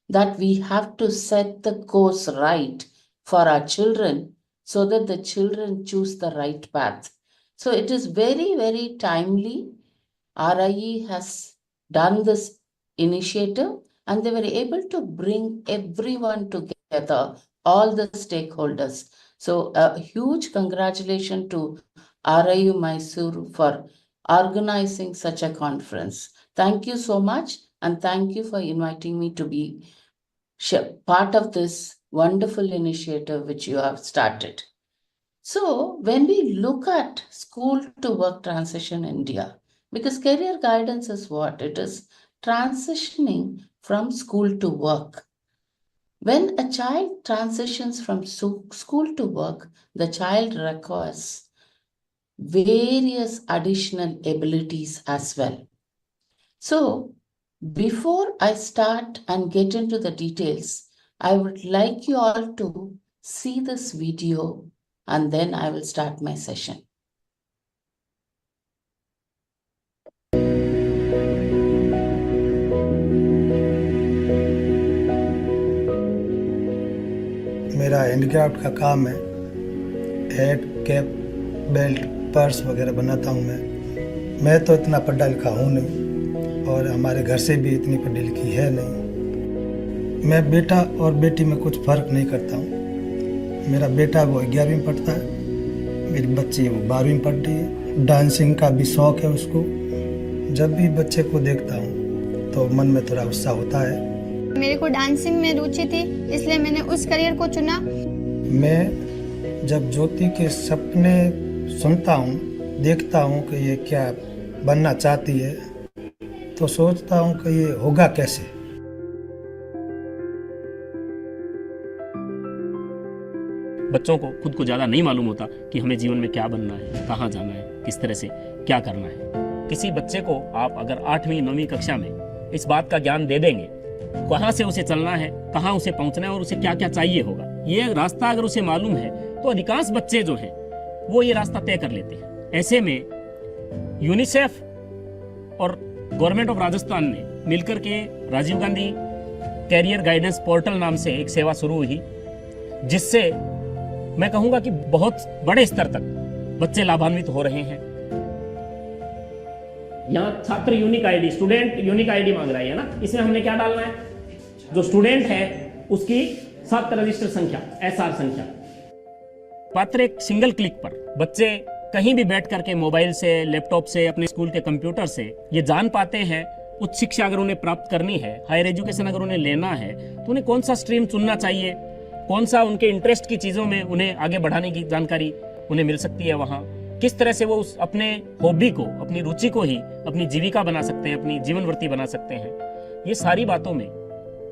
that we have to set the course right for our children so that the children choose the right path. So it is very, very timely. RIE has done this initiative and they were able to bring everyone together, all the stakeholders. So a huge congratulations to RIU Mysore for organizing such a conference. Thank you so much, and thank you for inviting me to be part of this wonderful initiative which you have started. So when we look at school to work transition in India, because career guidance is what? It is transitioning from school to work. When a child transitions from school to work, the child requires various additional abilities as well. So before I start and get into the details, I would like you all to see this video and then I will start my session. मेरा handcraft का काम है। Head, cap, belt, purse वगैरह बनाता हूँ मैं तो इतना पढ़ा लिखा हूँ नहीं और हमारे घर से भी इतनी पढ़ी लिखी है नहीं। मैं बेटा और बेटी में कुछ फ़र्क नहीं करता हूँ। मेरा बेटा वो 11वीं में पढ़ता है, मेरी बच्ची वो 12वीं में पढ़ रही है। डांसिंग का भी शौक़ है उसको। जब भी बच्चे को देखता हूँ तो मन में थोड़ा उत्साह होता है। मेरे को डांसिंग में रुचि थी, इसलिए मैंने उस करियर को चुना। मैं जब ज्योति के सपने सुनता हूँ, देखता हूँ कि ये क्या बनना चाहती है, तो सोचता हूँ कि ये होगा कैसे। बच्चों को खुद को ज़्यादा नहीं मालूम होता कि हमें जीवन में क्या बनना है, कहाँ जाना है, किस तरह से क्या करना है। किसी बच्चे को आप अगर 8वीं 9वीं कक्षा में इस बात का ज्ञान दे देंगे, कहाँ से उसे चलना है, कहाँ उसे पहुँचना है और उसे क्या क्या चाहिए होगा, ये रास्ता अगर उसे मालूम है तो अधिकांश बच्चे जो हैं वो ये रास्ता तय कर लेते हैं। ऐसे में यूनिसेफ और गवर्नमेंट ऑफ राजस्थान ने मिलकर के Rajiv Gandhi career guidance portal नाम से एक सेवा शुरू हुई, जिससे मैं कहूँगा कि बहुत बड़े स्तर तक बच्चे लाभान्वित हो रहे हैं। यहाँ छात्र unique ID, student unique ID मांग रहा है ना, इसमें हमने क्या डालना है? जो स्टूडेंट है उसकी छात्र रजिस्टर संख्या, SR संख्या। पात्र एक सिंगल क्लिक पर बच्चे कहीं भी बैठ करके मोबाइल से, लैपटॉप से, अपने स्कूल के कंप्यूटर से ये जान पाते हैं। उच्च शिक्षा अगर उन्हें प्राप्त करनी है, हायर एजुकेशन अगर उन्हें लेना है, तो उन्हें कौन सा स्ट्रीम चुनना चाहिए, कौन सा उनके इंटरेस्ट की चीज़ों में उन्हें आगे बढ़ाने की जानकारी उन्हें मिल सकती है। वहाँ किस तरह से वो उस अपने हॉबी को, अपनी रुचि को ही अपनी जीविका बना सकते हैं, अपनी जीवनवृत्ति बना सकते हैं। ये सारी बातों में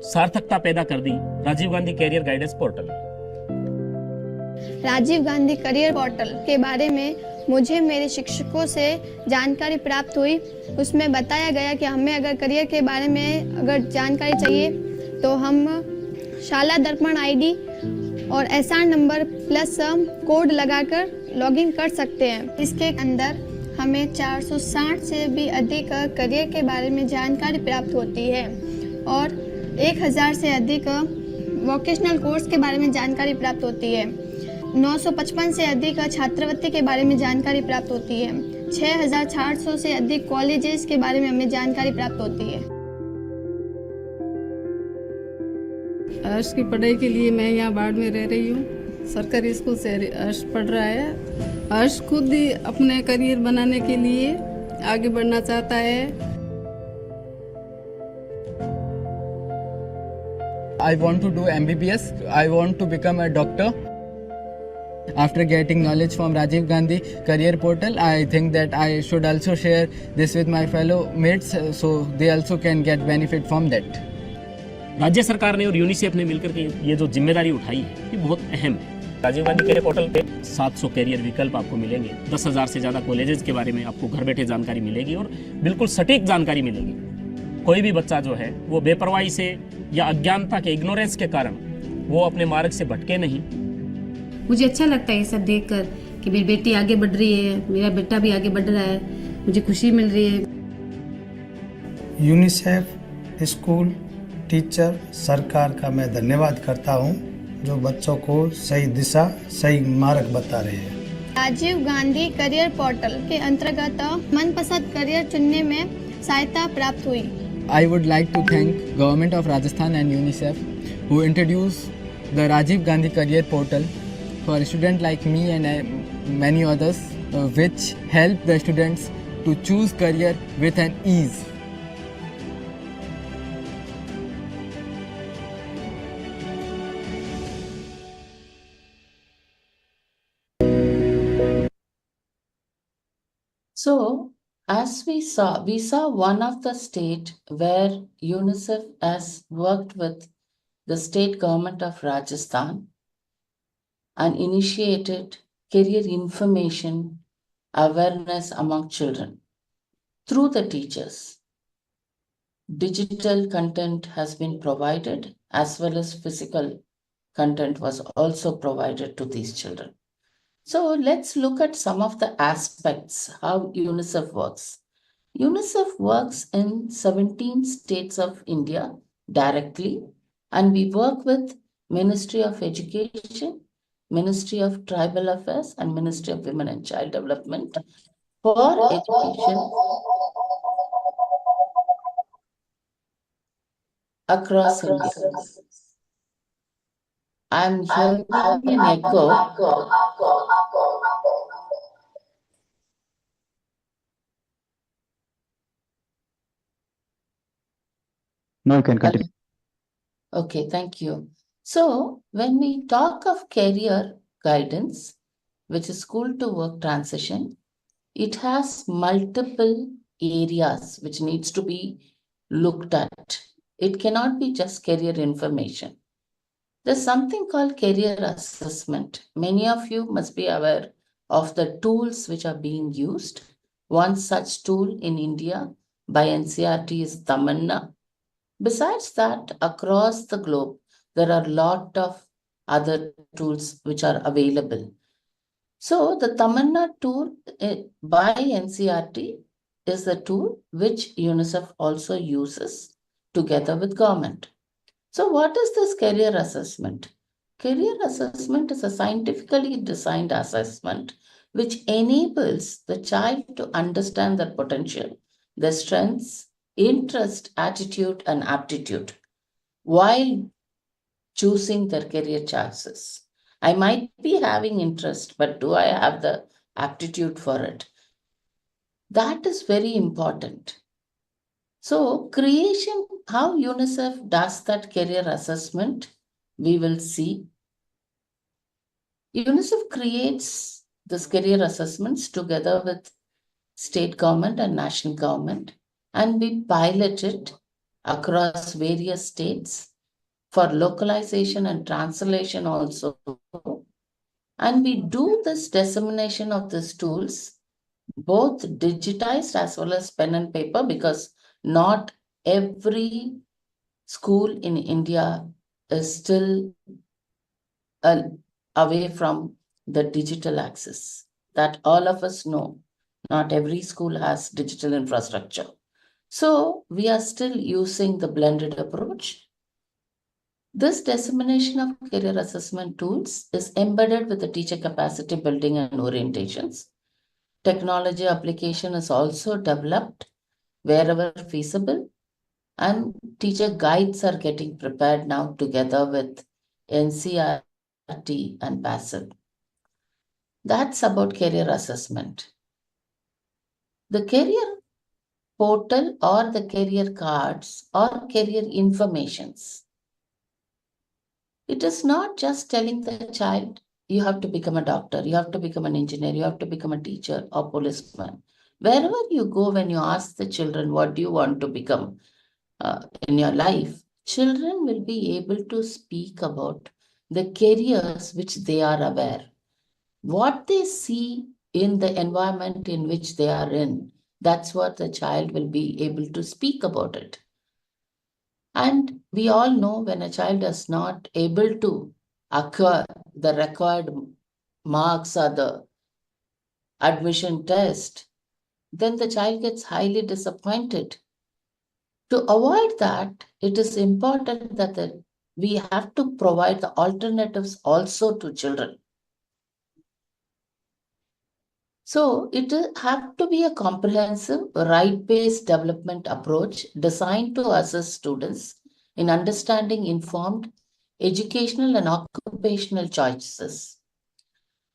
सार्थकता पैदा कर दी Rajiv Gandhi career guidance portal ने। राजीव गांधी करियर पोर्टल के बारे में मुझे मेरे शिक्षकों से जानकारी प्राप्त हुई। उसमें बताया गया कि हमें अगर करियर के बारे में अगर जानकारी चाहिए तो हम शाला दर्पण आईडी और SR नंबर प्लस कोड लगाकर लॉगिन कर सकते हैं। इसके अंदर हमें 460 से भी अधिक करियर के बारे में जानकारी प्राप्त होती है और 1000 से अधिक वोकेशनल कोर्स के बारे में जानकारी प्राप्त होती है। 955 से अधिक छात्रवृत्ति के बारे में जानकारी प्राप्त होती है। 6400 से अधिक कॉलेजेस के बारे में हमें जानकारी प्राप्त होती है। अर्श की पढ़ाई के लिए मैं यहाँ बाढ़ में रह रही हूँ। सरकारी स्कूल से अर्श पढ़ रहा है। अर्श खुद ही अपने करियर बनाने के लिए आगे बढ़ना चाहता है। I want to do MBBS. I want to become a doctor. After getting knowledge from Rajiv Gandhi Career Portal, I think that I should also share this with my fellow mates so they also can get benefit from that. राज्य सरकार ने और UNICEF ने मिलकर के ये जो जिम्मेदारी उठाई है, ये बहुत अहम है। राजीव गांधी कैरियर पोर्टल पे 700 कैरियर विकल्प आपको मिलेंगे। 10,000 से ज़्यादा कॉलेजेस के बारे में आपको घर बैठे जानकारी मिलेगी और बिल्कुल सटीक जानकारी मिलेगी। कोई भी बच्चा जो है वो बेपरवाही से या अज्ञानता के, इग्नोरेंस के कारण वो अपने मार्ग से भटके नहीं। मुझे अच्छा लगता है ये सब देखकर कि मेरी बेटी आगे बढ़ रही है, मेरा बेटा भी आगे बढ़ रहा है, मुझे खुशी मिल रही है। यूनिसेफ स्कूल टीचर सरकार का मैं धन्यवाद करता हूँ जो बच्चों को सही दिशा सही मार्ग बता रहे हैं। राजीव गांधी करियर पोर्टल के अंतर्गत मनपसंद करियर चुनने में सहायता प्राप्त हुई। I would like to thank Government of Rajasthan and UNICEF who introduced the Rajiv Gandhi Career Portal for a student like me and many others, which help the students to choose career with an ease. So, as we saw one of the state where UNICEF has worked with the state government of Rajasthan and initiated career information awareness among children through the teachers. Digital content has been provided as well as physical content was also provided to these children. So let's look at some of the aspects how UNICEF works. UNICEF works in 17 states of India directly, and we work with Ministry of Education, Ministry of Tribal Affairs, and Ministry of Women and Child Development for education across India. I'm hearing an echo. No, you can continue. Okay, thank you. So, when we talk of career guidance, which is school to work transition, it has multiple areas which needs to be looked at. It cannot be just career information. There's something called career assessment. Many of you must be aware of the tools which are being used. One such tool in India by NCERT is Tamanna. Besides that, across the globe, there are a lot of other tools which are available. So the Tamanna tool by NCERT is the tool which UNICEF also uses together with government. So what is this career assessment? Career assessment is a scientifically designed assessment which enables the child to understand their potential, their strengths, interest, attitude, and aptitude while choosing their career choices. I might be having interest, but do I have the aptitude for it? That is very important. So, how UNICEF does that career assessment, we will see. UNICEF creates this career assessments together with state government and national government, and we pilot it across various states for localization and translation also. And we do this dissemination of these tools, both digitized as well as pen and paper, because not every school in India is still away from the digital access. That all of us know. Not every school has digital infrastructure. So we are still using the blended approach. This dissemination of career assessment tools is embedded with the teacher capacity building and orientations. Technology application is also developed wherever feasible, and teacher guides are getting prepared now together with NCERT and PASSIVE. That's about career assessment. The career portal or the career cards or career informations. It is not just telling the child, you have to become a doctor, you have to become an engineer, you have to become a teacher or policeman. Wherever you go, when you ask the children, what do you want to become in your life, children will be able to speak about the careers which they are aware. What they see in the environment in which they are in, that's what the child will be able to speak about it. And we all know when a child is not able to acquire the required marks or the admission test, then the child gets highly disappointed. To avoid that, it is important that we have to provide the alternatives also to children. So it have to be a comprehensive, right-based development approach designed to assist students in understanding informed educational and occupational choices.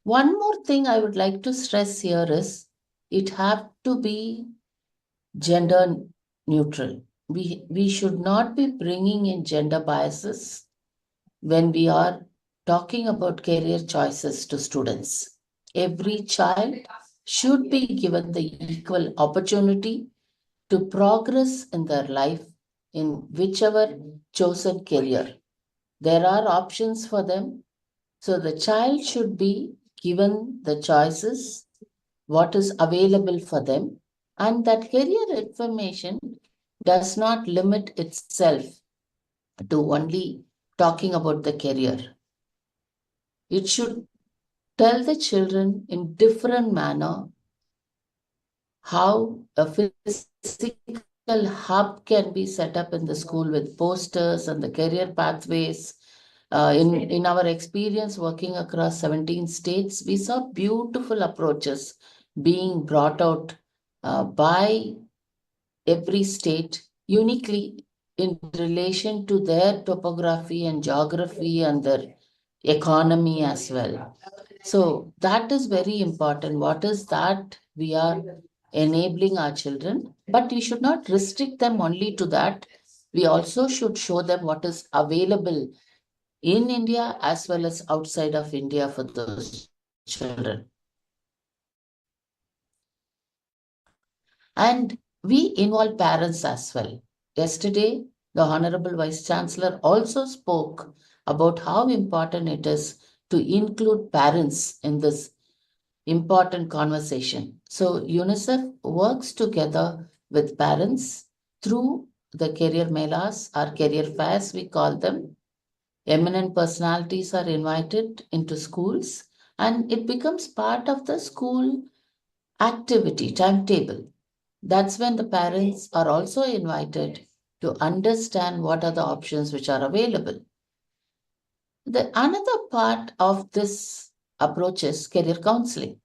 One more thing I would like to stress here is it have to be gender neutral. We should not be bringing in gender biases when we are talking about career choices to students. Every child should be given the equal opportunity to progress in their life in whichever chosen career. There are options for them, so the child should be given the choices, what is available for them, and that career information does not limit itself to only talking about the career. It should tell the children in different manner how a physical hub can be set up in the school with posters and the career pathways. In our experience working across 17 states, we saw beautiful approaches being brought out by every state uniquely in relation to their topography and geography and their economy as well. So that is very important. What is that we are enabling our children? But we should not restrict them only to that. We also should show them what is available in India as well as outside of India for those children. And we involve parents as well. Yesterday, the Honorable Vice Chancellor also spoke about how important it is to include parents in this important conversation. So UNICEF works together with parents through the career melas or career fairs, we call them. Eminent personalities are invited into schools and it becomes part of the school activity timetable. That's when the parents are also invited to understand what are the options which are available. Another part of this approach is career counseling.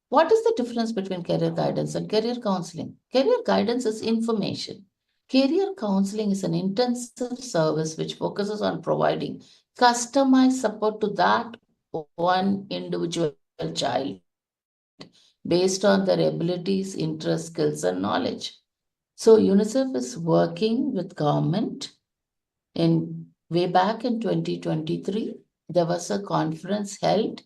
What is the difference between career guidance and career counseling? Career guidance is information. Career counseling is an intensive service which focuses on providing customized support to that one individual child based on their abilities, interests, skills, and knowledge. So UNICEF is working with government. Way back in 2023, there was a conference held,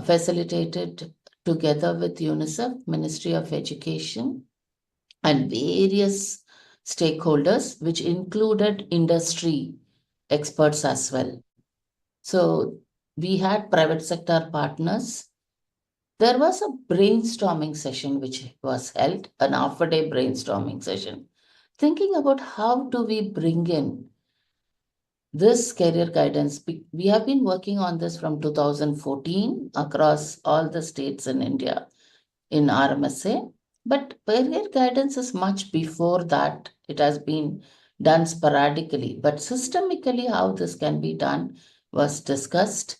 facilitated together with UNICEF, Ministry of Education, and various stakeholders, which included industry experts as well. So we had private sector partners. There was a brainstorming session which was held, an half-a-day brainstorming session, thinking about how do we bring in this career guidance. We have been working on this from 2014 across all the states in India in RMSA, but career guidance is much before that. It has been done sporadically, but systemically how this can be done was discussed,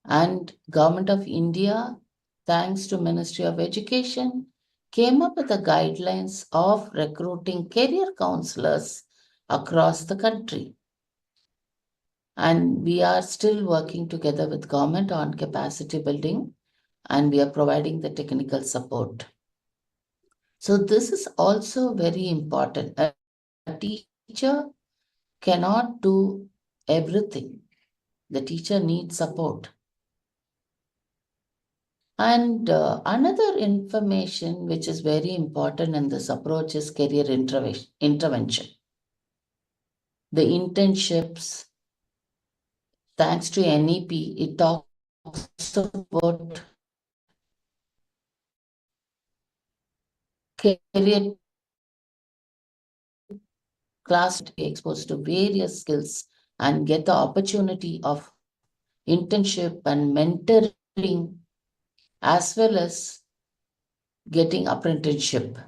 and Government of India, thanks to Ministry of Education, came up with the guidelines of recruiting career counselors across the country. And we are still working together with government on capacity building, and we are providing the technical support. So this is also very important. A teacher cannot do everything. The teacher needs support. And another information which is very important in this approach is career intervention. The internships, thanks to NEP, it talks about career class to be exposed to various skills and get the opportunity of internship and mentoring as well as getting apprenticeship.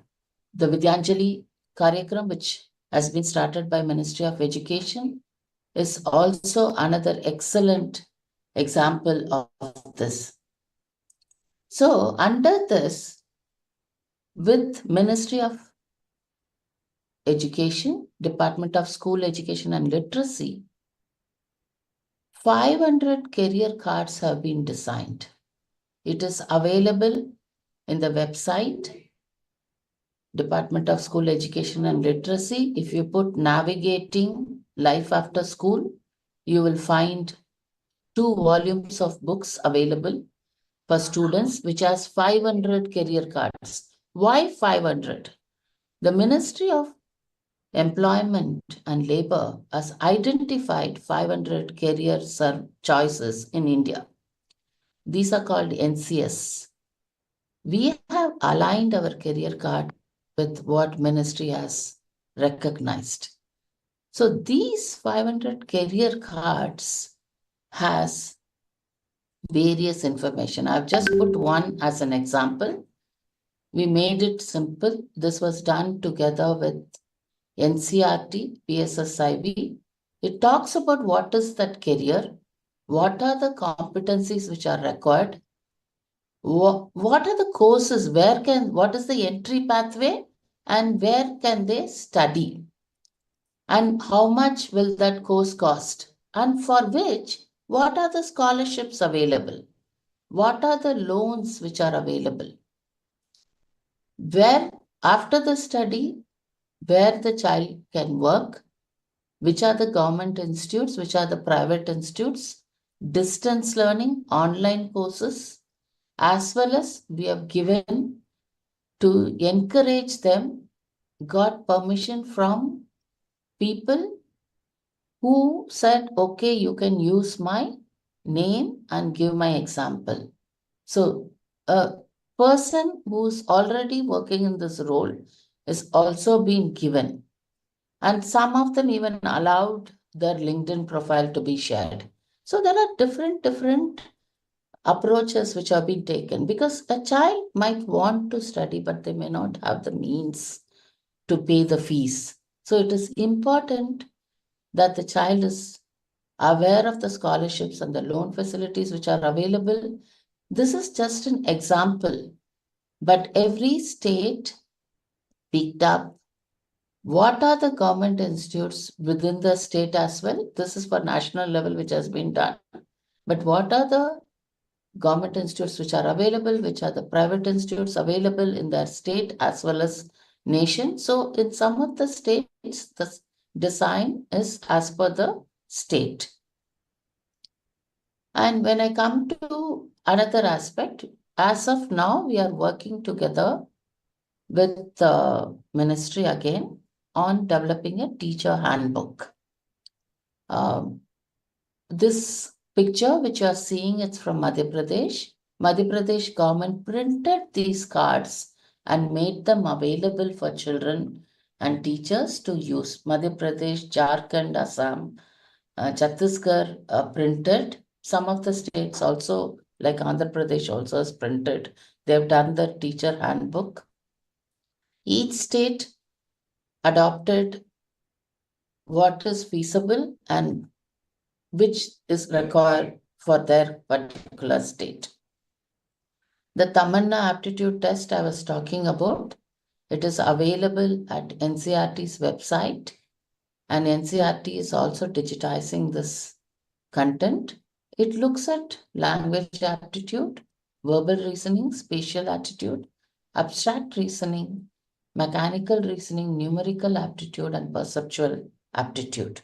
The Vidyanjali Karyakram, which has been started by Ministry of Education is also another excellent example of this. So under this, with Ministry of Education, Department of School Education and Literacy, 500 career cards have been designed. It is available in the website, Department of School Education and Literacy. If you put Navigating Life After School, you will find 2 volumes of books available for students, which has 500 career cards. Why 500? The Ministry of Employment and Labor has identified 500 career choices in India. These are called NCS. We have aligned our career card with what ministry has recognized. So these 500 career cards has various information. I've just put one as an example. We made it simple. This was done together with NCERT, PSSIB. It talks about what is that career, what are the competencies which are required, what are the courses, what is the entry pathway, and where can they study, and how much will that course cost, and for which, what are the scholarships available, what are the loans which are available, where after the study, where the child can work, which are the government institutes, which are the private institutes, distance learning, online courses, as well as we have given to encourage them, got permission from people who said, okay, you can use my name and give my example. So a person who's already working in this role is also being given. And some of them even allowed their LinkedIn profile to be shared. So there are different approaches which are being taken, because a child might want to study, but they may not have the means to pay the fees. So it is important that the child is aware of the scholarships and the loan facilities which are available. This is just an example, but every state picked up what are the government institutes within the state as well. This is for national level which has been done. But what are the government institutes which are available, which are the private institutes available in their state as well as nation. So in some of the states, the design is as per the state. And when I come to another aspect, as of now, we are working together with the ministry again on developing a teacher handbook. This picture which you are seeing, it's from Madhya Pradesh. Madhya Pradesh government printed these cards and made them available for children and teachers to use. Madhya Pradesh, Jharkhand, Assam, Chhattisgarh printed. Some of the states also, like Andhra Pradesh also has printed. They've done the teacher handbook. Each state adopted what is feasible and which is required for their particular state. The Tamanna aptitude test I was talking about, it is available at NCERT's website, and NCERT is also digitizing this content. It looks at language aptitude, verbal reasoning, spatial aptitude, abstract reasoning, mechanical reasoning, numerical aptitude, and perceptual aptitude.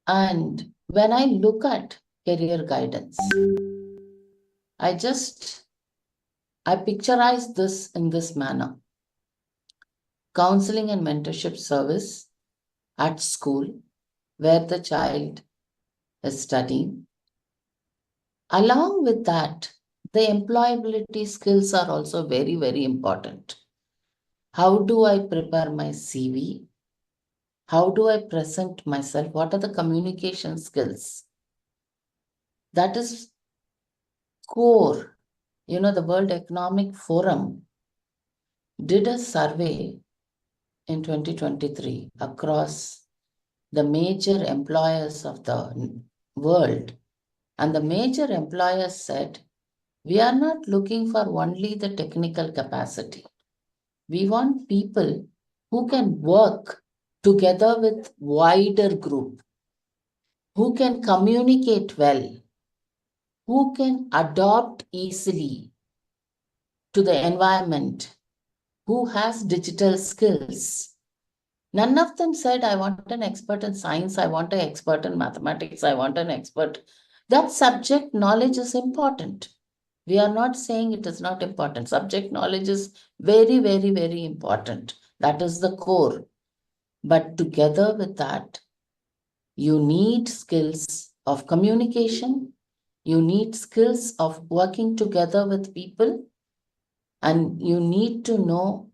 And when I look at career guidance, I picturize this in this manner. Counseling and mentorship service at school where the child is studying. Along with that, the employability skills are also very, very important. How do I prepare my CV? How do I present myself? What are the communication skills? That is core. You know, the World Economic Forum did a survey in 2023 across the major employers of the world. And the major employers said, we are not looking for only the technical capacity. We want people who can work together with wider group, who can communicate well, who can adopt easily to the environment, who has digital skills. None of them said, I want an expert in science, I want an expert in mathematics, I want an expert. That subject knowledge is important. We are not saying it is not important. Subject knowledge is very, very, very important. That is the core. But together with that, you need skills of communication. You need skills of working together with people. And you need to know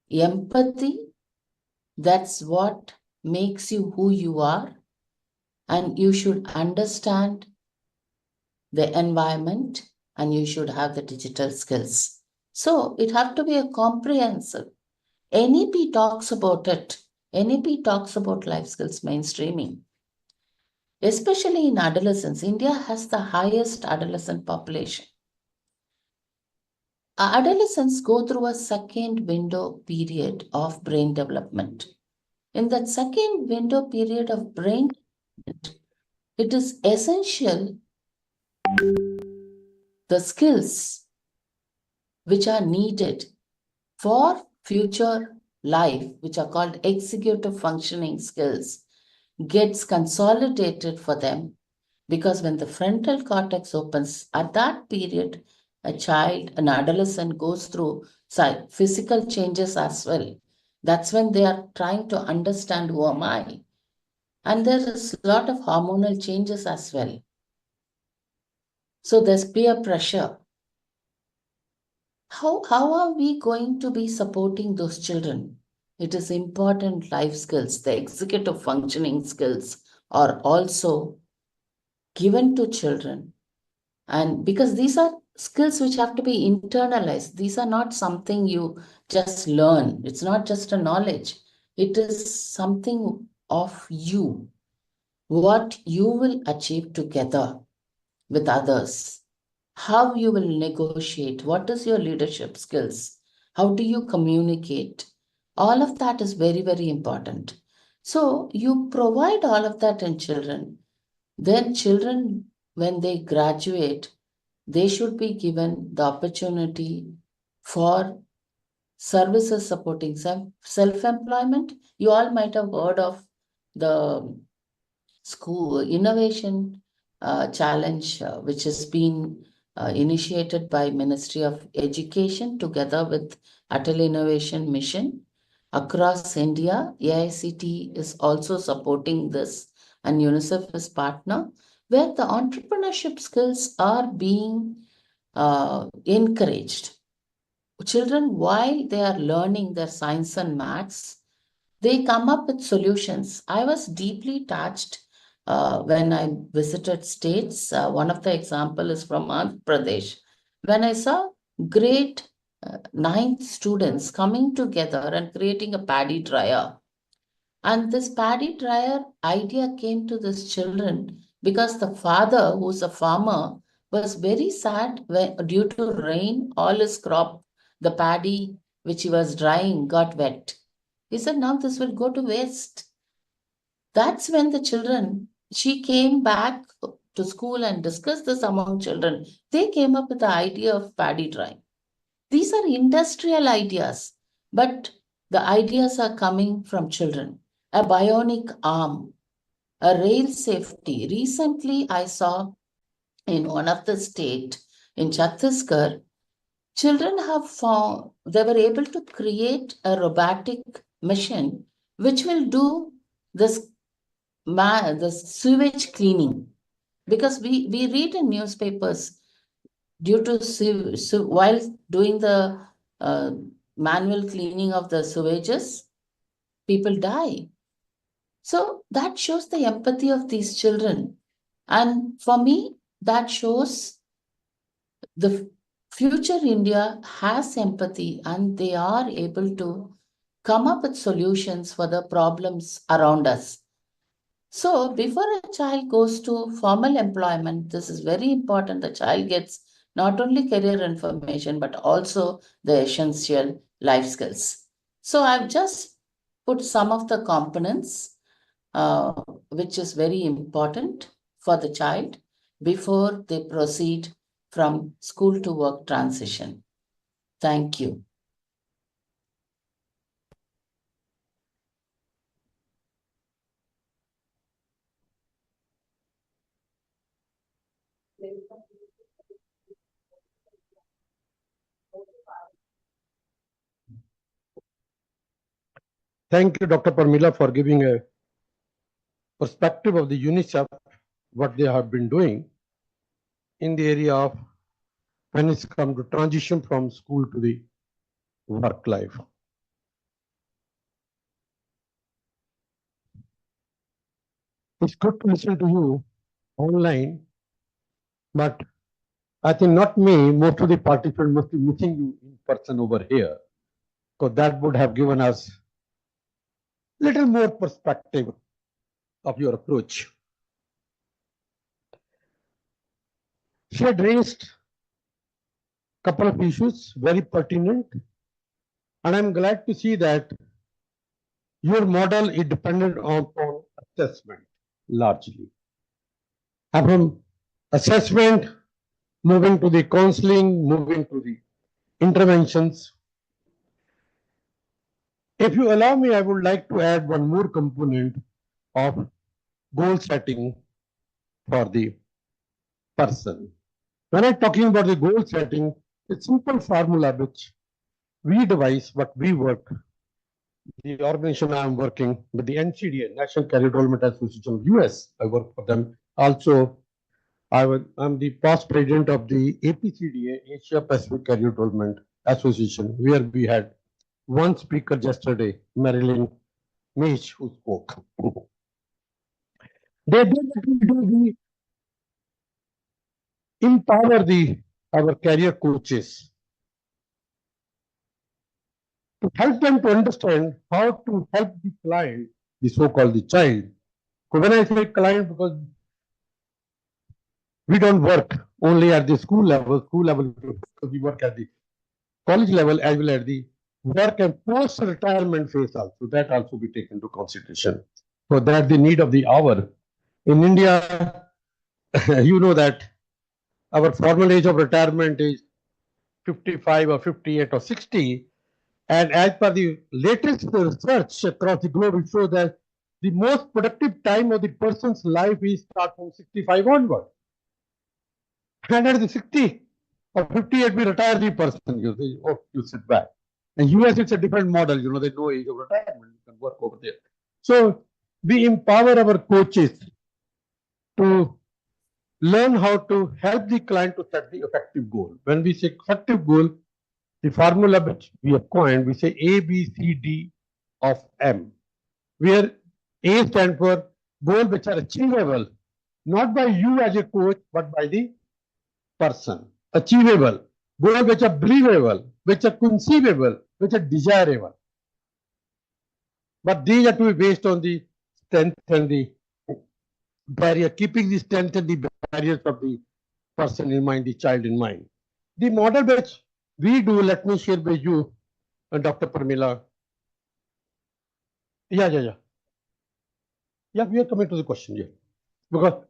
empathy. That's what makes you who you are. And you should understand the environment and you should have the digital skills. So it have to be a comprehensive. NEP talks about it. NEP talks about life skills mainstreaming. Especially in adolescence, India has the highest adolescent population. Adolescents go through a second window period of brain development. In that second window period of brain development, it is essential the skills which are needed for future life, which are called executive functioning skills, gets consolidated for them, because when the frontal cortex opens, at that period, a child, an adolescent goes through physical changes as well. That's when they are trying to understand who am I. And there is a lot of hormonal changes as well. So there's peer pressure. How are we going to be supporting those children? It is important life skills, the executive functioning skills are also given to children. And because these are skills which have to be internalized, these are not something you just learn. It's not just a knowledge. It is something of you, what you will achieve together with others, how you will negotiate, what is your leadership skills, how do you communicate. All of that is very, very important. So you provide all of that in children. Then children, when they graduate, they should be given the opportunity for services supporting self-employment. You all might have heard of the school innovation challenge, which has been initiated by Ministry of Education together with Atal Innovation Mission across India. AICT is also supporting this and UNICEF is partner, where the entrepreneurship skills are being encouraged. Children, while they are learning their science and maths, they come up with solutions. I was deeply touched when I visited states. One of the example is from Andhra Pradesh. When I saw grade 9th students coming together and creating a paddy dryer. And this paddy dryer idea came to these children because the father, who's a farmer, was very sad when, due to rain, all his crop, the paddy which he was drying, got wet. He said, now this will go to waste. That's when the children, she came back to school and discussed this among children. They came up with the idea of paddy drying. These are industrial ideas, but the ideas are coming from children. A bionic arm, a rail safety. Recently, I saw in one of the state in Chhattisgarh, children have found, they were able to create a robotic machine which will do this the sewage cleaning. Because we read in newspapers, due to while doing the manual cleaning of the sewages, people die. So that shows the empathy of these children. And for me, that shows the Future India has empathy and they are able to come up with solutions for the problems around us. So before a child goes to formal employment, this is very important. The child gets not only career information, but also the essential life skills. So I've just put some of the components, which is very important for the child before they proceed from school to work transition. Thank you. Thank you, Dr. Parmila, for giving a perspective of the UNICEF, what they have been doing in the area of when it's come to transition from school to the work life. It's good to listen to you online, but I think not me, most of the participants must be missing you in person over here, because that would have given us little more perspective of your approach. She had raised a couple of issues, very pertinent, and I'm glad to see that your model is dependent upon assessment largely. And from assessment, moving to the counseling, moving to the interventions. If you allow me, I would like to add one more component of goal setting for the person. When I'm talking about the goal setting, it's a simple formula which we devise, what we work. The organization I'm working with, the NCDA, National Career Development Association of US, I work for them. Also, I'm the past president of the APCDA, Asia Pacific Career Development Association, where we had one speaker yesterday, Marilyn Mish, who spoke. They did what we do, we empower our career coaches to help them to understand how to help the client, the so-called the child. So when I say client, because we don't work only at the school level, we work at the college level as well as the work and post-retirement phase also. That also be taken into consideration. So that's the need of the hour. In India, you know that our formal age of retirement is 55 or 58 or 60. And as per the latest research across the globe, it shows that the most productive time of the person's life is start from 65 onward. And at the 60 or 58, we retire the person. You say, oh, you sit back. And US, it's a different model. You know, there's no age of retirement. You can work over there. So we empower our coaches to learn how to help the client to set the effective goal. When we say effective goal, the formula which we have coined, we say A, B, C, D of M, where A stands for goals which are achievable, not by you as a coach, but by the person. Achievable, goals which are believable, which are conceivable, which are desirable. But these are to be based on the strength and the barrier, keeping the strength and the barriers of the person in mind, the child in mind. The model which we do, let me share with you, Dr. Parmila. Yeah, we are coming to the question, yeah. Because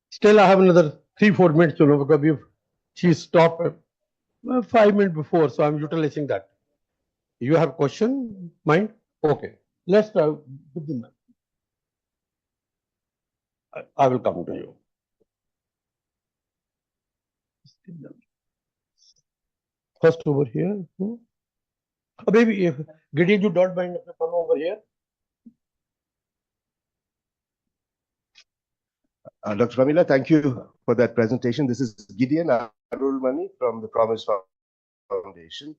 still I have another 3-4 minutes, you know, because she stopped 5 minutes before, so I'm utilizing that. You have a question, mind? Okay, let's with the mind. I will come to you. First over here. Oh, maybe if Gideon, you don't mind if you come over here. Dr. Pramila, thank you for that presentation. This is Gideon Arulmani from the Promise Foundation.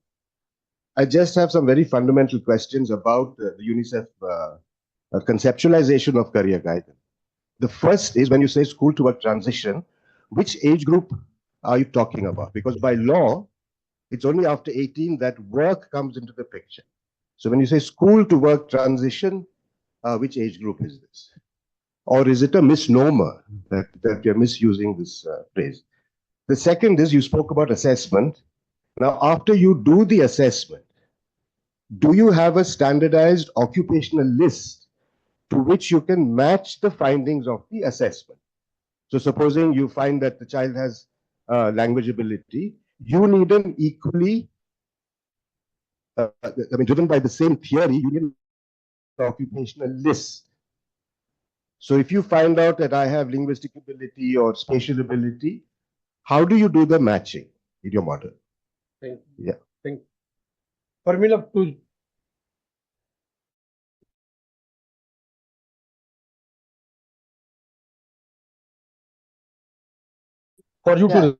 I just have some very fundamental questions about the UNICEF conceptualization of career guidance. The first is, when you say school to work transition, which age group are you talking about? Because by law, It's only after 18 that work comes into the picture. So when you say school to work transition, which age group is this? Or is it a misnomer that you're misusing this phrase? The second is you spoke about assessment. Now, after you do the assessment, do you have a standardized occupational list to which you can match the findings of the assessment? So supposing you find that the child has language ability, you need an equally, driven by the same theory, you need an occupational list. So if you find out that I have linguistic ability or spatial ability, how do you do the matching in your model? Thank you. Yeah. Thank you. Formula 2. For you to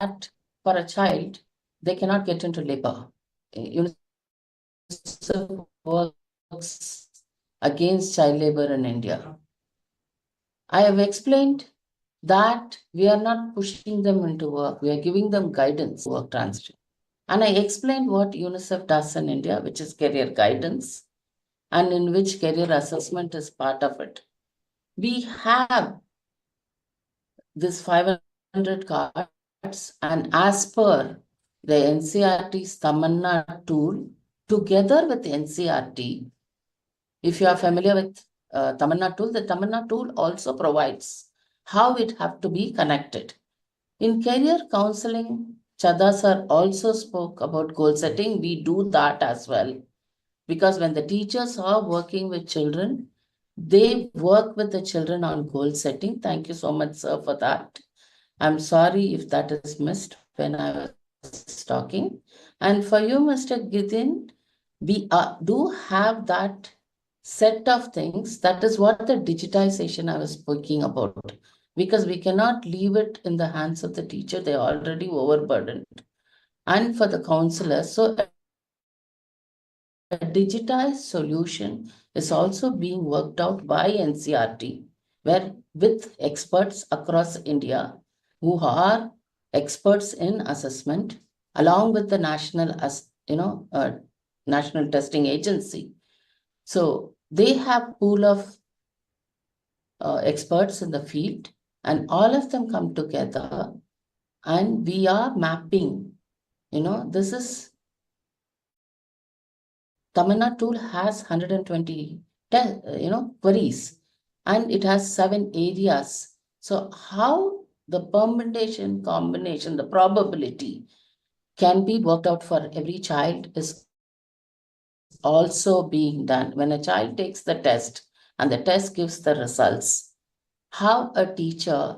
that for a child, they cannot get into labor. UNICEF works against child labor in India. I have explained that we are not pushing them into work. We are giving them guidance, work transition. And I explained what UNICEF does in India, which is career guidance, and in which career assessment is part of it. We have this 500 cards, and as per the NCERT's Tamanna tool, together with NCERT, if you are familiar with Tamanna tool, the Tamanna tool also provides how it have to be connected. In career counseling, Chadha sir also spoke about goal setting. We do that as well. Because when the teachers are working with children, they work with the children on goal setting. Thank you so much, sir, for that. I'm sorry if that is missed when I was talking. And for you, Mr. Gideon, we do have that set of things. That is what the digitization I was speaking about. Because we cannot leave it in the hands of the teacher. They are already overburdened. And for the counselors, so a digitized solution is also being worked out by NCERT, where with experts across India who are experts in assessment, along with the national testing agency. So they have pool of experts in the field, and all of them come together, and we are mapping. This is Tamanna tool has 120 queries, and it has 7 areas. So how the permutation, combination, the probability can be worked out for every child is also being done. When a child takes the test and the test gives the results, how a teacher,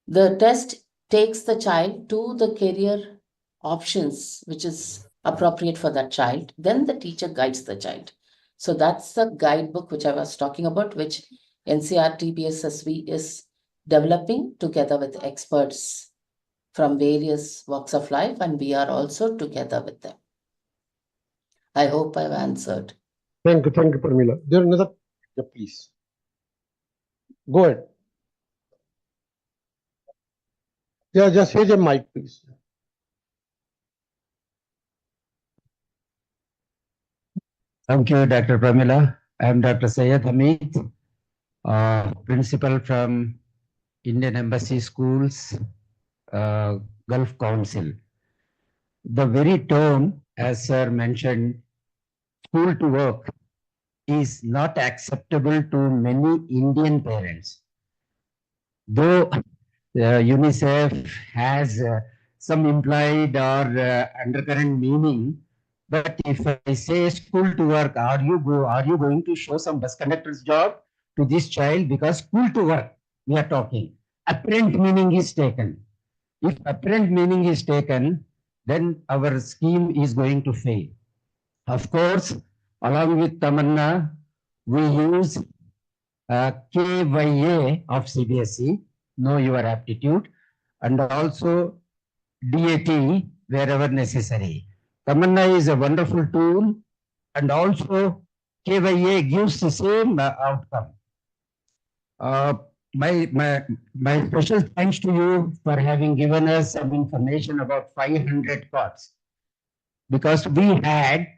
the test takes the child to the career options, which is appropriate for that child, then the teacher guides the child. So that's the guidebook which I was talking about, which NCERT BSSV is developing together with experts from various walks of life, and we are also together with them. I hope I've answered. Thank you, Pramila. There another, please. Go ahead. Yeah, just use your mic, please. Thank you, Dr. Pramila. I am Dr. Syed Hamid, principal from Indian Embassy Schools, Gulf Council. The very tone, as sir mentioned, school to work, is not acceptable to many Indian parents. Though UNICEF has some implied or undercurrent meaning, but if I say school to work, are you going to show some bus conductor's job to this child? Because school to work, we are talking. Apparent meaning is taken. If apparent meaning is taken, then our scheme is going to fail. Of course, along with Tamanna, we use KYA of CBSE, Know Your Aptitude, and also DAT wherever necessary. Tamanna is a wonderful tool, and also KYA gives the same outcome. Uh, my special thanks to you for having given us some information about 500 cots, because we had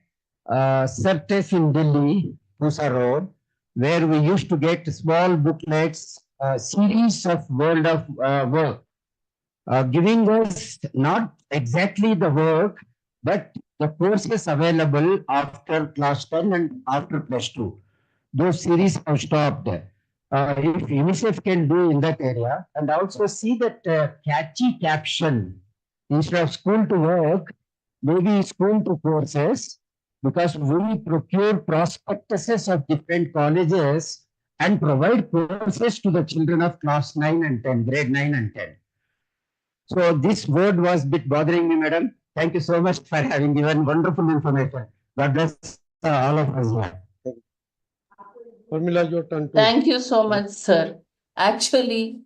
CERT in Delhi, Pusa Road, where we used to get small booklets, series of world of work, giving us not exactly the work, but the courses available after class 10 and after plus 2. Those series have stopped. If UNICEF can do in that area, and also see that catchy caption instead of school to work, maybe school to courses, because we procure prospectuses of different colleges and provide courses to the children of class 9 and 10, grade 9 and 10. So this word was a bit bothering me, madam. Thank you so much for having given wonderful information. God bless all of us here. Pramila, your turn to. Thank you so much, sir. Actually,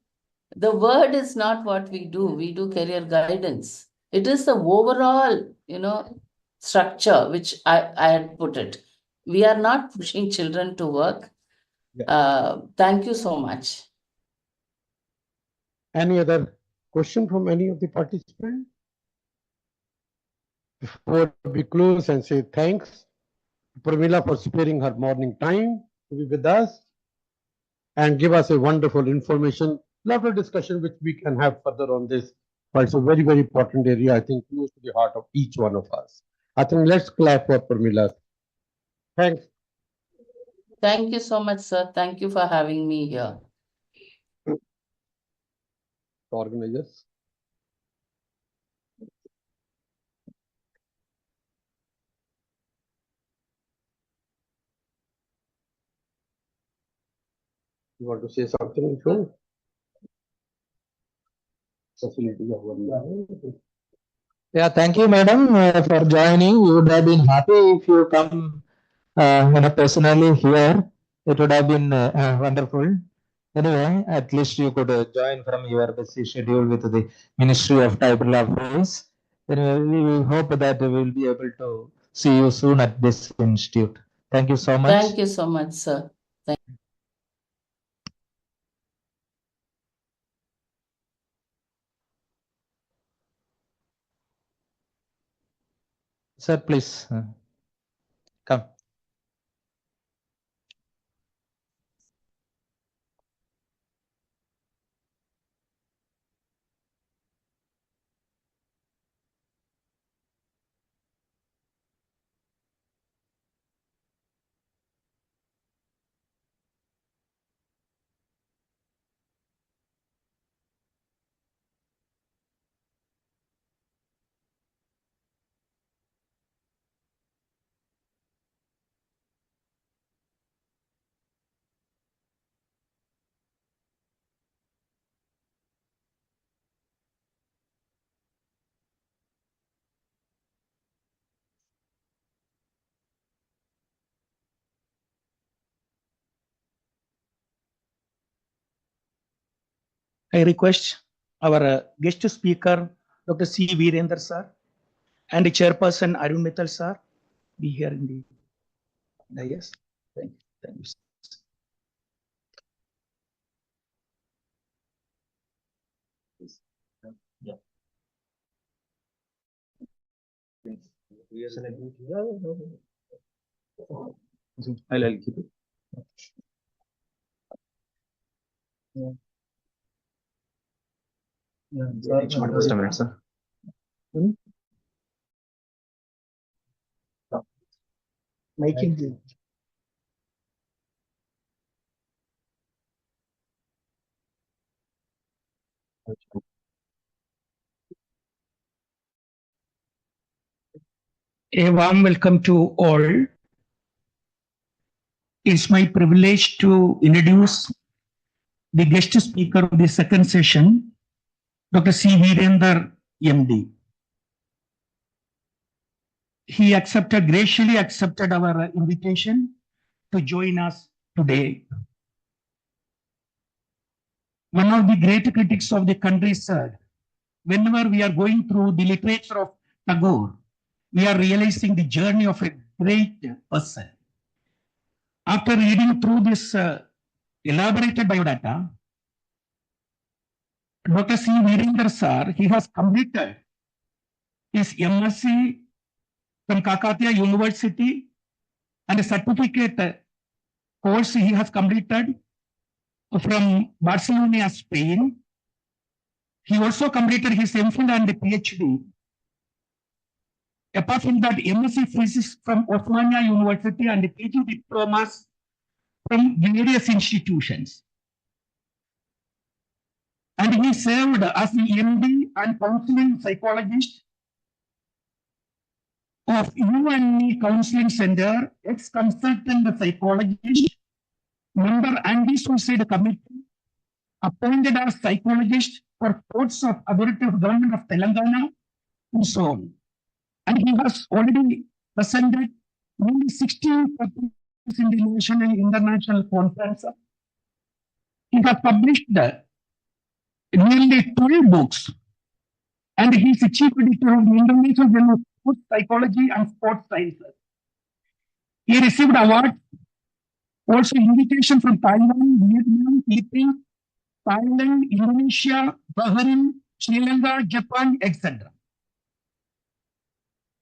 the word is not what we do. We do career guidance. It is the overall, structure which I had put it. We are not pushing children to work. Thank you so much. Any other question from any of the participants? Before we close and say thanks to Pramila for sparing her morning time to be with us and give us a wonderful information, lovely discussion which we can have further on this. But it's a very, very important area, I think, close to the heart of each one of us. I think let's clap for Pramila. Thanks. Thank you so much, sir. Thank you for having me here. Organizers. You want to say something, Joe? Yeah, thank you, madam, for joining. You would have been happy if you come personally here. It would have been wonderful. Anyway, at least you could join from your busy schedule with the Ministry of Tribal Affairs. Anyway, we hope that we will be able to see you soon at this institute. Thank you so much. Thank you so much, sir. Sir, please come. I request our guest speaker, Dr. C. Virender sir, and the chairperson Arun Mittal sir, be here in the dais. Thank you. Thank you. I'll keep it. Just a minute, sir. Making. A warm welcome to all. It's my privilege to introduce the guest speaker of the second session, Dr. C. Virender, MD. He graciously accepted our invitation to join us today. One of the great critics of the country said, whenever we are going through the literature of Tagore, we are realizing the journey of a great person. After reading through this elaborated biodata. Dr. C. Virendra sir, he has completed his MSc from Kakatiya University and a certificate course he has completed from Barcelona, Spain. He also completed his MPhil and PhD. Apart from that, MSc Physics from Osmania University and PG diplomas from various institutions. And he served as the MD and counseling psychologist of UNE Counseling Center, ex-consultant psychologist, member anti-suicide committee, appointed as psychologist for courts of authority of government of Telangana, and so on. And he has already presented nearly 16 papers in the national and international conferences. He has published nearly 12 books, and he is the chief editor of the International Journal of Sports Psychology and Sports Sciences. He received awards, also invitation from Taiwan, Vietnam, Philippines, Thailand, Indonesia, Bahrain, Sri Lanka, Japan, etc.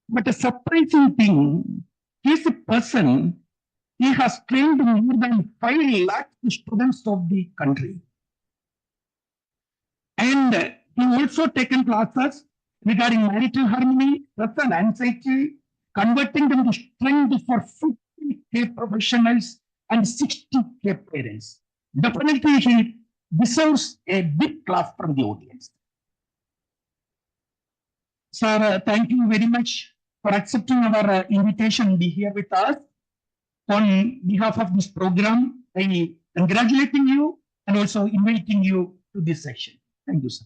But a surprising thing, he is a person, he has trained more than 5 lakh students of the country. And he also taken classes regarding marital harmony, stress and anxiety, converting them to strength for 50K professionals and 60K parents. Definitely he deserves a big clap from the audience. Sir, thank you very much for accepting our invitation to be here with us. On behalf of this program, I am congratulating you and also inviting you to this session. Thank you, sir.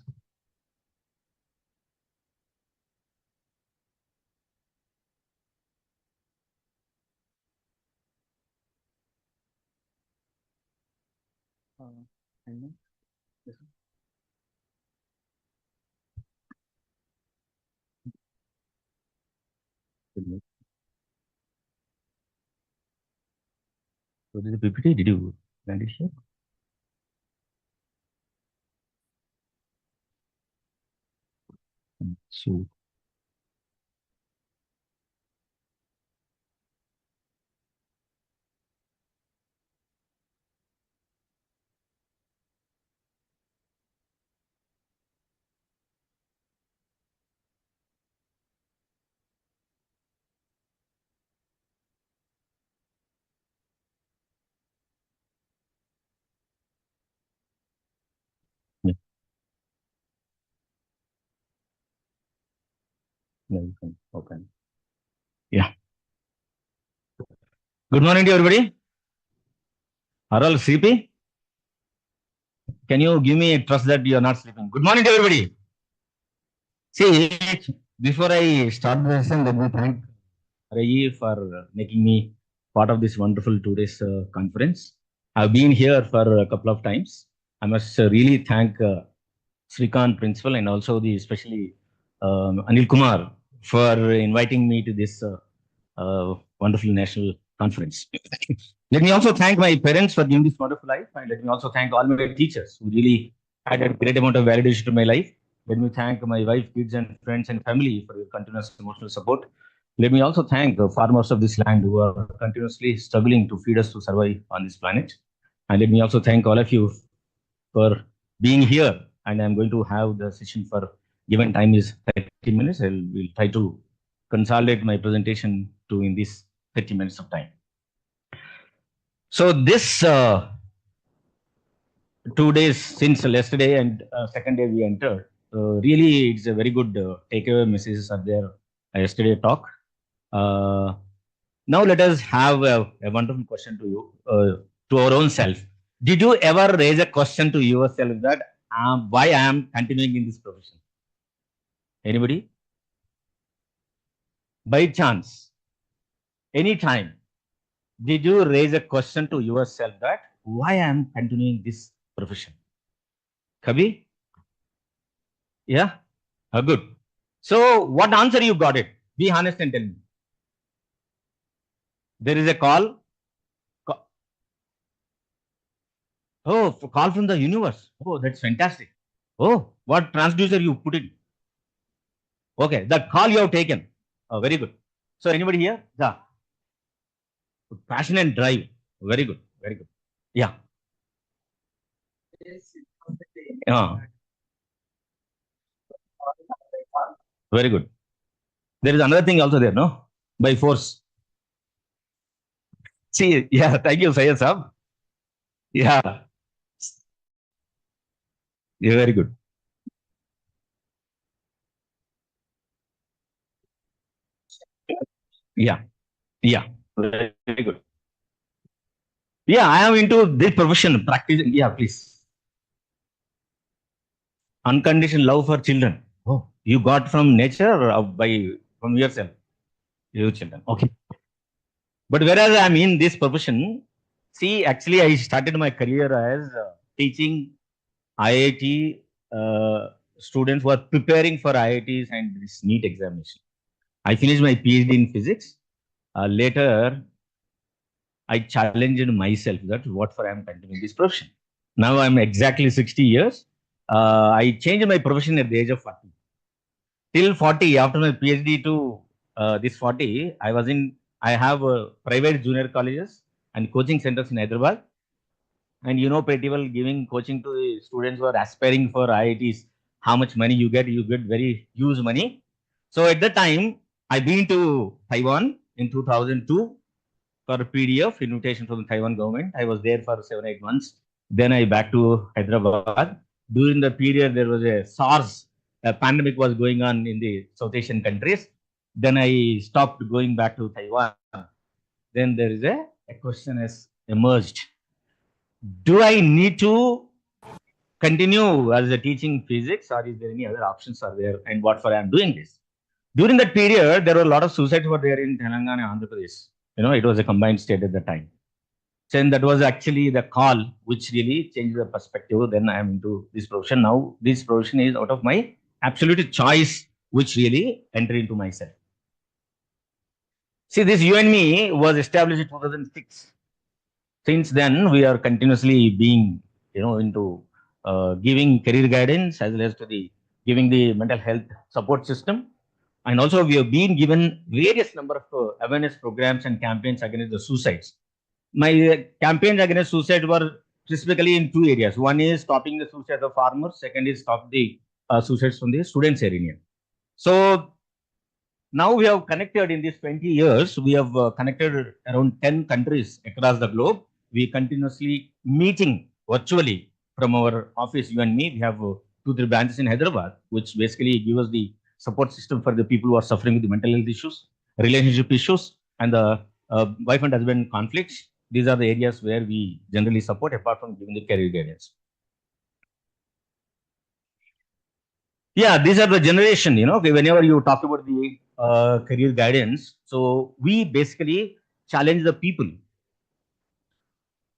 So this is PPT, did you land it here? So yeah. Yeah, you can open. Yeah. Good morning to everybody. Are all sleepy? Can you give me a trust that you are not sleeping? Good morning to everybody. See, before I start the session, let me thank Rayi for making me part of this wonderful 2 days conference. I've been here for a couple of times. I must really thank Srikant Principal and also the especially Anil Kumar for inviting me to this wonderful national conference. Let me also thank my parents for giving this wonderful life, and let me also thank all my teachers who really added a great amount of validation to my life. Let me thank my wife, kids, and friends and family for your continuous emotional support. Let me also thank the farmers of this land who are continuously struggling to feed us to survive on this planet. And let me also thank all of you for being here. And I'm going to have the session for given time is 30 minutes. I will try to consolidate my presentation to in this 30 minutes of time. So this 2 days since yesterday and second day we entered, really it's a very good takeaway messages are there yesterday talk. Now let us have a wonderful question to you, to our own self. Did you ever raise a question to yourself that why I am continuing in this profession? Anybody? By chance, anytime, did you raise a question to yourself that why I am continuing this profession? Kabhi? Yeah? Good. So what answer you got it? Be honest and tell me. There is a call. Oh, call from the universe. Oh, that's fantastic. Oh, what transducer you put in? Okay, the call you have taken. Oh, very good. So anybody here? Yeah. Passion and drive. Very good. Very good. Yeah. Very good. There is another thing also there, no? By force. See, yeah, thank you, Sayed Saab. Yeah. Yeah, very good. Yeah. Yeah. Very good. Yeah, I am into this profession, practice. Yeah, please. Unconditional love for children. Oh, you got from nature or from yourself? Your children. Okay. But whereas I'm in this profession, see, actually, I started my career as teaching IIT students who are preparing for IITs and this NEET examination. I finished my PhD in physics. Later, I challenged myself that what for I am continuing this profession. Now I'm exactly 60 years. I changed my profession at the age of 40. Till 40, after my PhD to this 40, I have private junior colleges and coaching centers in Hyderabad. And you know pretty well, giving coaching to the students who are aspiring for IITs, how much money you get very huge money. So at that time, I've been to Taiwan in 2002 for a PDF invitation from the Taiwan government. I was there for 7-8 months. Then I back to Hyderabad. During the period, there was a SARS pandemic was going on in the South Asian countries. Then I stopped going back to Taiwan. Then there is a question has emerged. Do I need to continue as a teaching physics, or is there any other options are there, and what for I am doing this? During that period, there were a lot of suicides were there in Telangana and Andhra Pradesh. You know, it was a combined state at the time. So that was actually the call which really changed the perspective. Then I am into this profession. Now this profession is out of my absolute choice, which really entered into myself. See, this You and Me was established in 2006. Since then, we are continuously being, into giving career guidance as well as to the giving the mental health support system. And also we have been given various number of awareness programs and campaigns against the suicides. My campaigns against suicide were specifically in two areas. One is stopping the suicide of farmers. Second is stop the suicides from the students area. So now we have connected in these 20 years, we have connected around 10 countries across the globe. We continuously meeting virtually from our office, You and Me. We have 2-3 branches in Hyderabad, which basically give us the support system for the people who are suffering with the mental health issues, relationship issues, and the wife and husband conflicts. These are the areas where we generally support, apart from giving the career guidance. Yeah, these are the generation, whenever you talk about the career guidance. So we basically challenge the people,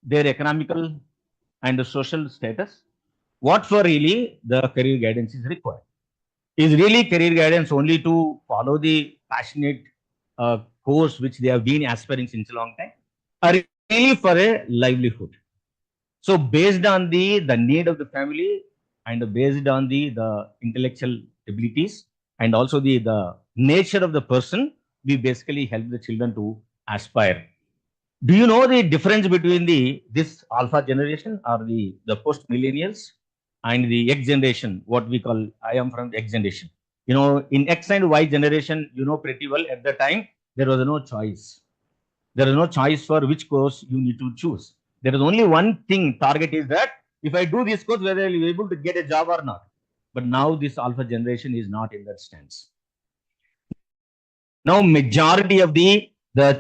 their economical and the social status. What for really the career guidance is required? Is really career guidance only to follow the passionate course which they have been aspiring since a long time, or really for a livelihood? So based on the need of the family and based on the intellectual abilities and also the nature of the person, we basically help the children to aspire. Do you know the difference between this alpha generation or the post millennials and the X generation? What we call, I am from X generation. In X and Y generation, pretty well at the time there was no choice. There is no choice for which course you need to choose. There is only one thing, target is that if I do this course, whether I will be able to get a job or not. But now this alpha generation is not in that stance. Now majority of the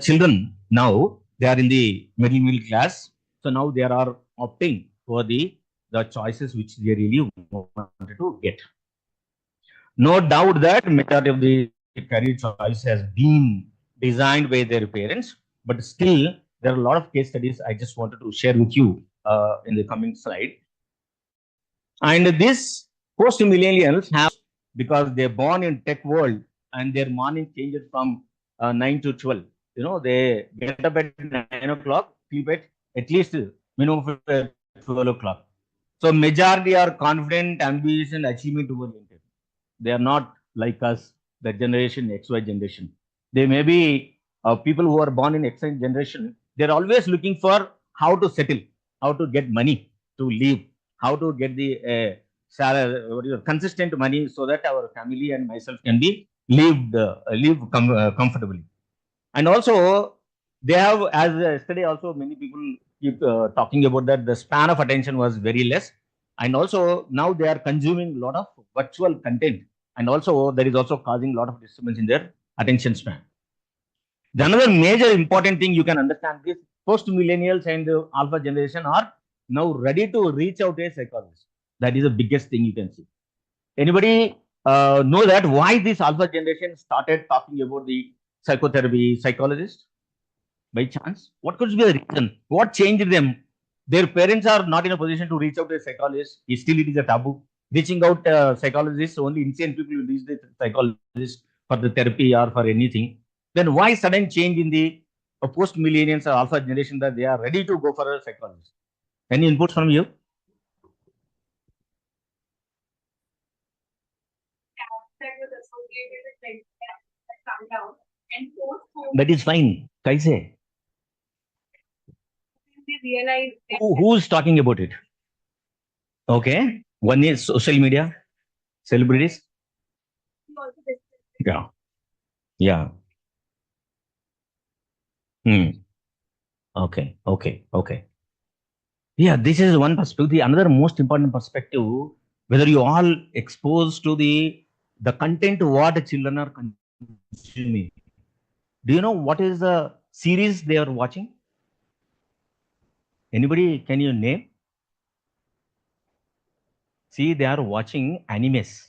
children now, they are in the middle class. So now they are opting for the choices which they really wanted to get. No doubt that majority of the career choice has been designed by their parents, but still there are a lot of case studies I just wanted to share with you in the coming slide. And this post millennials have, because they're born in tech world and their morning changes from 9 to 12. They get up at 9 o'clock, sleep at least minimum 12 o'clock. So majority are confident, ambitious, and achievement oriented. They are not like us, the generation XY generation. They may be people who are born in XY generation. They're always looking for how to settle, how to get money to live, how to get the salary, consistent money, so that our family and myself can be live comfortably. And also, they have, as yesterday also many people keep talking about that the span of attention was very less, and also now they are consuming a lot of virtual content, and also that is also causing a lot of disturbance in their attention span. The another major important thing you can understand is post millennials and alpha generation are now ready to reach out to a psychologist. That is the biggest thing you can see. Anybody know that why this alpha generation started talking about the psychotherapy psychologist? By chance? What could be the reason? What changed them? Their parents are not in a position to reach out to a psychologist. Still, it is a taboo. Reaching out psychologists, only insane people will reach the psychologist for the therapy or for anything. Then why sudden change in the post millennials or alpha generation that they are ready to go for a psychologist? Any inputs from you? That is fine. Kaise? Who's talking about it? Okay. One is social media, celebrities. Yeah. Yeah. Okay. Yeah, this is one perspective. Another most important perspective, whether you all exposed to the content what children are consuming. Do you know what is the series they are watching? Anybody, can you name? See, they are watching animes.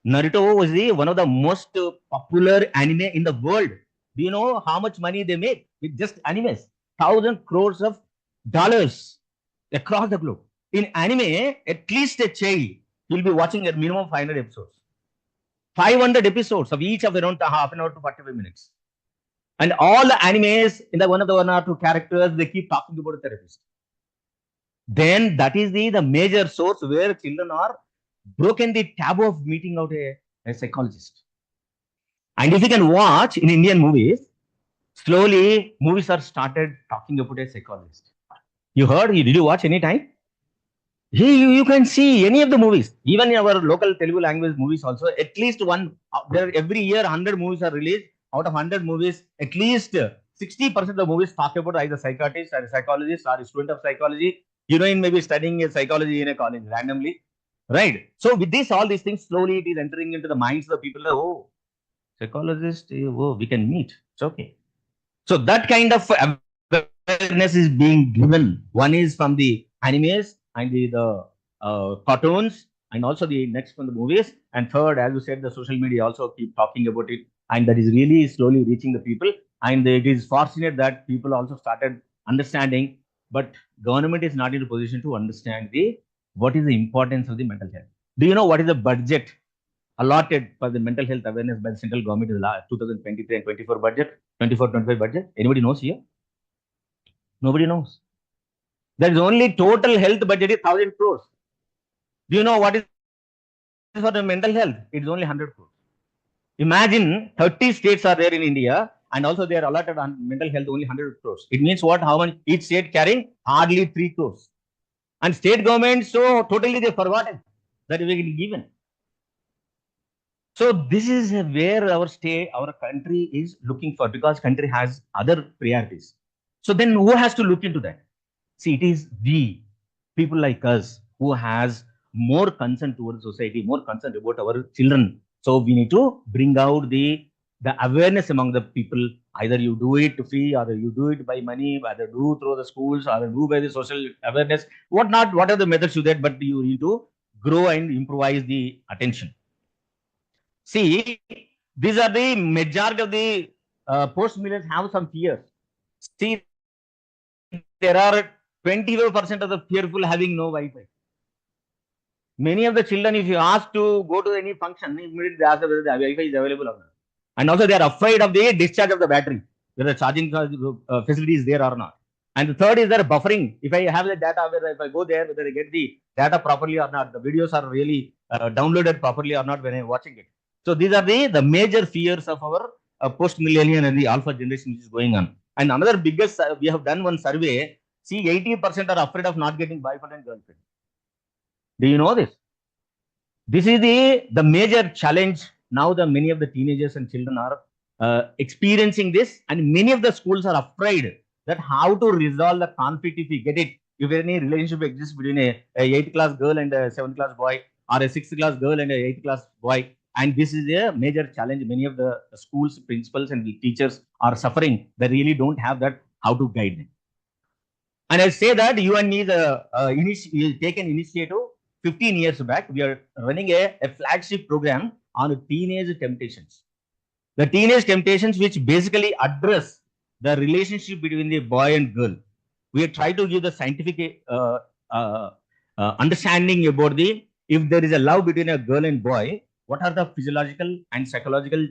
Naruto was one of the most popular anime in the world. Do you know how much money they make with just animes? 1,000 crores of dollars across the globe. In anime, at least a child will be watching at minimum 500 episodes. 500 episodes of each of around half an hour to 45 minutes. And all the animes, in the one or two characters, they keep talking about a therapist. Then that is the major source where children are broken the taboo of meeting out a psychologist. And if you can watch in Indian movies, slowly movies are started talking about a psychologist. You heard? Did you watch any time? You can see any of the movies, even in our local Telugu language movies also, at least one, every year 100 movies are released. Out of 100 movies, at least 60% of the movies talk about either psychiatrist or a psychologist or a student of psychology. Heroine may be studying psychology in a college randomly, right? So with this, all these things, slowly it is entering into the minds of the people. Oh, psychologist, oh, we can meet. It's okay. So that kind of awareness is being given. One is from the animes and the cartoons, and also the next from the movies. And third, as you said, the social media also keep talking about it. And that is really slowly reaching the people. And it is fortunate that people also started understanding, but government is not in a position to understand what is the importance of the mental health. Do you know what is the budget allotted for the mental health awareness by the central government in the 2023 and 24 budget, 24-25 budget? Anybody knows here? Nobody knows. There is only total health budget is 1,000 crores. Do you know what is for the mental health? It is only 100 crores. Imagine 30 states are there in India, and also they are allotted on mental health only 100 crores. It means what? How much each state carrying? Hardly 3 crores. And state government, so totally they forgotten that we are given. So this is where our country is looking for, because country has other priorities. So then who has to look into that? See, it is we, people like us, who has more concern towards society, more concern about our children. So we need to bring out the awareness among the people. Either you do it free, or you do it by money, either do through the schools, or do by the social awareness. What are the methods to that? But you need to grow and improvise the attention. See, these are the majority of the post-millennials have some fears. See, there are 25% of the fearful having no Wi-Fi. Many of the children, if you ask to go to any function, immediately they ask whether the Wi-Fi is available or not. And also they are afraid of the discharge of the battery, whether the charging facility is there or not. And the third is there buffering. If I have the data, whether if I go there, whether I get the data properly or not, the videos are really downloaded properly or not when I'm watching it. So these are the major fears of our post-millennial and the alpha generation which is going on. And another biggest, we have done one survey. See, 80% are afraid of not getting boyfriend and girlfriend. Do you know this? This is the major challenge now. Many of the teenagers and children are experiencing this, and many of the schools are afraid that how to resolve the conflict if we get it. If any relationship exists between a 8th class girl and a 7th class boy, or a 6th class girl and a 8th class boy, and this is a major challenge. Many of the schools, principals, and the teachers are suffering. They really don't have that how to guide them. And I say that you and me, take an initiative 15 years back. We are running a flagship program on teenage temptations. The teenage temptations, which basically address the relationship between the boy and girl. We try to give the scientific understanding about if there is a love between a girl and boy, what are the physiological and psychological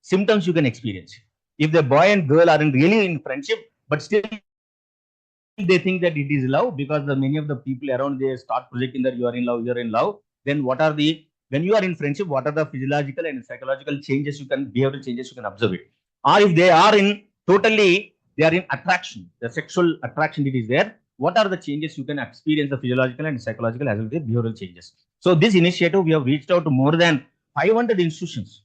symptoms you can experience. If the boy and girl aren't really in friendship, but still they think that it is love, because many of the people around, they start projecting that you are in love, then what are when you are in friendship, what are the physiological and psychological changes behavioral changes you can observe it. Or if they are in attraction, the sexual attraction it is there, what are the changes you can experience, the physiological and psychological as well as the behavioral changes. So this initiative, we have reached out to more than 500 institutions,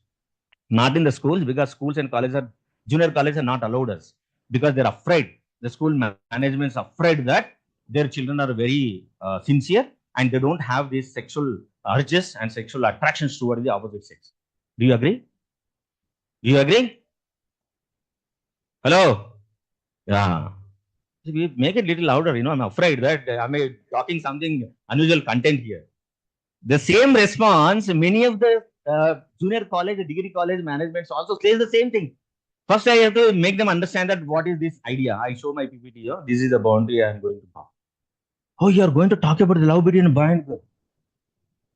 not in the schools, because schools and colleges junior colleges are not allowed us, because they're afraid. The school management is afraid that their children are very sincere and they don't have these sexual urges and sexual attractions toward the opposite sex. Do you agree? Do you agree? Hello? Yeah. We make it a little louder, I'm afraid that I'm talking something unusual content here. The same response, many of the junior college, degree college managements also says the same thing. First, I have to make them understand that what is this idea. I show my PPT here. This is the boundary I am going to talk. Oh, you are going to talk about the love between boy and girl?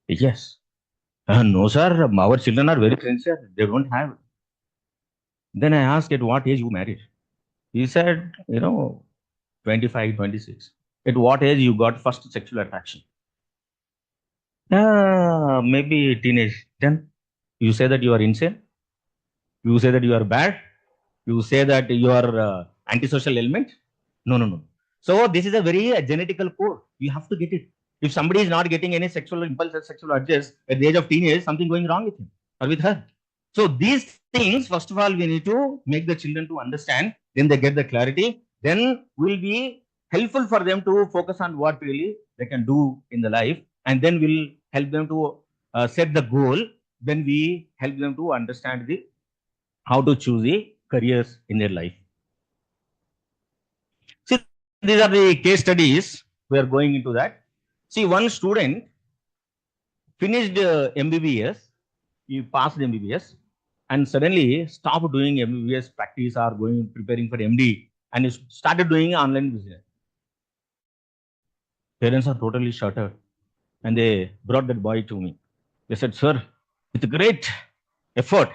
Yes. No, sir. Our children are very sincere. They don't have it. Then I asked, at what age you married? He said, 25, 26. At what age you got first sexual attraction? Maybe teenage. Then you say that you are insane. You say that you are bad. You say that you are antisocial element. No. So this is a very genetical code. You have to get it. If somebody is not getting any sexual impulse or sexual urges at the age of teenage, something going wrong with him or with her. So these things, first of all, we need to make the children to understand. Then they get the clarity. Then will be helpful for them to focus on what really they can do in the life. And then we'll help them to set the goal. Then we help them to understand how to choose the careers in their life. See, these are the case studies. We are going into that. See, one student finished MBBS. He passed MBBS and suddenly stopped doing MBBS practice or preparing for MD, and he started doing online business. Parents are totally shattered, and they brought that boy to me. They said, sir, with great effort,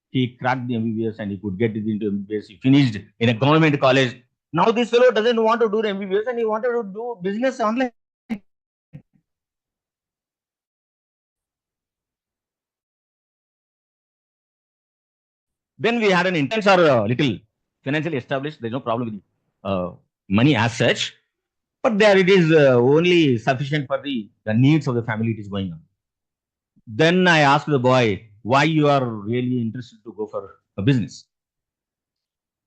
he cracked the MBBS and he could get it into MBBS. He finished in a government college. Now this fellow doesn't want to do the MBBS and he wanted to do business online. Then we had an intense or little financially established. There's no problem with money as such, but there it is only sufficient for the needs of the family. It is going on. Then I asked the boy, why you are really interested to go for a business?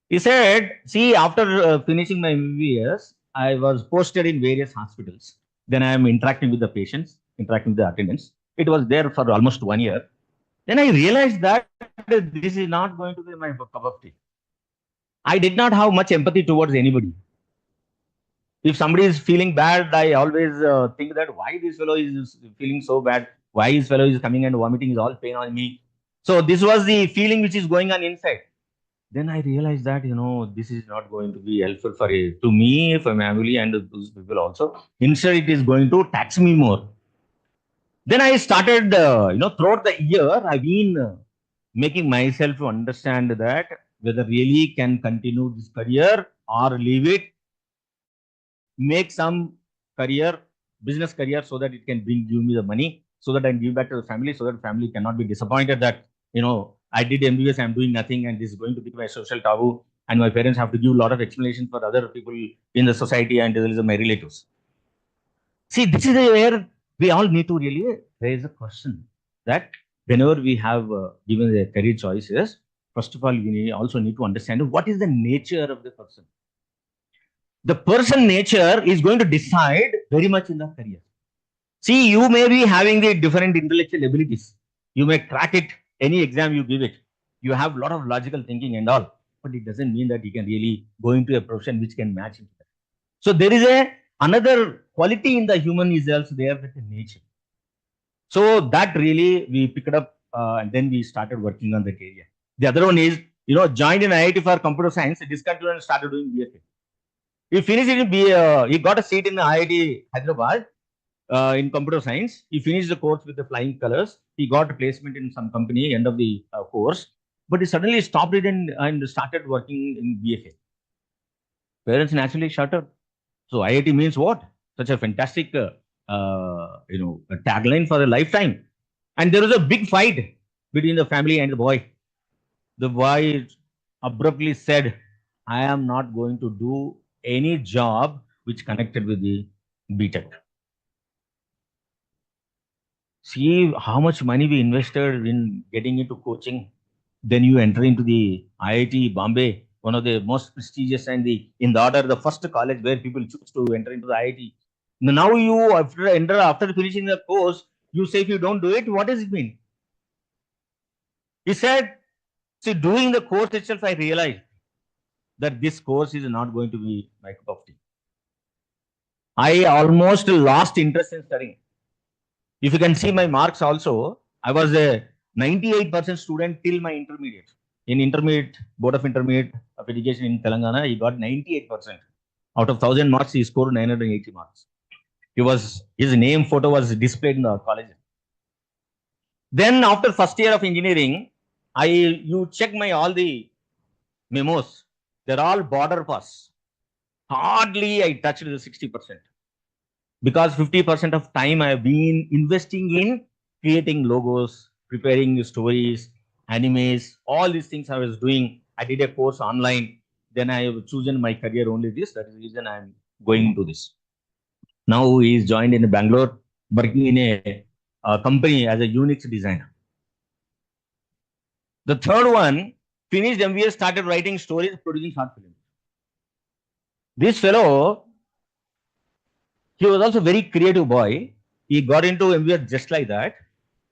He said, see, after finishing my MBBS, I was posted in various hospitals. Then I am interacting with the patients, interacting with the attendants. It was there for almost 1 year. Then I realized that this is not going to be my cup of tea. I did not have much empathy towards anybody. If somebody is feeling bad, I always think that why this fellow is feeling so bad, why this fellow is coming and vomiting, is all pain on me. So this was the feeling which is going on inside. Then I realized that, this is not going to be helpful to me, for my family and those people also. Instead, it is going to tax me more. Then I started, throughout the year, I've been making myself to understand that whether really can continue this career or leave it. make some career, business career, so that it can give me the money, so that I can give back to the family, so that family cannot be disappointed that, I did MBBS, I'm doing nothing, and this is going to become a social taboo, and my parents have to give a lot of explanations for other people in the society and my relatives. See, this is where we all need to really raise a question that whenever we have given the career choices, first of all, we also need to understand what is the nature of the person. The person nature is going to decide very much in the career. See, you may be having the different intellectual abilities. You may crack it, any exam you give it. You have a lot of logical thinking and all, but it doesn't mean that you can really go into a profession which can match it. So there is another quality in the human is also there with the nature. So that really we picked up and then we started working on that area. The other one is, joined in IIT for computer science, discontinued and started doing BFA. He finished it in he got a seat in the IIT Hyderabad in computer science. He finished the course with the flying colors. He got a placement in some company end of the course, but he suddenly stopped it and started working in BFA. Parents naturally shuddered. So IIT means what? Such a fantastic, a tagline for a lifetime. And there was a big fight between the family and the boy. The boy abruptly said, I am not going to do any job which connected with the BTech. See how much money we invested in getting into coaching. Then you enter into the IIT Bombay, one of the most prestigious and in the order, the first college where people choose to enter into the IIT. Now you, after finishing the course, you say if you don't do it, what does it mean? He said, see, doing the course itself, I realized that this course is not going to be my cup of tea. I almost lost interest in studying. If you can see my marks also, I was a 98% student till my intermediate. In intermediate, Board of Intermediate of Education in Telangana, he got 98%. Out of 1000 marks, he scored 980 marks. His name photo was displayed in the college. Then after first year of engineering, you check all the memos. They're all border pass. Hardly I touched the 60%. Because 50% of time I have been investing in creating logos, preparing stories, animes, all these things I was doing. I did a course online. Then I have chosen my career only this. That is the reason I am going into this. Now he is joined in Bangalore, working in a company as a Unix designer. The third one, finished MBA, started writing stories, producing short films. This fellow, he was also a very creative boy. He got into MBA just like that.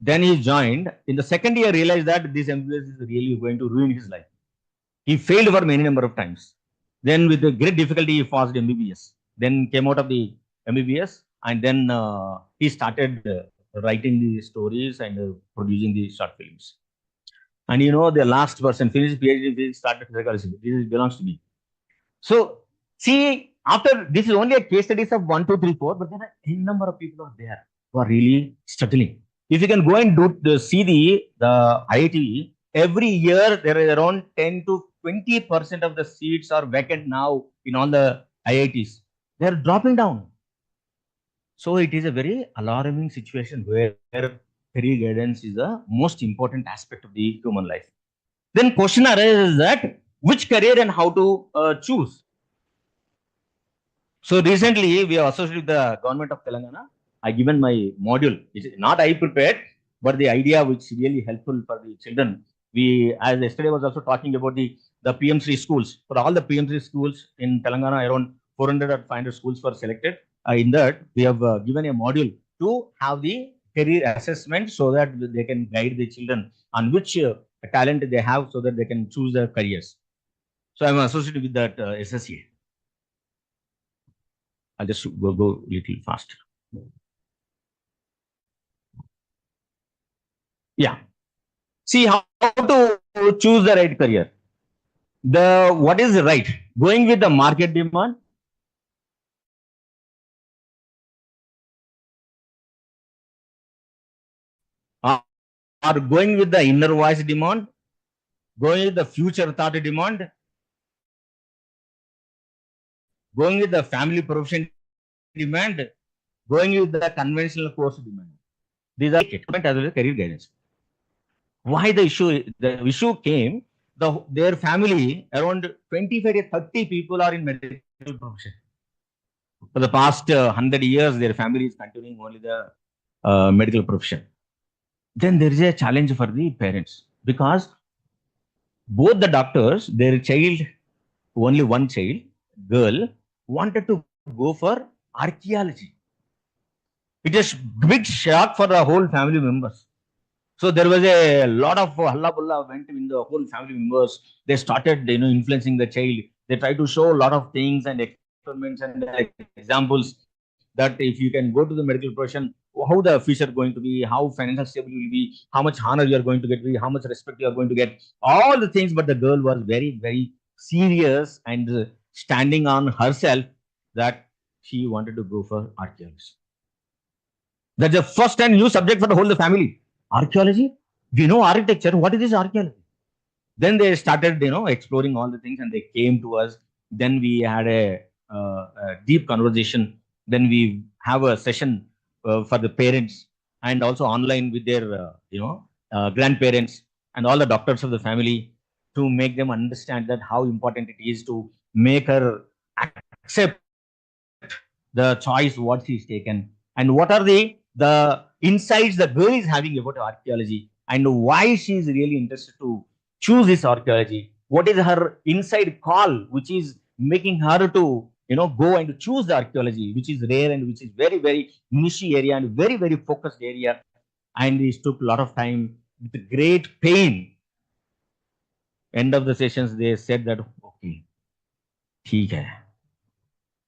Then he joined. In the second year, realized that this MBA is really going to ruin his life. He failed for many number of times. Then with great difficulty, he passed MBBS. Then came out of the MBBS and then he started writing the stories and producing the short films. And the last person finished PhD, started psychology. This belongs to me. So see, after this is only a case studies of 1, 2, 3, 4, but there are a number of people out there who are really struggling. If you can go and see the IIT, every year there is around 10 to 20% of the seats are vacant now in all the IITs. They are dropping down. So it is a very alarming situation where career guidance is the most important aspect of the human life. Then question arises that which career and how to choose. So recently we are associated with the government of Telangana. I given my module. It's not I prepared, but the idea which is really helpful for the children. We, as yesterday was also talking about the PM3 schools. For all the PM3 schools in Telangana, around 400 or 500 schools were selected. In that, we have given a module to have the career assessment so that they can guide the children on which talent they have so that they can choose their careers. So I'm associated with that SSA. I'll just go a little faster. Yeah. See how to choose the right career. What is right? Going with the market demand, or going with the inner voice demand, going with the future thought demand, going with the family profession demand going with the conventional course demand. These are as well as career guidance. Why the issue came? Their family, around 25 to 30 people are in medical profession. For the past 100 years, their family is continuing only the medical profession. Then there is a challenge for the parents because both the doctors, their child, only one child, girl, wanted to go for archaeology. It is big shock for the whole family members. So there was a lot of halla went in the whole family members. They started, influencing the child. They try to show a lot of things and experiments and examples that if you can go to the medical profession, how the future going to be, how financial stable you will be, how much honor you are going to get, how much respect you are going to get, all the things. But the girl was very, very serious and standing on herself that she wanted to go for archaeology. That's the first and new subject for the whole family. Archaeology? We know architecture. What is this archaeology? Then they started, exploring all the things and they came to us. Then we had a deep conversation. Then we have a session for the parents and also online with their, grandparents and all the doctors of the family to make them understand that how important it is to make her accept the choice what she's taken and what are the insights the girl is having about archaeology and why she is really interested to choose this archaeology. What is her inside call, which is making her to go and choose the archaeology, which is rare and which is very, very niche area and very, very focused area. And it took a lot of time with great pain. End of the sessions, they said that, okay, theek hai,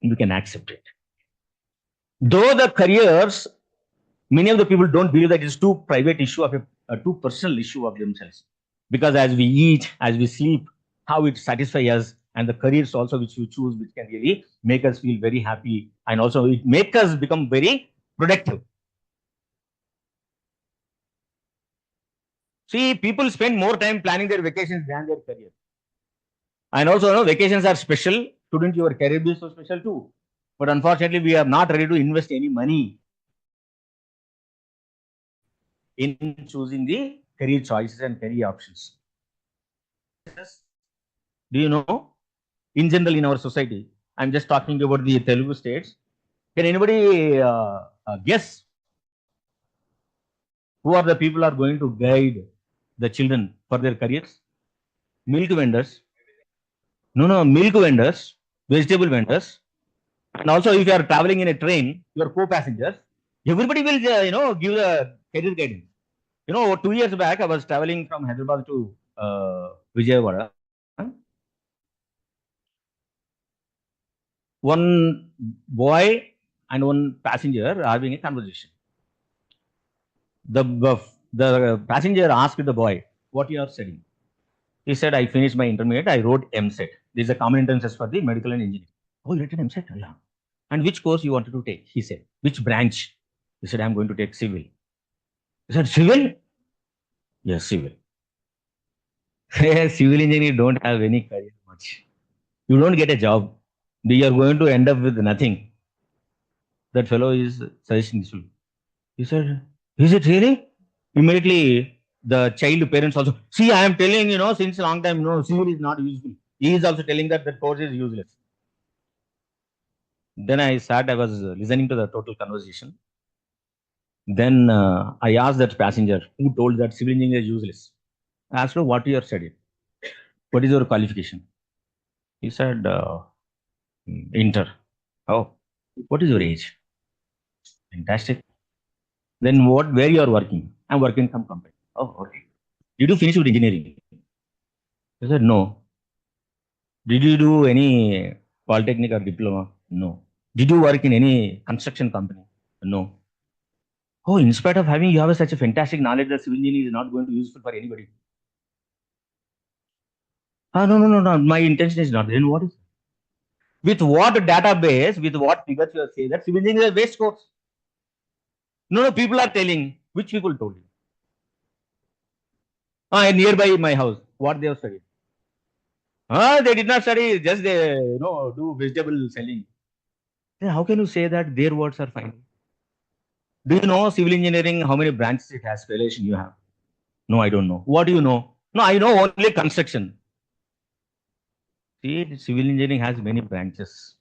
you can accept it. Though the careers, many of the people don't believe that it's too private issue of a too personal issue of themselves. Because as we eat, as we sleep, how it satisfies us, and the careers also which we choose, which can really make us feel very happy, and also it make us become very productive. See, people spend more time planning their vacations than their career. And also, vacations are special. Shouldn't your career be so special too? But unfortunately, we are not ready to invest any money in choosing the career choices and career options. Do you know, in general in our society, I'm just talking about the Telugu states. Can anybody guess who are the people are going to guide the children for their careers? Milk vendors. No, milk vendors, vegetable vendors. And also if you are traveling in a train, your co-passengers, everybody will, give the career guidance. 2 years back, I was traveling from Hyderabad to Vijayawada. One boy and one passenger are having a conversation. The passenger asked the boy, what you are studying? He said, I finished my intermediate, I wrote MCERT. This is a common entrance test for the medical and engineering. Oh, you wrote MCERT? Yeah. And which course you wanted to take? He said, which branch? He said, I'm going to take civil. He said, civil? Yes, civil. Civil engineer don't have any career much. You don't get a job. You are going to end up with nothing. That fellow is suggesting this. He said, is it really? Immediately, the child parents also, see, I am telling, since a long time, civil is not useful. He is also telling that the course is useless. Then I was listening to the total conversation. Then I asked that passenger who told that civil engineering is useless. I asked him, what you are studying? What is your qualification? He said, inter. Oh, what is your age? Fantastic. Then where you are working? I'm working in some company. Oh, okay. Did you finish with engineering? He said, no. Did you do any polytechnic or diploma? No. Did you work in any construction company? No. Oh, in spite of having you have such a fantastic knowledge that civil engineering is not going to be useful for anybody. No. My intention is not. Then what is it? With what database, with what figures you are saying that civil engineering is a waste course? No, people are telling. Which people told you? Nearby my house. What they have studied? They did not study. Just they do vegetable selling. then how can you say that their words are final? Do you know civil engineering, how many branches it has? Relation you have? No, I don't know. What do you know? No, I know only construction. See, civil engineering has many branches.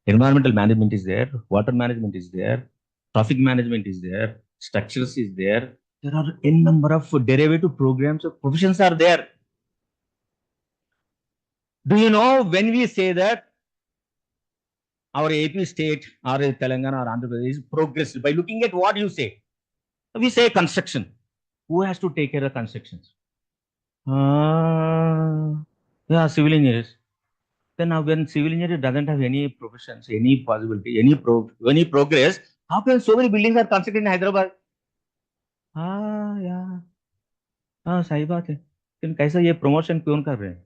Environmental management is there, water management is there, traffic management is there, structures is there. There are n number of derivative programs of professions are there. Do you know when we say that our AP state or Telangana or Andhra Pradesh is progressed by looking at what you say? We say construction. Who has to take care of constructions? Yeah, civil engineers. Then now when civil engineer doesn't have any professions, any possibility, any progress, how can so many buildings are constructed in Hyderabad? Yeah. सही बात है. लेकिन कैसा ये promotion क्यों कर रहे हैं?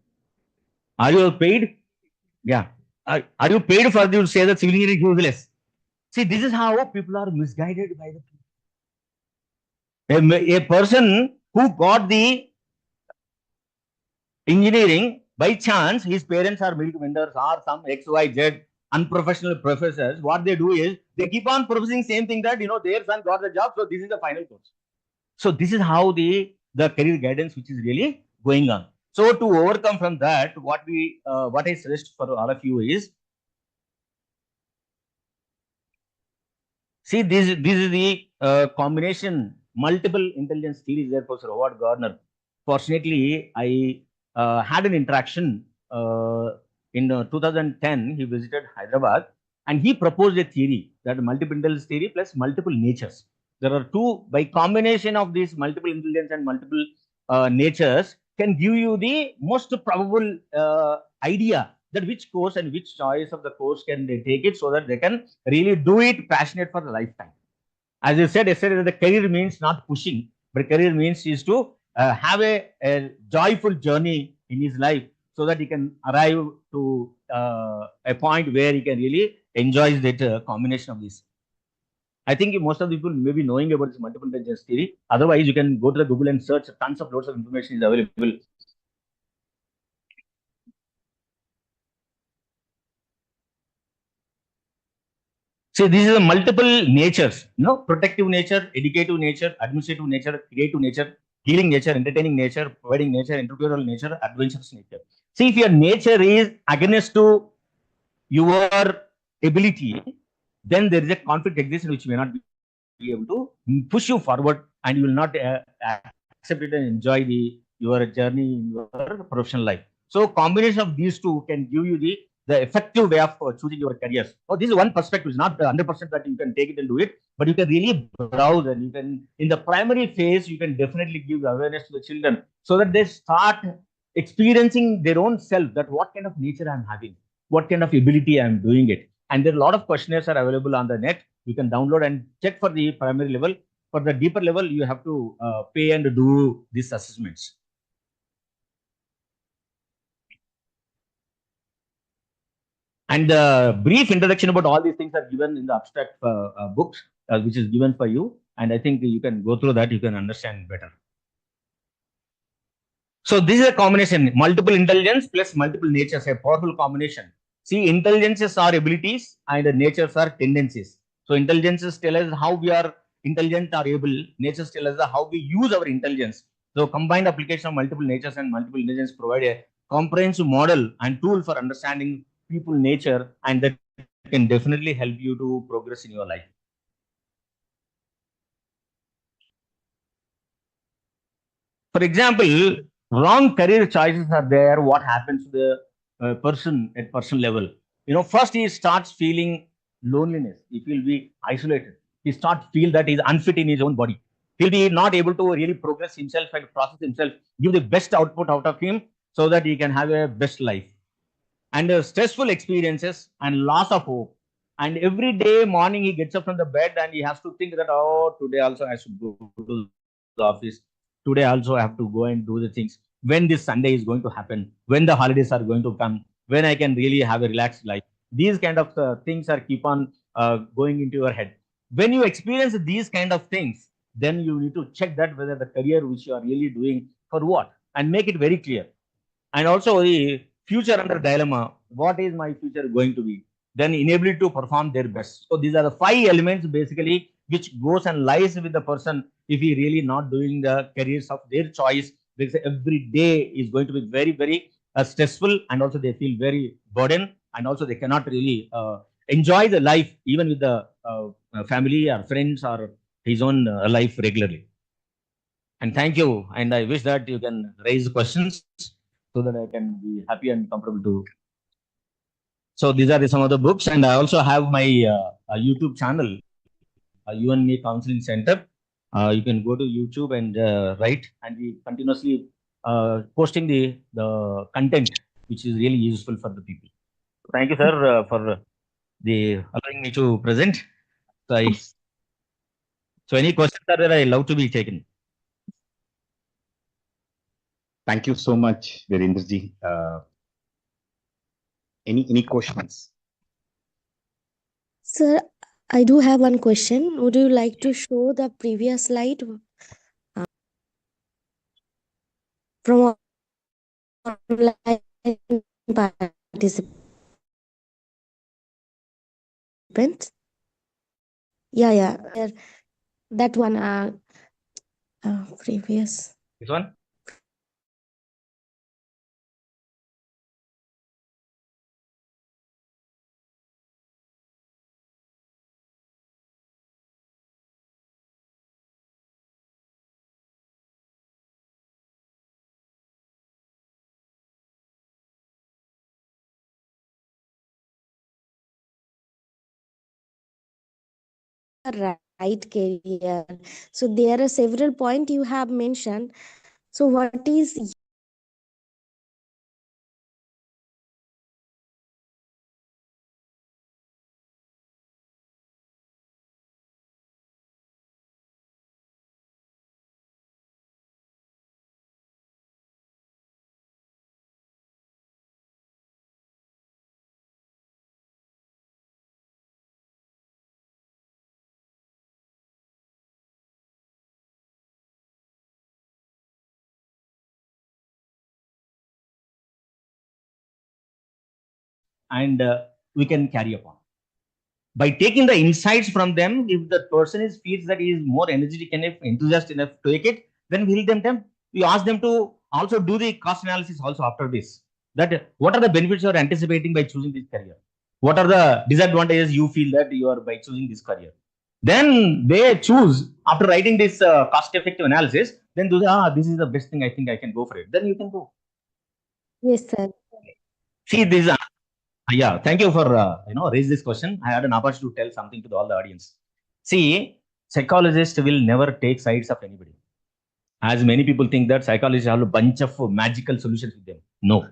Are you paid? Yeah. Are you paid for you to say that civil engineering is useless? See, this is how people are misguided by the people. A person who got the engineering by chance, his parents are milk vendors or some XYZ unprofessional professors. What they do is they keep on professing same thing that their son got the job, so this is the final course. So this is how the career guidance which is really going on. So to overcome from that, what I suggest for all of you is, see, this is the combination multiple intelligence theory is there for Sir Howard Gardner. Fortunately, I had an interaction in 2010. He visited Hyderabad and he proposed a theory, that multiple intelligence theory plus multiple natures. There are two, by combination of these multiple intelligence and multiple natures can give you the most probable idea that which course and which choice of the course can they take it, so that they can really do it passionate for the lifetime. As I said yesterday, the career means not pushing, but career means is to have a joyful journey in his life, so that he can arrive to a point where he can really enjoy that combination of these. I think most of the people may be knowing about this multiple intelligence theory. Otherwise, you can go to the Google and search. Loads of information is available. See, these are the multiple natures, protective nature, educative nature, administrative nature, creative nature, healing nature, entertaining nature, providing nature, entrepreneurial nature, adventurous nature. See, if your nature is against to your ability, then there is a conflict exists which may not be able to push you forward, and you will not accept it and enjoy your journey in your professional life. So combination of these two can give you the effective way of choosing your careers. Oh, this is one perspective. It's not 100% that you can take it and do it, but you can really browse, and you can, in the primary phase, you can definitely give awareness to the children, so that they start experiencing their own self, that what kind of nature I'm having, what kind of ability I'm doing it. And there are a lot of questionnaires are available on the net. You can download and check for the primary level. For the deeper level, you have to pay and do these assessments. And the brief introduction about all these things are given in the abstract books, which is given for you. And I think you can go through that, you can understand better. So this is a combination, multiple intelligence plus multiple natures, a powerful combination. See, intelligences are abilities and natures are tendencies. So intelligences tell us how we are intelligent or able. Natures tell us how we use our intelligence. So combined application of multiple natures and multiple intelligence provide a comprehensive model and tool for understanding people nature, and that can definitely help you to progress in your life. For example, wrong career choices are there. What happens to the person at personal level? First he starts feeling loneliness. He will be isolated. He starts feel that he is unfit in his own body. He'll be not able to really progress himself and process himself, give the best output out of him, so that he can have a best life. And stressful experiences and loss of hope. And every day morning he gets up from the bed and he has to think that, oh, today also I should go to the office. Today also I have to go and do the things. When this Sunday is going to happen, when the holidays are going to come, when I can really have a relaxed life. These kind of things are keep on going into your head. When you experience these kind of things, then you need to check that whether the career which you are really doing for what, and make it very clear. And also the future under dilemma. What is my future going to be? then inability to perform their best. So these are the 5 elements basically which goes and lies with the person if he really not doing the careers of their choice, because every day is going to be very, very stressful, and also they feel very burdened, and also they cannot really enjoy the life even with the family or friends or his own life regularly. And thank you, and I wish that you can raise questions so that I can be happy and comfortable to. So these are some of the books, and I also have my YouTube channel, UNA Counseling Center. You can go to YouTube and write, and we continuously posting the content which is really useful for the people. Thank you, sir, for the allowing me to present. So any questions are there, I love to be taken. Thank you so much, Virendraji. Any questions? Sir, I do have one question. Would you like to show the previous slide from online participants? Yeah. That one. Previous. This one? Right career. So there are several points you have mentioned. So what is And we can carry upon. By taking the insights from them, if the person feels that he is more energetic enough, enthusiastic enough to take it, then we help them. We ask them to also do the cost analysis also after this. That what are the benefits you are anticipating by choosing this career? What are the disadvantages you feel that you are by choosing this career? Then they choose after writing this cost-effective analysis. Then this is the best thing. I think I can go for it. Then you can go. Yes, sir. See these. Yeah, thank you for raise this question. I had an opportunity to tell something to all the audience. See, psychologists will never take sides of anybody. As many people think that psychologists have a bunch of magical solutions with them. No,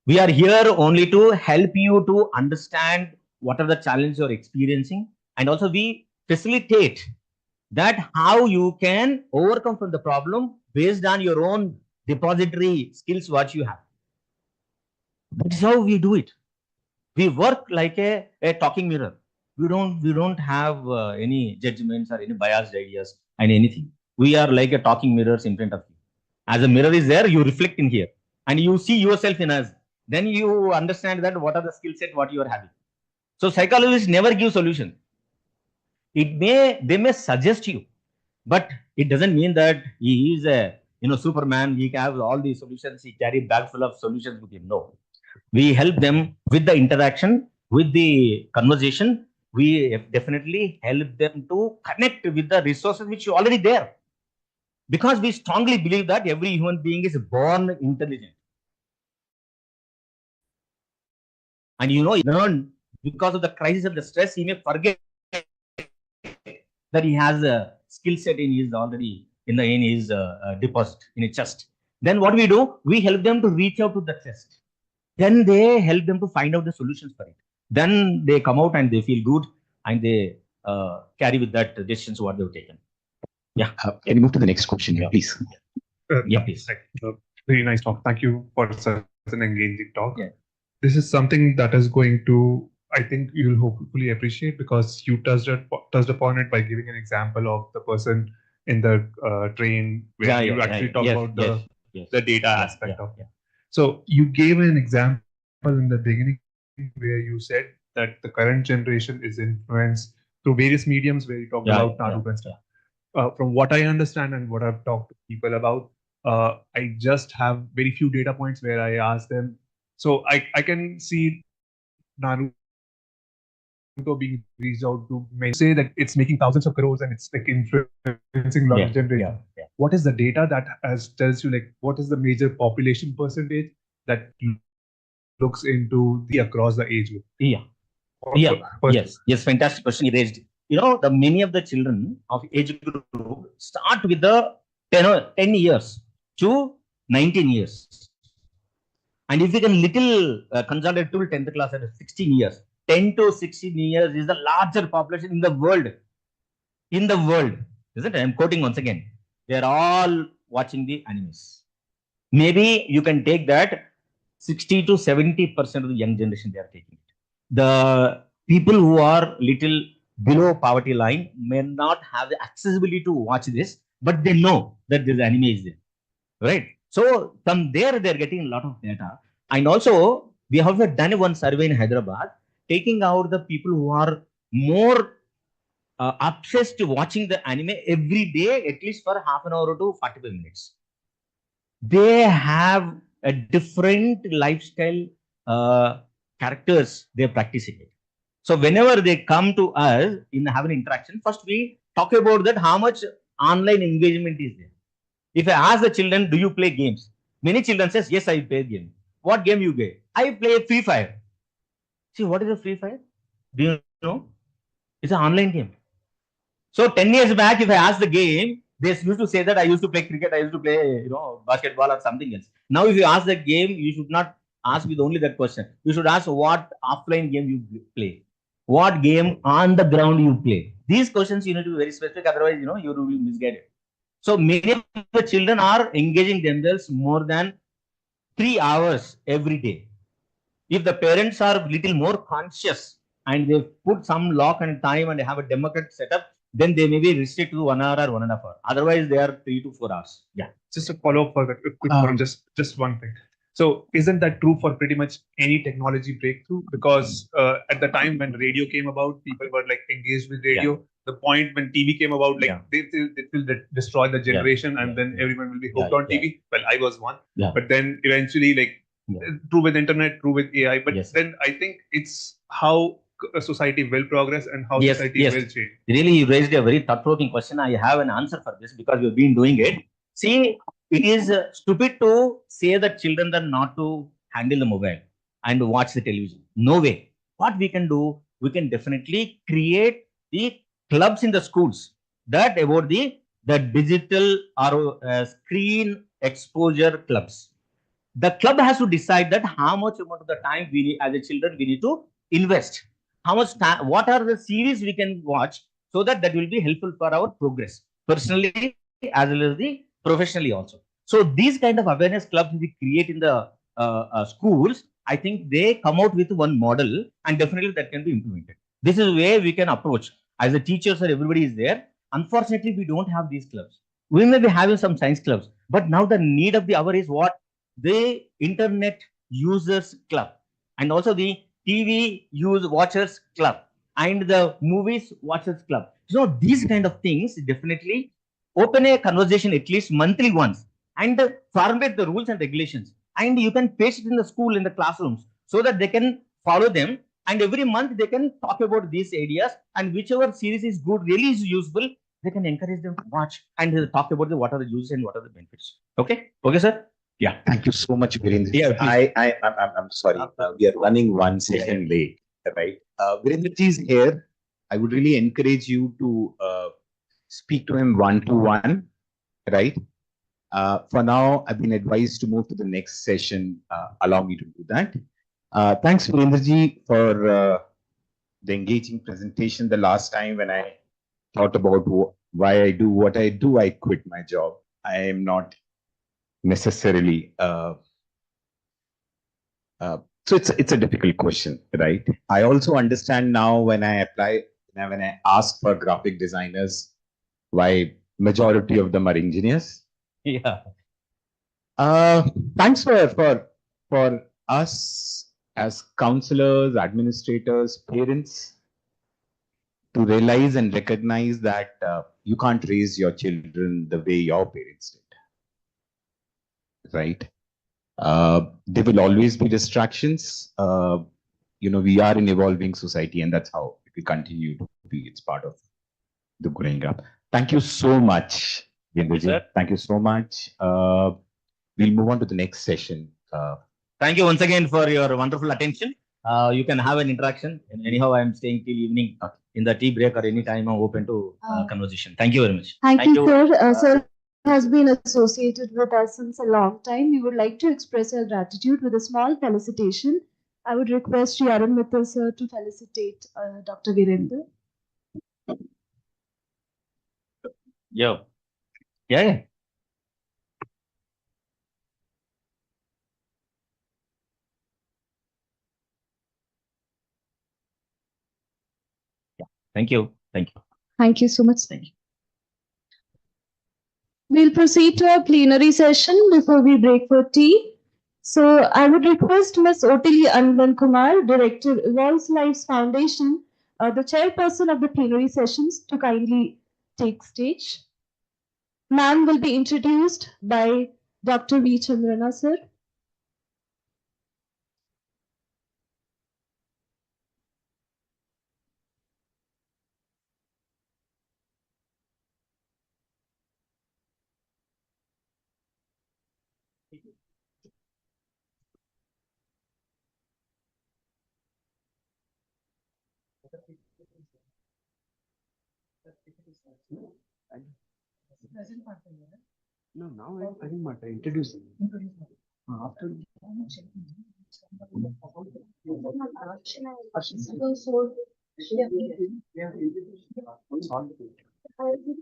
we are here only to help you to understand what are the challenges you're experiencing, and also we facilitate that how you can overcome from the problem based on your own depository skills what you have. That's how we do it. We work like a talking mirror. We don't have any judgments or any biased ideas and anything. We are like a talking mirrors in front of you. As a mirror is there, you reflect in here and you see yourself in us. Then you understand that what are the skill set what you are having. So psychologists never give solution. They may suggest you, but it doesn't mean that he is a Superman. He has all these solutions. He carry bag full of solutions with him. No. We help them with the interaction, with the conversation. We definitely help them to connect with the resources which are already there. Because we strongly believe that every human being is born intelligent. And because of the crisis and the stress, he may forget that he has a skill set in his deposit, in his chest. Then what we do, we help them to reach out to the chest. Then they help them to find out the solutions for it. Then they come out and they feel good and they carry with that decisions what they've taken. Yeah. Can you move to the next question, please? Yeah, please. Very nice talk. Thank you for such an engaging talk. Yeah. This is something that is going to, I think you'll hopefully appreciate, because you touched upon it by giving an example of the person in the train where you actually talk about the data aspect of it. So you gave an example in the beginning where you said that the current generation is influenced through various mediums where you talked about Naruto and stuff. From what I understand and what I've talked to people about, I just have very few data points where I ask them. So I can see Naruto being reached out to many, say that it's making thousands of crores and it's like influencing a lot of generation. What is the data that tells you like what is the major population percentage that looks into the across the age group? Yes, fantastic question you raised. You know, the many of the children of age group start with the 10 years to 19 years. And if you can little consolidate to 10th class at 16 years, 10 to 16 years is the larger population in the world. In the world, isn't it? I'm quoting once again. They are all watching the animes. Maybe you can take that 60 to 70% of the young generation they are taking it. The people who are little below poverty line may not have the accessibility to watch this, but they know that this anime is there, right? So from there, they're getting a lot of data. And also, we have done one survey in Hyderabad, taking out the people who are more obsessed to watching the anime every day, at least for half an hour to 45 minutes. They have a different lifestyle characters they're practicing it. So whenever they come to us in have an interaction, first we talk about that how much online engagement is there. If I ask the children, do you play games? Many children says, yes, I play games. What game you play? I play Free Fire. See, what is a Free Fire? Do you know? It's an online game. So 10 years back, if I ask the game, they used to say that I used to play cricket, I used to play, basketball or something else. Now, if you ask the game, you should not ask with only that question. You should ask what offline game you play. What game on the ground you play. These questions you need to be very specific, otherwise, you will be misguided. So many of the children are engaging themselves more than 3 hours every day. If the parents are little more conscious and they put some lock and time and have a democratic setup, then they may be restricted to 1 hour or 1.5 hours. Otherwise, they are 3 to 4 hours. Yeah. Just a follow up for that, a quick one, just one thing. So isn't that true for pretty much any technology breakthrough? Because at the time when radio came about, people were like engaged with radio. Yeah. The point when TV came about, like they will destroy the generation and then everyone will be hooked on TV. Well, I was one. Yeah. But then eventually, like true with internet, true with AI. But then I think it's how a society will progress and how society will change. Really, you raised a very thought-provoking question. I have an answer for this because we've been doing it. See, it is stupid to say that children are not to handle the mobile and watch the television. No way. What we can do, we can definitely create the clubs in the schools that about the digital or screen exposure clubs. The club has to decide that how much amount of the time we need, as a children, we need to invest. How much time, what are the series we can watch so that will be helpful for our progress personally as well as the professionally also. So these kind of awareness clubs we create in the schools, I think they come out with one model and definitely that can be implemented. This is where we can approach. As the teachers or everybody is there, unfortunately we don't have these clubs. We may be having some science clubs, but now the need of the hour is what? The internet users club and also the TV watchers club and the movies watchers club. So these kind of things definitely open a conversation at least monthly once and formulate the rules and regulations. And you can paste it in the school, in the classrooms so that they can follow them. And every month they can talk about these ideas and whichever series is good, really is useful, they can encourage them to watch and talk about what are the uses and what are the benefits. Okay? Okay, sir? Yeah. Thank you so much, Virendra. Yeah, I'm sorry. We are running 1 second late, right? Virendra is here. I would really encourage you to speak to him one-to-one, right? For now, I've been advised to move to the next session. Allow me to do that. Thanks, Virendra, for the engaging presentation. The last time when I thought about why I do what I do, I quit my job. I am not necessarily so it's a difficult question, right? I also understand now when I ask for graphic designers why majority of them are engineers. Yeah. Thanks for us as counselors, administrators, parents, to realize and recognize that you can't raise your children the way your parents did, right? There will always be distractions. We are in evolving society, and that's how it will continue to be. It's part of the growing up. Thank you so much, Yendraji. Thank you so much. We'll move on to the next session. Thank you once again for your wonderful attention. You can have an interaction. And anyhow, I'm staying till evening in the tea break or any time. I'm open to conversation. Thank you very much. Thank you, sir. Sir has been associated with us since a long time. We would like to express our gratitude with a small felicitation. I would request Sri Arun Mittal sir to felicitate Dr. Virendra. Yo. Yeah. Thank you. Thank you. Thank you so much. Thank you. We'll proceed to our plenary session before we break for tea. So I would request Ms. Otili Anban Kumar, Director, Evolves Lives Foundation, the chairperson of the plenary sessions, to kindly take stage. Ma'am will be introduced by Dr. V. Chandrana, sir. No, now I think Mata introduce after.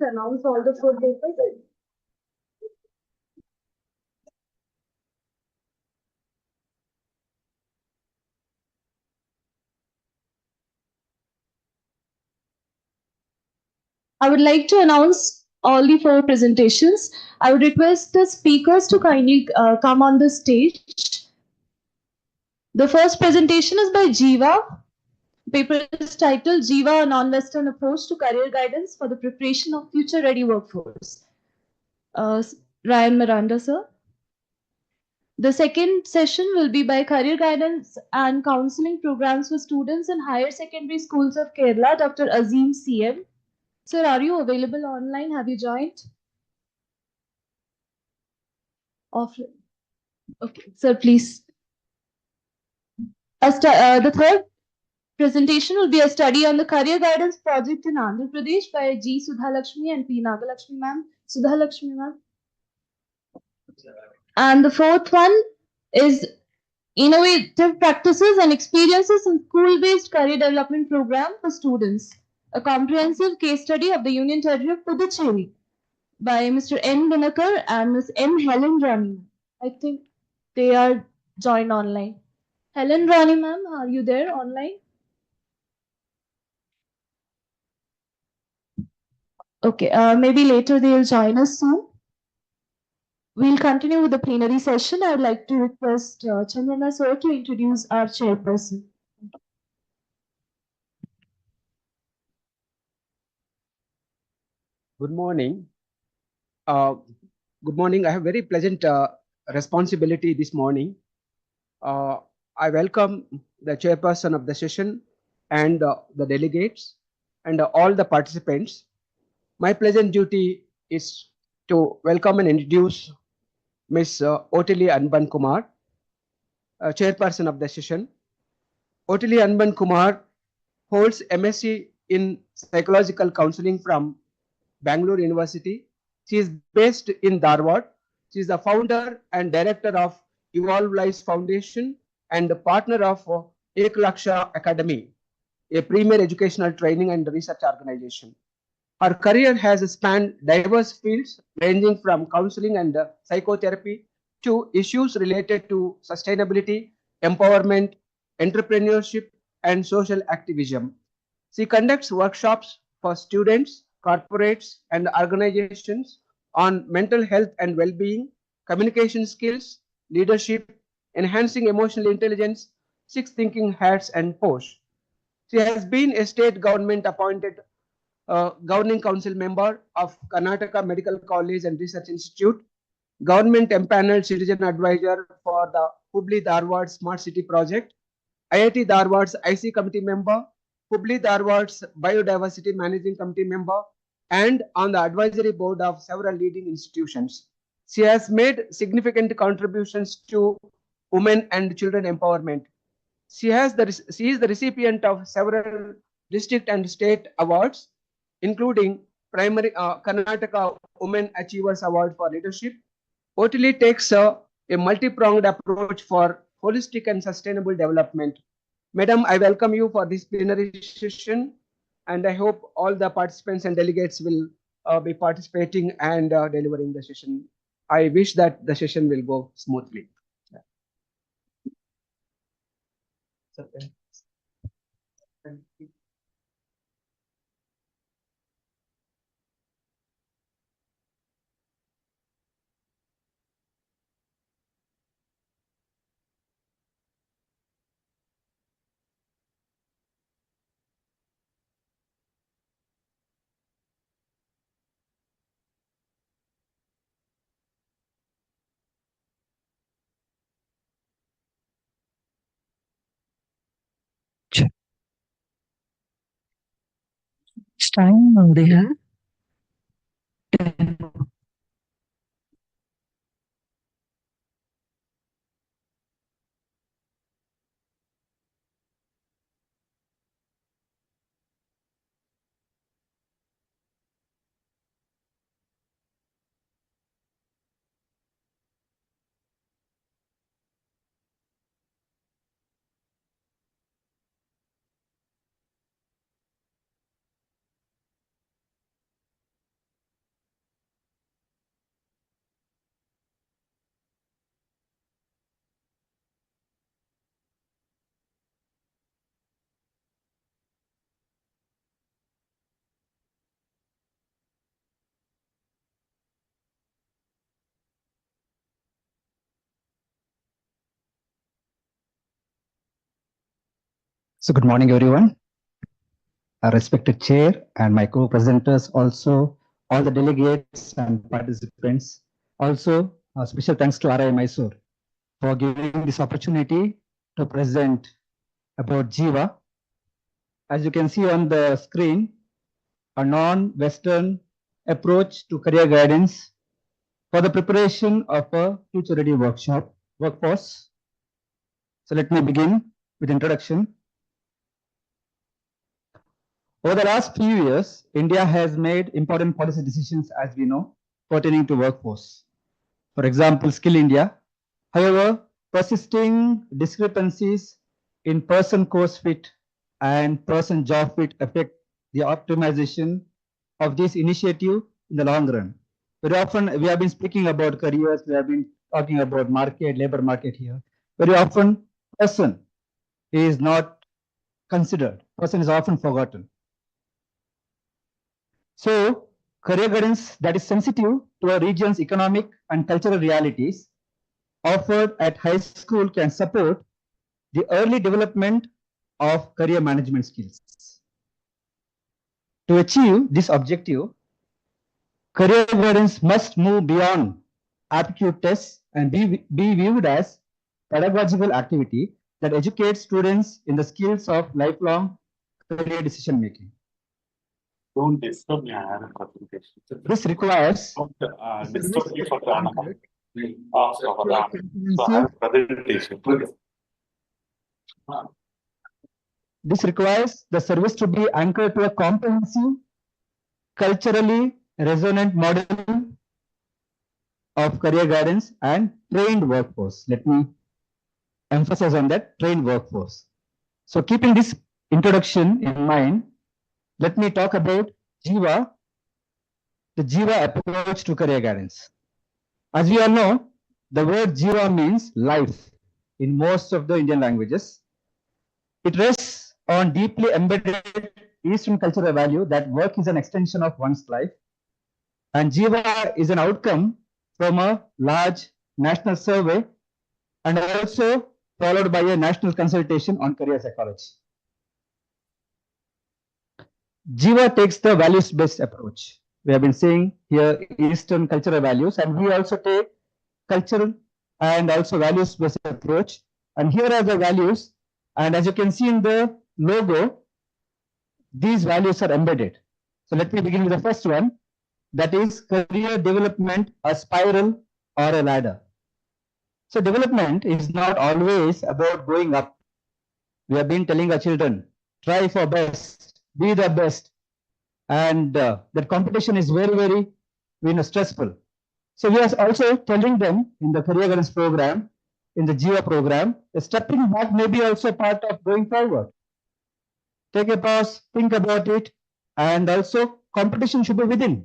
Announce all the 4 papers. I would like to announce all the 4 presentations. I would request the speakers to kindly come on the stage. The first presentation is by Jiva. Paper is titled Jiva, a Non-Western Approach to Career Guidance for the Preparation of Future Ready Workforce. Ryan Miranda, sir. The second session will be by Career Guidance and Counseling Programs for Students in Higher Secondary Schools of Kerala, Dr. Azim CM. Sir, are you available online? Have you joined? Okay, sir, please. The third presentation will be a study on the Career Guidance Project in Andhra Pradesh by G. Sudhalakshmi and P. Nagalakshmi ma'am. Sudhalakshmi ma'am. And the fourth one is Innovative Practices and Experiences in School-Based Career Development Program for Students, a comprehensive case study of the Union Territory of Puducherry by Mr. N. Dinakar and Ms. M. Helen Rani. I think they are joined online. Helen Rani ma'am, are you there online? Okay, maybe later they will join us soon. We'll continue with the plenary session. I would like to request Chandrana sir to introduce our chairperson. Good morning. Good morning. I have very pleasant responsibility this morning. I welcome the chairperson of the session and the delegates and all the participants. My pleasant duty is to welcome and introduce Ms. Otili Anban Kumar, chairperson of the session. Otili Anban Kumar holds MSc in Psychological Counseling from Bangalore University. She is based in Dharwad. She is the founder and director of Evolve Lives Foundation and the partner of Eklaksha Academy, a premier educational training and research organization. Her career has spanned diverse fields ranging from counseling and psychotherapy to issues related to sustainability, empowerment, entrepreneurship, and social activism. She conducts workshops for students, corporates, and organizations on mental health and well-being, communication skills, leadership, enhancing emotional intelligence, six thinking hats and posts. She has been a state government appointed governing council member of Karnataka Medical College and Research Institute, government empaneled citizen advisor for the Hubli Dharwad Smart City Project, IIT Dharwad's IC committee member, Hubli Dharwad's Biodiversity Managing Committee member, and on the advisory board of several leading institutions. She has made significant contributions to women and children empowerment. She is the recipient of several district and state awards, including primary Karnataka Women Achievers Award for Leadership. OTLE takes a multi-pronged approach for holistic and sustainable development. Madam, I welcome you for this plenary session, and I hope all the participants and delegates will be participating and delivering the session. I wish that the session will go smoothly. Which time they have? So good morning, everyone. Our respected chair and my co-presenters, also all the delegates and participants. Also, a special thanks to RI Mysore for giving this opportunity to present about Jiva. As you can see on the screen, a non-Western approach to career guidance for the preparation of a future-ready workforce. So let me begin with introduction. Over the last few years, India has made important policy decisions, as we know, pertaining to workforce. For example, Skill India. However, persisting discrepancies in person course fit and person job fit affect the optimization of this initiative in the long run. Very often, we have been speaking about careers, we have been talking about market, labor market here. Very often, person is not considered, person is often forgotten. So, career guidance that is sensitive to a region's economic and cultural realities offered at high school can support the early development of career management skills. To achieve this objective, career guidance must move beyond aptitude tests and be viewed as pedagogical activity that educates students in the skills of lifelong career decision making. Don't disturb me, I have a presentation. This requires Don't disturb me for the so I have a presentation. This requires the service to be anchored to a comprehensive, culturally resonant model of career guidance and trained workforce. Let me emphasize on that, trained workforce. So keeping this introduction in mind, let me talk about Jiva, the Jiva approach to career guidance. As we all know, the word Jiva means life in most of the Indian languages. It rests on deeply embedded Eastern cultural value that work is an extension of one's life. And Jiva is an outcome from a large national survey and also followed by a national consultation on career psychology. Jiva takes the values-based approach. We have been seeing here Eastern cultural values, and we also take cultural and also values-based approach. And here are the values, and as you can see in the logo, these values are embedded. So let me begin with the first one, that is career development, a spiral or a ladder. So development is not always about going up. We have been telling our children, try for best, be the best. And that competition is very, very stressful. So we are also telling them in the career guidance program, in the Jiva program, stepping back may be also part of going forward. Take a pause, think about it, and also competition should be within.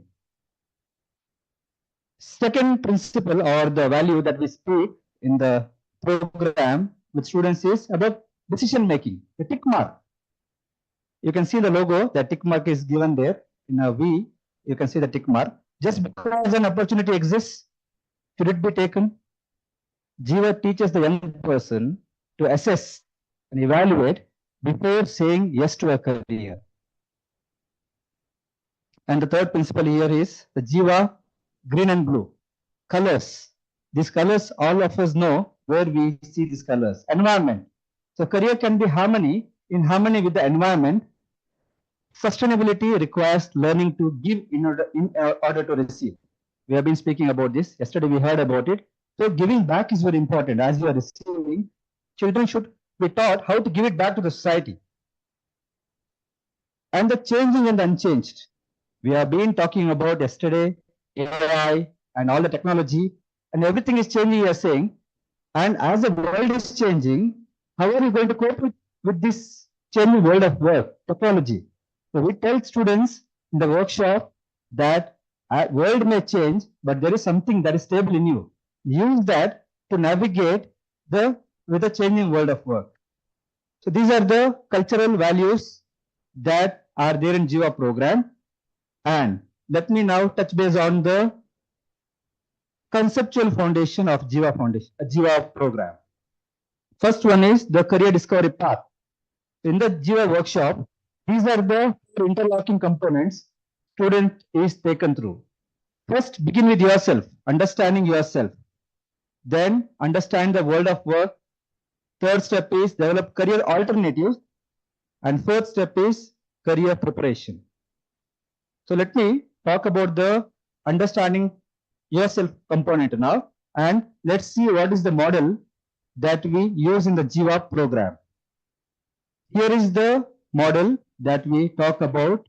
Second principle or the value that we speak in the program with students is about decision making, the tick mark. You can see the logo, the tick mark is given there in a V. You can see the tick mark. Just because an opportunity exists, should it be taken? Jiva teaches the young person to assess and evaluate before saying yes to a career. And the third principle here is the Jiva green and blue colors. These colors, all of us know where we see these colors. Environment. So career can be harmony, in harmony with the environment. Sustainability requires learning to give in order to receive. We have been speaking about this. Yesterday we heard about it. So giving back is very important. As you are receiving, children should be taught how to give it back to the society. And the changing and the unchanged. We have been talking about yesterday, AI and all the technology, and everything is changing, you are saying. And as the world is changing, how are you going to cope with this changing world of work, technology? So we tell students in the workshop that world may change, but there is something that is stable in you. Use that to navigate with the changing world of work. So these are the cultural values that are there in Jiva program. And let me now touch base on the conceptual foundation of Jiva program. First one is the career discovery path. In the Jiva workshop, these are the interlocking components student is taken through. First, begin with yourself, understanding yourself. Then understand the world of work. Third step is develop career alternatives. And fourth step is career preparation. So let me talk about the understanding yourself component now. And let's see what is the model that we use in the Jiva program. Here is the model that we talk about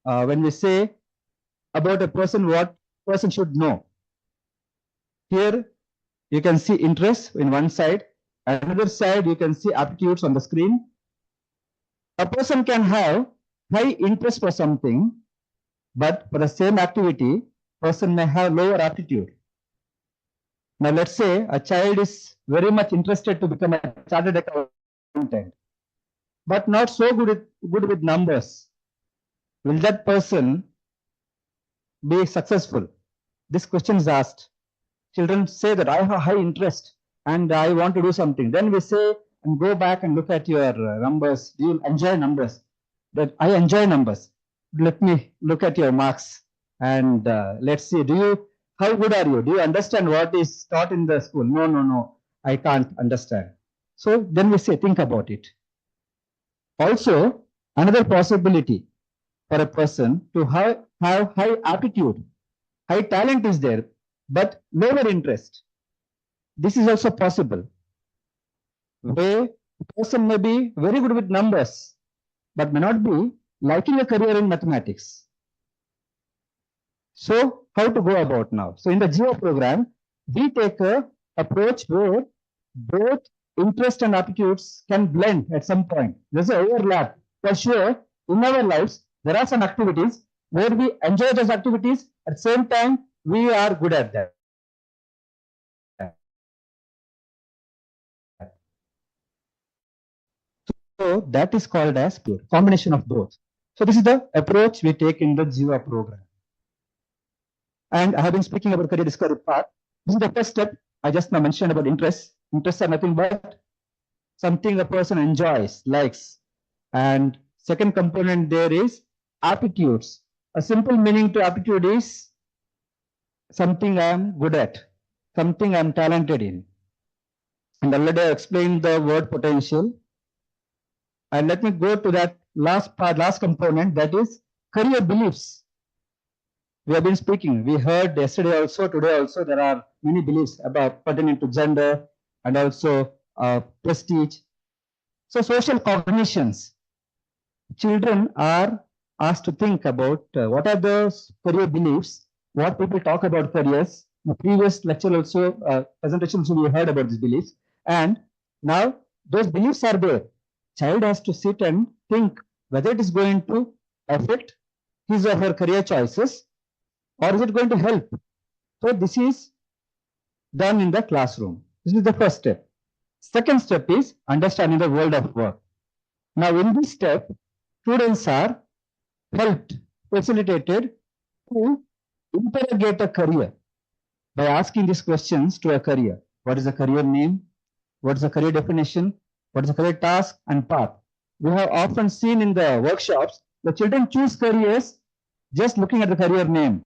when we say about a person, what person should know. Here you can see interests in one side, another side you can see aptitudes on the screen. A person can have high interest for something, but for the same activity, person may have lower aptitude. Now let's say a child is very much interested to become a chartered accountant, but not so good with numbers. Will that person be successful? This question is asked. Children say that I have high interest and I want to do something. Then we say, and go back and look at your numbers. Do you enjoy numbers? That I enjoy numbers. Let me look at your marks and let's see. How good are you? Do you understand what is taught in the school? No, I can't understand. So then we say, think about it. Also, another possibility for a person to have high aptitude, high talent is there, but lower interest. This is also possible. Where a person may be very good with numbers, but may not be liking a career in mathematics. So how to go about now? So in the Jiva program, we take a approach where both interest and aptitudes can blend at some point. There's an overlap. For sure, in our lives, there are some activities where we enjoy those activities. At the same time, we are good at that. So that is called as pure combination of both. So this is the approach we take in the Jiva program. And I have been speaking about career discovery path. This is the first step. I just now mentioned about interests. Interests are nothing but something the person enjoys, likes. And second component there is aptitudes. A simple meaning to aptitude is something I am good at, something I am talented in. And already I explained the word potential. And let me go to that last part, last component, that is career beliefs. We have been speaking. We heard yesterday also, today also, there are many beliefs about pertaining to gender and also prestige. So social cognitions. Children are asked to think about what are those career beliefs, what people talk about careers. In the previous lecture also, presentation also we heard about these beliefs. And now those beliefs are there. Child has to sit and think whether it is going to affect his or her career choices or is it going to help. So this is done in the classroom. This is the first step. Second step is understanding the world of work. Now in this step, students are helped, facilitated to interrogate a career by asking these questions to a career. What is the career name? What is the career definition? What is the career task and path? We have often seen in the workshops, the children choose careers just looking at the career name.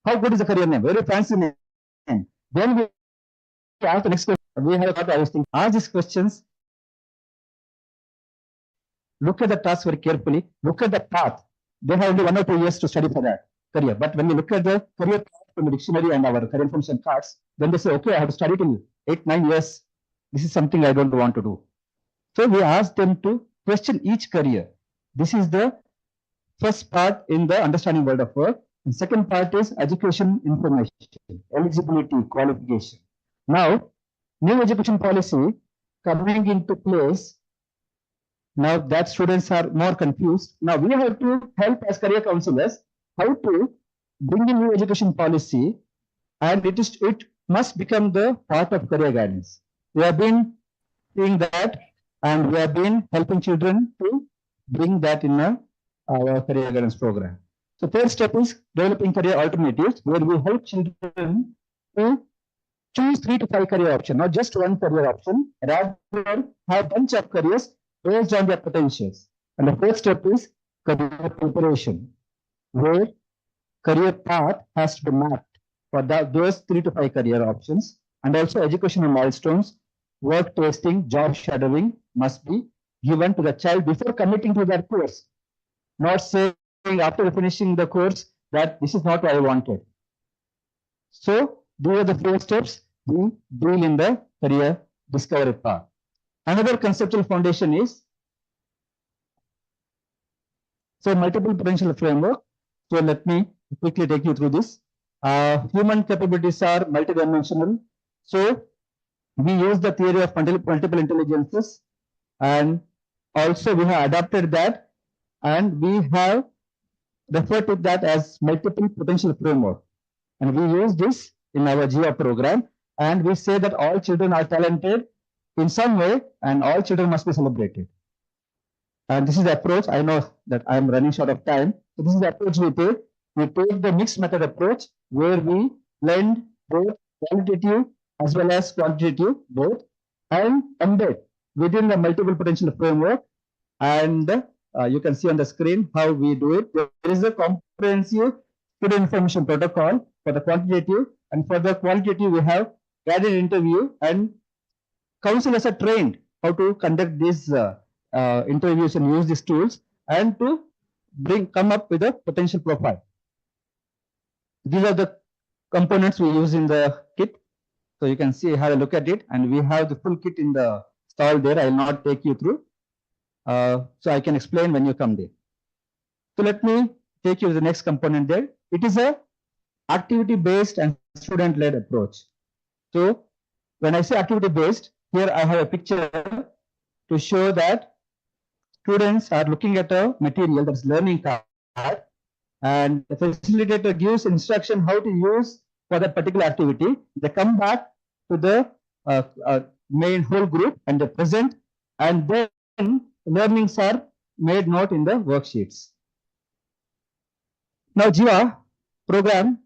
How good is the career name? Very fancy name. Then we ask the next question. We have got to ask these questions. Look at the task very carefully. Look at the path. They have only 1 or 2 years to study for that career. But when we look at the career path from the dictionary and our career information cards, then they say, okay, I have to study till 8-9 years. This is something I don't want to do. So we ask them to question each career. This is the first part in the understanding world of work. The second part is education information, eligibility, qualification. Now, new education policy coming into place. Now that students are more confused. Now we have to help as career counselors how to bring in new education policy, and it must become the part of career guidance. We have been seeing that, and we have been helping children to bring that in our career guidance program. So third step is developing career alternatives, where we help children to choose 3 to 5 career options, not just one career option, rather have a bunch of careers based on their potentials. And the fourth step is career preparation, where career path has to be mapped for those 3 to 5 career options, and also educational milestones, work tasting, job shadowing must be given to the child before committing to that course. Not saying after finishing the course that this is not what I wanted. So these are the 4 steps we deal in the career discovery path. Another conceptual foundation is multiple potential framework. So let me quickly take you through this. Human capabilities are multidimensional. So we use the theory of multiple intelligences, and also we have adapted that, and we have referred to that as multiple potential framework. And we use this in our GEO program, and we say that all children are talented in some way, and all children must be celebrated. And this is the approach. I know that I am running short of time. So this is the approach we take. We take the mixed method approach, where we blend both qualitative as well as quantitative both, and embed within the multiple potential framework. And you can see on the screen how we do it. There is a comprehensive student information protocol for the quantitative, and for the qualitative we have guided interview, and counselors are trained how to conduct these interviews and use these tools, and to come up with a potential profile. These are the components we use in the kit. So you can see, have a look at it, and we have the full kit in the stall there. I will not take you through. So I can explain when you come there. So let me take you to the next component there. It is a activity-based and student-led approach. So when I say activity-based, here I have a picture to show that students are looking at a material, that's learning card, and the facilitator gives instruction how to use for that particular activity. They come back to the main whole group and they present, and then learnings are made note in the worksheets. Now, Jiva program,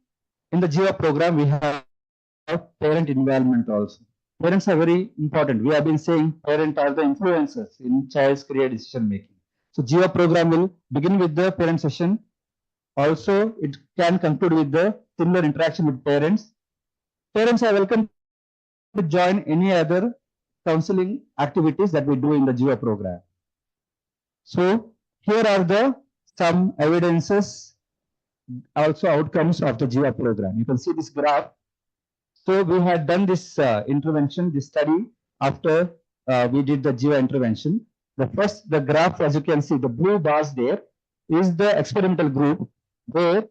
in the Jiva program, we have parent involvement also. Parents are very important. We have been saying parents are the influencers in child's career decision making. So, Jiva program will begin with the parent session. Also, it can conclude with the similar interaction with parents. Parents are welcome to join any other counseling activities that we do in the Jiva program. So, here are the some evidences, also outcomes of the Jiva program. You can see this graph. So we had done this intervention, this study after we did the Jiva intervention. The graph, as you can see, the blue bars there is the experimental group where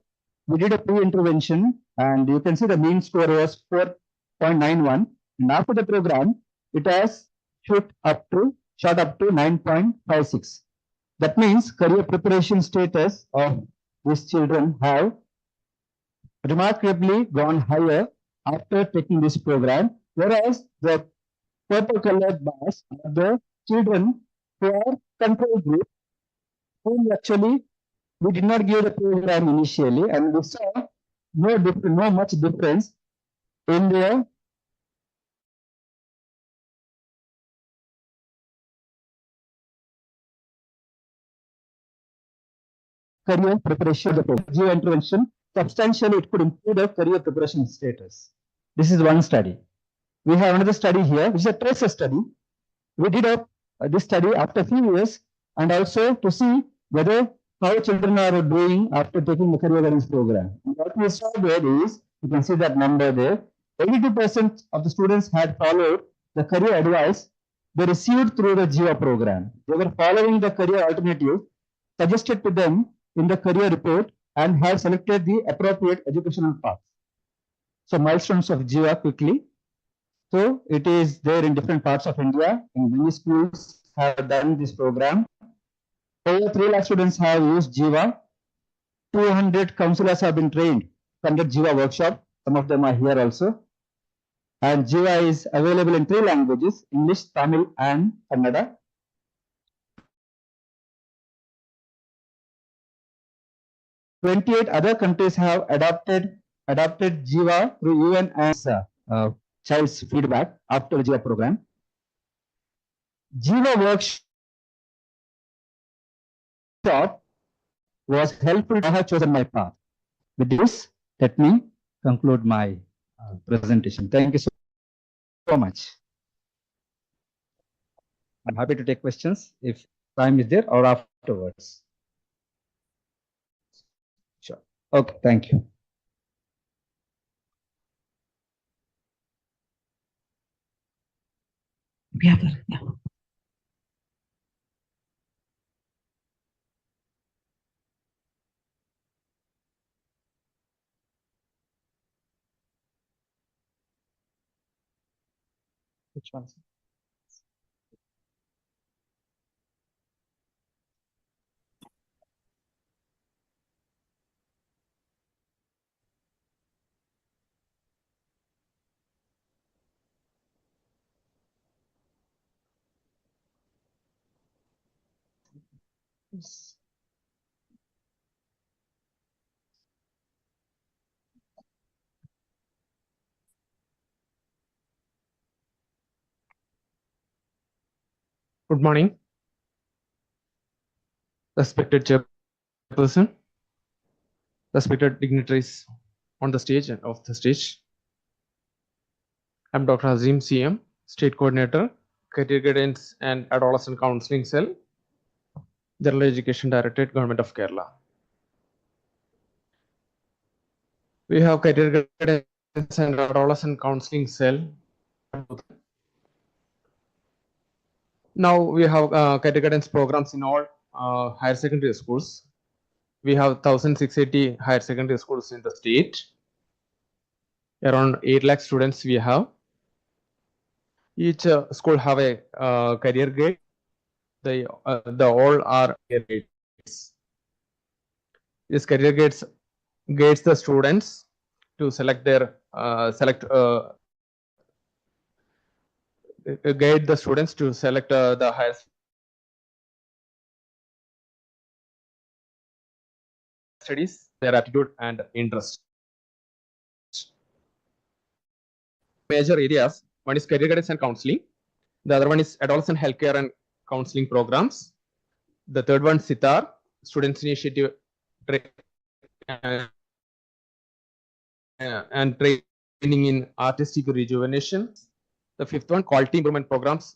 we did a pre-intervention, and you can see the mean score was 4.91, and after the program, it has shot up to 9.56. That means career preparation status of these children have remarkably gone higher after taking this program, whereas the purple colored bars are the children who are control group, whom actually we did not give the program initially, and we saw no much difference in their career preparation. The Jiva intervention substantially it could improve the career preparation status. This is one study. We have another study here, which is a tracer study. We did this study after a few years, and also to see whether how children are doing after taking the career guidance program. And what we saw there is, you can see that number there, 82% of the students had followed the career advice they received through the Jiva program. They were following the career alternative suggested to them in the career report and have selected the appropriate educational path. So milestones of Jiva quickly. So it is there in different parts of India, and many schools have done this program. Over 3 lakh students have used Jiva. 200 counselors have been trained to conduct Jiva workshop. Some of them are here also. And Jiva is available in 3 languages, English, Tamil, and Kannada. "28 other countries have adopted Jiva through UN and child's feedback after the Jiva program. Jiva workshop was helpful. I have chosen my path. With this, let me conclude my presentation. Thank you so much. I'm happy to take questions if time is there or afterwards. Sure. Okay, thank you. Which one? Yes. Good morning, respected chairperson, respected dignitaries on the stage and off the stage. I'm Dr. Hazim CM, State Coordinator, Career Guidance and Adolescent Counseling Cell, General Education Directorate, Government of Kerala. We have Career Guidance and Adolescent Counseling Cell. Now we have career guidance programs in all higher secondary schools. We have 1,680 higher secondary schools in the state. Around 8 lakh students we have. Each school have a career guide. The all are career guides. This career guides the students to select their guide the students to select the highest studies, their aptitude and interest. Major areas, one is career guidance and counseling. The other one is adolescent healthcare and counseling programs. The third one, SITAR, Students Initiative and training in artistic rejuvenation. The fifth one, quality improvement programs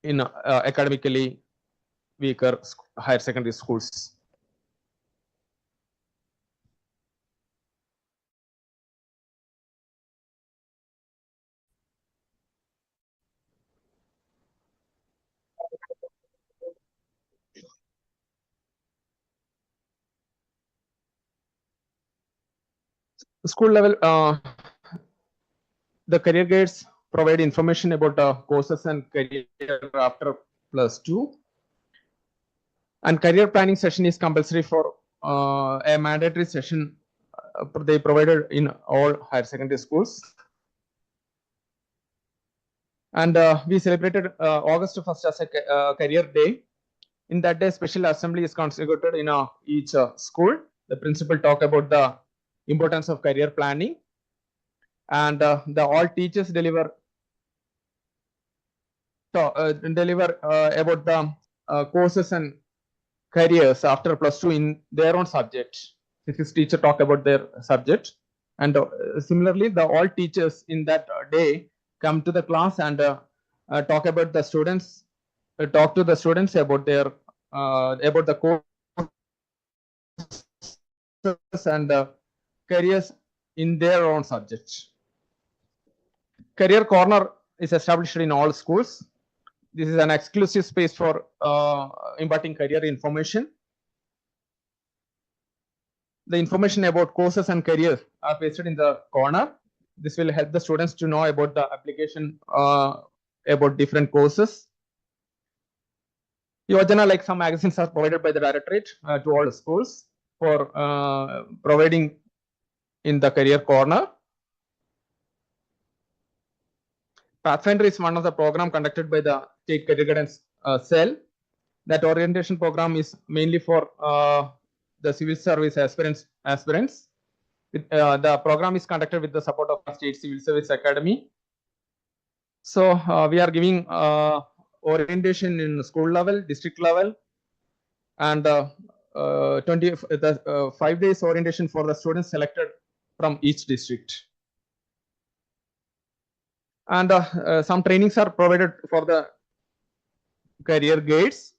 in academically weaker higher secondary schools. School level, the career guides provide information about courses and career after +2. And career planning session is compulsory for a mandatory session they provided in all higher secondary schools. And we celebrated August 1st as a career day. In that day, special assembly is constituted in each school. The principal talk about the importance of career planning, and all teachers deliver about the courses and careers after +2 in their own subject. Physics teacher talk about their subject, and similarly, all teachers in that day come to the class and talk about the students, talk to the students about their about the courses and careers in their own subjects. Career corner is established in all schools. This is an exclusive space for imparting career information. The information about courses and careers are pasted in the corner. This will help the students to know about the application about different courses. Yojana, like some magazines, are provided by the directorate to all the schools for providing in the career corner. Pathfinder is one of the program conducted by the State Career Guidance Cell. That orientation program is mainly for the civil service aspirants. The program is conducted with the support of the State Civil Service Academy. So we are giving orientation in school level, district level, and 5 days orientation for the students selected from each district. And some trainings are provided for the career guides.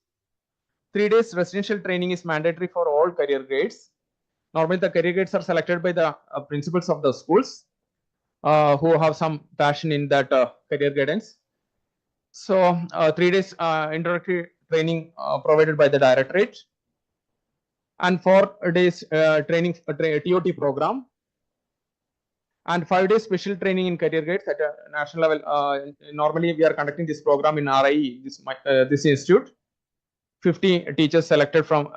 3 days residential training is mandatory for all career guides. Normally, the career guides are selected by the principals of the schools who have some passion in that career guidance. So, 3 days introductory training provided by the directorate, and 4 days training TOT program, and 5 days special training in career guides at a national level. Normally, we are conducting this program in RIE, this institute. 50 teachers selected from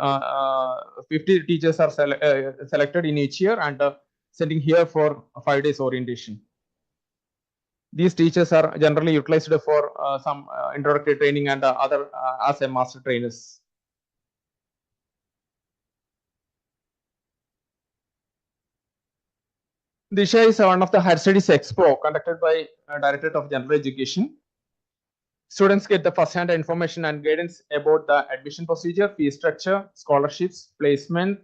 50 teachers are selected in each year and sending here for 5 days orientation. These teachers are generally utilized for some introductory training and other as a master trainers. Disha is one of the higher studies expo conducted by Directorate of General Education. Students get the first-hand information and guidance about the admission procedure, fee structure, scholarships, placement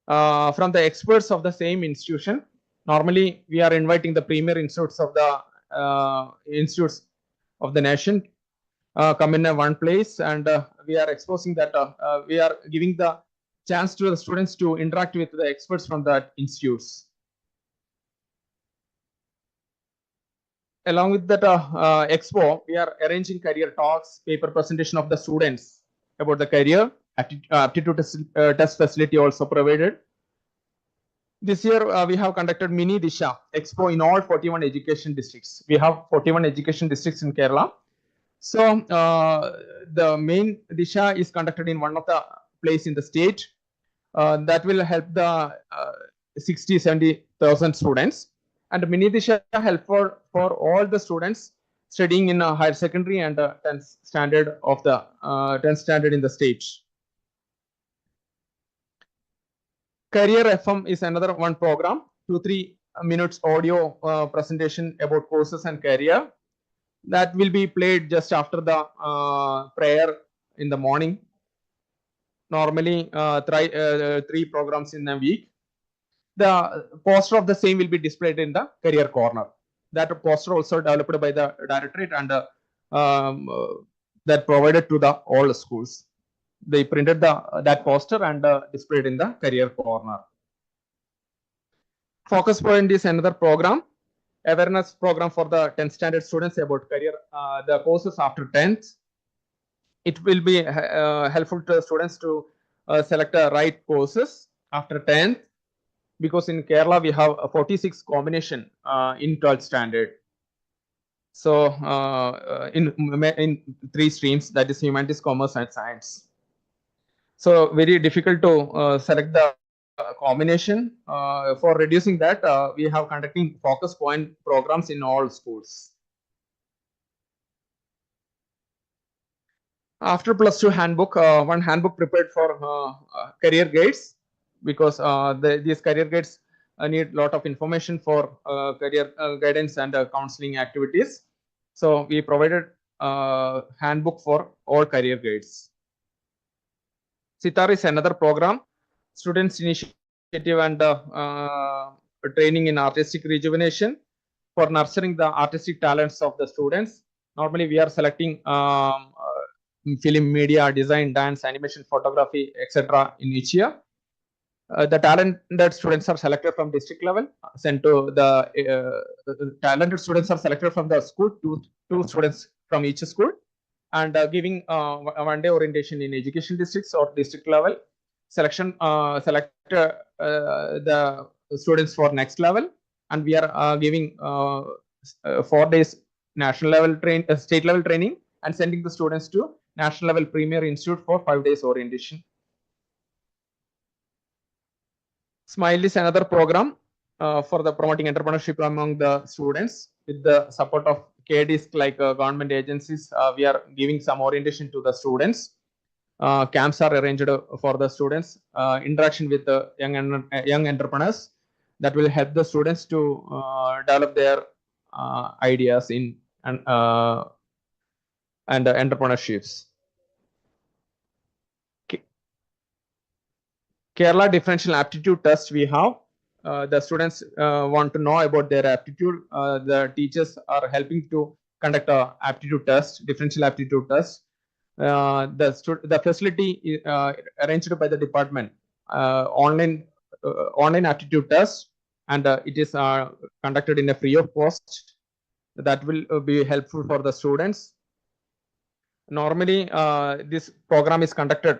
from the experts of the same institution. Normally, we are inviting the premier institutes of the nation come in one place, and we are exposing that. We are giving the chance to the students to interact with the experts from that institutes. Along with that expo, we are arranging career talks, paper presentation of the students about the career, aptitude test facility also provided. This year, we have conducted mini Disha expo in all 41 education districts. We have 41 education districts in Kerala. So, the main Disha is conducted in one of the place in the state. That will help the 60-70,000 students. And mini Disha helpful for all the students studying in a higher secondary and 10th standard of the 10th standard in the state. Career FM is another one program, 2-3 minutes audio presentation about courses and career. That will be played just after the prayer in the morning. Normally, three programs in a week. The poster of the same will be displayed in the career corner. That poster also developed by the directorate and that provided to the all schools. They printed that poster and displayed in the career corner. Focus point is another program, awareness program for the 10th standard students about career, the courses after 10th. It will be helpful to students to select the right courses after 10th, because in Kerala we have a 46 combination in 12th standard. So in 3 streams, that is humanities, commerce and science. So very difficult to select the combination. For reducing that, we have conducting focus point programs in all schools. After +2 handbook, one handbook prepared for career guides, because these career guides need lot of information for career guidance and counseling activities. So we provided handbook for all career guides. Sitar is another program, students initiative and training in artistic rejuvenation for nurturing the artistic talents of the students. Normally we are selecting film, media, design, dance, animation, photography, etc. in each year. The talented students are selected from district level, sent to the talented students are selected from the school, two students from each school, and giving one-day orientation in education districts or district level. Selection select the students for next level, and we are giving 4 days national level state level training, and sending the students to national level premier institute for 5 days orientation. Smile is another program for the promoting entrepreneurship among the students. With the support of KDs like government agencies, we are giving some orientation to the students. Camps are arranged for the students, interaction with the young entrepreneurs that will help the students to develop their ideas in and entrepreneurships. Kerala differential aptitude test we have. The students want to know about their aptitude. The teachers are helping to conduct a aptitude test, differential aptitude test. The facility is arranged by the department, online aptitude test, and it is conducted in a free of cost. That will be helpful for the students. Normally, this program is conducted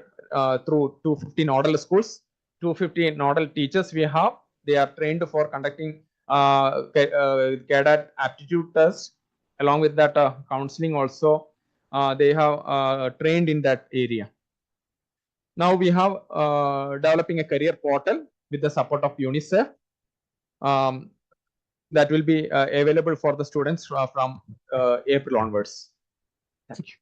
through 250 nodal schools, 250 nodal teachers we have. They are trained for conducting cadet aptitude test. Along with that, counseling also, they have trained in that area. Now we have developing a career portal with the support of UNICEF. That will be available for the students from April onwards. Thank you.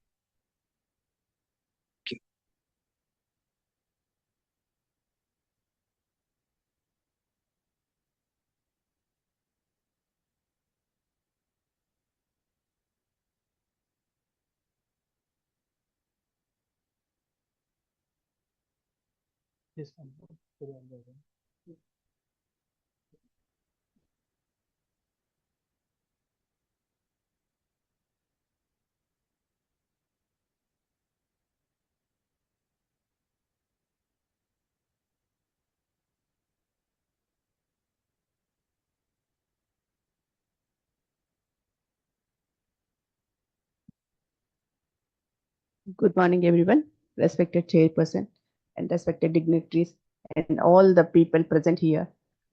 Good morning, everyone, respected chairperson and respected dignitaries and all the people present here.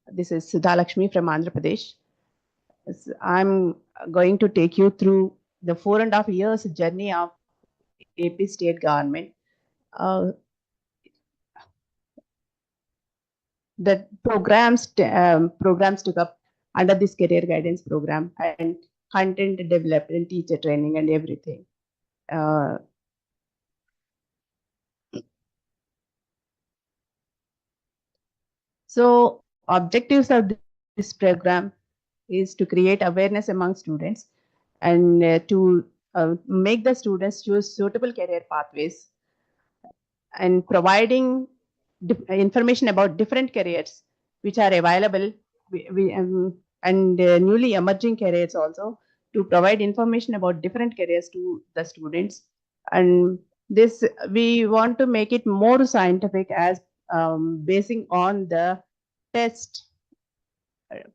This is Sudha Lakshmi from Andhra Pradesh. I'm going to take you through the 4.5 years journey of AP state government. The programs took up under this career guidance program, and content development, teacher training and everything. So objectives of this program is to create awareness among students and to make the students choose suitable career pathways and providing information about different careers which are available and newly emerging careers also, to provide information about different careers to the students. And this, we want to make it more scientific as basing on the test,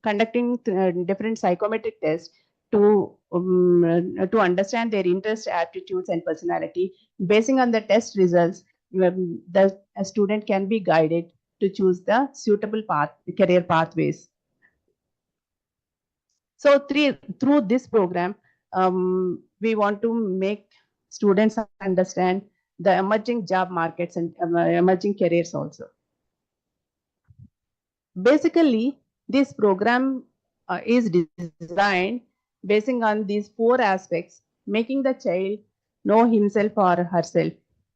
conducting different psychometric tests to understand their interest, aptitudes, and personality. Basing on the test results, a student can be guided to choose the suitable career pathways. So through this program, we want to make students understand the emerging job markets and emerging careers also. Basically, this program is designed basing on these 4 aspects: making the child know himself or herself,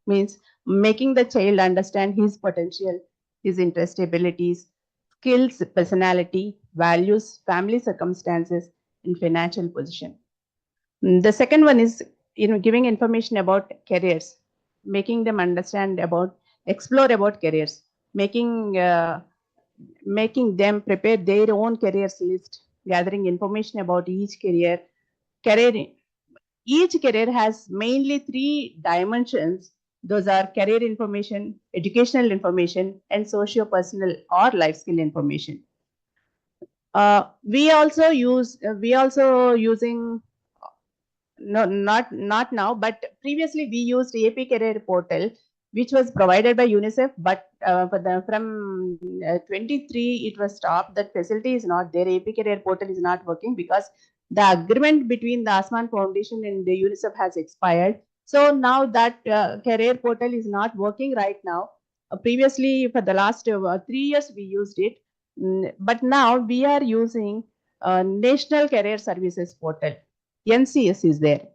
means making the child understand his potential, his interest, abilities, skills, personality, values, family circumstances, and financial position. The second one is giving information about careers, making them understand about, explore about careers, making them prepare their own careers list, gathering information about each career. Each career has mainly 3 dimensions. Those are career information, educational information, and socio-personal or life skill information. We also using, no, not now, but previously we used AP Career Portal, which was provided by UNICEF, but from 23 it was stopped. That facility is not there. AP Career Portal is not working because the agreement between the Asman Foundation and the UNICEF has expired. So now that career portal is not working right now. Previously, for the last 3 years, we used it, but now we are using National Career Services Portal. NCS is there.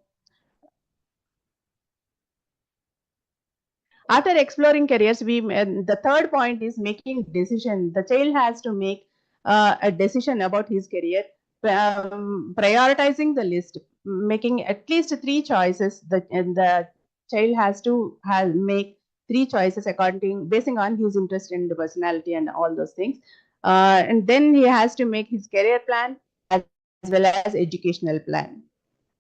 After exploring careers, the third point is making decision. The child has to make a decision about his career, prioritizing the list, making at least 3 choices. The child has to make 3 choices basing on his interest and personality and all those things. And then he has to make his career plan as well as educational plan.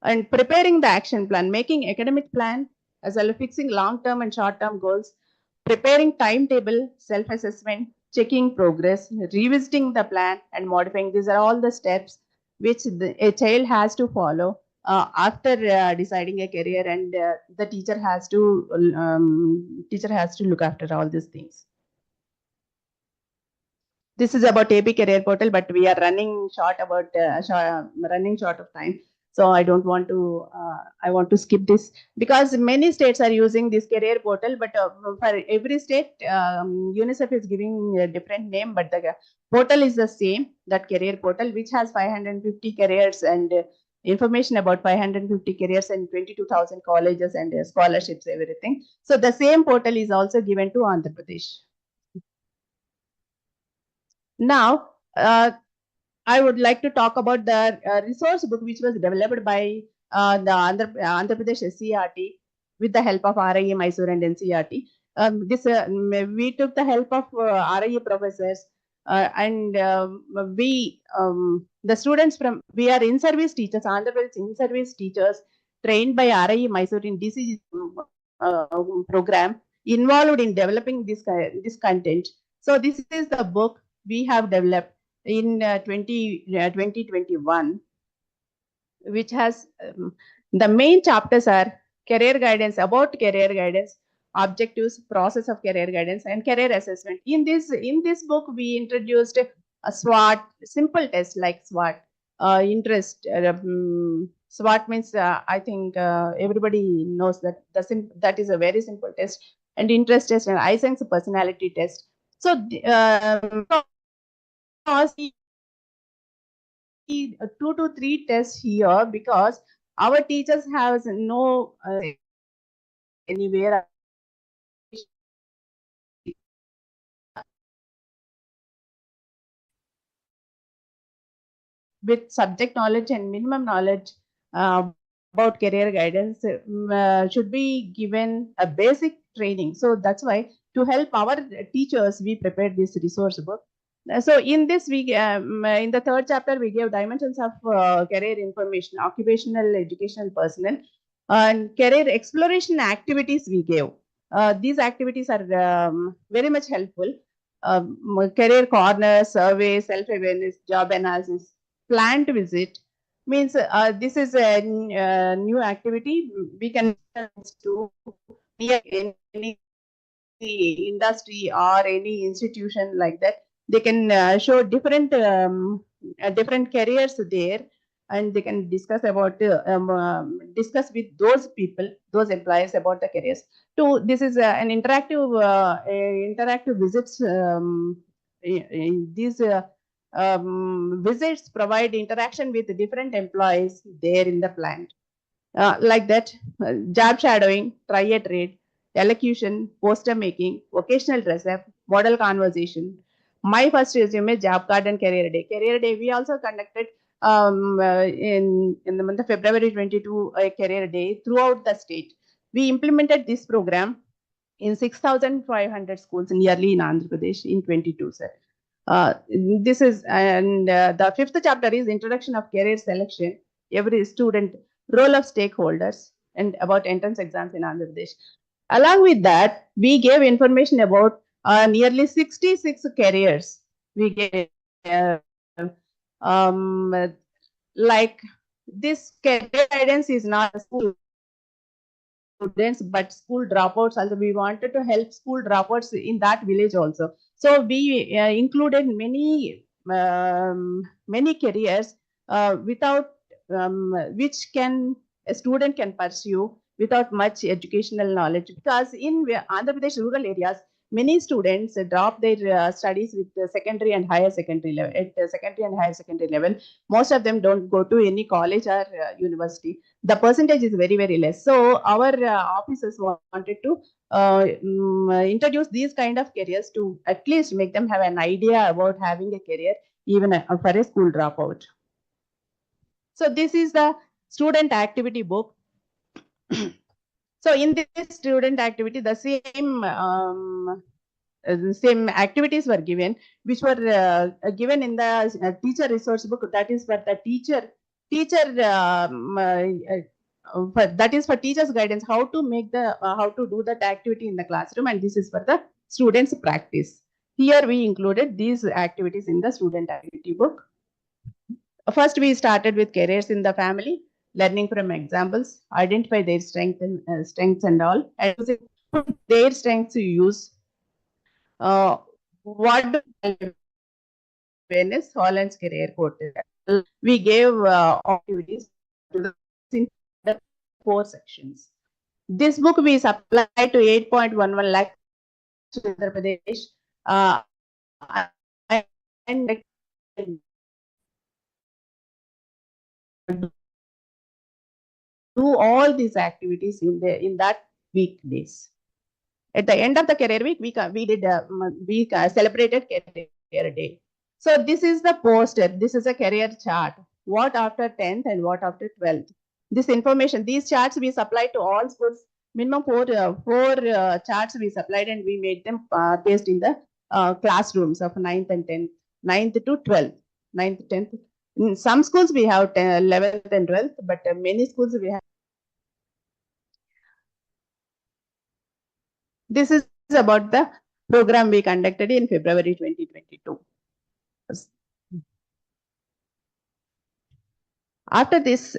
And preparing the action plan, making academic plan, as well as fixing long-term and short-term goals, preparing timetable, self-assessment, checking progress, revisiting the plan, and modifying. These are all the steps which a child has to follow after deciding a career, and the teacher has to look after all these things. This is about AP Career Portal, but we are running short of time. So I don't want to, I want to skip this because many states are using this career portal, but for every state, UNICEF is giving a different name, but the portal is the same, that career portal, which has 550 careers and information about 550 careers and 22,000 colleges and scholarships, everything. So the same portal is also given to Andhra Pradesh. Now, I would like to talk about the resource book which was developed by the Andhra Pradesh NCERT with the help of RIE Mysore and NCERT. We took the help of RIE professors and the students we are in-service teachers, Andhra Pradesh in-service teachers trained by RIE Mysore in DCG program, involved in developing this content. So this is the book we have developed in 2021, which has the main chapters are career guidance, about career guidance, objectives, process of career guidance, and career assessment. In this book, we introduced a SWOT, simple test like SWOT, interest. SWOT means I think everybody knows that that is a very simple test, and interest test and I sense personality test. So 2 to 3 tests here because our teachers have no anywhere. with subject knowledge and minimum knowledge about career guidance should be given a basic training. So that's why to help our teachers, we prepared this resource book. So in this, we in the third chapter, we gave dimensions of career information, occupational, educational, personal, and career exploration activities we gave. These activities are very much helpful. Career corner, survey, self-awareness, job analysis, planned visit. Means this is a new activity we can do near any industry or any institution like that. They can show different different careers there, and they can discuss about discuss with those people, those employees about the careers. So this is an interactive visits. These visits provide interaction with different employees there in the plant. Like that, job shadowing, try a trade, elocution, poster making, vocational dress up, model conversation, my first resume, job card, and career day. Career day we also conducted in the month of February 22 a career day throughout the state. We implemented this program in 6,500 schools nearly in Andhra Pradesh in 22, sir. This is, and the fifth chapter is introduction of career selection, every student, role of stakeholders, and about entrance exams in Andhra Pradesh. Along with that, we gave information about nearly 66 careers. We gave like this career guidance is not school students but school dropouts also. We wanted to help school dropouts in that village also. So we included many careers without which a student can pursue without much educational knowledge, because in Andhra Pradesh rural areas many students drop their studies with the secondary and higher secondary level. At secondary and higher secondary level, most of them don't go to any college or university. The percentage is very, very less. So our officers wanted to introduce these kind of careers to at least make them have an idea about having a career even for a school dropout. So this is the student activity book. So in this student activity, the same activities were given, which were given in the teacher resource book. That is for the that is for teachers guidance, how to make the how to do that activity in the classroom, and this is for the students practice. Here we included these activities in the student activity book. First, we started with careers in the family, learning from examples, identify their strengths and all, and using their strengths to use. What do awareness, Holland's career portal. We gave activities in the 4 sections. This book we supplied to 8.11 lakh in Andhra Pradesh, and do all these activities in that weekdays. At the end of the career week, we celebrated career day. So this is the poster. This is a career chart. What after 10th and what after 12th. This information, these charts we supplied to all schools. Minimum four charts we supplied, and we made them paste in the classrooms of 9th and 10th, 9th to 12th, 9th, 10th. In some schools we have 11th and 12th, but many schools we have. This is about the program we conducted in February 2022. After this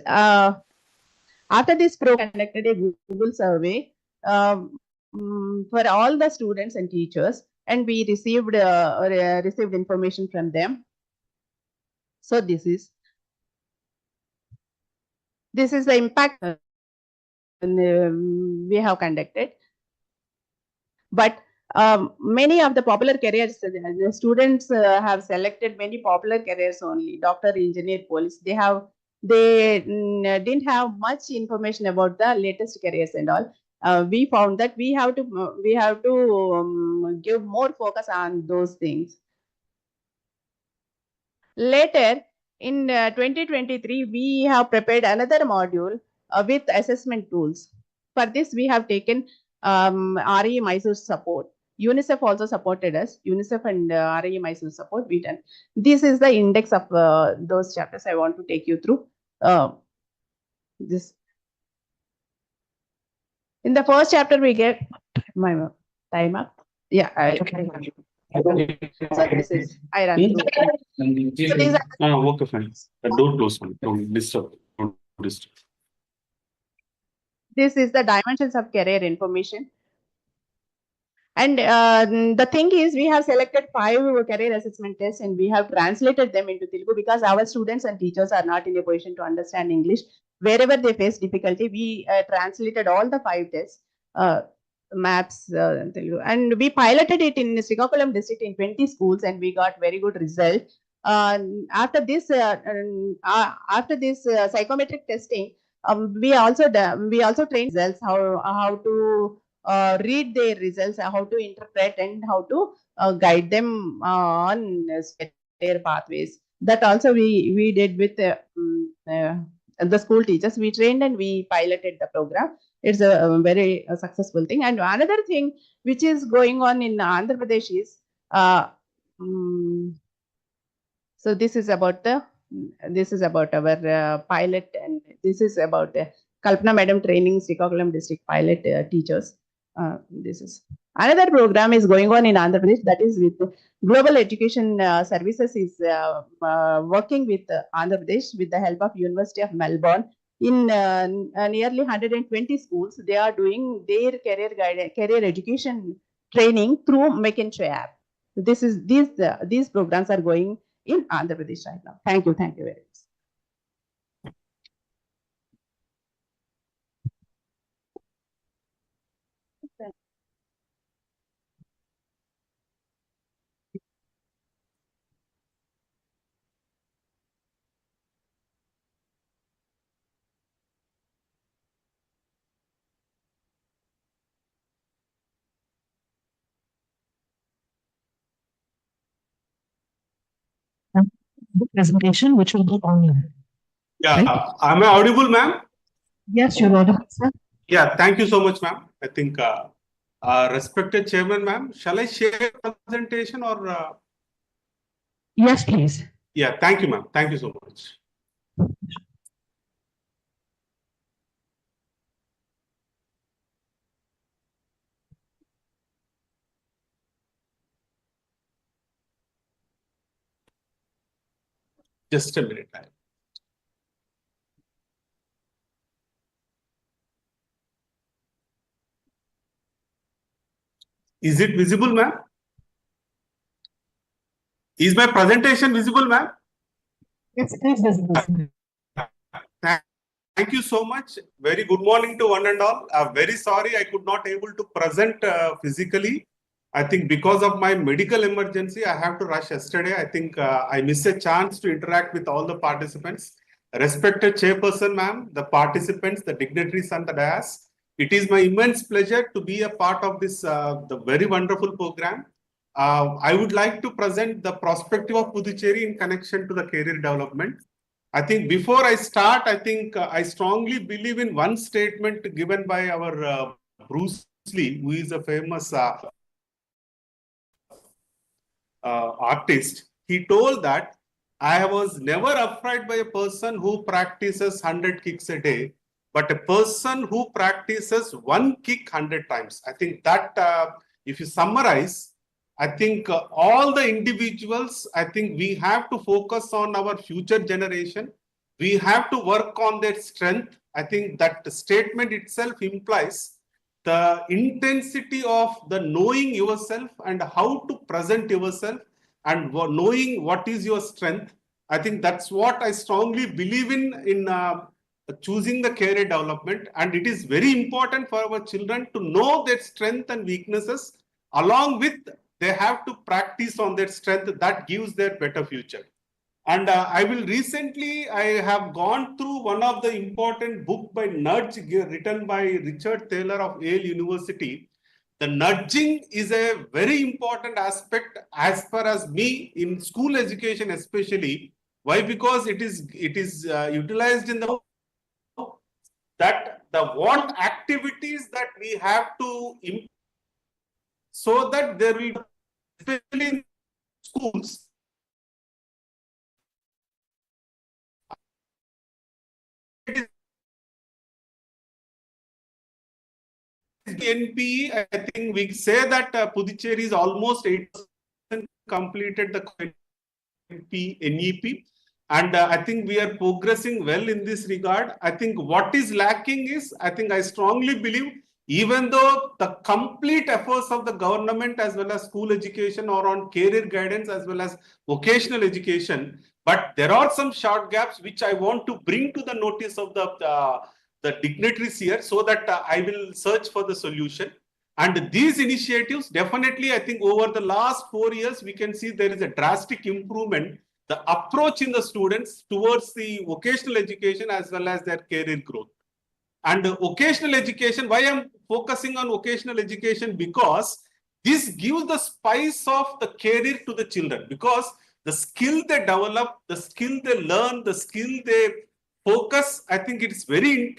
program, conducted a Google survey for all the students and teachers, and we received information from them. So this is the impact we have conducted. But many of the popular careers, the students have selected many popular careers only: doctor, engineer, police. They didn't have much information about the latest careers and all. We found that we have to give more focus on those things. Later, In 2023, we have prepared another module with assessment tools. For this, we have taken RE Mysore support. UNICEF also supported us. UNICEF and RE Mysore support we done. This is the index of those chapters I want to take you through. This in the first chapter we get my time up. Yeah. So this is I run through. So these are Okay, fine. Don't close one. Don't disturb. Don't disturb. This is the dimensions of career information. And the thing is, we have selected 5 career assessment tests and we have translated them into Telugu because our students and teachers are not in a position to understand English. Wherever they face difficulty, we translated all the 5 tests, maps, Telugu. And we piloted it in Srikakulam district in 20 schools and we got very good result. After this psychometric testing, we also trained results how to read their results, how to interpret and how to guide them on their pathways. That also we did with the school teachers. We trained and we piloted the program. It's a very successful thing. And another thing which is going on in Andhra Pradesh is so this is about our pilot, and this is about Kalpana Madam training Srikakulam district pilot teachers. This is another program is going on in Andhra Pradesh, that is with Global Education Services is working with Andhra Pradesh with the help of University of Melbourne. In nearly 120 schools, they are doing their career education training through McIntyre app. This is these programs are going in Andhra Pradesh right now. Thank you very much. The presentation, which will be online. Yeah. Right? Am I audible, ma'am? Yes, you're audible, sir. Yeah. Thank you so much, ma'am. I think respected chairman, ma'am, shall I share presentation or? Yes, please. Yeah. Thank you, ma'am. Thank you so much. Just a minute. Is it visible, ma'am? Is my presentation visible, ma'am? Yes, it is visible. Thank you so much. Very good morning to one and all. I'm very sorry I could not able to present physically. I think because of my medical emergency, I have to rush yesterday. I think I missed a chance to interact with all the participants. Respected chairperson, ma'am, the participants, the dignitaries and the dais. It is my immense pleasure to be a part of this the very wonderful program. I would like to present the perspective of Puducherry in connection to the career development. I think before I start, I think I strongly believe in one statement given by our Bruce Lee, who is a famous artist. He told that I was never afraid by a person who practices 100 kicks a day, but a person who practices 1 kick 100 times. I think that if you summarize, I think all the individuals, I think we have to focus on our future generation. We have to work on their strength. I think that the statement itself implies the intensity of the knowing yourself and how to present yourself and knowing what is your strength. I think that's what I strongly believe in choosing the career development. And it is very important for our children to know their strength and weaknesses. Along with, they have to practice on their strength that gives their better future. And I have gone through one of the important book by Nudge written by Richard Taylor of Yale University. The nudging is a very important aspect as far as me in school education, especially Why? Because it is utilized in the what activities that we have to so that there will, especially in schools, NPE, I think we say that Puducherry is almost 8% completed the NEP, and I think we are progressing well in this regard. I think what is lacking is, I strongly believe, even though the complete efforts of the government as well as school education are on career guidance as well as vocational education, but there are some short gaps which I want to bring to the notice of the dignitaries here, so that I will search for the solution. And these initiatives, definitely, I think over the last 4 years, we can see there is a drastic improvement, the approach in the students towards the vocational education as well as their career growth. And vocational education, why I'm focusing on vocational education? Because this gives the spice of the career to the children, because the skill they develop, the skill they learn, the skill they focus, I think it is very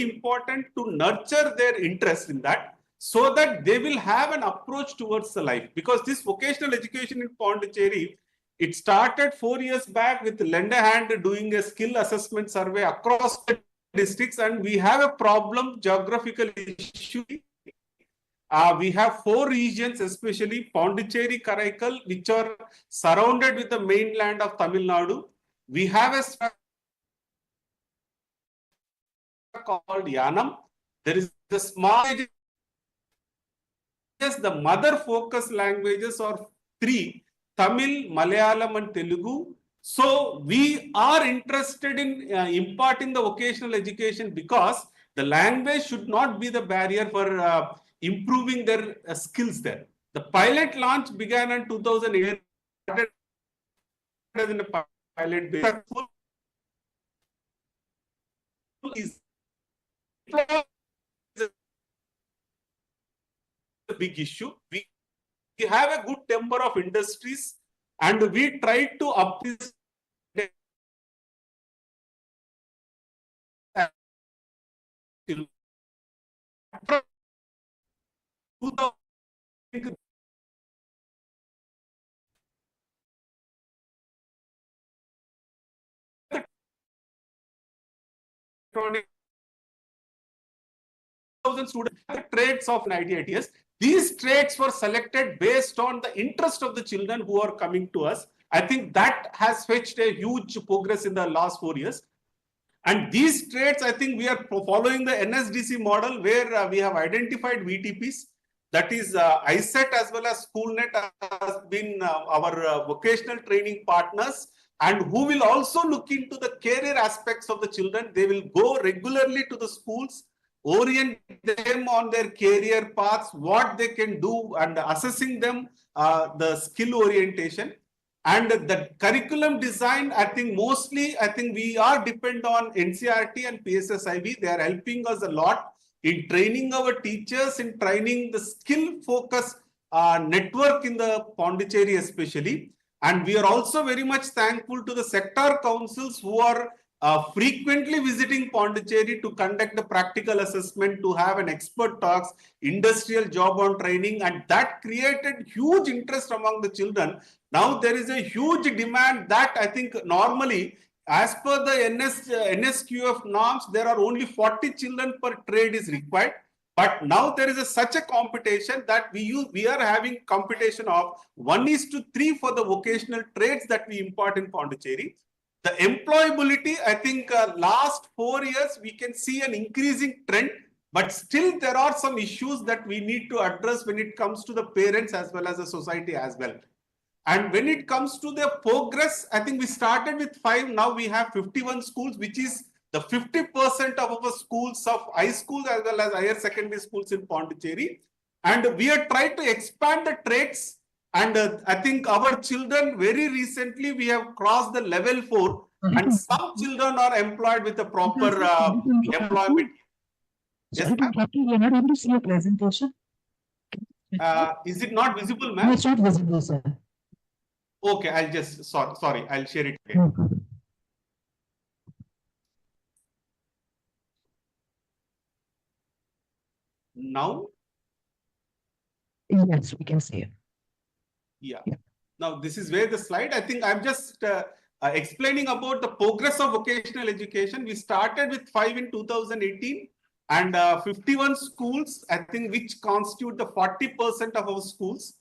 important to nurture their interest in that, so that they will have an approach towards the life. Because this vocational education in Pondicherry, it started 4 years back with Lend a Hand doing a skill assessment survey across the districts, and we have a problem, geographical issue. We have 4 regions, especially Pondicherry, Karaikal, which are surrounded with the mainland of Tamil Nadu. We have a called Yanam. There is the small, the mother focus languages are 3, Tamil, Malayalam and Telugu. So we are interested in imparting the vocational education, because the language should not be the barrier for improving their skills there. The pilot launch began in 2008 in a pilot basis. A big issue. We have a good number of industries, and we try to up this students traits of ITITS. These traits were selected based on the interest of the children who are coming to us. I think that has fetched a huge progress in the last 4 years. And these traits, I think we are following the NSDC model, where we have identified VTPs. That is ICET as well as SchoolNet has been our vocational training partners, and who will also look into the career aspects of the children. They will go regularly to the schools, orient them on their career paths, what they can do, and assessing them the skill orientation. And the curriculum design, I think mostly, we are dependent on NCERT and PSSIB. They are helping us a lot in training our teachers, in training the skill focus network in the Pondicherry especially. And we are also very much thankful to the sector councils who are frequently visiting Pondicherry to conduct the practical assessment, to have an expert talks, industrial job on training, and that created huge interest among the children. Now there is a huge demand that I think normally, as per the NSQF norms, there are only 40 children per trade is required. But now there is such a competition that we are having competition of 1:3 for the vocational trades that we impart in Pondicherry. The employability, I think last 4 years, we can see an increasing trend, but still there are some issues that we need to address when it comes to the parents as well as the society as well. And when it comes to the progress, I think we started with 5, now we have 51 schools, which is the 50% of our schools of high schools as well as higher secondary schools in Pondicherry. And we are trying to expand the trades. And I think our children, very recently, we have crossed the level 4, and some children are employed with a proper employment. Yes, we are not able to see your presentation. Is it not visible, ma'am? No, it's not visible, sir. Okay, I'll just, sorry, I'll share it again. now? Yes, we can see it. Yeah. Now, this is where the slide, I think I'm just explaining about the progress of vocational education. We started with 5 in 2018 and 51 schools, I think, which constitute the 40% of our schools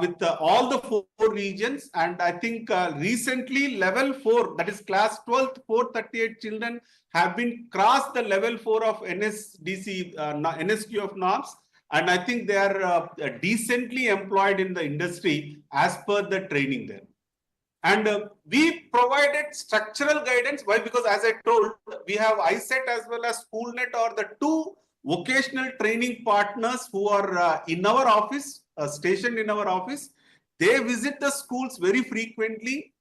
with all the 4 regions. And I think recently level 4, that is class 12th, 438 children have been crossed the level 4 of NSDC, NSQF norms. And I think they are decently employed in the industry as per the training there. And we provided structural guidance. Why? Because as I told, we have ICET as well as SchoolNet are the 2 vocational training partners who are in our office, stationed in our office. They visit the schools very frequently,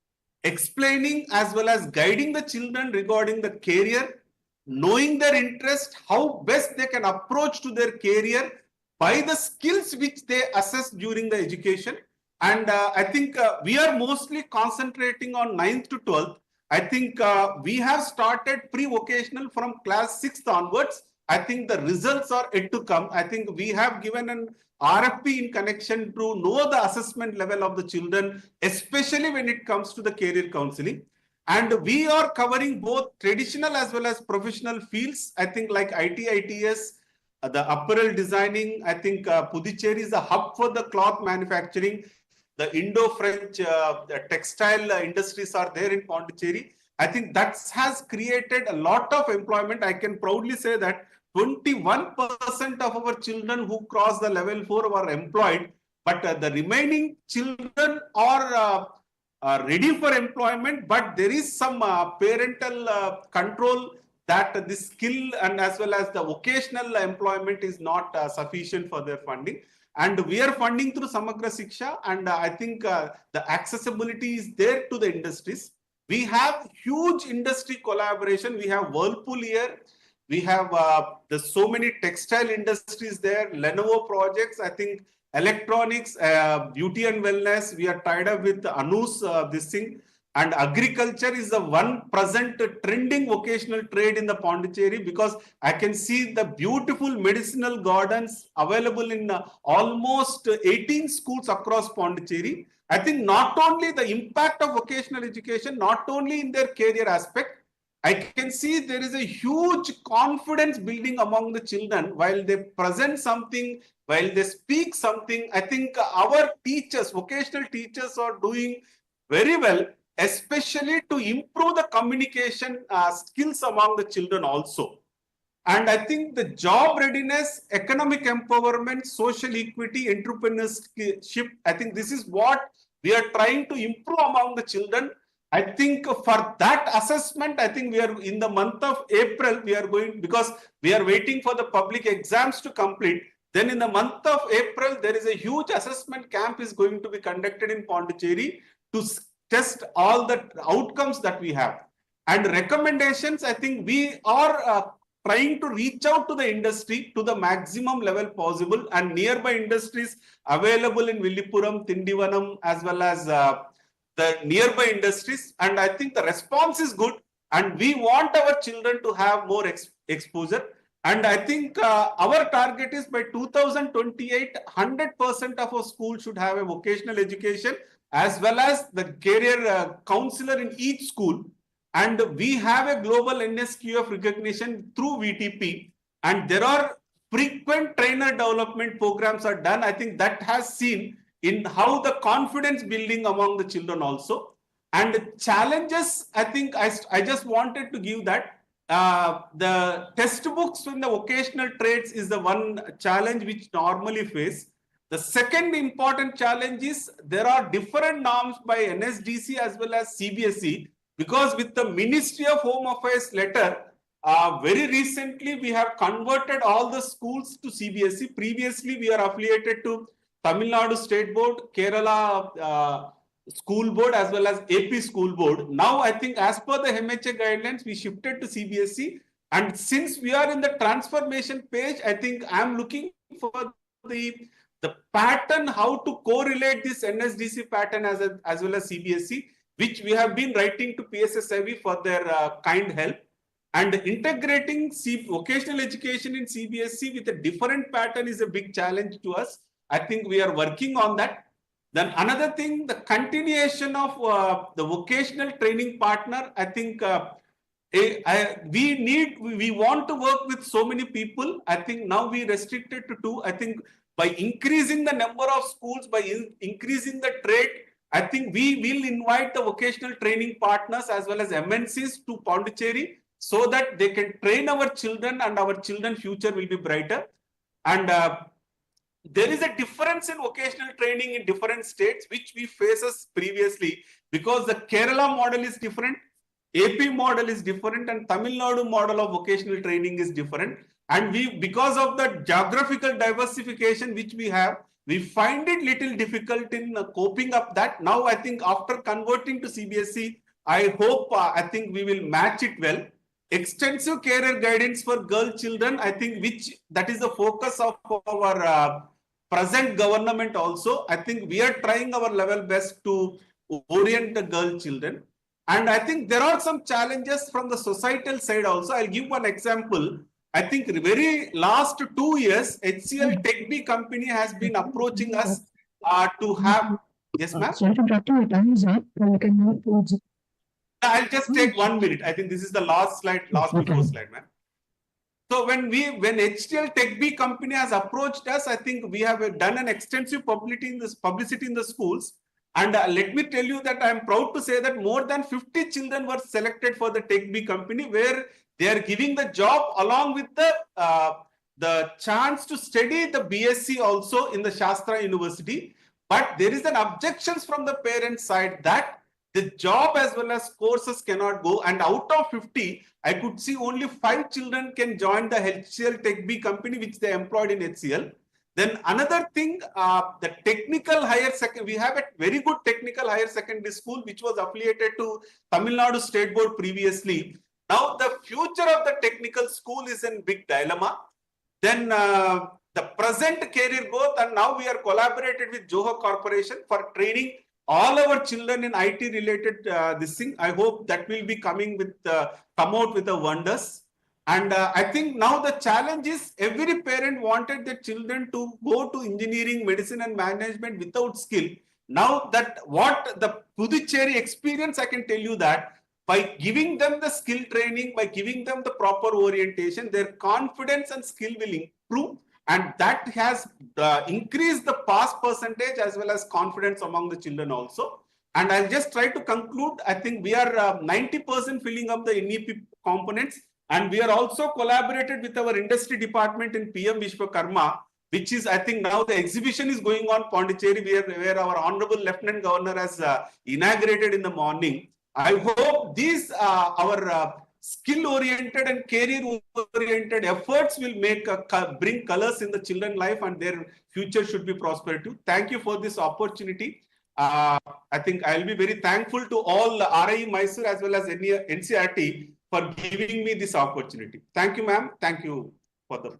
explaining as well as guiding the children regarding the career, knowing their interest, how best they can approach to their career by the skills which they assess during the education. And I think we are mostly concentrating on 9th to 12th. I think we have started pre-vocational from class 6th onwards. I think the results are yet to come. I think we have given an RFP in connection to know the assessment level of the children, especially when it comes to the career counseling. And we are covering both traditional as well as professional fields. I think like IT, ITS, the apparel designing. I think Puducherry is a hub for the cloth manufacturing. The Indo-French textile industries are there in Pondicherry. I think that has created a lot of employment. I can proudly say that 21% of our children who cross the level 4 are employed, but the remaining children are ready for employment, but there is some parental control that the skill and as well as the vocational employment is not sufficient for their funding. And we are funding through Samagra Shiksha, and I think the accessibility is there to the industries. We have huge industry collaboration. We have Whirlpool here. We have so many textile industries there, Lenovo projects, I think electronics, beauty and wellness. We are tied up with Anu's this thing. And agriculture is the one present trending vocational trade in the Pondicherry, because I can see the beautiful medicinal gardens available in almost 18 schools across Pondicherry. I think not only the impact of vocational education, not only in their career aspect, I can see there is a huge confidence building among the children while they present something, while they speak something. I think our teachers, vocational teachers, are doing very well, especially to improve the communication skills among the children also. And I think the job readiness, economic empowerment, social equity, entrepreneurship, I think this is what we are trying to improve among the children. I think for that assessment, I think we are in the month of April, we are going, because we are waiting for the public exams to complete. Then in the month of April, there is a huge assessment camp is going to be conducted in Pondicherry to test all the outcomes that we have. And recommendations, I think we are trying to reach out to the industry to the maximum level possible, and nearby industries available in Villipuram, Tindivanam, as well as the nearby industries. And I think the response is good, and we want our children to have more exposure. And I think our target is by 2028, 100% of our school should have a vocational education, as well as the career counselor in each school. And we have a global NSQF recognition through VTP, and there are frequent trainer development programs are done. I think that has seen in how the confidence building among the children also. And challenges, I think I just wanted to give that the textbooks in the vocational trades is the one challenge which normally face. The second important challenge is there are different norms by NSDC as well as CBSE, because with the Ministry of Home Affairs letter, very recently we have converted all the schools to CBSE. Previously, we are affiliated to Tamil Nadu State Board, Kerala School Board, as well as AP School Board. Now, I think as per the MHA guidelines, we shifted to CBSE. And since we are in the transformation page, I think I'm looking for the pattern, how to correlate this NSDC pattern as well as CBSE, which we have been writing to PSSIB for their kind help. And integrating vocational education in CBSE with a different pattern is a big challenge to us. I think we are working on that. Then another thing, the continuation of the vocational training partner, I think we want to work with so many people. I think now we restricted to 2. I think by increasing the number of schools, by increasing the trade, I think we will invite the vocational training partners as well as MNCs to Pondicherry so that they can train our children and our children's future will be brighter. And there is a difference in vocational training in different states, which we faces previously because the Kerala model is different, AP model is different, and Tamil Nadu model of vocational training is different. And because of the geographical diversification which we have, we find it little difficult in coping up that. Now, I think after converting to CBSE, I hope, I think we will match it well. Extensive career guidance for girl children, I think that is the focus of our present government also. I think we are trying our level best to orient the girl children. And I think there are some challenges from the societal side also. I'll give one example. I think very last 2 years, HCL Tech B company has been approaching us to have. Yes, ma'am. Sorry to interrupt you. Your time is up. You can move towards. I'll just take 1 minute. I think this is the last slide, before slide, ma'am. So when HCL Tech B company has approached us, I think we have done an extensive publicity in the schools. And let me tell you that I am proud to say that more than 50 children were selected for the Tech B company, where they are giving the job along with the chance to study the BSc also in the Shastra University. But there is an objection from the parent side that the job as well as courses cannot go. And out of 50, I could see only 5 children can join the HCL Tech B company, which they employed in HCL. Then another thing, the technical higher secondary, we have a very good technical higher secondary school, which was affiliated to Tamil Nadu State Board previously. Now the future of the technical school is in big dilemma. Then the present career growth, and now we are collaborated with Johor Corporation for training all our children in IT related this thing. I hope that will be coming with, come out with the wonders. And I think now the challenge is every parent wanted their children to go to engineering, medicine and management without skill. Now that what the Puducherry experience, I can tell you that by giving them the skill training, by giving them the proper orientation, their confidence and skill will improve. And that has increased the pass percentage as well as confidence among the children also. And I'll just try to conclude. I think we are 90% filling up the NEP components. And we are also collaborated with our industry department in PM Vishwakarma, which is, I think now the exhibition is going on Pondicherry, where our Honorable Lieutenant Governor has inaugurated in the morning. I hope these our skill-oriented and career-oriented efforts will bring colors in the children's life and their future should be prosperous too. Thank you for this opportunity. I think I'll be very thankful to all RIE Mysore as well as NCERT for giving me this opportunity. Thank you, ma'am. Thank you for the.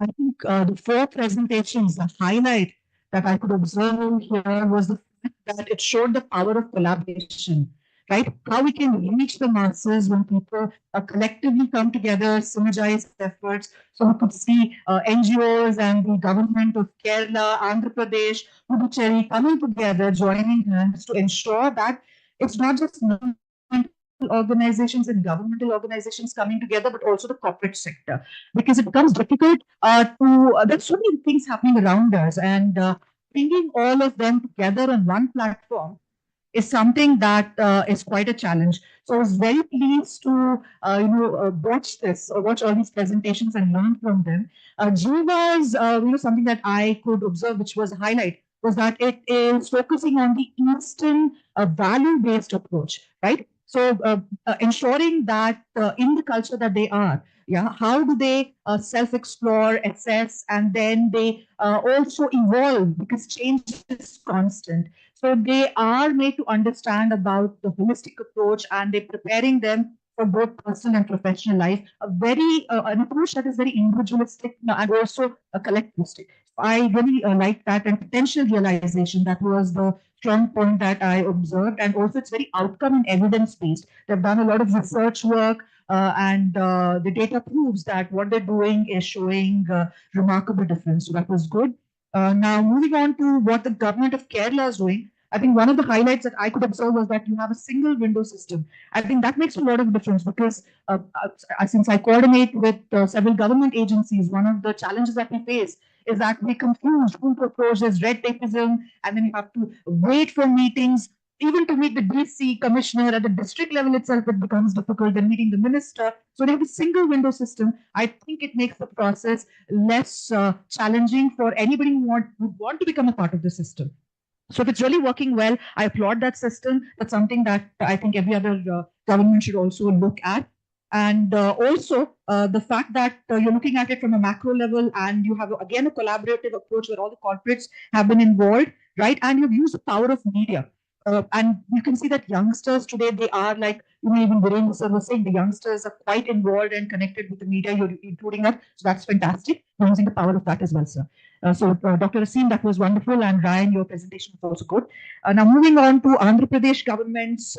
I think the 4 presentations, the highlight that I could observe here was the fact that it showed the power of collaboration, right? How we can reach the masses when people collectively come together, synergize efforts. So we could see NGOs and the government of Kerala, Andhra Pradesh, Puducherry coming together, joining hands to ensure that it's not just organizations and governmental organizations coming together, but also the corporate sector, because it becomes difficult there's so many things happening around us, and bringing all of them together on one platform is something that is quite a challenge. So I was very pleased to watch all these presentations and learn from them. Jiva's something that I could observe, which was a highlight, was that it is focusing on the Eastern value-based approach, right? So ensuring that in the culture that they are, how do they self-explore, assess, and then they also evolve, because change is constant. So they are made to understand about the holistic approach, and they're preparing them for both personal and professional life. A very an approach that is very individualistic and also a collectivistic. I really like that, and potential realization, that was the strong point that I observed, and also it's very outcome and evidence based. They've done a lot of research work, and the data proves that what they're doing is showing remarkable difference. So that was good. Now moving on to what the government of Kerala is doing. I think one of the highlights that I could observe was that you have a single window system. I think that makes a lot of difference because since I coordinate with several government agencies, one of the challenges that we face is that we confuse who proposes red tapeism, and then you have to wait for meetings. Even to meet the DC commissioner at the district level itself, it becomes difficult than meeting the minister. So they have a single window system. I think it makes the process less challenging for anybody who would want to become a part of the system. So if it's really working well, I applaud that system. That's something that I think every other government should also look at. And also the fact that you're looking at it from a macro level, and you have, again, a collaborative approach where all the corporates have been involved, right? And you've used the power of media. And you can see that youngsters today, they are like, even Virendra sir was saying, the youngsters are quite involved and connected with the media, you're including that. So that's fantastic. You're using the power of that as well, sir. So Dr. Asim, that was wonderful. And Ryan, your presentation was also good. Now moving on to Andhra Pradesh government's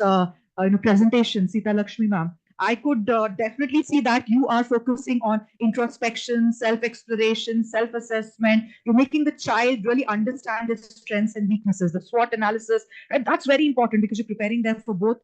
presentation, Sita Lakshmi ma'am. I could definitely see that you are focusing on introspection, self-exploration, self-assessment. You're making the child really understand his strengths and weaknesses, the SWOT analysis. Right? That's very important because you're preparing them for both,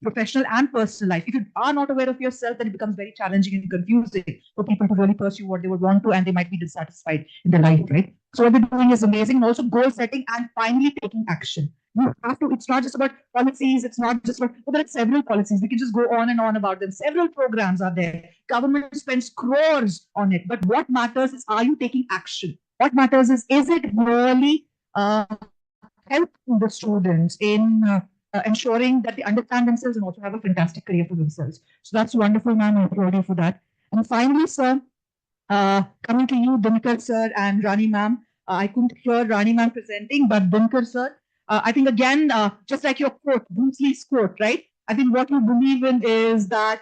professional and personal life. If you are not aware of yourself, then it becomes very challenging and confusing for people to really pursue what they would want to, and they might be dissatisfied in their life, right? So what they're doing is amazing. And also goal setting and finally taking action. You have to, it's not just about policies, it's not just about, there are several policies. We can just go on and on about them. Several programs are there. Government spends crores on it. But what matters is, are you taking action? What matters is it really helping the students in ensuring that they understand themselves and also have a fantastic career for themselves? So that's wonderful, ma'am. I applaud you for that. And finally, sir, coming to you, Dinkar sir and Rani ma'am. I couldn't hear Rani ma'am presenting, but Dinkar sir, I think again, just like your quote, Bruce Lee's quote, right? I think what you believe in is that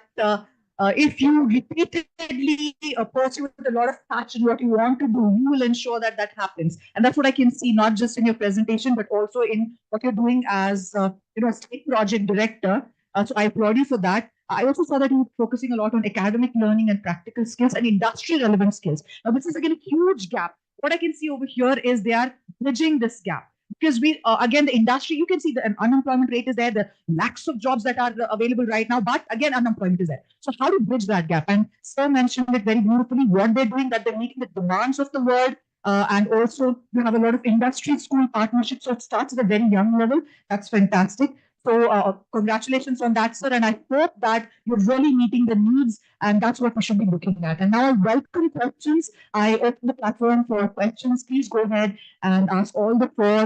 if you repeatedly pursue with a lot of passion what you want to do, you will ensure that that happens. And that's what I can see, not just in your presentation, but also in what you're doing as a state project director. So I applaud you for that. I also saw that you were focusing a lot on academic learning and practical skills and industry relevant skills. Now, this is again a huge gap. What I can see over here is they are bridging this gap. Because we, again, the industry, you can see the unemployment rate is there, the lakhs of jobs that are available right now, but again, unemployment is there. So how to bridge that gap? And Sir mentioned it very beautifully, what they're doing, that they're meeting the demands of the world, and also you have a lot of industry school partnerships, so it starts at a very young level. That's fantastic. So congratulations on that, sir, and I hope that you're really meeting the needs, and that's what we should be looking at. And now I welcome questions. I open the platform for questions. Please go ahead and ask all the four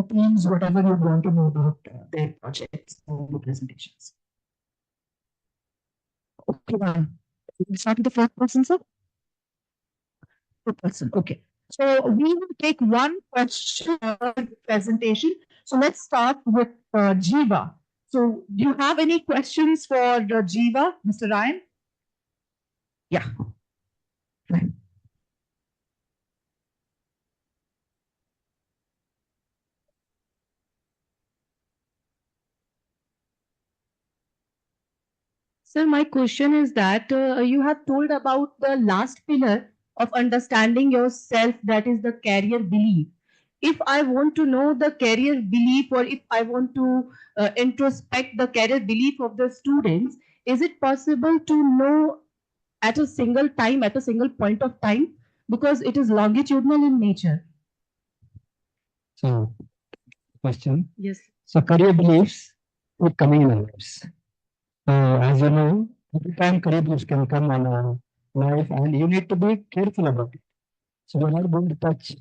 teams whatever you want to know about their projects and the presentations. Okay, ma'am. We'll start with the first person, sir. First person. Okay. So we will take one question presentation. So let's start with Jiva. So do you have any questions for Jiva, Mr. Ryan? Yeah. Ryan. Sir, my question is that you have told about the last pillar of understanding yourself, that is the career belief. If I want to know the career belief, or if I want to introspect the career belief of the students, is it possible to know at a single time, at a single point of time? Because it is longitudinal in nature. So, question. Yes. So, career beliefs keep coming in our lives. So, as you know, every time career beliefs can come on our life, and you need to be careful about it. So, we're not going to touch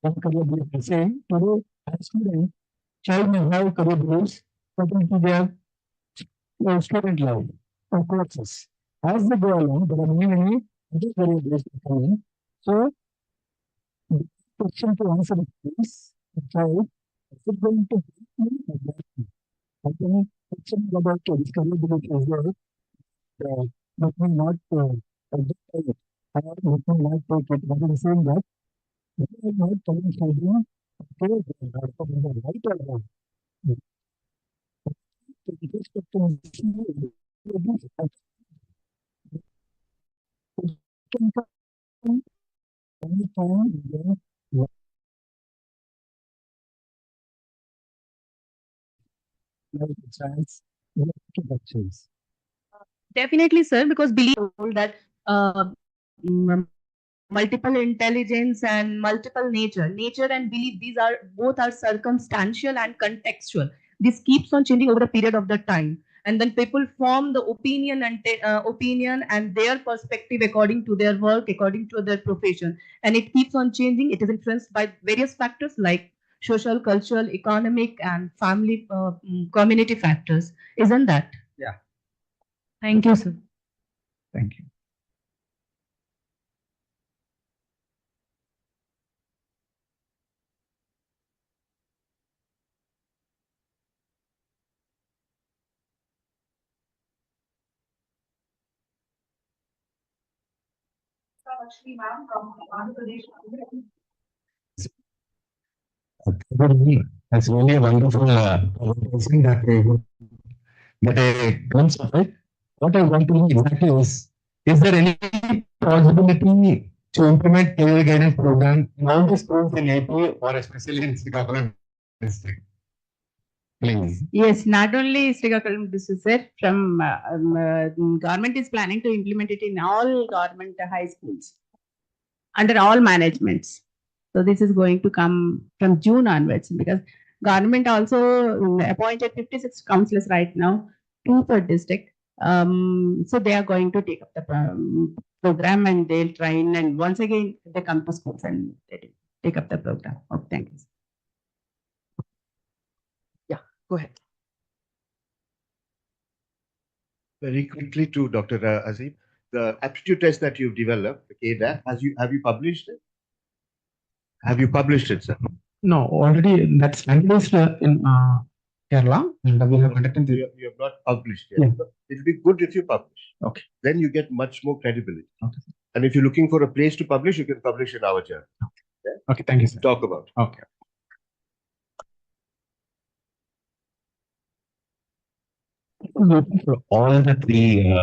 one career belief the same. Today, as a student, child may have career beliefs according to their student life or courses. As they go along, there are many other career beliefs that come in. So, the question to answer is, the child, is it going to help me or hurt me? How can question about this career growth is that let me not adjust it. Let me not take it, but I'm saying that we are not coinciding from the right or wrong. Just to can come anytime when chance introductions. Definitely, sir, because believe that mm, multiple intelligence and multiple nature and belief, these are both are circumstantial and contextual. This keeps on changing over a period of the time, and then people form the opinion and their perspective according to their work, according to their profession, and it keeps on changing. It is influenced by various factors like social, cultural, economic, and family, community factors. Isn't that? Yeah. Thank you, sir. Thank you. Ma'am from Andhra Pradesh. That's really a wonderful presentation that a glimpse of it. What I want to know exactly is there any possibility to implement career guidance program in all the schools in AP or especially in Srikakulam district? Please. Yes, not only Srikakulam district, sir, from government is planning to implement it in all government high schools under all managements. So this is going to come from June onwards because government also appointed 56 counselors right now, 2 per district. So they are going to take up the program and they'll train, and once again they come to schools and they take up the program. Oh, thank you. Yeah, go ahead. Very quickly to Dr. Azim, the aptitude test that you've developed, the KDAP, have you published it? Have you published it, sir? No, already that's analyzed in Kerala, and we have conducted the. You have not published yet. Yeah. It'll be good if you publish. Okay. Then you get much more credibility. Okay. And if you're looking for a place to publish, you can publish in our journal. Okay. Okay, thank you, sir. Talk about it. Okay. For all the three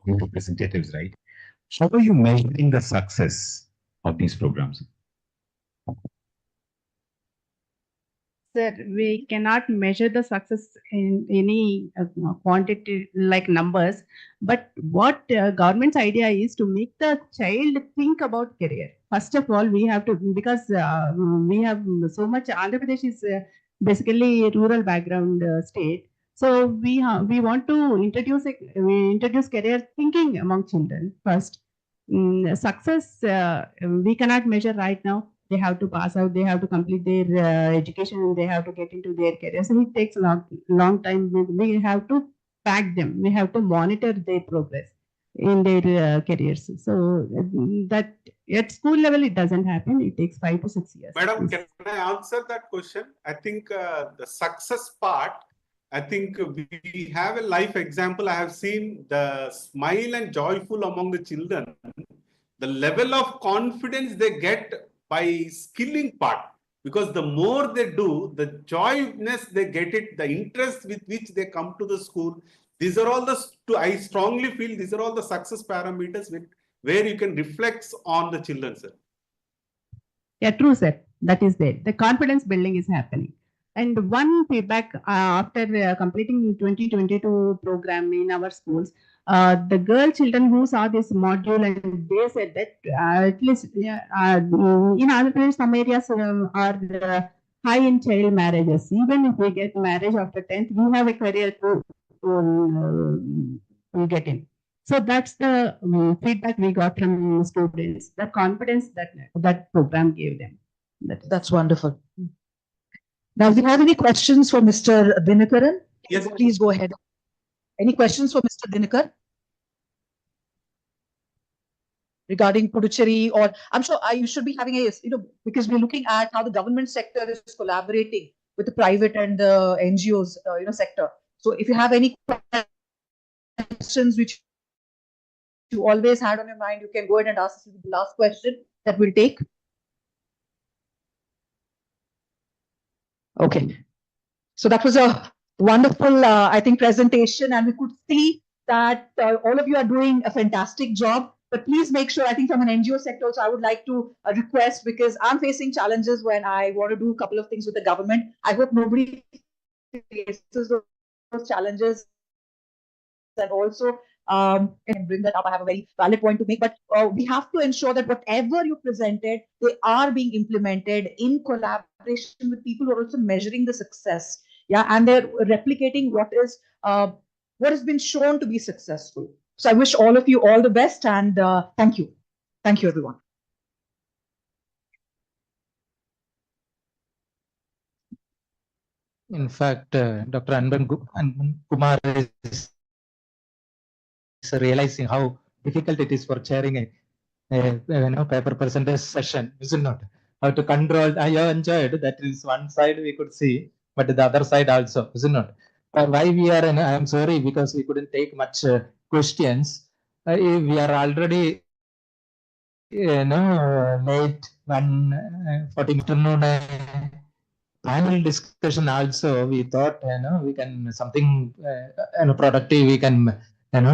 representatives, right? How are you measuring the success of these programs? Sir, we cannot measure the success in any quantity like numbers, but what government's idea is to make the child think about career. First of all, we have to, because we have so much, Andhra Pradesh is basically a rural background state. So we want to introduce career thinking among children first. Success we cannot measure right now. They have to pass out, they have to complete their education, and they have to get into their career. So it takes a long time. We have to pack them. We have to monitor their progress in their careers. So that at school level, it doesn't happen. It takes 5 to 6 years. Madam, can I answer that question? I think the success part, I think we have a life example. I have seen the smile and joyful among the children. The level of confidence they get by skilling part, because the more they do, the joyness they get it, the interest with which they come to the school. These are all I strongly feel these are all the success parameters where you can reflect on the children, sir. Yeah, true, sir. That is there. The confidence building is happening. And one feedback after completing 2022 program in our schools, the girl children who saw this module, and they said that at least in Andhra Pradesh, some areas are high in child marriages. Even if we get marriage after 10th, we have a career to get in. So that's the feedback we got from students, the confidence that program gave them. That's wonderful. Now, do you have any questions for Mr. Dinakaran? Yes. Please go ahead. Any questions for Mr. Dinakar? Regarding Puducherry, or I'm sure you should be having a, because we're looking at how the government sector is collaborating with the private and the NGOs, sector. So if you have any questions which you always had on your mind, you can go ahead and ask the last question that we'll take. Okay. So that was a wonderful, I think, presentation, and we could see that all of you are doing a fantastic job. But please make sure, I think from an NGO sector also, I would like to request, because I'm facing challenges when I want to do a couple of things with the government. I hope nobody faces those challenges. And also, and bring that up, I have a very valid point to make, but we have to ensure that whatever you presented, they are being implemented in collaboration with people who are also measuring the success. Yeah, and they're replicating what has been shown to be successful. So I wish all of you all the best, and thank you. Thank you, everyone. In fact, Dr. Anban Kumar is realizing how difficult it is for chairing a paper presentation session, is it not? How to control. I enjoyed that is one side we could see, but the other side also, is it not? Why we are, I am sorry, because we couldn't take much questions. We are already, late 1:40 afternoon. Panel discussion also, we thought, we can something, productive we can,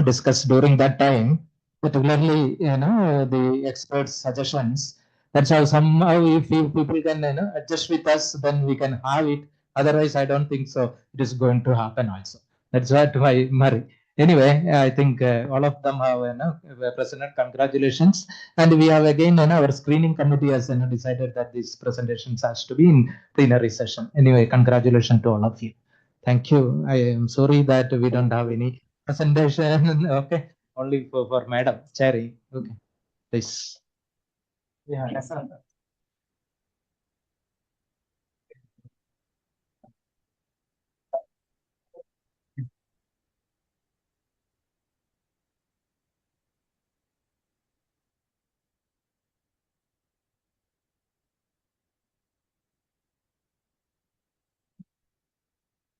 discuss during that time, particularly, the experts' suggestions. That's how somehow if people can, adjust with us, then we can have it. Otherwise, I don't think so. It is going to happen also. That's what my Murray. Anyway, I think all of them have, presented. Congratulations. And we have again, our screening committee has decided that these presentations has to be in plenary session. Anyway, congratulations to all of you. Thank you. I am sorry that we don't have any presentation. Okay, only for Madam chairing. Okay, please. Yeah, that's all.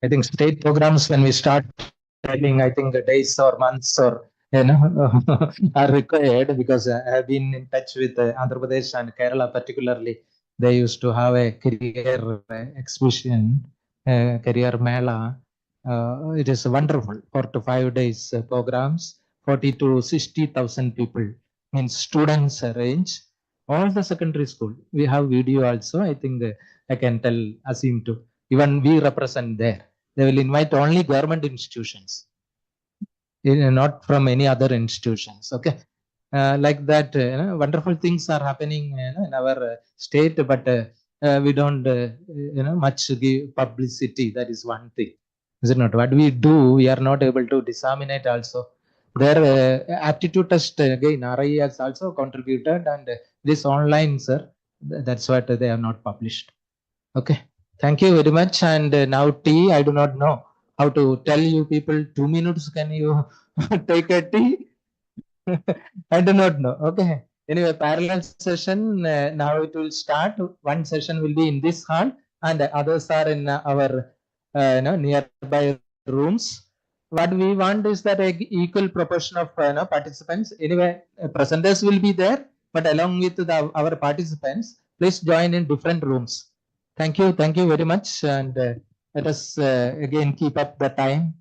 I think state programs, when we start telling, I think days or months or are required, because I have been in touch with Andhra Pradesh and Kerala particularly. They used to have a career exhibition, career mela. It is wonderful. 4 to 5 days programs, 40 to 60,000 people. Means students range. All the secondary school. We have video also. I think I can tell Asim to. Even we represent there. They will invite only government institutions, not from any other institutions. Okay. Like that, wonderful things are happening in our state, but we don't, much give publicity. That is one thing. Is it not? What we do, we are not able to disseminate also. Their aptitude test, again, RI has also contributed, and this online, sir, that's what they have not published. Okay. Thank you very much. And now tea, I do not know how to tell you people 2 minutes. Can you take a tea? I do not know. Okay. Anyway, parallel session, now it will start. One session will be in this hall, and the others are in our nearby rooms. What we want is that equal proportion of participants. Anyway, presenters will be there, but along with our participants, please join in different rooms. Thank you very much, and let us again keep up the time.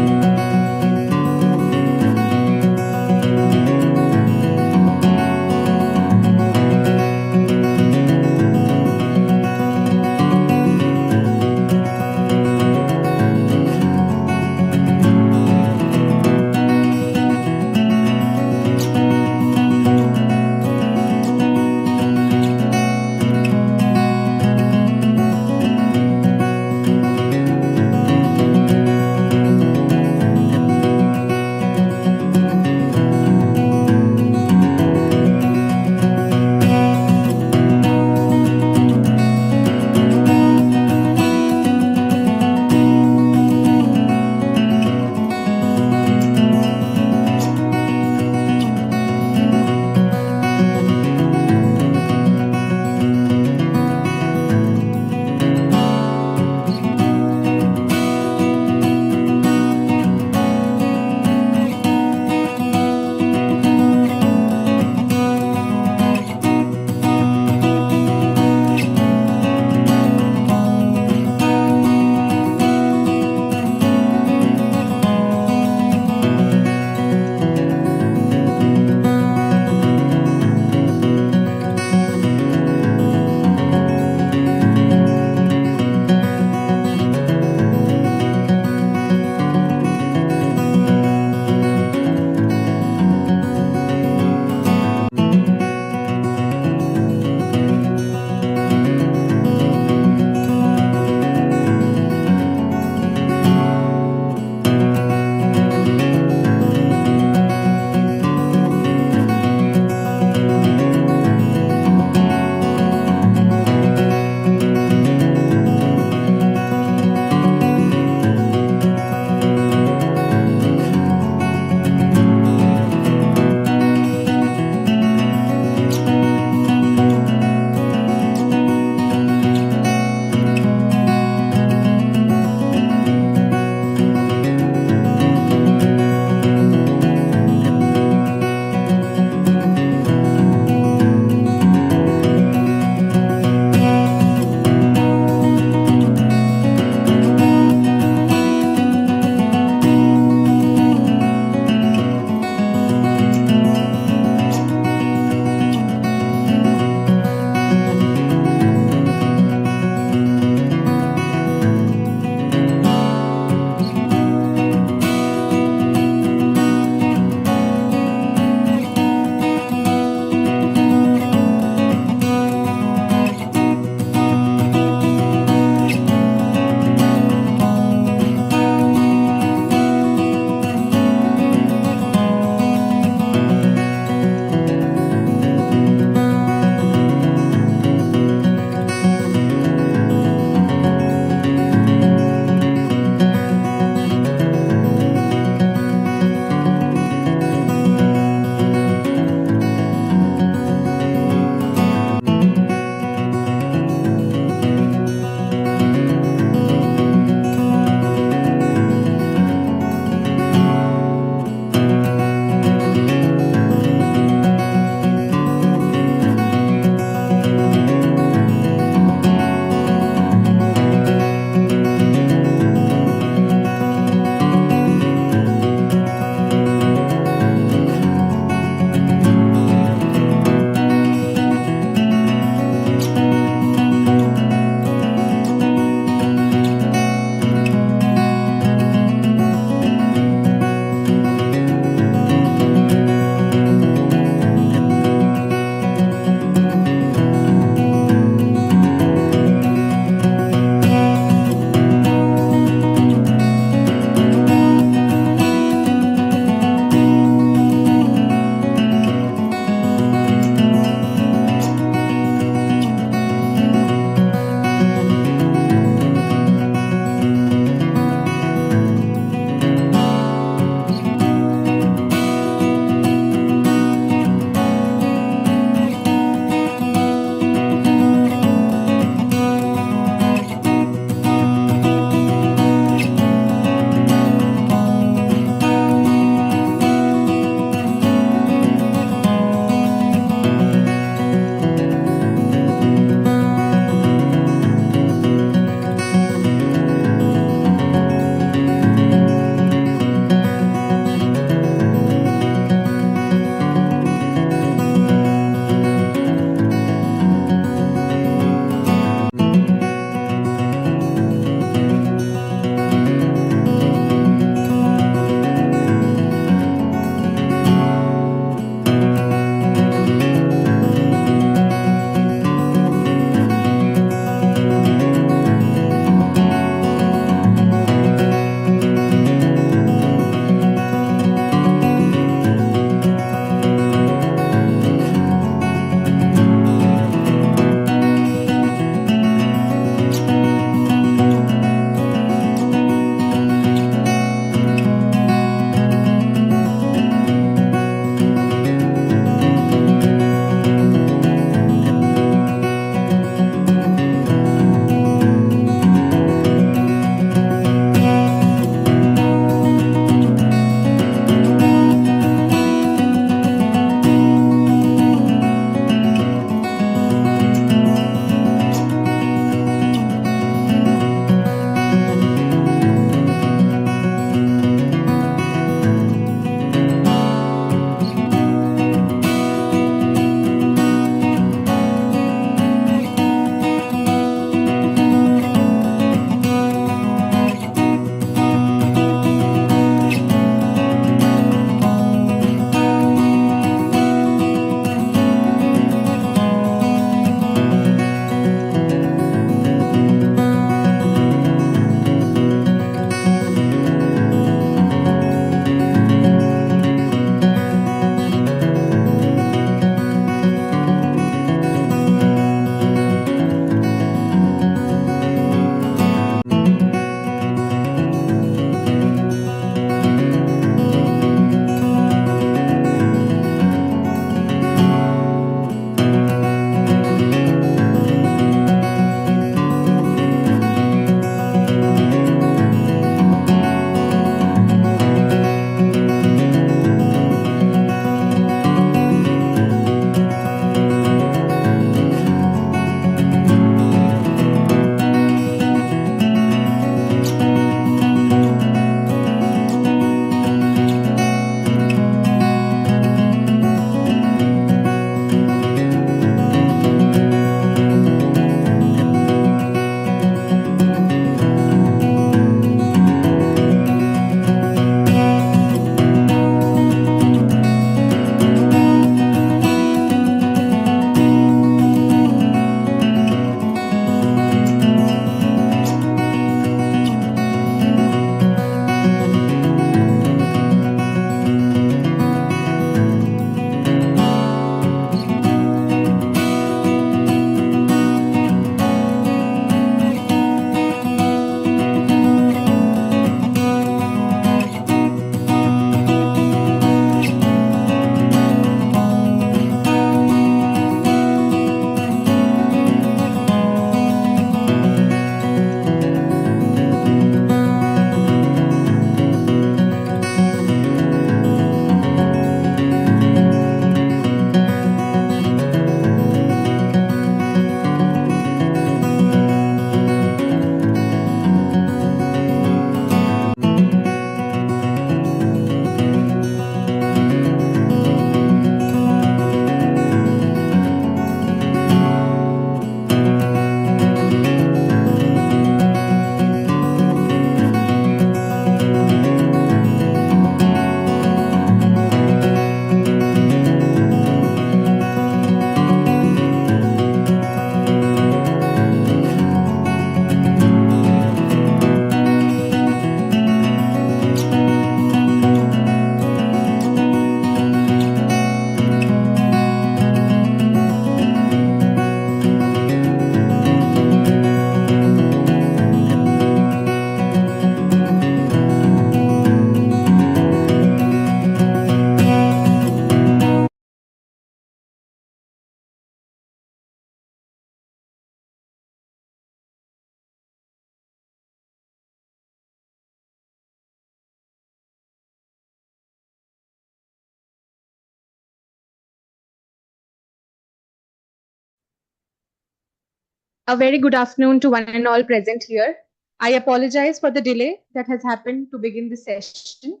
A very good afternoon to one and all present here. I apologize for the delay that has happened to begin the session.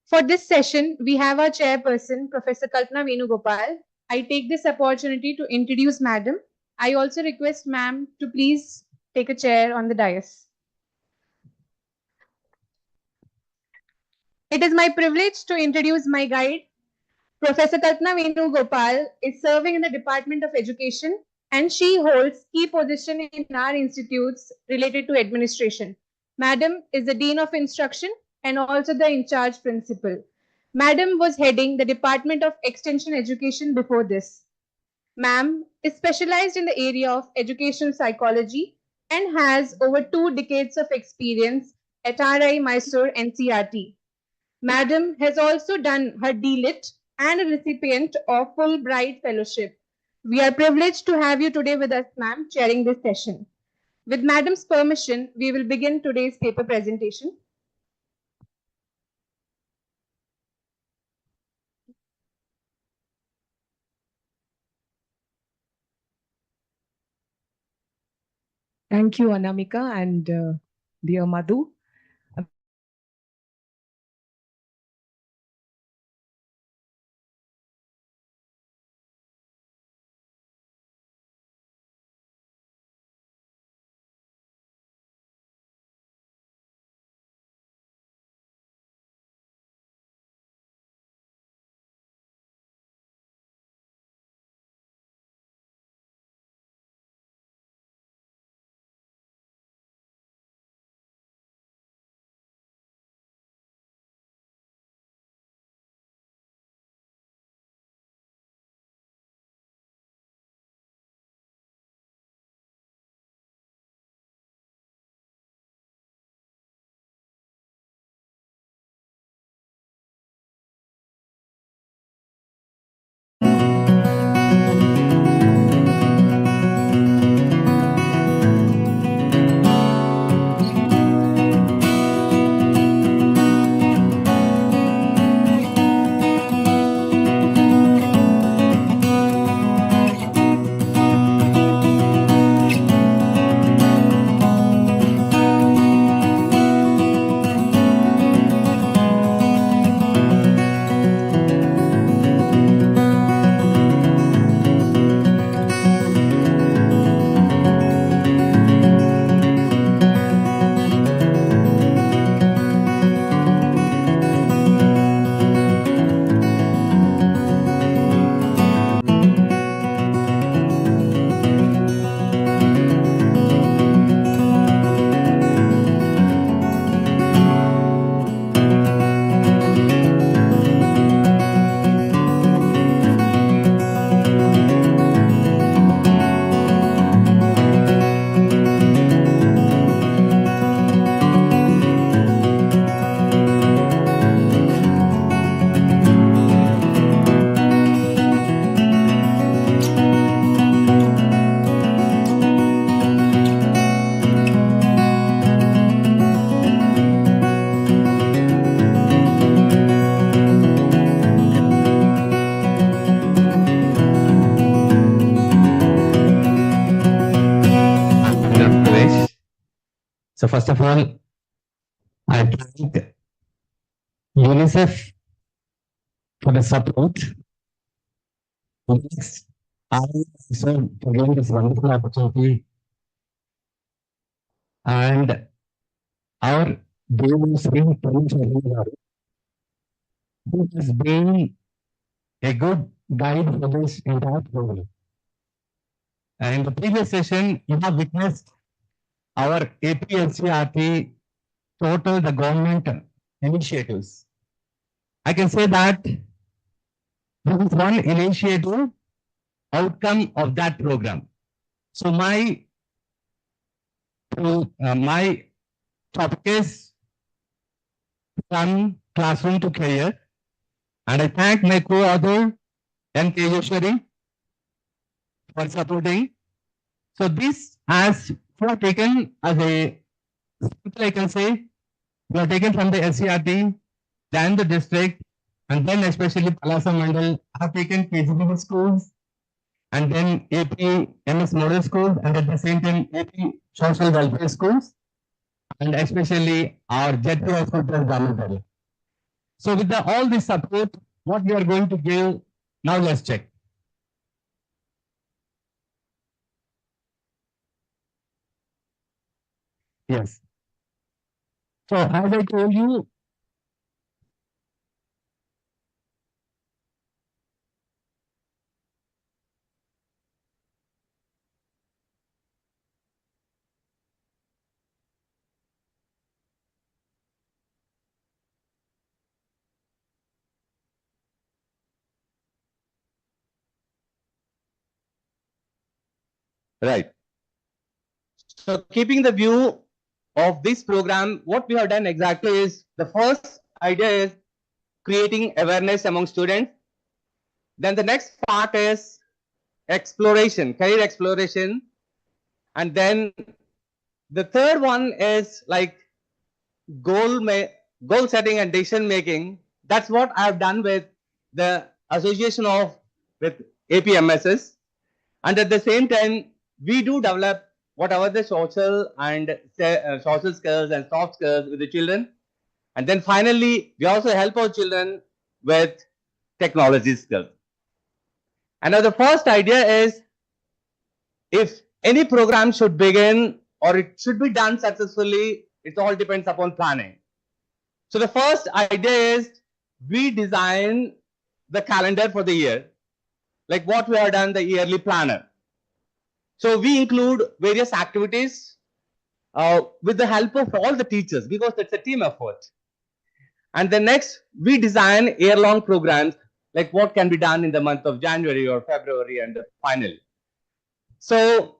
For this session, we have our chairperson, Professor Kalpana Venugopal. I take this opportunity to introduce Madam. I also request Ma'am to please take a chair on the dais. It is my privilege to introduce my guide. Professor Kalpana Venugopal is serving in the Department of Education and she holds key position in our institutes related to administration. Madam is the Dean of Instruction and also the in-charge principal. Madam was heading the Department of Extension Education before this. Ma'am is specialized in the area of educational psychology and has over 2 decades of experience at RI Mysore NCERT. Madam has also done her DLit and a recipient of Fulbright Fellowship. We are privileged to have you today with us, ma'am, chairing this session. With Madam's permission, we will begin today's paper presentation. Thank you, Anamika and dear Madhu. So first of all, I thank UNICEF for the support. Next, I also for giving this wonderful opportunity and our dear Sri who has been a good guide for this entire program. And in the previous session, you have witnessed our AP-NCERT total the government initiatives. I can say that this is one initiative outcome of that program. So my topic is from classroom to career, and I thank my co-author N.K. Yoshwari for supporting. So this has taken as a, I can say, we are taken from the NCERT, then the district, and then especially Palasa Mandal have taken KGB schools, and then AP MS Model Schools, and at the same time AP Social Welfare Schools, and especially our Jet School Dormitory. So with all this support, what we are going to give, now let's check. Yes. So as I told you, right. So keeping the view of this program, what we have done exactly is the first idea is creating awareness among students. Then the next part is exploration, career exploration. And then the third one is like goal setting and decision making. That's what I've done with the association with APMSs. And at the same time, we do develop whatever the social and social skills and soft skills with the children. And then finally, we also help our children with technology skills. And now the first idea is, if any program should begin or it should be done successfully, it all depends upon planning. So the first idea is we design the calendar for the year, like what we have done, the yearly planner. So we include various activities with the help of all the teachers, because it's a team effort. And then next, we design year-long programs, like what can be done in the month of January or February and finally. So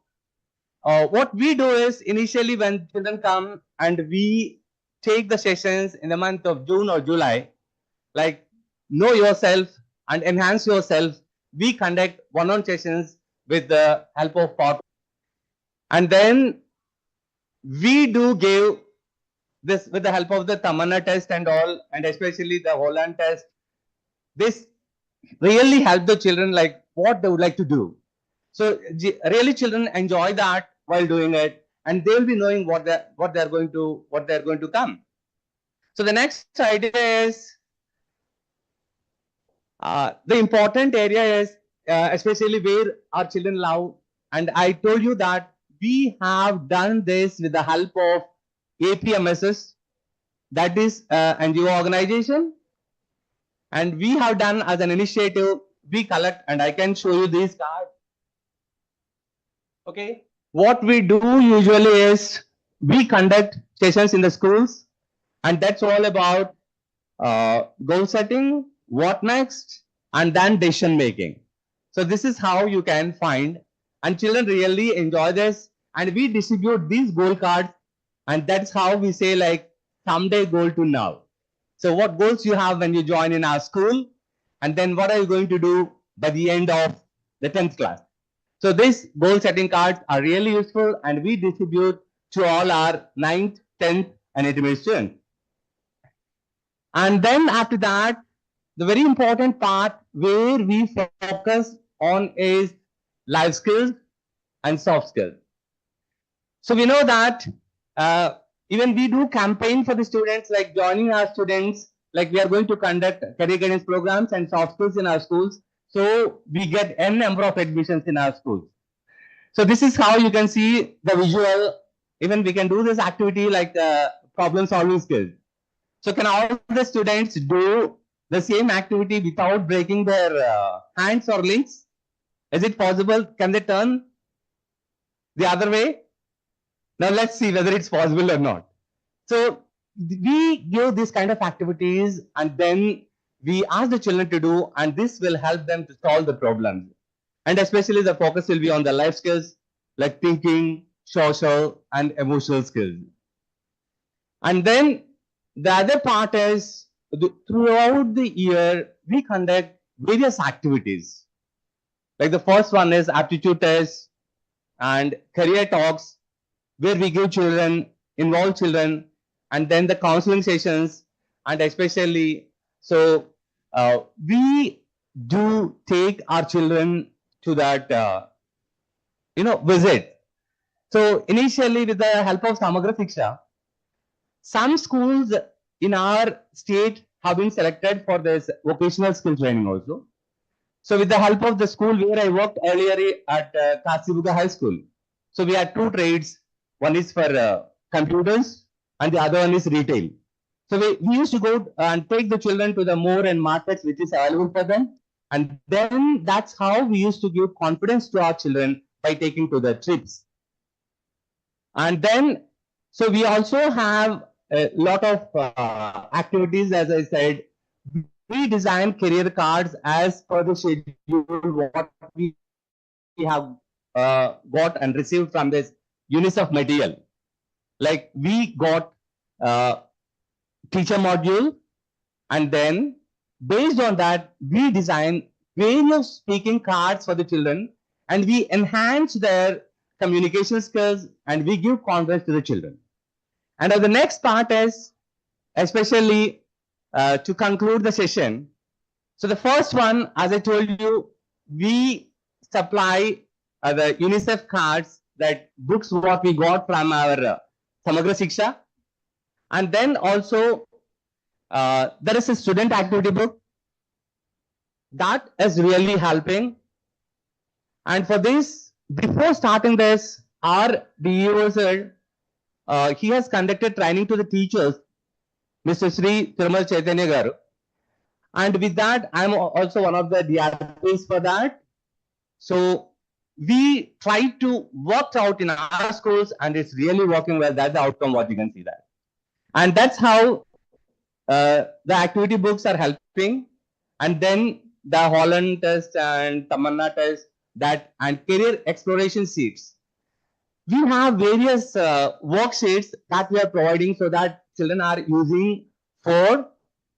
what we do is, initially when children come and we take the sessions in the month of June or July, like know yourself and enhance yourself, we conduct one-on-one sessions with the help of POT. And then we do give this with the help of the Tamanna test and all, and especially the Holland test. This really help the children, like what they would like to do. So really children enjoy that while doing it, and they will be knowing what they're going to come. So the next idea is the important area is especially where our children love, and I told you that we have done this with the help of APMSs, that is NGO organization, and we have done as an initiative, we collect, and I can show you these cards. Okay, what we do usually is we conduct sessions in the schools, and that's all about goal setting, what next, and then decision making. So this is how you can find, and children really enjoy this, and we distribute these goal cards, and that's how we say like someday goal to now. So what goals you have when you join in our school, and then what are you going to do by the end of the 10th class. So these goal setting cards are really useful, and we distribute to all our 9th, 10th, and intermediate students. And then after that, the very important part where we focus on is life skills and soft skills. So we know that even we do campaign for the students, like joining our students, like we are going to conduct career guidance programs and soft skills in our schools. So we get n number of admissions in our schools. So this is how you can see the visual. Even we can do this activity like problem solving skills. So can all the students do the same activity without breaking their hands or legs? Is it possible? Can they turn the other way? Now let's see whether it's possible or not. So we give this kind of activities, and then we ask the children to do, and this will help them to solve the problems. And especially the focus will be on the life skills like thinking, social, and emotional skills. And then the other part is throughout the year, we conduct various activities. Like the first one is aptitude tests and career talks, where we give children, involve children, and then the counseling sessions, and especially, so we do take our children to that, visit. So initially, with the help of Samagra Shiksha, some schools in our state have been selected for this vocational skill training also. So with the help of the school where I worked earlier at Kasibuga High School, so we had two trades. One is for computers and the other one is retail. So we used to go and take the children to the more and markets which is available for them. And then that's how we used to give confidence to our children by taking to the trips. And then, so we also have a lot of activities, as I said. We design career cards as per the schedule what we have got and received from this UNICEF material. Like we got teacher module, and then based on that, we design various speaking cards for the children, and we enhance their communication skills, and we give confidence to the children. And the next part is especially to conclude the session. So the first one, as I told you, we supply the UNICEF cards, that books what we got from our Samagra Shiksha. And then also there is a student activity book that is really helping. And for this, before starting this, our DEO sir, he has conducted training to the teachers, Mr. Sri Thirumal Chaitanya Garu. And with that, I'm also one of the DRPs for that. So we try to work out in our schools, and it's really working well. That's the outcome, what you can see that. And that's how the activity books are helping. And then the Holland test and Tamanna test, that and career exploration sheets. We have various worksheets that we are providing so that children are using for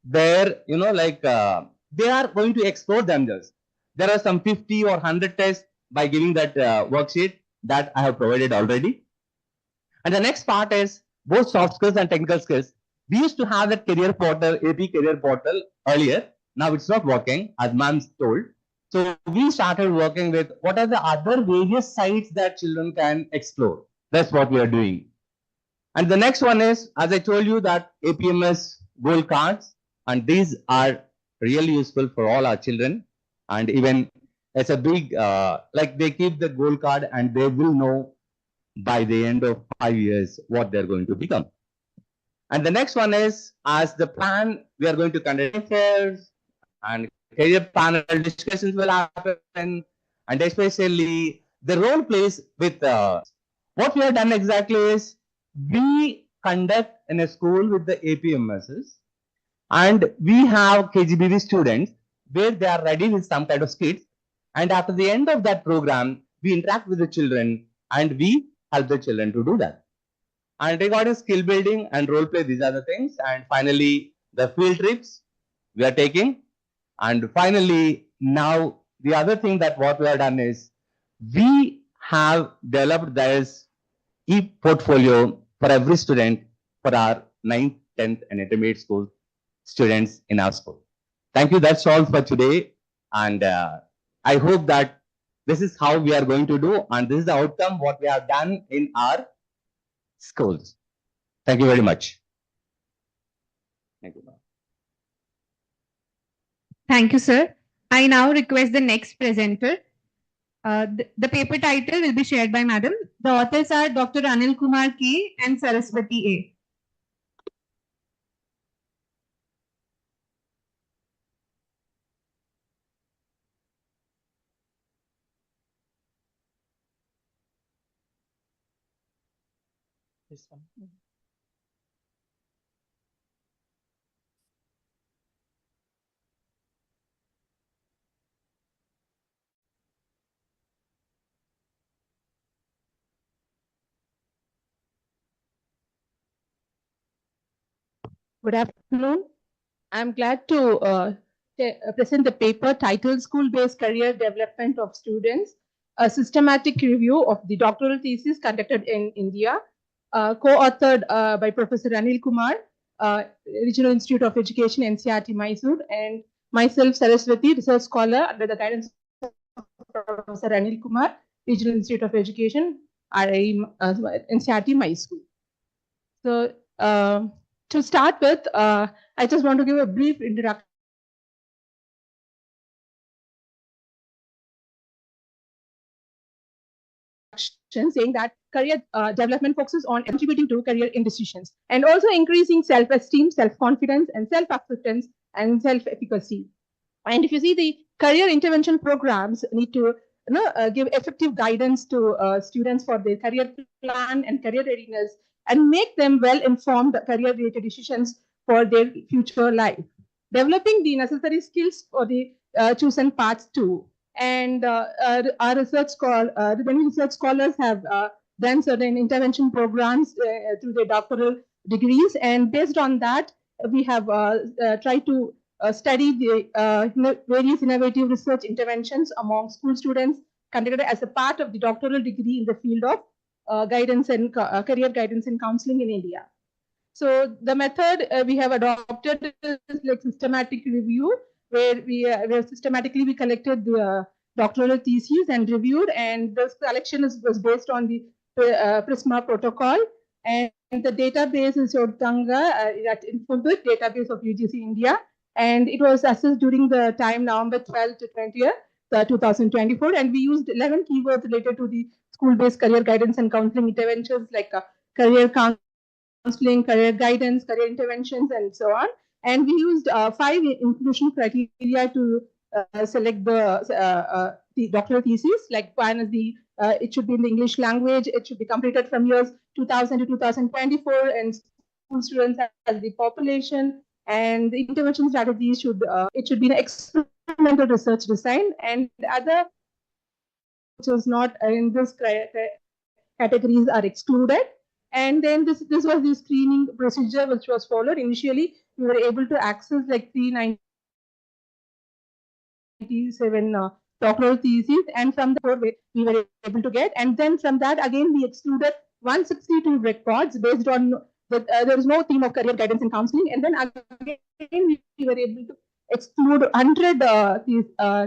their, they are going to explore themselves. There are some 50 or 100 tests by giving that worksheet that I have provided already. And the next part is both soft skills and technical skills. We used to have that career portal, AP career portal earlier. Now it's not working, as ma'am told. So we started working with what are the other various sites that children can explore. That's what we are doing. And the next one is, as I told you, that APMS goal cards, and these are really useful for all our children. And even it's a big, like they keep the goal card and they will know by the end of 5 years what they're going to become. And the next one is, as the plan, we are going to conduct fairs and career panel discussions will happen, and especially the role plays with what we have done exactly is we conduct in a school with the APMSs, and we have KGBV students where they are ready with some kind of skits, and after the end of that program, we interact with the children and we help the children to do that. And regarding skill building and role play, these are the things. And finally, the field trips we are taking. And finally, now the other thing that what we have done is we have developed this e-portfolio for every student for our 9th, 10th and intermediate school students in our school. Thank you. That's all for today. And I hope that this is how we are going to do. And this is the outcome what we have done in our schools. Thank you very much. Thank you. Thank you, sir. I now request the next presenter. The paper title will be shared by Madam. The authors are Dr. Anil Kumar K. and Saraswati A. This one. Good afternoon. I'm glad to present the paper titled School-Based Career Development of Students, a systematic review of the doctoral thesis conducted in India, co-authored by Professor Anil Kumar, Regional Institute of Education, NCERT, Mysore, and myself, Saraswati, research scholar under the guidance of Professor Anil Kumar, Regional Institute of Education, NCERT, my school. So to start with, I just want to give a brief introduction saying that career development focuses on contributing to career indecisions and also increasing self-esteem, self-confidence, and self-acceptance and self-efficacy. And if you see, the career intervention programs need to give effective guidance to students for their career plan and career readiness and make them well-informed career-related decisions for their future life. Developing the necessary skills for the chosen paths too. And our research many research scholars have done certain intervention programs through their doctoral degrees, and based on that, we have tried to study the various innovative research interventions among school students conducted as a part of the doctoral degree in the field of guidance and career guidance and counseling in India. So the method we have adopted is like systematic review, where where systematically we collected the doctoral theses and reviewed, and this collection was based on the PRISMA protocol, and the database is Yodtanga Infobit database of UGC India, and it was assessed during the time November 12th to 20th, 2024, and we used 11 keywords related to the school-based career guidance and counseling interventions like career counseling, career guidance, career interventions, and so on. And we used 5 inclusion criteria to select the doctoral thesis. Like one is it should be in the English language, it should be completed from years 2000 to 2024, and school students as the population, and the intervention strategies should it should be an experimental research design, and other which is not in this categories are excluded. And then this was the screening procedure which was followed. Initially, we were able to access like 397 doctoral theses, and from the we were able to get, and then from that again we excluded 162 records based on there is no theme of career guidance and counseling, and then again we were able to exclude 100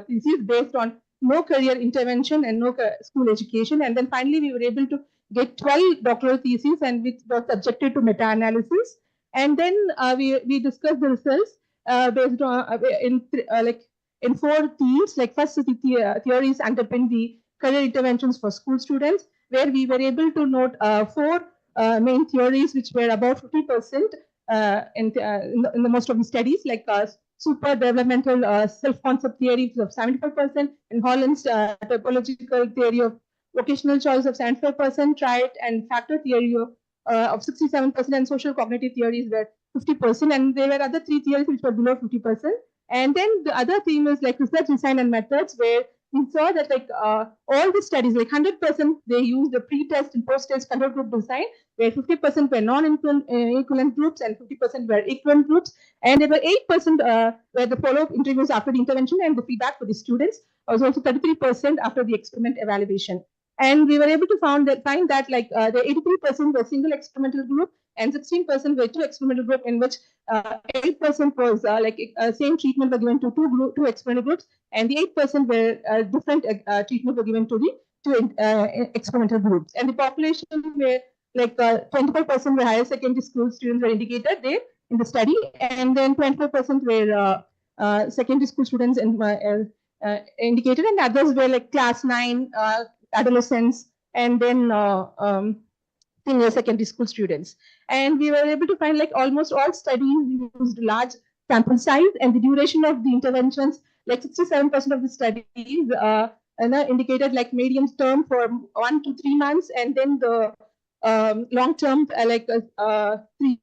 theses based on no career intervention and no school education, and then finally we were able to get 12 doctoral theses, and which was subjected to meta-analysis, and then we discussed the results based on in 4 themes. Like first, the theories underpin the career interventions for school students, where we were able to note 4 main theories which were about 50% in the most of the studies, like super developmental self-concept theory of 75%, and Holland's typological theory of vocational choice of 75%, triad and factor theory of 67%, and social cognitive theories were 50%, and there were other 3 theories which were below 50%. And then the other theme is like research design and methods, where we saw that like all the studies, like 100%, they used the pre-test and post-test control group design, where 50% were non-equivalent groups and 50% were equivalent groups, and there were 8% where the follow-up interviews after the intervention, and the feedback for the students was also 33% after the experiment evaluation. And we were able to find that like the 83% were single experimental group, and 16% were 2 experimental group, in which 8% was same treatment were given to 2 experimental groups, and the 8% were different treatment were given to the 2 experimental groups. And the population were like 25% were higher secondary school students were indicated there in the study, and then 25% were secondary school students indicated, and others were like class 9 adolescents, and then senior secondary school students. And we were able to find like almost all studies used large sample size, and the duration of the interventions, like 67% of the studies indicated like medium term for 1 to 3 months, and then the long term 3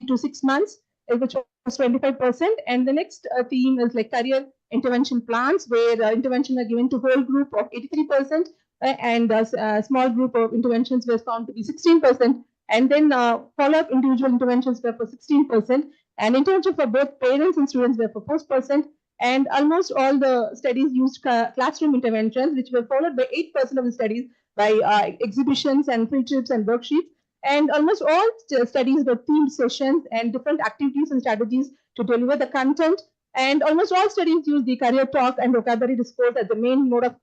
to 6 months, which was 25%. And the next theme is like career intervention plans, where intervention are given to whole group of 83%, and a small group of interventions were found to be 16%, and then follow-up individual interventions were for 16%, and intervention for both parents and students were for 4%, and almost all the studies used classroom interventions, which were followed by 8% of the studies by exhibitions and field trips and worksheets, and almost all studies were themed sessions and different activities and strategies to deliver the content, and almost all studies used the career talk and vocabulary discourse as the main mode of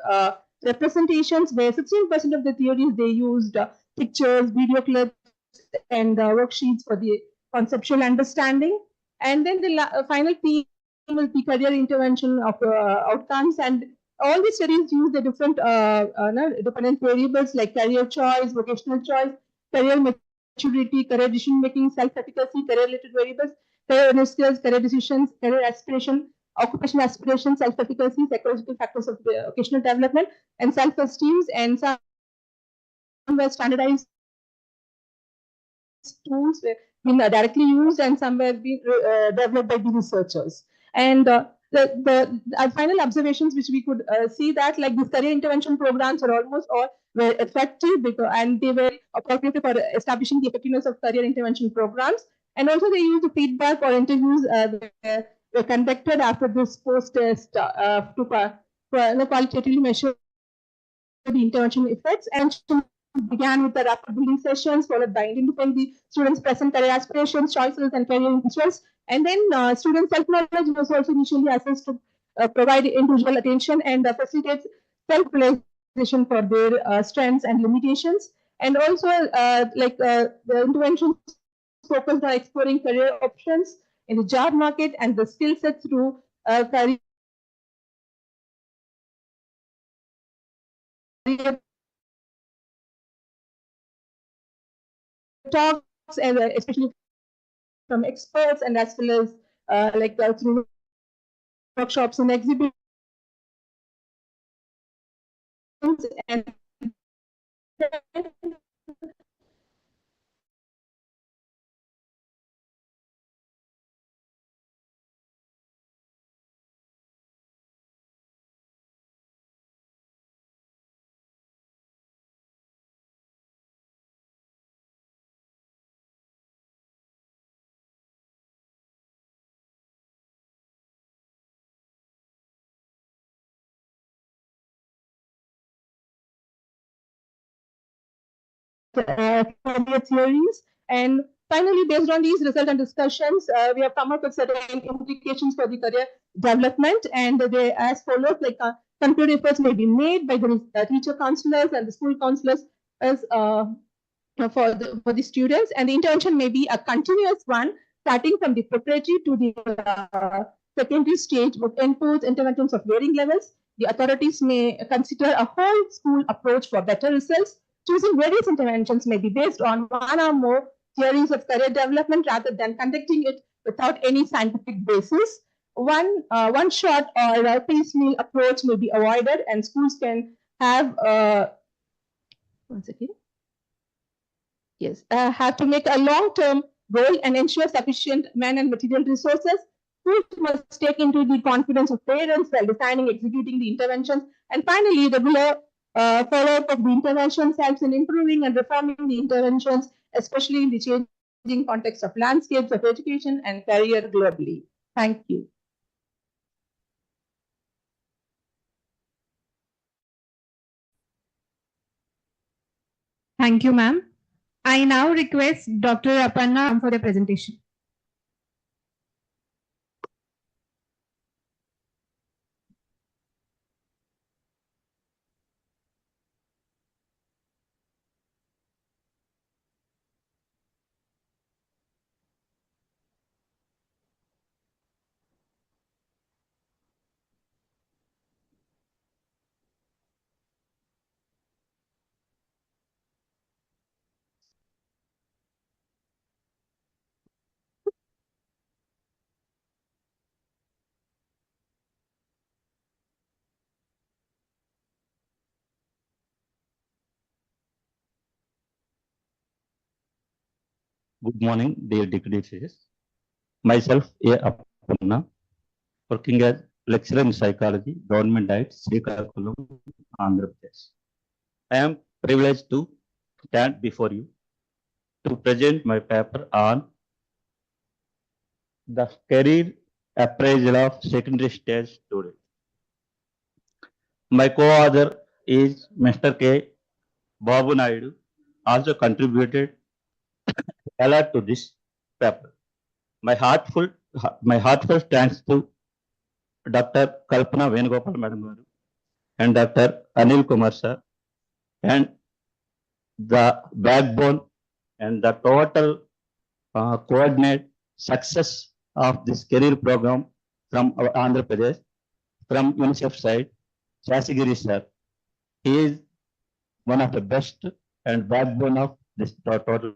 representations where 16% of the theories they used pictures, video clips, and worksheets for the conceptual understanding. And then the final theme will be career intervention of outcomes. And all these studies use the different dependent variables like career choice, vocational choice, career maturity, career decision making, self-efficacy, career-related variables, career skills, career decisions, career aspiration, occupational aspiration, self-efficacy, psychological factors of vocational development, and self-esteem, and some were standardized tools were being directly used, and some were being developed by the researchers. And the final observations which we could see that like these career intervention programs are almost all were effective because, and they were appropriate for establishing the effectiveness of career intervention programs. And also they used feedback or interviews were conducted after this post-test to qualitatively measure the intervention effects, and began with the rapid building sessions followed by identifying the students' present career aspirations, choices, and career interests. And then student self-knowledge was also initially assessed to provide individual attention and facilitate self-realization for their strengths and limitations. And also the interventions focused on exploring career options in the job market and the skill set through career talks, and especially from experts, and as well as through workshops and exhibitions, and career theories. And finally, based on these results and discussions, we have come up with certain implications for the career development, and they as follows: like concurrent efforts may be made by the teacher counselors and the school counselors as for the students, and the intervention may be a continuous one, starting from the preparatory to the secondary stage with inputs, interventions of varying levels. The authorities may consider a whole school approach for better results. Choosing various interventions may be based on one or more theories of career development rather than conducting it without any scientific basis. One shot or a piecemeal approach may be avoided, and schools can have have to make a long-term goal and ensure sufficient man and material resources. Schools must take into the confidence of parents while designing, executing the interventions. And finally, regular follow-up of the interventions helps in improving and reforming the interventions, especially in the changing context of landscapes of education and career globally. Thank you. Thank you, ma'am. I now request Dr. Aparna for the presentation. Good morning, dear DTH. Myself, A. Aparna, working as lecturer in psychology, Government Diet, Srikakulam, Andhra Pradesh. I am privileged to stand before you to present my paper on the career appraisal of secondary stage students. My co-author is Mr. K. Babu Naidu, also contributed a lot to this paper. My heartfelt thanks to Dr. Kalpana Venugopal Madam, and Dr. Anil Kumar sir, and the backbone and the total coordinate success of this career program from our Andhra Pradesh, from UNICEF side, Shasigiri sir. He is one of the best and backbone of this total.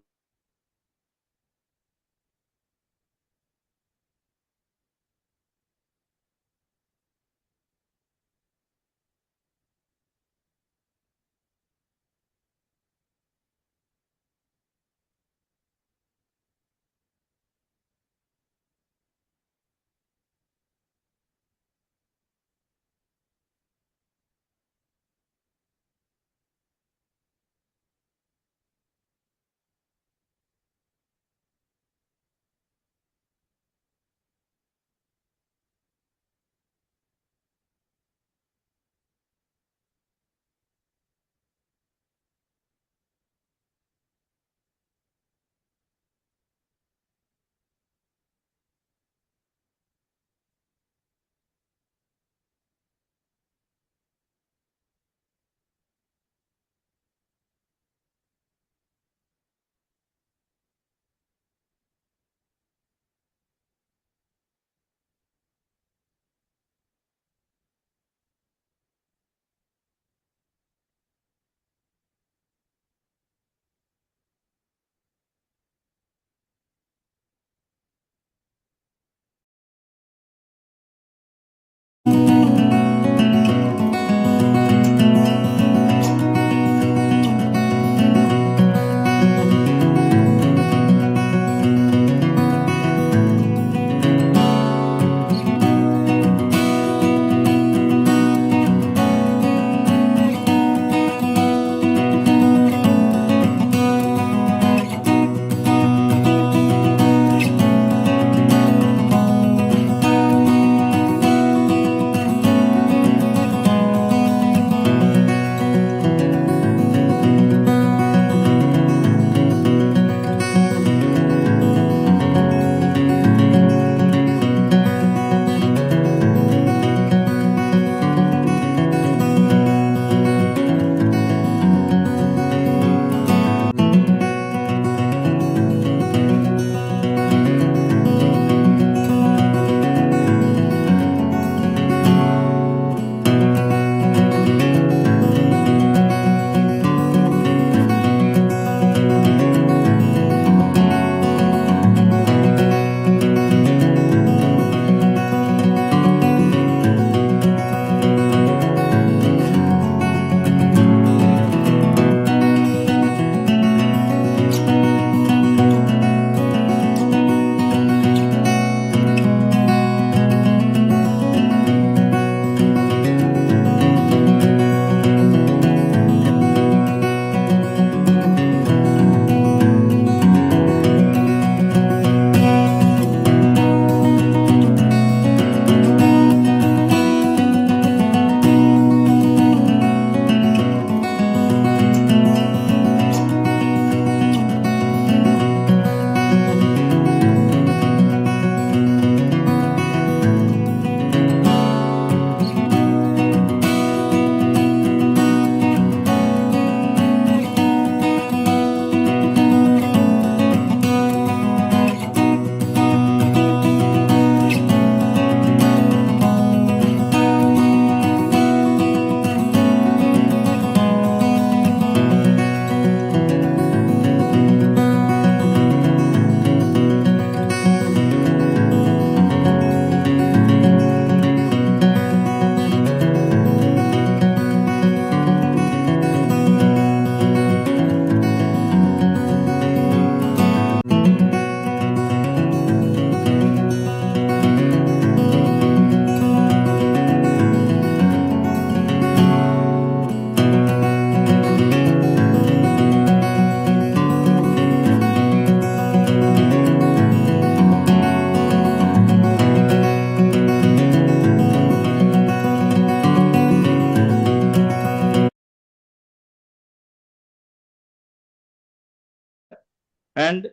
And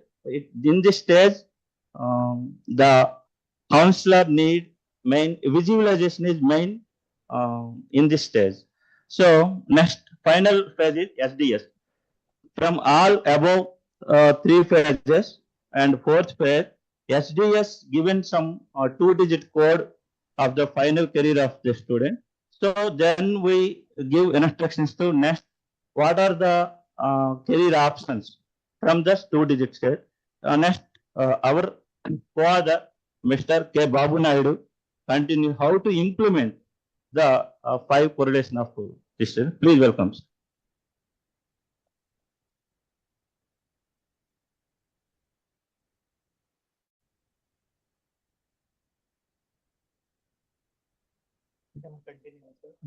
in this stage, the counselor need main visualization is main in this stage. So next final phase is SDS. From all above three phases and fourth phase, SDS given some two-digit code of the final career of the student. So then we give instructions to next. What are the career options from this two-digit state? Next, our father, Mr. K. Babu Naidu, continue how to implement the five correlation of distance. Please welcome.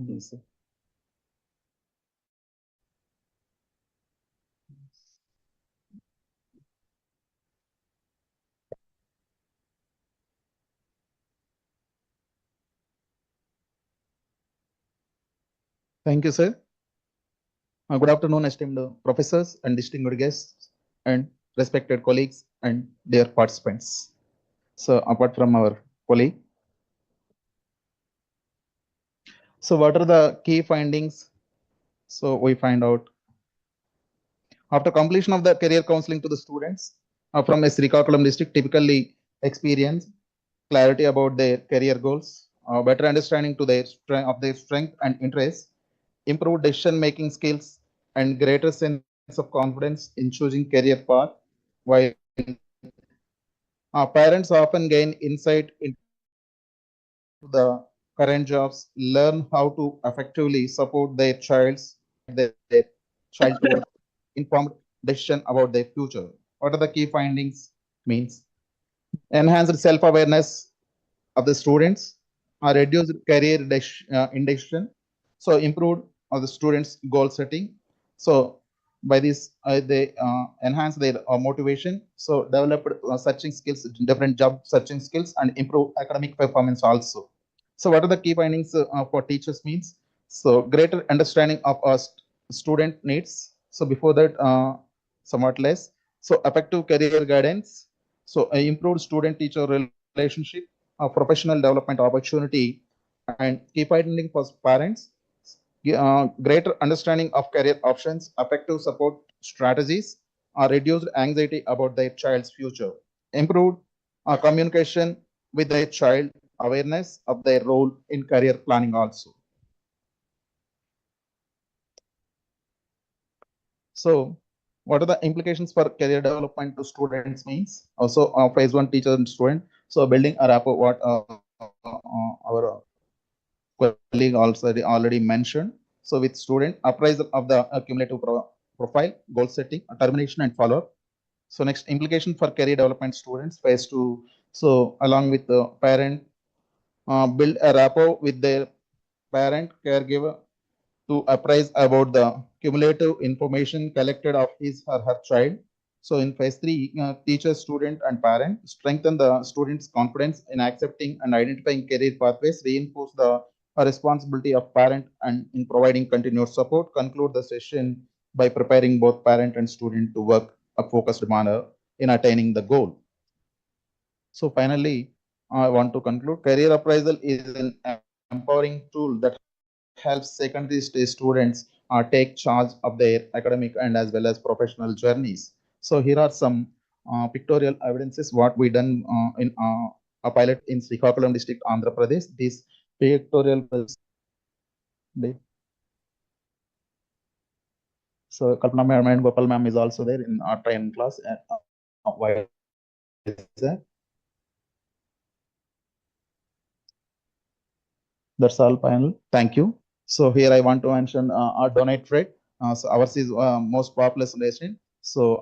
Yes, sir. Thank you, sir. Good afternoon, esteemed professors and distinguished guests and respected colleagues and dear participants. So apart from our colleague, so what are the key findings? So we find out after completion of the career counseling to the students from a Srikakulam district typically experience clarity about their career goals, better understanding to their of their strength and interests, improved decision-making skills, and greater sense of confidence in choosing career path. While parents often gain insight into the current jobs, learn how to effectively support their child towards informed decision about their future. What are the key findings? Means enhanced self-awareness of the students, reduced career indecision, so improved of the students' goal setting. So by this, they enhance their motivation. So developed searching skills, different job searching skills, and improve academic performance also. So what are the key findings for teachers means? So greater understanding of our student needs. So before that, somewhat less. So effective career guidance. So improved student-teacher relationship, professional development opportunity, and key finding for parents. Greater understanding of career options, effective support strategies, reduced anxiety about their child's future, improved communication with their child, awareness of their role in career planning also. So what are the implications for career development to students means? Also phase one teacher and student. So building a rapport, what our colleague already mentioned. So with student, appraisal of the cumulative profile, goal setting, termination and follow-up. So next implication for career development students, phase two. So along with the parent, build a rapport with their parent, caregiver to apprise about the cumulative information collected of his or her child. So in phase three, teacher, student, and parent strengthen the student's confidence in accepting and identifying career pathways, reinforce the responsibility of parent and in providing continuous support, conclude the session by preparing both parent and student to work a focused manner in attaining the goal. So finally, I want to conclude, career appraisal is an empowering tool that helps secondary stage students take charge of their academic and as well as professional journeys. So here are some pictorial evidences what we done in a pilot in Srikakulam district, Andhra Pradesh. This pictorial so Kalpana ma'am and Gopal ma'am is also there in our training class. Why is that? That's all panel. Thank you. So here I want to mention our donate rate. So ours is most populous nation. So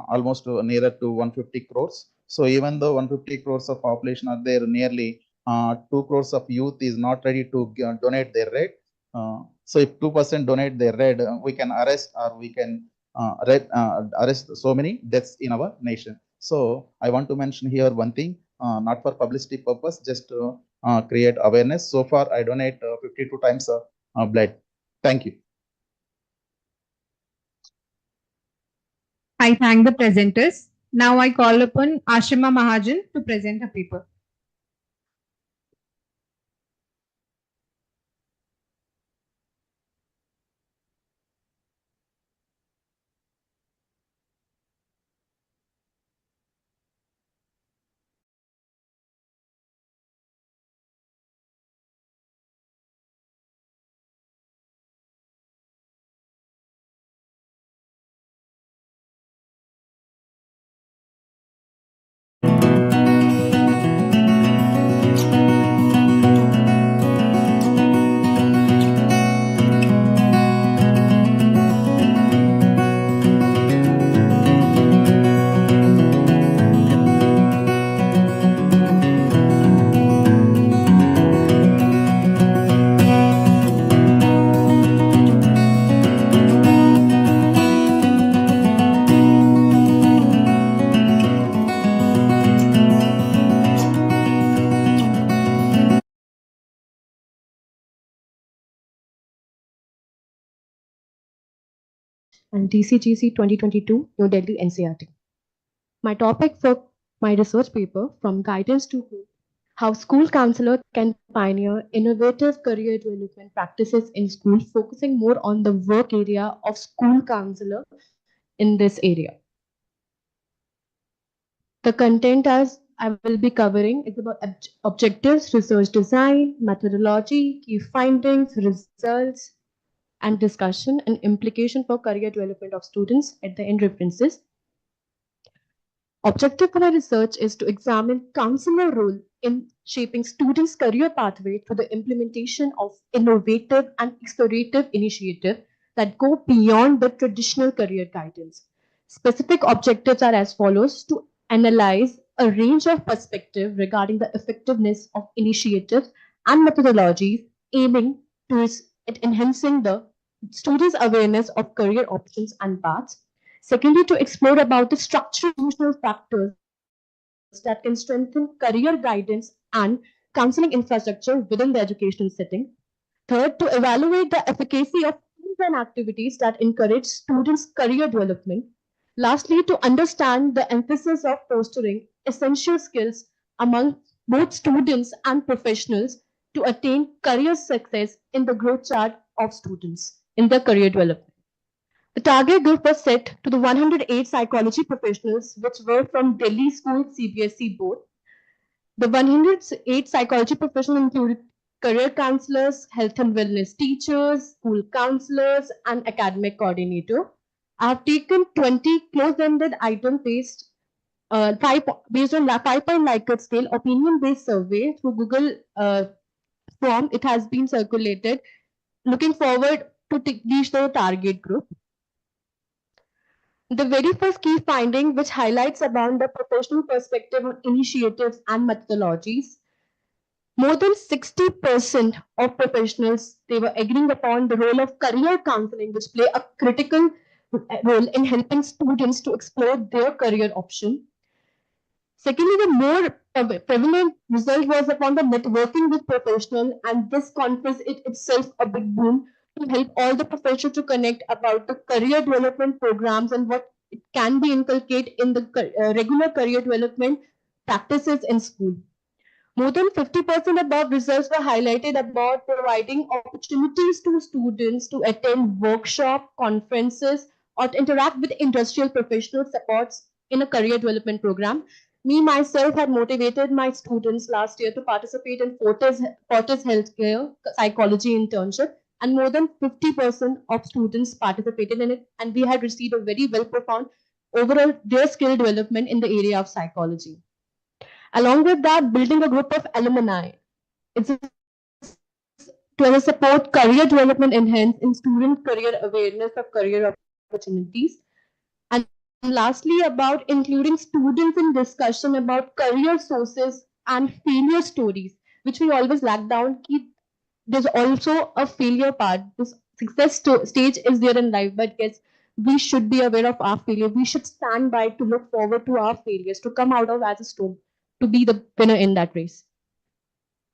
almost nearer to 150 crores. So even though 150 crores of population are there, nearly 2 crores of youth is not ready to donate their rate. So if 2% donate their rate, we can arrest or we can arrest so many deaths in our nation. So I want to mention here one thing, not for publicity purpose, just create awareness. So far, I donate 52 times blood. Thank you. I thank the presenters. Now I call upon Ashima Mahajan to present a paper. and DCGC 2022, New Delhi, NCERT. My topic for my research paper, From Guidance to Hope, How School Counselor Can Pioneer Innovative Career Development Practices in School, focusing more on the work area of school counselor in this area. The content as I will be covering is about objectives, research design, methodology, key findings, results, and discussion and implication for career development of students at the end references. Objective for my research is to examine counselor role in shaping students' career pathway through the implementation of innovative and explorative initiatives that go beyond the traditional career guidance. Specific objectives are as follows: to analyze a range of perspectives regarding the effectiveness of initiatives and methodologies aiming towards enhancing the students' awareness of career options and paths. Secondly, to explore about the structural factors that can strengthen career guidance and counseling infrastructure within the educational setting. Third, to evaluate the efficacy of teams and activities that encourage students' career development. Lastly, to understand the emphasis of fostering essential skills among both students and professionals to attain career success in the growth chart of students in their career development. The target group was set to the 108 psychology professionals, which were from Delhi School CBSE board. The 108 psychology professionals included career counselors, health and wellness teachers, school counselors, and academic coordinator. I have taken 20 close-ended item-based based on 5-point Likert scale opinion-based survey through Google form. It has been circulated. Looking forward to reach the target group. The very first key finding, which highlights about the professional perspective on initiatives and methodologies, more than 60% of professionals, they were agreeing upon the role of career counseling, which play a critical role in helping students to explore their career option. Secondly, the more prevalent result was upon the networking with professionals, and this confers it itself a big boon to help all the professionals to connect about the career development programs and what it can be inculcated in the regular career development practices in school. More than 50% above results were highlighted about providing opportunities to students to attend workshops, conferences, or to interact with industrial professional supports in a career development program. Me, myself, had motivated my students last year to participate in Fortis Healthcare Psychology internship, and more than 50% of students participated in it, and we had received a very well-profound overall their skill development in the area of psychology. Along with that, building a group of alumni. It's to support career development enhance in student career awareness of career opportunities. And lastly, about including students in discussion about career sources and failure stories, which we always lack down. There's also a failure part. This success stage is there in life, but yes, we should be aware of our failure. We should stand by to look forward to our failures, to come out of as a storm, to be the winner in that race.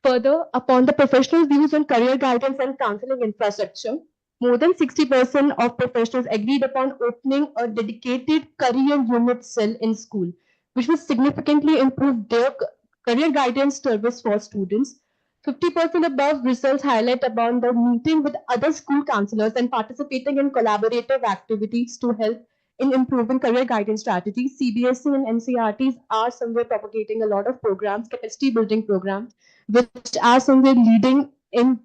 Further, upon the professional views on career guidance and counseling infrastructure, more than 60% of professionals agreed upon opening a dedicated career unit cell in school, which will significantly improve their career guidance service for students. 50% above results highlight about the meeting with other school counselors and participating in collaborative activities to help in improving career guidance strategies. CBSE and NCERTs are somewhere propagating a lot of programs, capacity building programs, which are somewhere leading in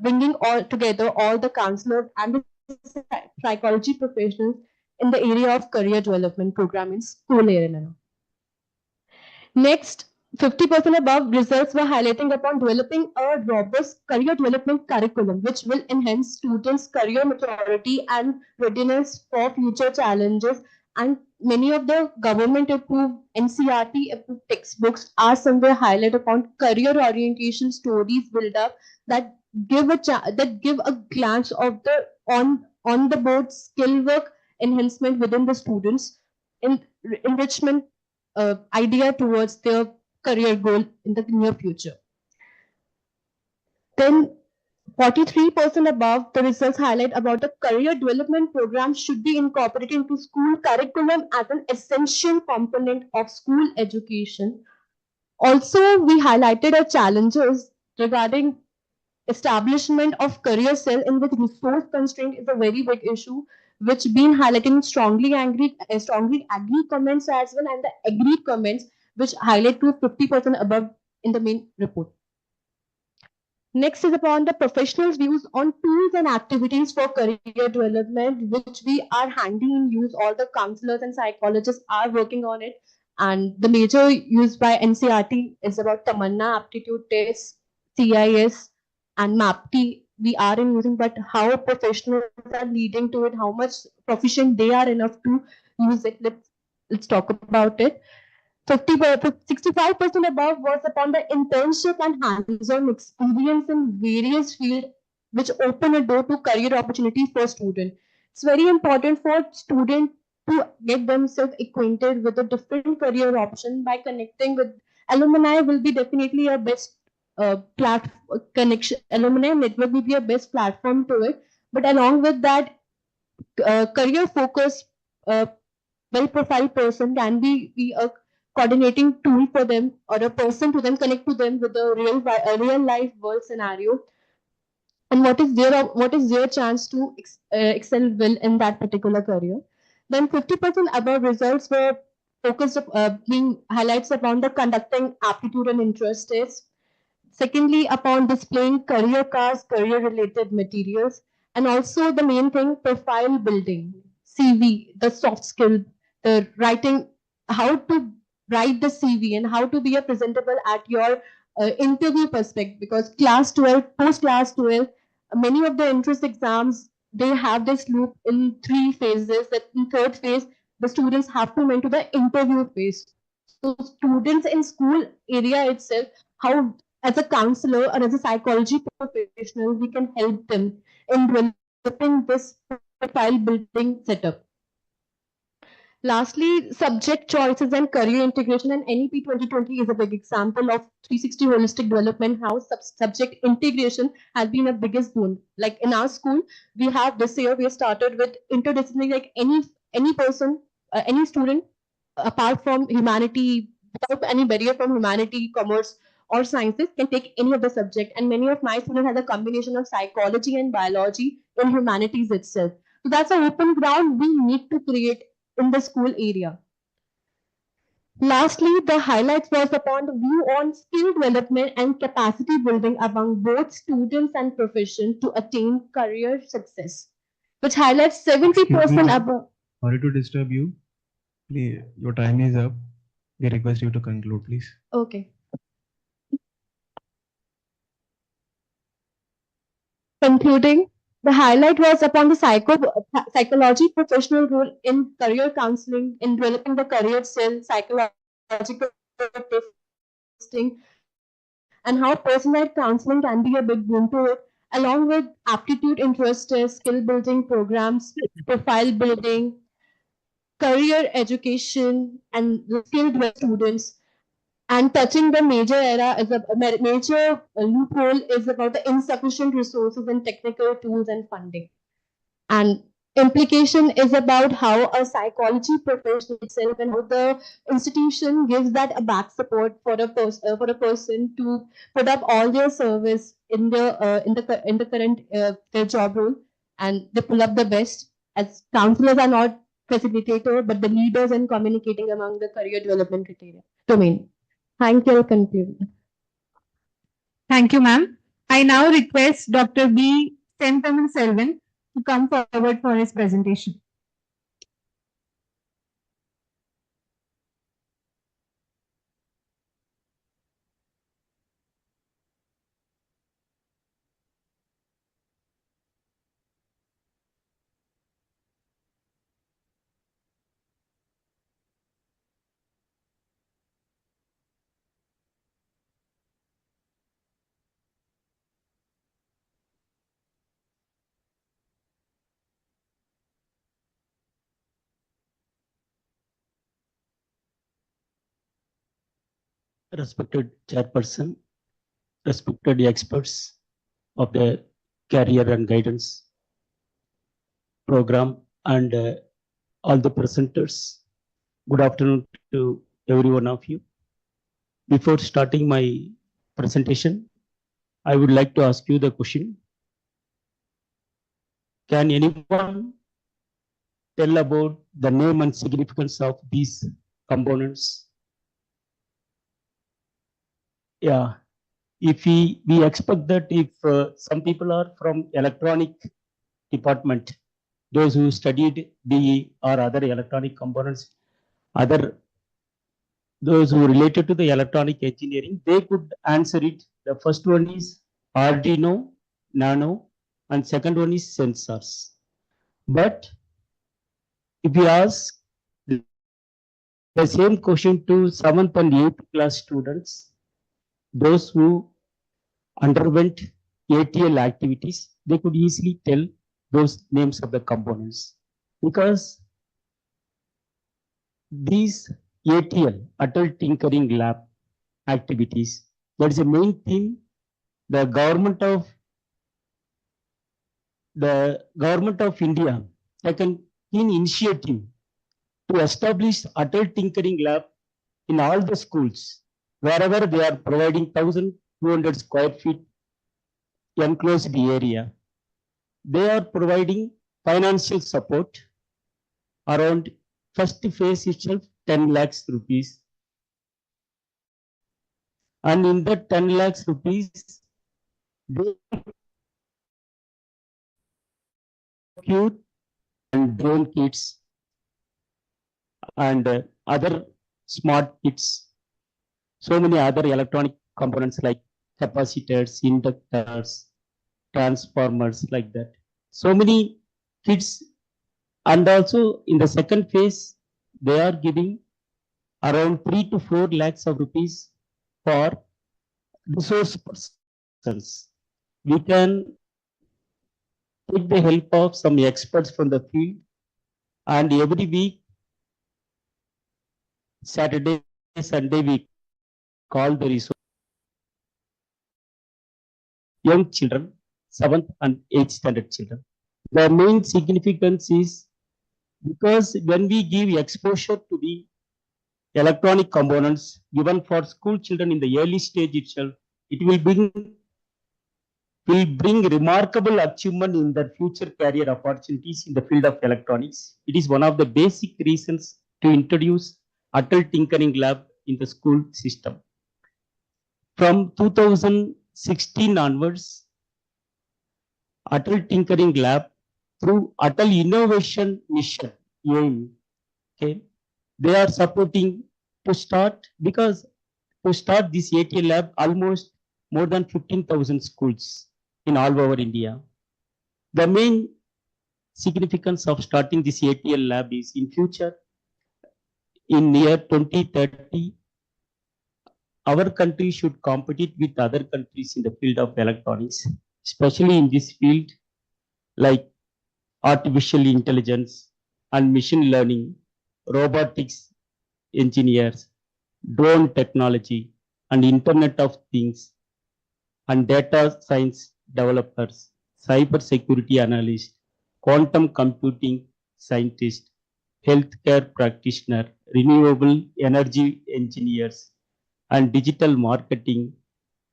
bringing all together all the counselors and the psychology professionals in the area of career development program in school area. Next, 50% above results were highlighting upon developing a robust career development curriculum, which will enhance students' career maturity and readiness for future challenges. And many of the government-approved, NCERT-approved textbooks are somewhere highlight upon career orientation stories build up that give a glance of the on the board skill work enhancement within the students in enrichment idea towards their career goal in the near future. Then 43% above, the results highlight about the career development program should be incorporated into school curriculum as an essential component of school education. Also, we highlighted our challenges regarding establishment of career cell in which resource constraint is a very big issue, which been highlighting strongly agree comments as well, and the agreed comments which highlight to 50% above in the main report. Next is upon the professionals' views on tools and activities for career development, which we are handy in use. All the counselors and psychologists are working on it. And the major used by NCERT is about Tamanna aptitude tests, CIS, and MAPT. We are in using, but how professionals are leading to it, how much proficient they are enough to use it. Let's talk about it. 65% above was upon the internship and hands-on experience in various fields, which open a door to career opportunities for students. It's very important for students to get themselves acquainted with a different career option by connecting with alumni. Will be definitely a best connection. Alumni network will be a best platform to it. But along with that, career focus, well-profiled person can be a coordinating tool for them or a person to them, connect to them with a real life world scenario, and what is their chance to excel well in that particular career. Then 50% above results were focused being highlights upon the conducting aptitude and interest tests. Secondly, upon displaying career cards, career related materials, and also the main thing, profile building, CV, the soft skill, the writing, how to write the CV and how to be a presentable at your interview perspective. Because class 12, post class 12, many of the entrance exams, they have this loop in 3 phases. That in 3rd phase, the students have to enter the interview phase. So students in school area itself, how as a counselor or as a psychology professional, we can help them in developing this profile building setup. Lastly, subject choices and career integration, and NEP 2020 is a big example of 360 holistic development, how subject integration has been a biggest boon. Like in our school, we have this year, we have started with interdisciplinary, like any person, any student, apart from humanity, without any barrier from humanity, commerce, or sciences, can take any of the subject. And many of my students have a combination of psychology and biology in humanities itself. So that's an open ground we need to create in the school area. Lastly, the highlights was upon the view on skill development and capacity building among both students and profession to attain career success, which highlights 70% above. Sorry to disturb you. Please, your time is up. We request you to conclude, please. Okay. Concluding, the highlight was upon the psychology professional role in career counseling, in developing the career cell, psychological testing, and how personalized counseling can be a big boon to it, along with aptitude, interest tests, skill building programs, profile building, career education, and skill development students. And touching the major era is a major loophole is about the insufficient resources and technical tools and funding. And implication is about how a psychology profession itself and how the institution gives that a back support for a person to put up all their service in the current their job role, and they pull up the best. As counselors are not facilitator but the leaders in communicating among the career development criteria domain. Thank you. Conclude. Thank you, ma'am. I now request Dr. B. Sentaman Selvan to come forward for his presentation. Respected chairperson, respected experts of the career and guidance program and all the presenters. Good afternoon to every one of you. Before starting my presentation, I would like to ask you the question. Can anyone tell about the name and significance of these components? Yeah, if we expect that if some people are from electronic department, those who studied DE or other electronic components, those who related to the electronic engineering, they could answer it. The first one is Arduino, Nano, and second one is sensors. But if you ask the same question to 7th and 8th class students, those who underwent ATL activities, they could easily tell those names of the components, because these ATL, Adult Tinkering Lab activities, that is the main thing. The government of India taken keen initiative to establish Adult Tinkering Lab in all the schools, wherever they are providing 1,200 square feet enclosed area. They are providing financial support around first phase itself 10 lakhs rupees. And in that 10 lakhs rupees, they procure and drone kits and other smart kits, so many other electronic components like capacitors, inductors, transformers, like that. So many kits. And also in the second phase, they are giving around 3 to 4 lakhs of rupees for resource persons. We can take the help of some experts from the field, and every week, Saturday, Sunday, we call the resource young children, 7th and 8th standard children. The main significance is because when we give exposure to the electronic components given for school children in the early stage itself, it will bring remarkable achievement in their future career opportunities in the field of electronics. It is one of the basic reasons to introduce Adult Tinkering Lab in the school system. From 2016 onwards, Adult Tinkering Lab through Adult Innovation Mission, AIM, okay, they are supporting to start, because to start this ATL lab, almost more than 15,000 schools in all over India. The main significance of starting this ATL lab is in future, in year 2030, our country should compete with other countries in the field of electronics, especially in this field like artificial intelligence and machine learning, robotics engineers, drone technology, and Internet of Things, and data science developers, cyber security analysts, quantum computing scientists, healthcare practitioner, renewable energy engineers, and digital marketing,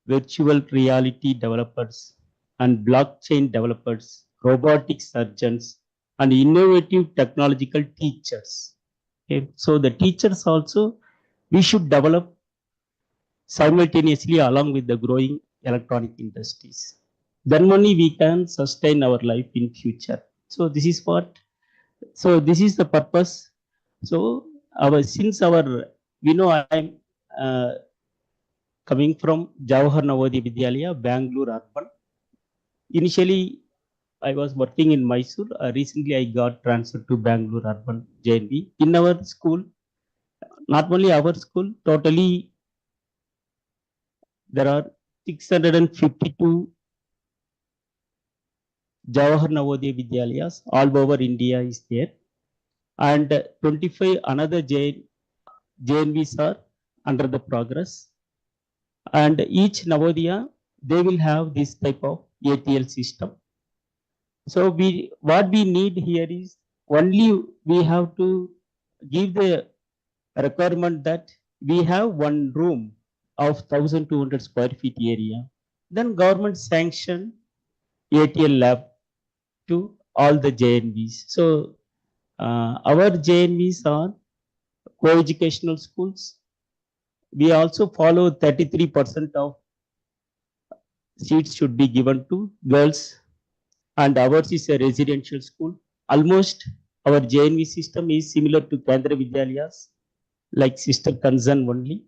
virtual reality developers, and blockchain developers, robotic surgeons, and innovative technological teachers. Okay. So the teachers also, we should develop simultaneously along with the growing electronic industries. Then only we can sustain our life in future. So this is what, so this is the purpose. So we know I am coming from Jawahar Navodaya Vidyalaya, Bangalore Urban. Initially, I was working in Mysore. Recently, I got transferred to Bangalore Urban JNB. In our school, not only our school, totally there are 652 Jawahar Navodaya Vidyalayas all over India is there, and 25 another JNVs are under the progress. And each Navodaya, they will have this type of ATL system. So what we need here is only we have to give the requirement that we have one room of 1,200 square feet area. Then government sanction ATL lab to all the JNVs. So our JNVs are co-educational schools. We also follow 33% of seats should be given to girls, and ours is a residential school. Almost our JNV system is similar to Kendra Vidyalayas, like sister concern only,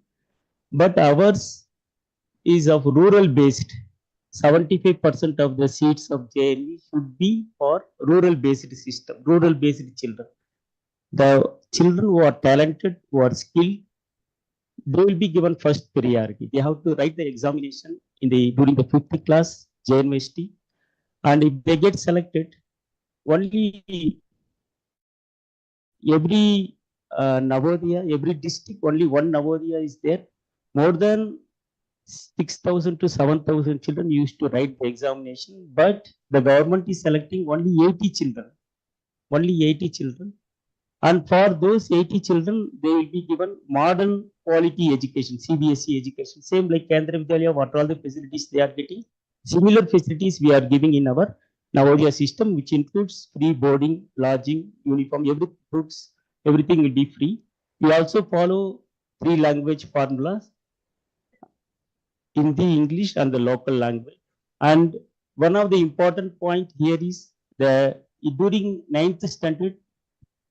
but ours is of rural based. 75% of the seats of JNV should be for rural based system, rural based children. The children who are talented, who are skilled, they will be given first priority. They have to write the examination in the during the 5th class JNVST, and if they get selected, only every Navodaya, every district, only one Navodaya is there. More than 6,000 to 7,000 children used to write the examination, but the government is selecting only 80 children. Only 80 children. And for those 80 children, they will be given modern quality education, CBSE education, same like Kendra Vidyalaya, what all the facilities they are getting. Similar facilities we are giving in our Navodaya system, which includes free boarding, lodging, uniform, every books, everything will be free. We also follow 3 language formulas, Hindi, English, and the local language. And one of the important point here is the during 9th standard,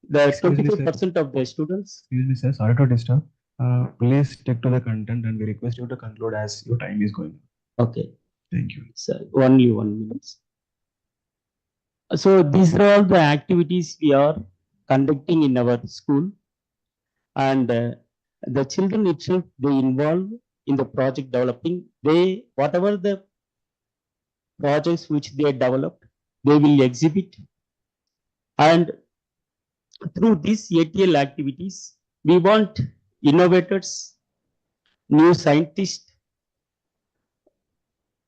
the 25% of the students. Excuse me, sir. Sorry to disturb. Please stick to the content, and we request you to conclude as your time is going. Okay. Thank you. So only 1 minute. So these are all the activities we are conducting in our school, and the children itself, they involve in the project developing. They whatever the projects which they developed, they will exhibit, and through these ATL activities, we want innovators, new scientists.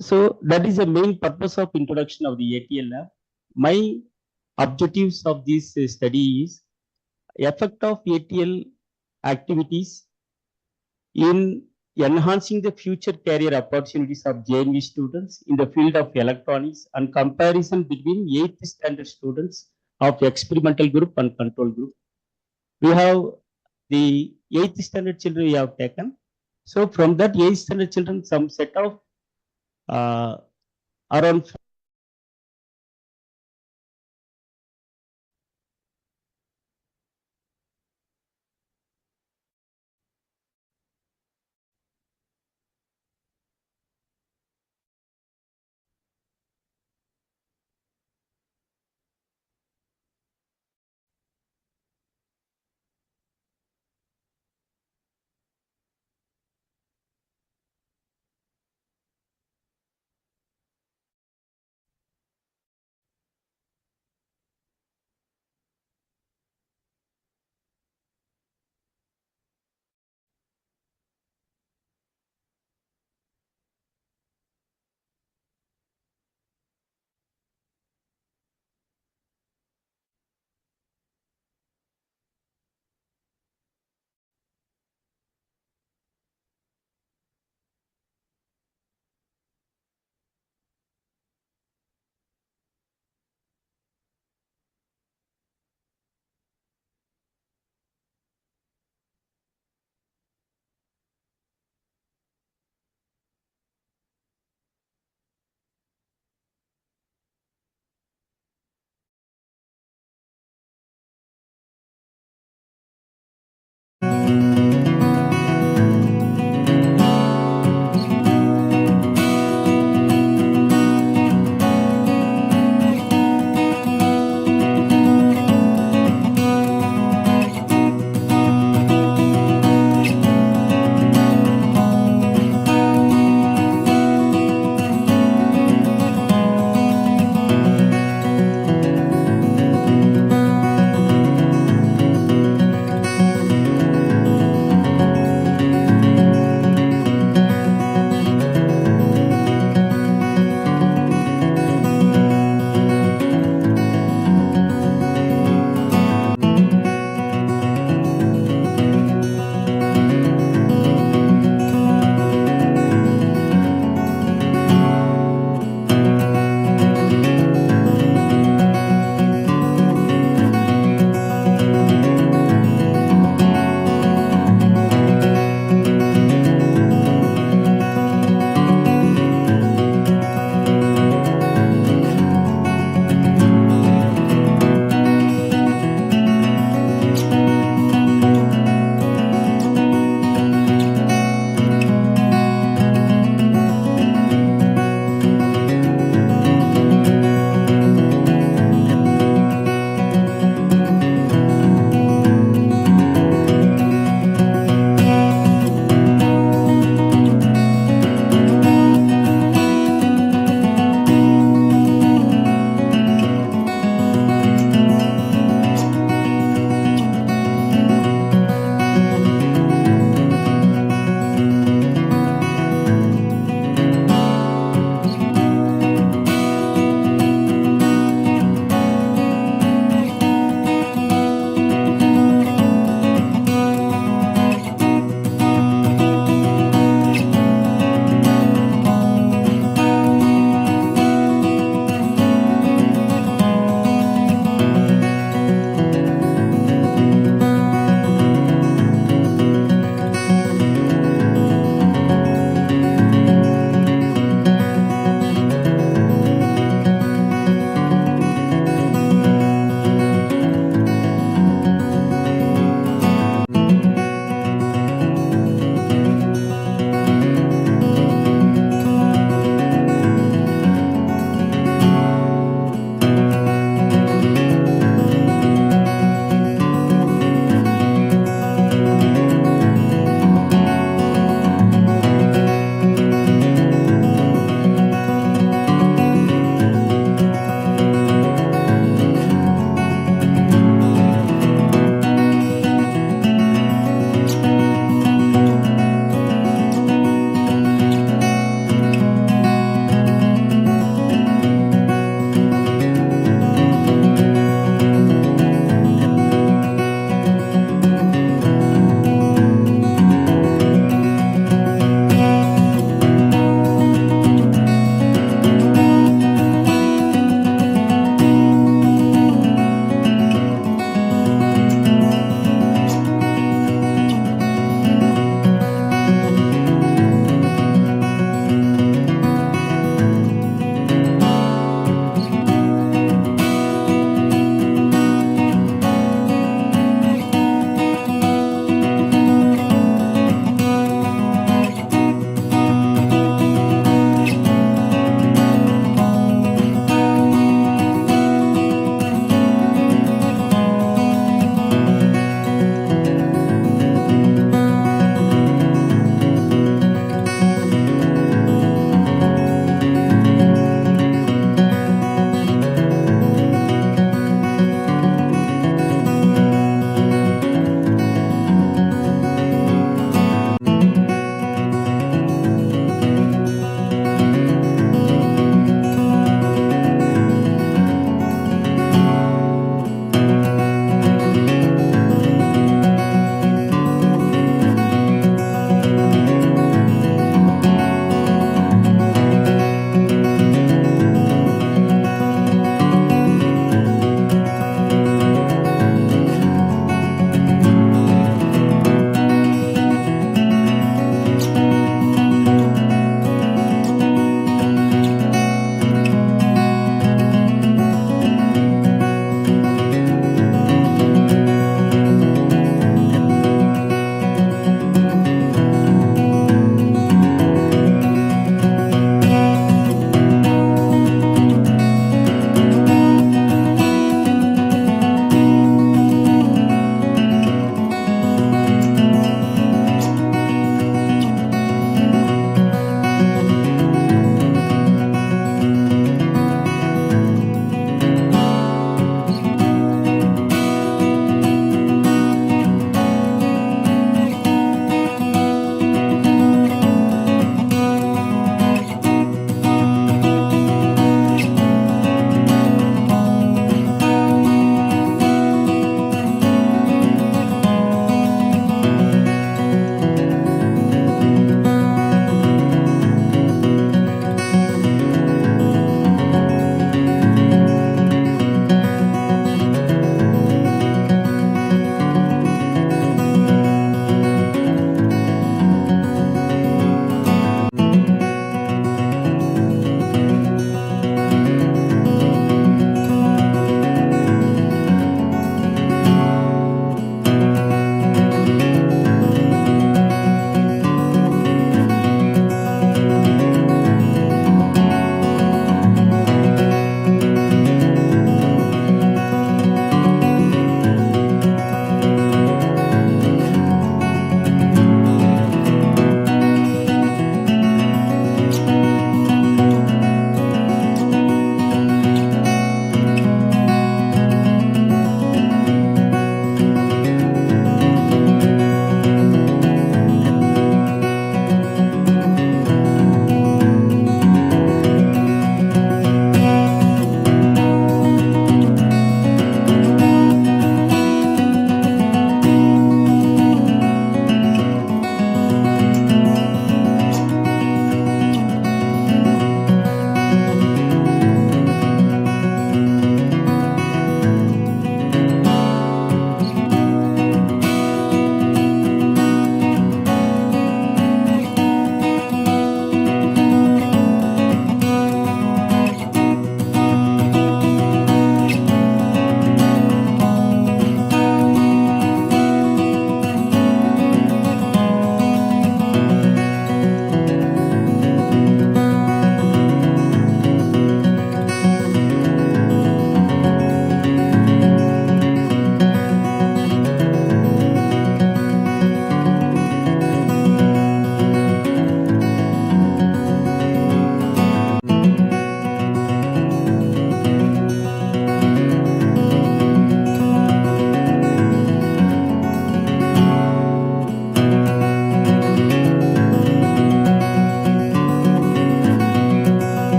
So that is the main purpose of introduction of the ATL lab. My objectives of this study is effect of ATL activities in enhancing the future career opportunities of JNV students in the field of electronics, and comparison between 8th standard students of experimental group and control group. We have the 8th standard children we have taken. So from that 8th standard children, some set of around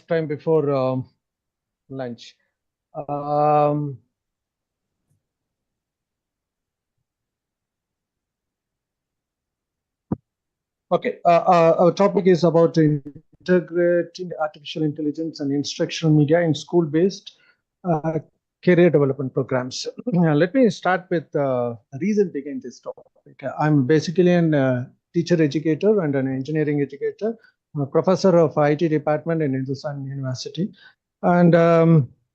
enough time before lunch. Okay, our topic is about integrating artificial intelligence and instructional media in school-based career development programs. Let me start with the reason behind this topic. I'm basically a teacher educator and an engineering educator, a professor of IT department in Hindustan University. And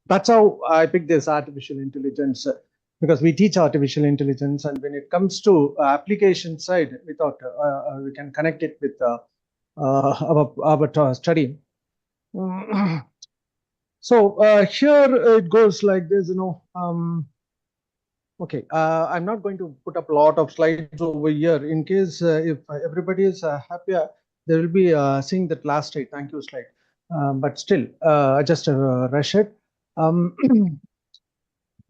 that's how I picked this artificial intelligence, because we teach artificial intelligence, and when it comes to application side, we thought we can connect it with our study. So here it goes like this, okay, I'm not going to put up a lot of slides over here. In case if everybody is happy, they will be seeing that last slide. Thank you slide. But still, I just rush it.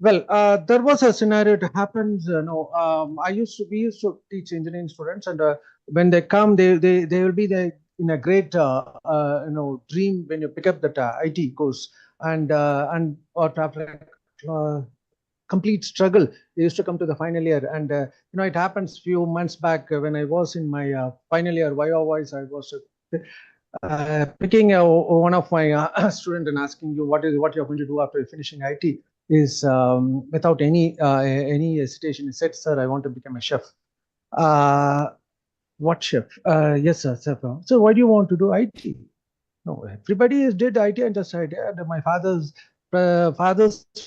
Well, there was a scenario. It happens. We used to teach engineering students, and when they come, they will be in a great dream when you pick up that IT course, and after complete struggle, they used to come to the final year, and it happens few months back when I was in my final year. Wise, I was picking one of my student and asking you what you're going to do after finishing IT. Is without any hesitation, he said, "Sir, I want to become a chef." What chef? Yes, sir. So why do you want to do IT? No, everybody did IT, and just IT. And my father's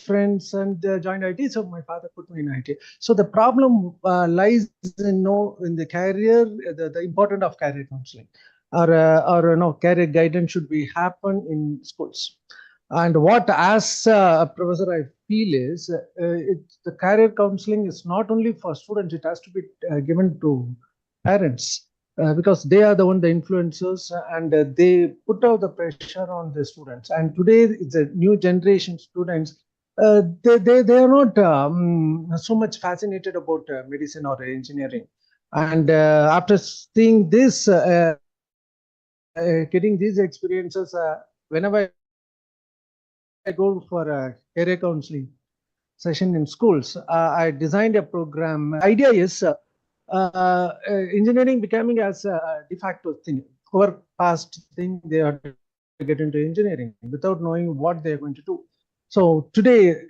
friends and joined IT, so my father put me in IT. So the problem lies in the career, the importance of career counseling, or career guidance should be happen in schools. And what, as a professor, I feel is the career counseling is not only for students; it has to be given to parents, because they are the influencers, and they put out the pressure on the students. And today, the new generation students, they are not so much fascinated about medicine or engineering. And after seeing this, getting these experiences, whenever I go for a career counseling session in schools, I designed a program. Idea is engineering becoming as a de facto thing. Over past thing, they are to get into engineering without knowing what they're going to do. So today,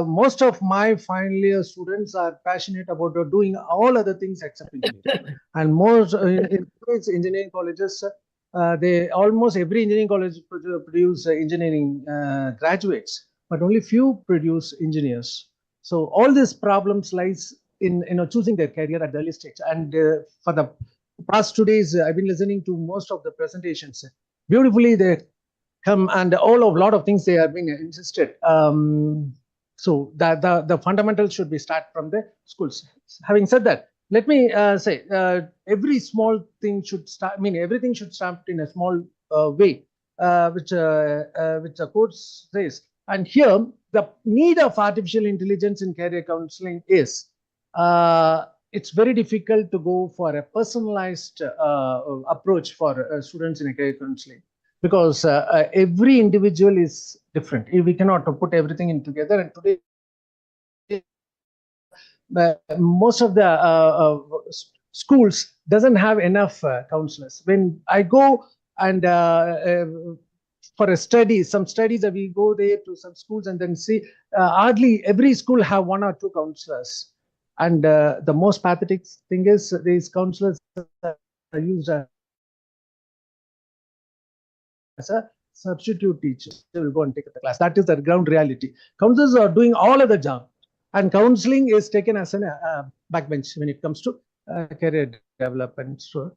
most of my final year students are passionate about doing all other things except engineering. And most in engineering colleges, almost every engineering college produce engineering graduates, but only few produce engineers. So all these problems lies in choosing their career at the early stage. And for the past 2 days, I've been listening to most of the presentations. Beautifully, they come, and a lot of things they have been insisted. So the fundamentals should be start from the schools. Having said that, let me say every small thing should start. I mean, everything should start in a small way, which the course says. And here, the need of artificial intelligence in career counseling is it's very difficult to go for a personalized approach for students in a career counseling, because every individual is different. We cannot put everything in together. And today, most of the schools doesn't have enough counselors. When I go and for a study, some studies that we go there to some schools and then see hardly every school have 1 or 2 counselors. And the most pathetic thing is these counselors are used as a substitute teacher. They will go and take the class. That is the ground reality. Counselors are doing all of the job, and counseling is taken as a backbench when it comes to career development. So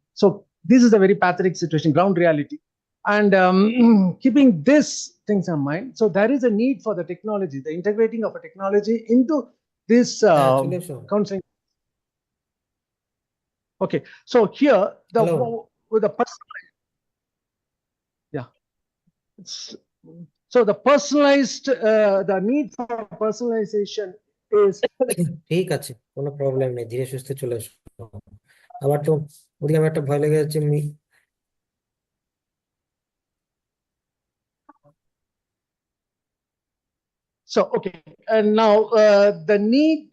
this is a very pathetic situation, ground reality. And keeping these things in mind, so there is a need for the technology, the integrating of a technology into this counseling. Okay, so here with the so the personalized, the need for personalization is ঠিক আছে, কোনো problem নেই, ধীরে সুস্থে চলে আসো। আবার তো ওদিকে আমার একটা ভয় লেগে যাচ্ছে। So, okay, and now the need.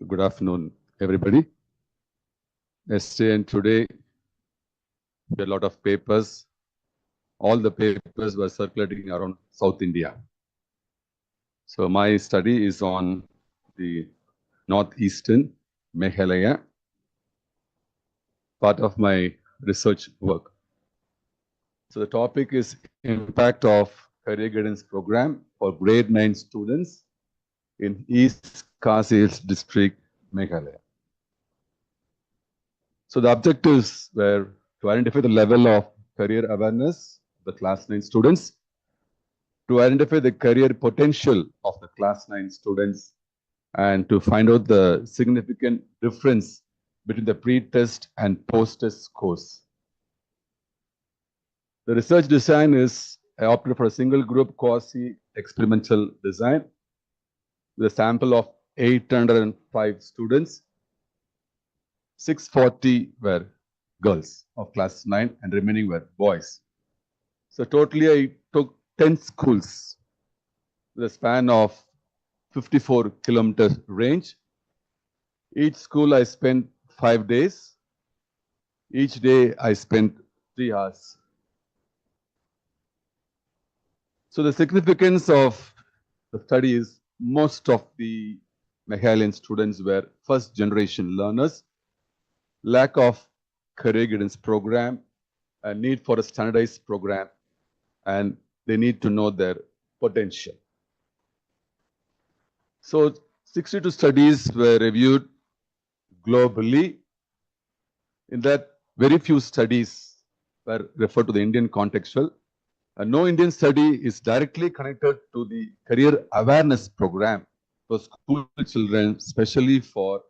Good afternoon, everybody. Yesterday and today, we had a lot of papers. All the papers were circulating around South India. So my study is on the northeastern Meghalaya, part of my research work. So the topic is impact of career guidance program for grade 9 students in East Khasi Hills district, Meghalaya. So the objectives were to identify the level of career awareness of the class 9 students, to identify the career potential of the class 9 students, and to find out the significant difference between the pre-test and post-test scores. The research design is opted for a single group quasi-experimental design with a sample of 805 students. 640 were girls of class 9 and remaining were boys. So totally I took 10 schools with a span of 54 kilometers range. Each school I spent 5 days. Each day I spent 3 hours. So the significance of the study is most of the Meghalayan students were first generation learners, lack of career guidance program, a need for a standardized program, and they need to know their potential. So 62 studies were reviewed globally. In that, very few studies were referred to the Indian contextual. No Indian study is directly connected to the career awareness program for school children, especially for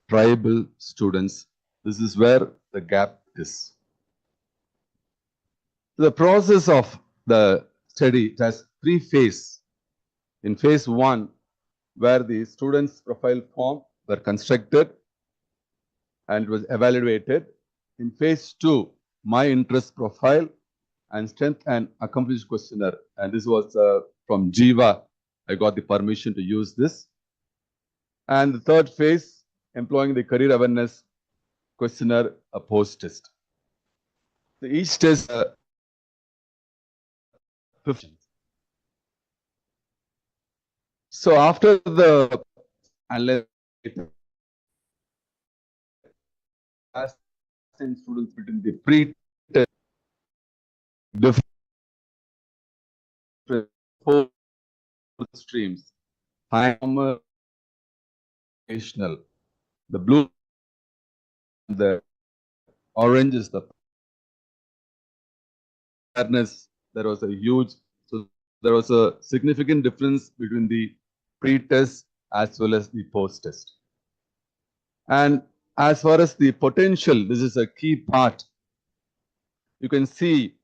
tribal students. This is where the gap is. The process of the study has 3 phases. In phase 1, where the students' profile form were constructed and was evaluated. In phase 2, my interest profile and strength and accomplishment questionnaire. And this was from Jiva. I got the permission to use this. And the third phase, employing the career awareness questionnaire, a post-test. So each test 15. So after the students between the pre-test different 4 streams, high normal, the blue, the orange is the awareness. There was a huge, so there was a significant difference between the pre-test as well as the post-test. And as far as the potential, this is a key part. You can see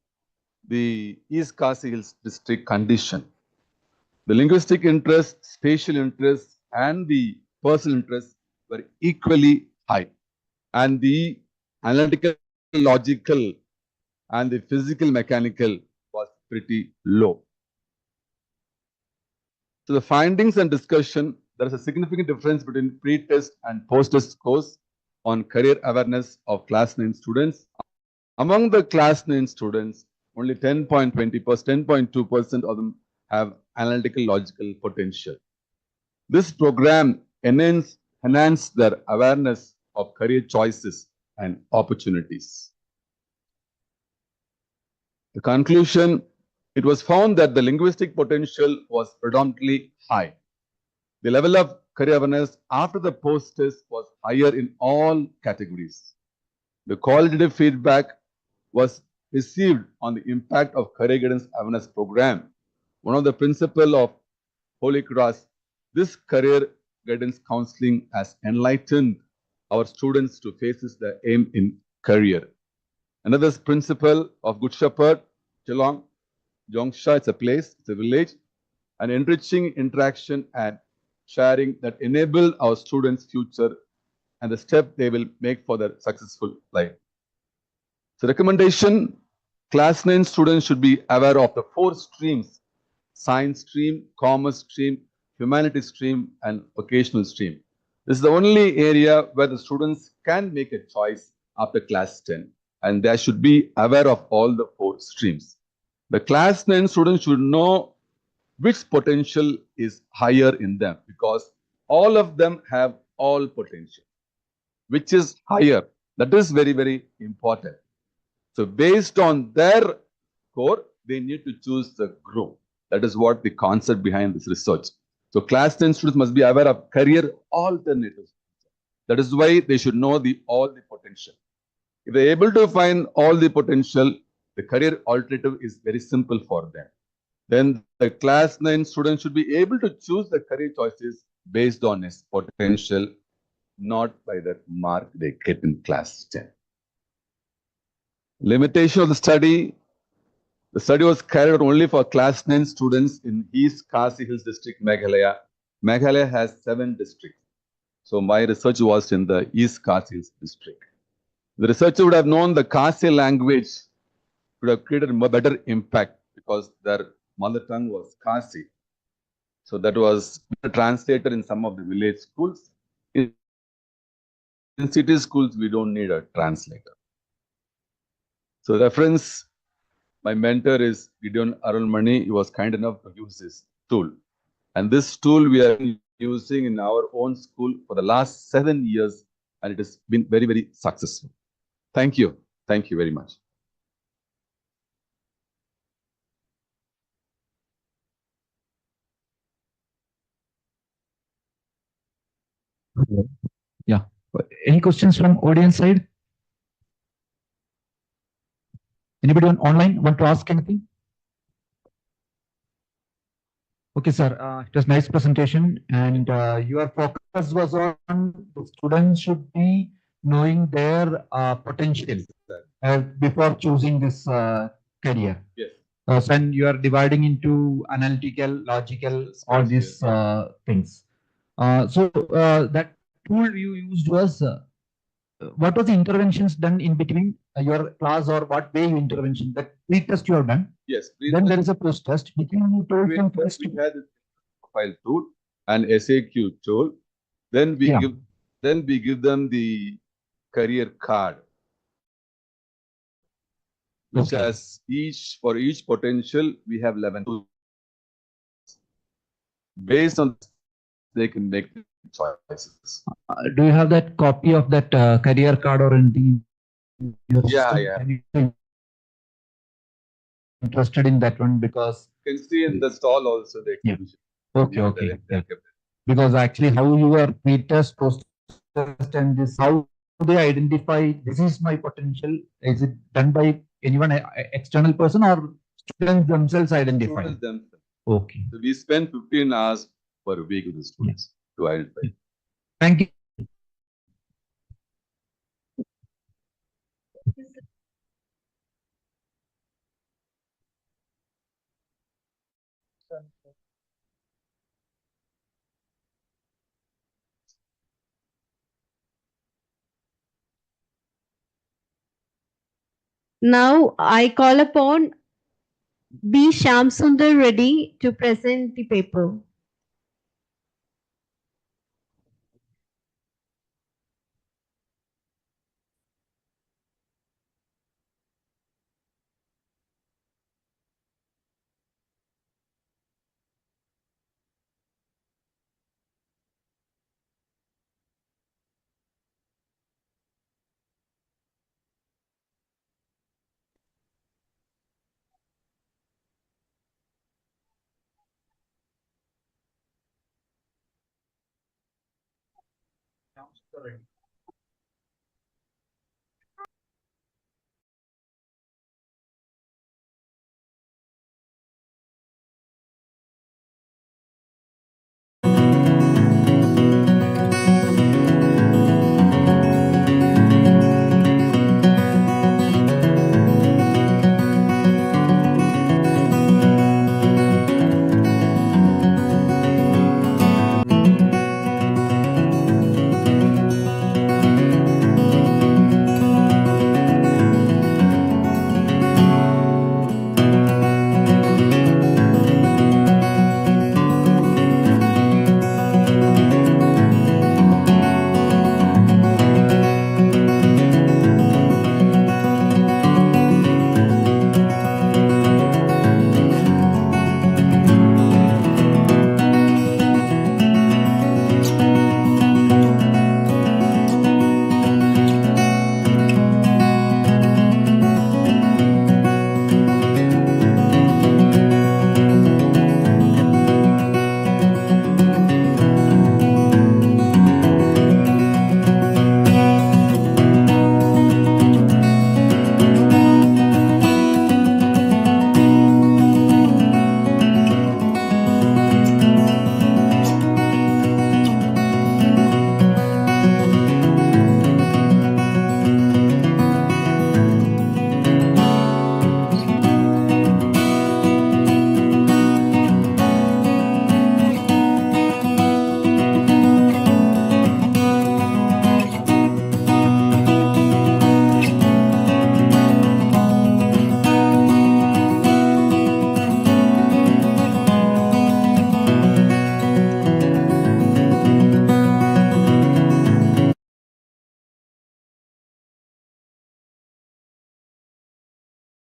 the East Khasi Hills district condition. The linguistic interest, spatial interest, and the personal interest were equally high. And the analytical, logical, and the physical, mechanical was pretty low. So the findings and discussion, there is a significant difference between pre-test and post-test scores on career awareness of class 9 students. Among the class 9 students, only 10.2% of them have analytical logical potential. This program enhanced their awareness of career choices and opportunities. The conclusion, it was found that the linguistic potential was predominantly high. The level of career awareness after the post-test was higher in all categories. The qualitative feedback was received on the impact of career guidance awareness program. One of the principles of Holy Cross, this career guidance counseling has enlightened our students to face the aim in career. Another principle of Good Shepherd, Geelong, Jongsha, it's a place, it's a village, an enriching interaction and sharing that enable our students' future and the step they will make for their successful life. So recommendation, class 9 students should be aware of the 4 streams: science stream, commerce stream, humanities stream, and vocational stream. This is the only area where the students can make a choice after class 10, and they should be aware of all the 4 streams. The class 9 students should know which potential is higher in them, because all of them have all potential. Which is higher? That is very, very important. So based on their core, they need to choose the group. That is what the concept behind this research. So class 10 students must be aware of career alternatives. That is why they should know all the potential. If they are able to find all the potential, the career alternative is very simple for them. Then the class 9 students should be able to choose the career choices based on his potential, not by the mark they get in class 10. Limitation of the study. The study was carried out only for class 9 students in East Khasi Hills district, Meghalaya. Meghalaya has 7 districts. So my research was in the East Khasi Hills district. The researcher would have known the Khasi language, would have created a better impact because their mother tongue was Khasi. So that was translated in some of the village schools. In city schools, we don't need a translator. So reference, my mentor is Gideon Arulmani. He was kind enough to use this tool. And this tool we are using in our own school for the last 7 years, and it has been very, very successful. Thank you. Thank you very much. Yeah. Any questions from audience side? Anybody on online want to ask anything? Okay, sir. It was nice presentation, and your focus was on the students should be knowing their potential before choosing this career. Yes. When you are dividing into analytical, logical, all these things. So that tool you used was what was the interventions done in between your class, or what way you intervention? That pre-test you have done. Yes. Then there is a post-test. Between you told them first. We had a profile tool and SAQ tool. Then we give them the career card, which has for each potential we have 11 tools. Based on this, they can make choices. Do you have that copy of that career card or anything? Yeah. Interested in that one because you can see in the stall also the exhibition. Okay. Because actually, how you are pre-test, post-test, and this, how they identify this is my potential? Is it done by anyone, external person, or students themselves identify? Students themselves. Okay. So we spend 15 hours per week with the students to identify. Thank you. Now I call upon B. Shamsundar Reddy to present the paper.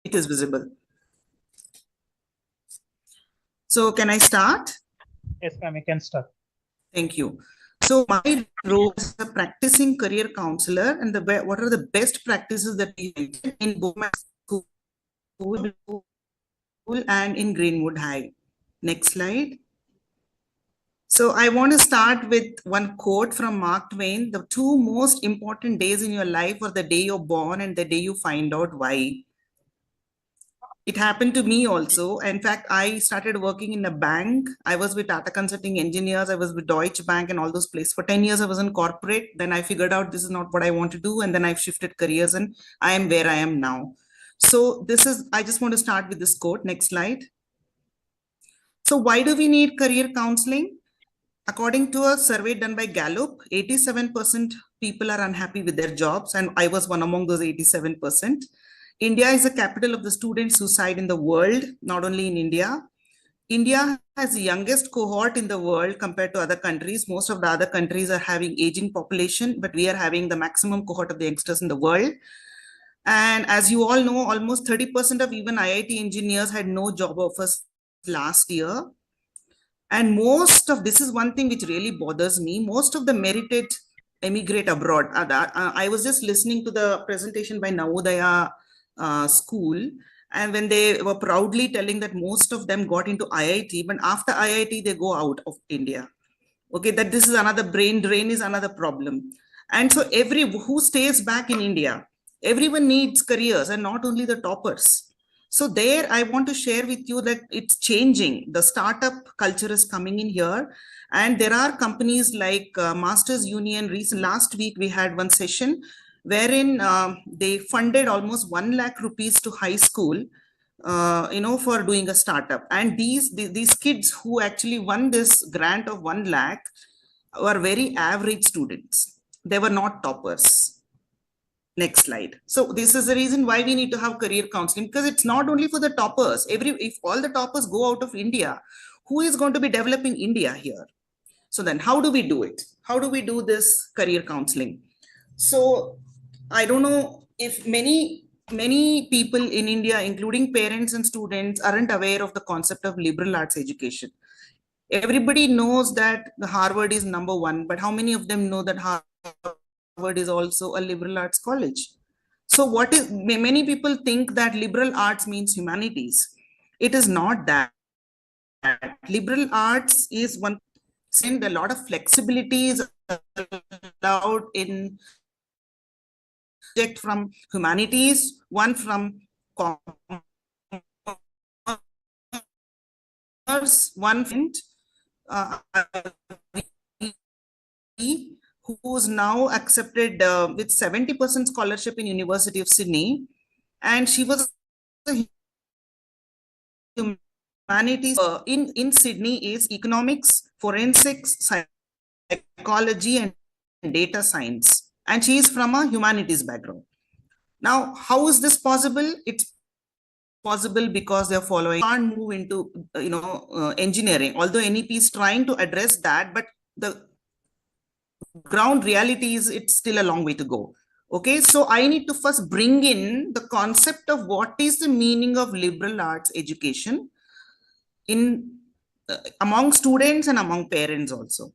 it is visible. So can I start? Yes, ma'am, you can start. Thank you. So my role as a practicing career counselor, and what are the best practices that we use in both my school and in Greenwood High. Next slide. So I want to start with one quote from Mark Twain. The two most important days in your life are the day you're born and the day you find out why. It happened to me also. In fact, I started working in a bank. I was with Tata Consulting Engineers. I was with Deutsche Bank and all those places. For 10 years, I was in corporate. Then I figured out this is not what I want to do. And then I've shifted careers and I am where I am now. So I just want to start with this quote. Next slide. So why do we need career counseling? According to a survey done by Gallup, 87% people are unhappy with their jobs. And I was one among those 87%. India is the capital of the student suicide in the world, not only in India. India has the youngest cohort in the world compared to other countries. Most of the other countries are having aging population, but we are having the maximum cohort of the youngsters in the world. And as you all know, almost 30% of even IIT engineers had no job offers last year. And most of this is one thing which really bothers me. Most of the merited emigrate abroad. I was just listening to the presentation by Navodaya school, and when they were proudly telling that most of them got into IIT, but after IIT they go out of India. Okay, that this is another brain drain is another problem. And so who stays back in India, everyone needs careers and not only the toppers. So there I want to share with you that it's changing. The startup culture is coming in here, and there are companies like Masters Union. Last week we had one session wherein they funded almost 1 lakh rupees to high school, for doing a startup. And these kids who actually won this grant of 1 lakh were very average students. They were not toppers. Next slide. So this is the reason why we need to have career counseling, because it's not only for the toppers. If all the toppers go out of India, who is going to be developing India here? So then how do we do it? How do we do this career counseling? So I don't know if many people in India, including parents and students, aren't aware of the concept of liberal arts education. Everybody knows that the Harvard is #1, but how many of them know that Harvard is also a liberal arts college? So many people think that liberal arts means humanities. It is not that. Liberal arts is one, and a lot of flexibility is allowed in from humanities, one from commerce, one from who's now accepted with 70% scholarship in University of Sydney, and she was a humanities in Sydney is economics, forensics, psychology, and data science. And she is from a humanities background. Now, how is this possible? It's possible because they're following, can't move into engineering, although NEP is trying to address that, but the ground reality is it's still a long way to go. Okay, so I need to first bring in the concept of what is the meaning of liberal arts education in among students and among parents also,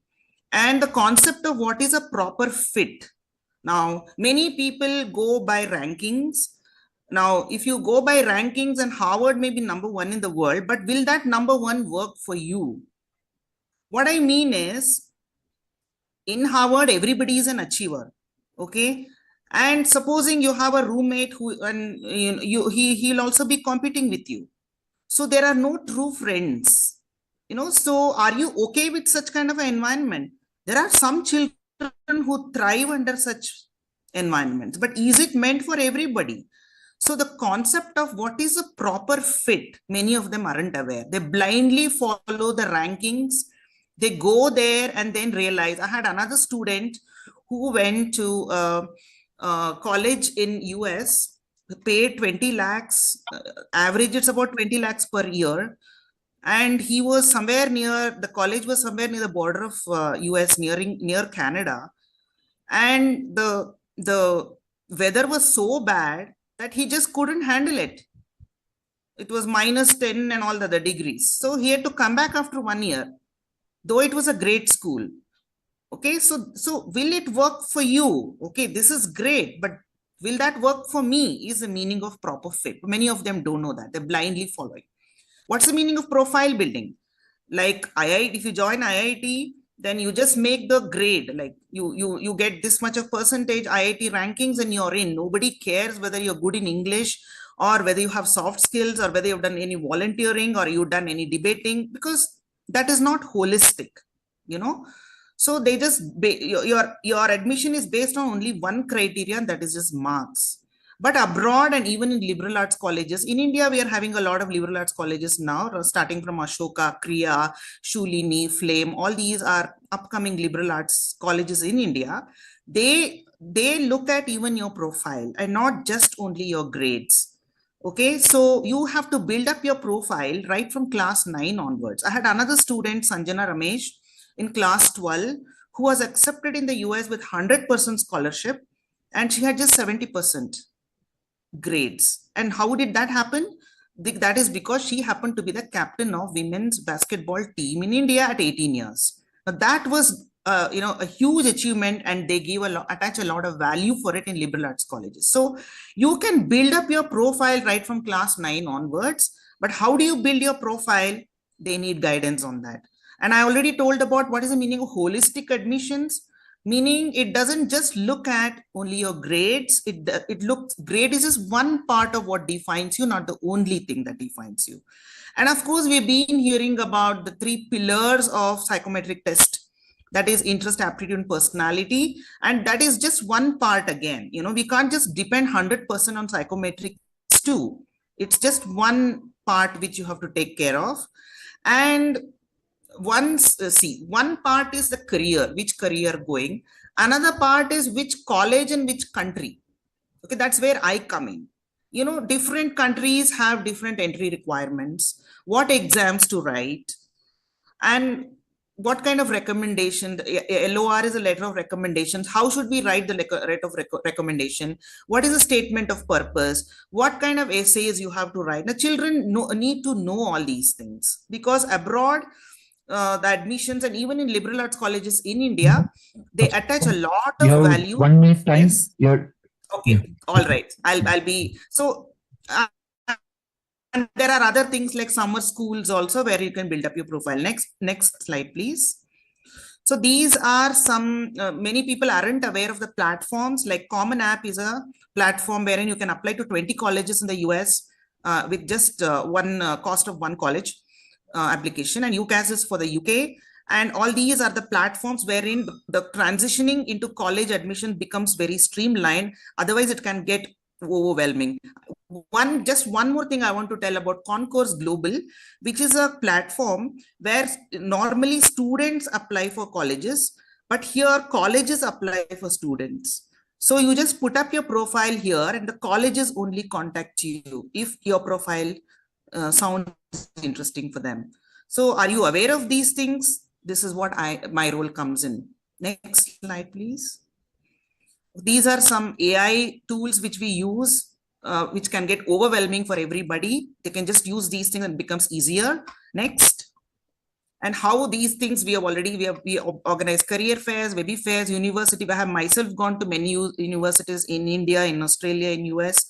and the concept of what is a proper fit. Now, many people go by rankings. Now, if you go by rankings, and Harvard may be #1 in the world, but will that #1 work for you? What I mean is, in Harvard, everybody is an achiever, okay? And supposing you have a roommate he'll also be competing with you. So there are no true friends, so are you okay with such kind of an environment? There are some children who thrive under such environments, but is it meant for everybody? So the concept of what is a proper fit, many of them aren't aware. They blindly follow the rankings. They go there and then realize. I had another student who went to college in US, paid 20 lakhs, average it's about 20 lakhs per year. And he was somewhere the college was somewhere near the border of US, near Canada. And the weather was so bad that he just couldn't handle it. it was -10 and all the other degrees. So he had to come back after 1 year, though it was a great school. Okay, so will it work for you? Okay, this is great, but will that work for me is the meaning of proper fit. Many of them don't know that. They're blindly following. What's the meaning of profile building? Like IIT, if you join IIT, then you just make the grade, like you get this much of percentage IIT rankings and you're in. Nobody cares whether you're good in English or whether you have soft skills or whether you've done any volunteering or you've done any debating, because that is not holistic, you know. So they just, your admission is based on only one criteria, and that is just marks. But abroad and even in liberal arts colleges, in India, we are having a lot of liberal arts colleges now, starting from Ashoka, Kriya, Shulini, Flame, all these are upcoming liberal arts colleges in India. They look at even your profile and not just only your grades. Okay, so you have to build up your profile right from class 9 onwards. I had another student, Sanjana Ramesh, in class 12, who was accepted in the US with 100% scholarship, and she had just 70% grades. And how did that happen? That is because she happened to be the captain of women's basketball team in India at 18 years. Now that was a huge achievement, and they attach a lot of value for it in liberal arts colleges. So you can build up your profile right from class 9 onwards, but how do you build your profile? They need guidance on that. And I already told about what is the meaning of holistic admissions. Meaning it doesn't just look at only your grades. Grade is just one part of what defines you, not the only thing that defines you. And of course, we've been hearing about the 3 pillars of psychometric test. That is interest, aptitude, and personality. And that is just one part again. You know, we can't just depend 100% on psychometrics too. It's just one part which you have to take care of. And one part is the career, which career going. Another part is which college and which country. Okay, that's where I come in. You know, different countries have different entry requirements, what exams to write, and what kind of recommendation. LOR is a letter of recommendations. How should we write the letter of recommendation? What is a statement of purpose? What kind of essays you have to write? Now, children need to know all these things, because abroad, the admissions and even in liberal arts colleges in India, they attach a lot of value. 1 minute time. Yes. Okay, all right. I'll be so. And there are other things like summer schools also where you can build up your profile. Next slide, please. So these are some. Many people aren't aware of the platforms. Like Common App is a platform wherein you can apply to 20 colleges in the US with just one cost of one college. Application, and UCAS is for the UK, and all these are the platforms wherein the transitioning into college admission becomes very streamlined. Otherwise, it can get overwhelming. Just one more thing I want to tell about Concourse Global, which is a platform where normally students apply for colleges, but here colleges apply for students. So you just put up your profile here, and the colleges only contact you if your profile sounds interesting for them. So are you aware of these things? This is what my role comes in. Next slide, please. These are some AI tools which we use, which can get overwhelming for everybody. They can just use these things and it becomes easier. Next. And how these things we organize career fairs, baby fairs, university. I have myself gone to many universities in India, in Australia, in US.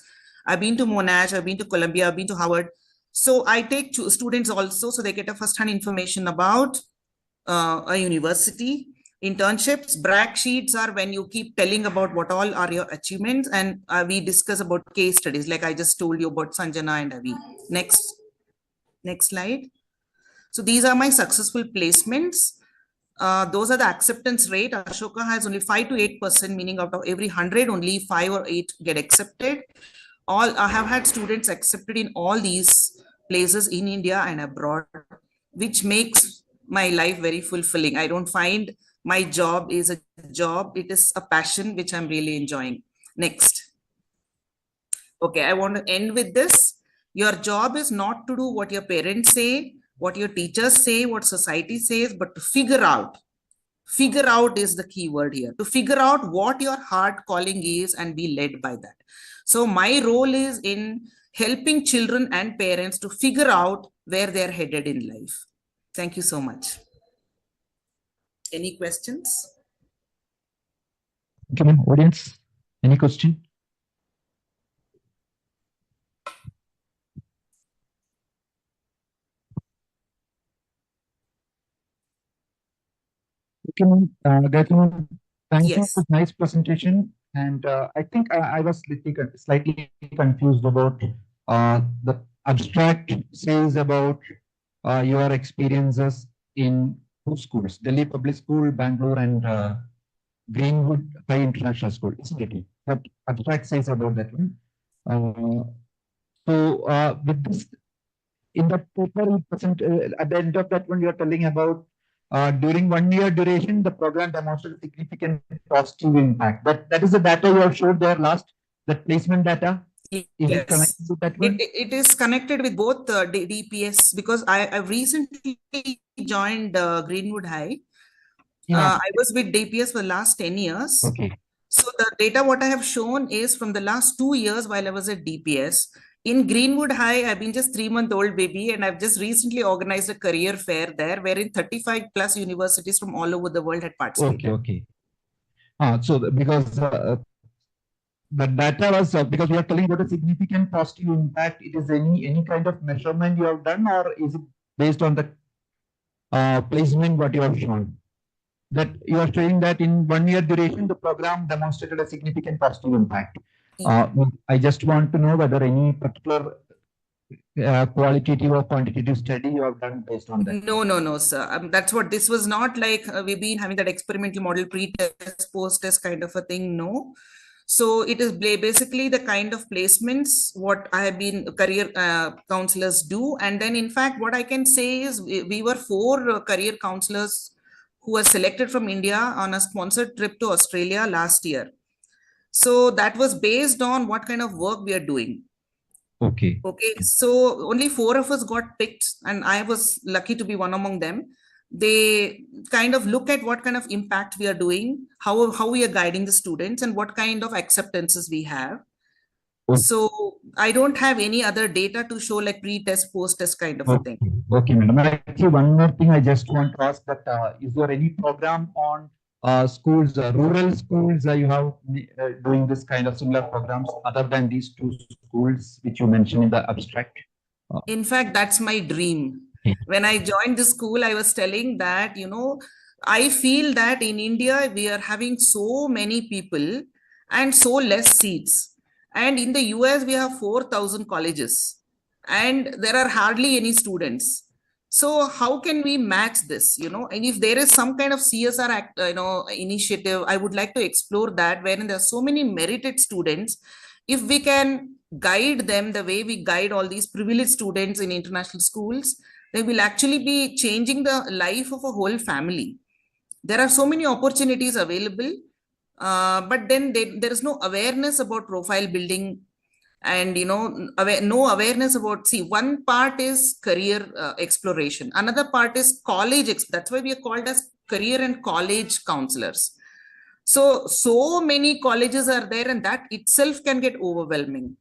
I've been to Monash, I've been to Columbia, I've been to Harvard. So I take students also, so they get a first-hand information about a university. Internships, brag sheets are when you keep telling about what all are your achievements, and we discuss about case studies, like I just told you about Sanjana and Avi. Next slide. So these are my successful placements. Those are the acceptance rate. Ashoka has only 5 to 8%, meaning out of every 100, only 5 or 8 get accepted. I have had students accepted in all these places in India and abroad, which makes my life very fulfilling. I don't find my job is a job. It is a passion, which I'm really enjoying. Next. Okay, I want to end with this. Your job is not to do what your parents say, what your teachers say, what society says, but to figure out. Figure out is the key word here. To figure out what your heart calling is and be led by that. So my role is in helping children and parents to figure out where they're headed in life. Thank you so much. Any questions? Okay, ma'am. Audience, any question? Okay, ma'am. Gayatri, thank you Yes. for nice presentation. And I think I was slightly confused about the abstract says about your experiences in two schools, Delhi Public School, Bangalore, and Greenwood High International School, isn't it? What abstract says about that one. With this, in that paper, you present, at the end of that one, you are telling about during 1 year duration, the program demonstrated significant positive impact. That is the data you have showed there last, that placement data. Is it connected Yes, to that one? it is connected with both DPS because I've recently joined Greenwood High. Yeah. I was with DPS for the last 10 years. Okay. So the data what I have shown is from the last 2 years while I was at DPS. In Greenwood High, I've been just 3-month-old baby, and I've just recently organized a career fair there, wherein 35 plus universities from all over the world had participated. Okay. Because the data was because we are telling about a significant positive impact. It is any kind of measurement you have done, or is it based on the placement what you have shown? That you are showing that in 1 year duration, the program demonstrated a significant positive impact. I just want to know whether any particular qualitative or quantitative study you have done based on that. No, sir. That's what this was not like. We've been having that experimental model pre-test, post-test kind of a thing. No. So it is basically the kind of placements what I have been career counselors do. And then in fact, what I can say is we were 4 career counselors who were selected from India on a sponsored trip to Australia last year. So that was based on what kind of work we are doing. Okay. Okay, so only 4 of us got picked, and I was lucky to be one among them. They kind of look at what kind of impact we are doing, how we are guiding the students, and what kind of acceptances we have. So I don't have any other data to show like pre-test, post-test kind of a thing. Okay, madam. Actually, one more thing I just want to ask that is there any program on schools, rural schools, you have doing this kind of similar programs other than these 2 schools which you mentioned in the abstract? In fact, that's my dream. When I joined the school, I was telling that, I feel that in India, we are having so many people and so less seats. And in the US, we have 4,000 colleges and there are hardly any students. So how can we match this, and if there is some kind of CSR act, initiative, I would like to explore that, wherein there are so many merited students. If we can guide them the way we guide all these privileged students in international schools, they will actually be changing the life of a whole family. There are so many opportunities available, but then there is no awareness about profile building, and no awareness about, see, one part is career exploration, another part is college. That's why we are called as career and college counselors. So many colleges are there, and that itself can get overwhelming.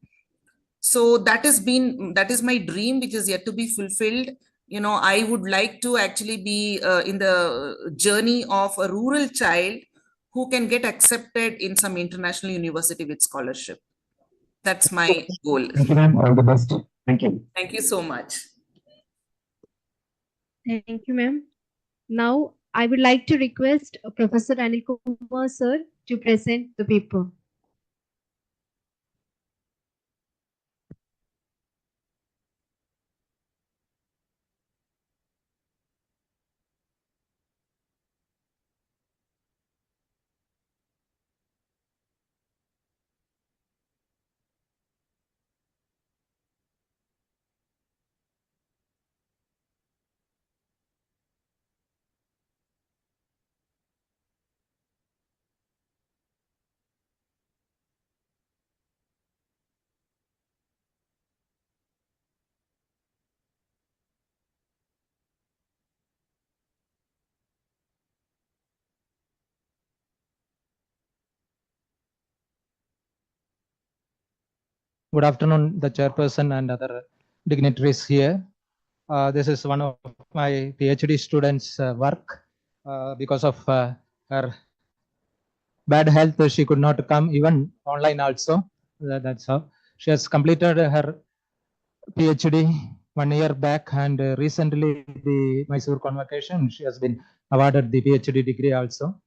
So that is my dream, which is yet to be fulfilled. I would like to actually be in the journey of a rural child who can get accepted in some international university with scholarship. That's my goal. Thank you, ma'am. All the best. Thank you. Thank you so much. Thank you, ma'am. Now, I would like to request Professor Anil Kumar sir to present the paper. Good afternoon, the chairperson and other dignitaries here. This is one of my PhD students' work. Because of her bad health, she could not come even online also. That's how. She has completed her PhD 1 year back, and recently the Mysore convocation, she has been awarded the PhD degree also.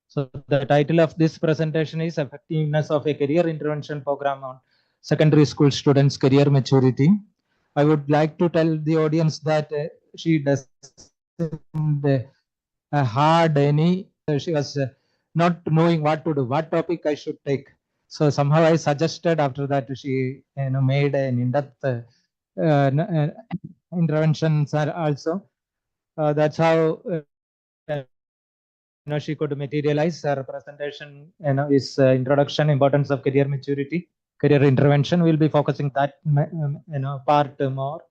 So the title of this presentation is Effectiveness of a Career Intervention Program on Secondary School Students' Career Maturity. I would like to tell the audience that she doesn't hard any, she was not knowing what to do, what topic I should take. So somehow I suggested, after that she made an in-depth interventions also. That's how she could materialize her presentation. Is introduction, importance of career maturity, career intervention. We'll be focusing that part more.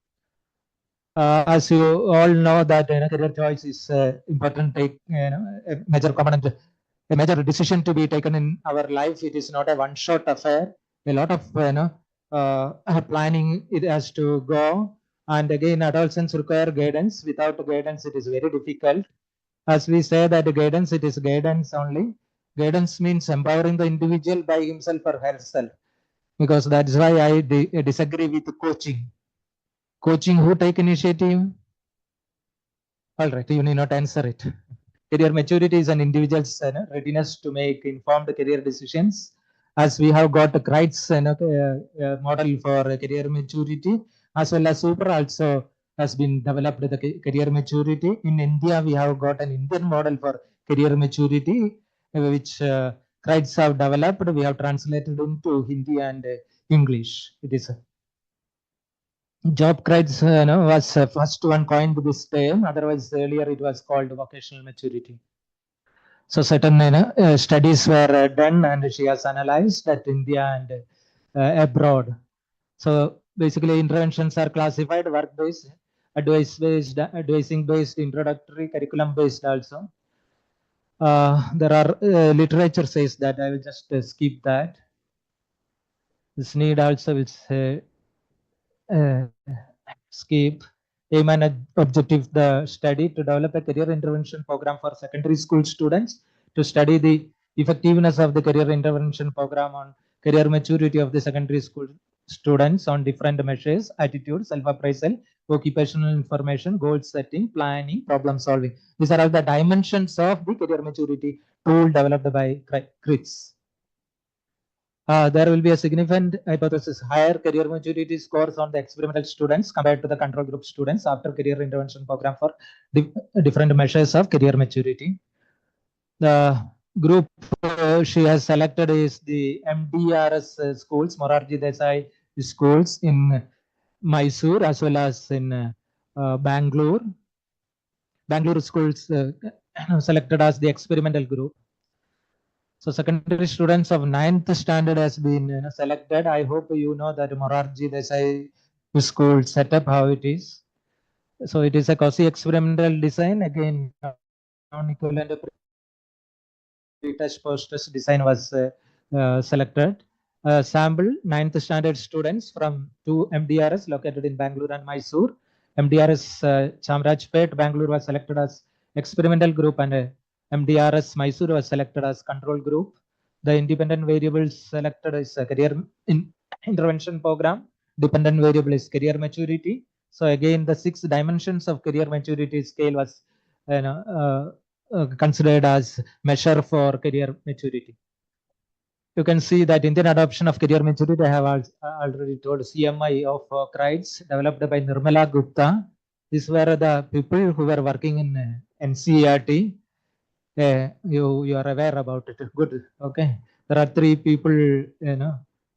As you all know that career choice is important, a major component, a major decision to be taken in our life. It is not a one-shot affair. A lot of planning it has to go, and again adolescents require guidance. Without guidance, it is very difficult. As we say that guidance, it is guidance only. Guidance means empowering the individual by himself or herself, because that's why I disagree with coaching. Coaching, who take initiative? All right, you need not answer it. Career maturity is an individual's readiness to make informed career decisions. As we have got a CRITES model for career maturity, as well as Super also has been developed the career maturity. In India, we have got an Indian model for career maturity, which CRITES have developed. We have translated into Hindi and English. It is job CRITES was first one coined this term. Otherwise, earlier it was called vocational maturity. So certain studies were done, and she has analyzed at India and abroad. So basically, interventions are classified: work-based, advice-based, advising-based, introductory, curriculum-based also. There are literature says that. I will just skip that. This need also will say skip. Aim and objective the study to develop a career intervention program for secondary school students, to study the effectiveness of the career intervention program on career maturity of the secondary school students on different measures: attitude, self-appraisal, occupational information, goal setting, planning, problem solving. These are all the dimensions of the career maturity tool developed by CRITES. There will be a significant hypothesis higher career maturity scores on the experimental students compared to the control group students after career intervention program for different measures of career maturity. The group she has selected is the MDRS schools, Morarji Desai schools in Mysore as well as in Bangalore. Bangalore schools selected as the experimental group. So secondary students of 9th standard has been selected. I hope you know that Morarji Desai school setup, how it is. So it is a quasi-experimental design. Again, non-equivalent pre-test, post-test design was selected. Sample 9th standard students from 2 MDRS located in Bangalore and Mysore. MDRS Chamrajpet, Bangalore was selected as experimental group, and MDRS Mysore was selected as control group. The independent variables selected is a career intervention program. Dependent variable is career maturity. So again, the 6 dimensions of career maturity scale was considered as measure for career maturity. You can see that Indian adoption of career maturity, I have already told, CMI of CRITES developed by Nirmala Gupta. These were the people who were working in NCERT. You are aware about it. Good. Okay. There are 3 people, they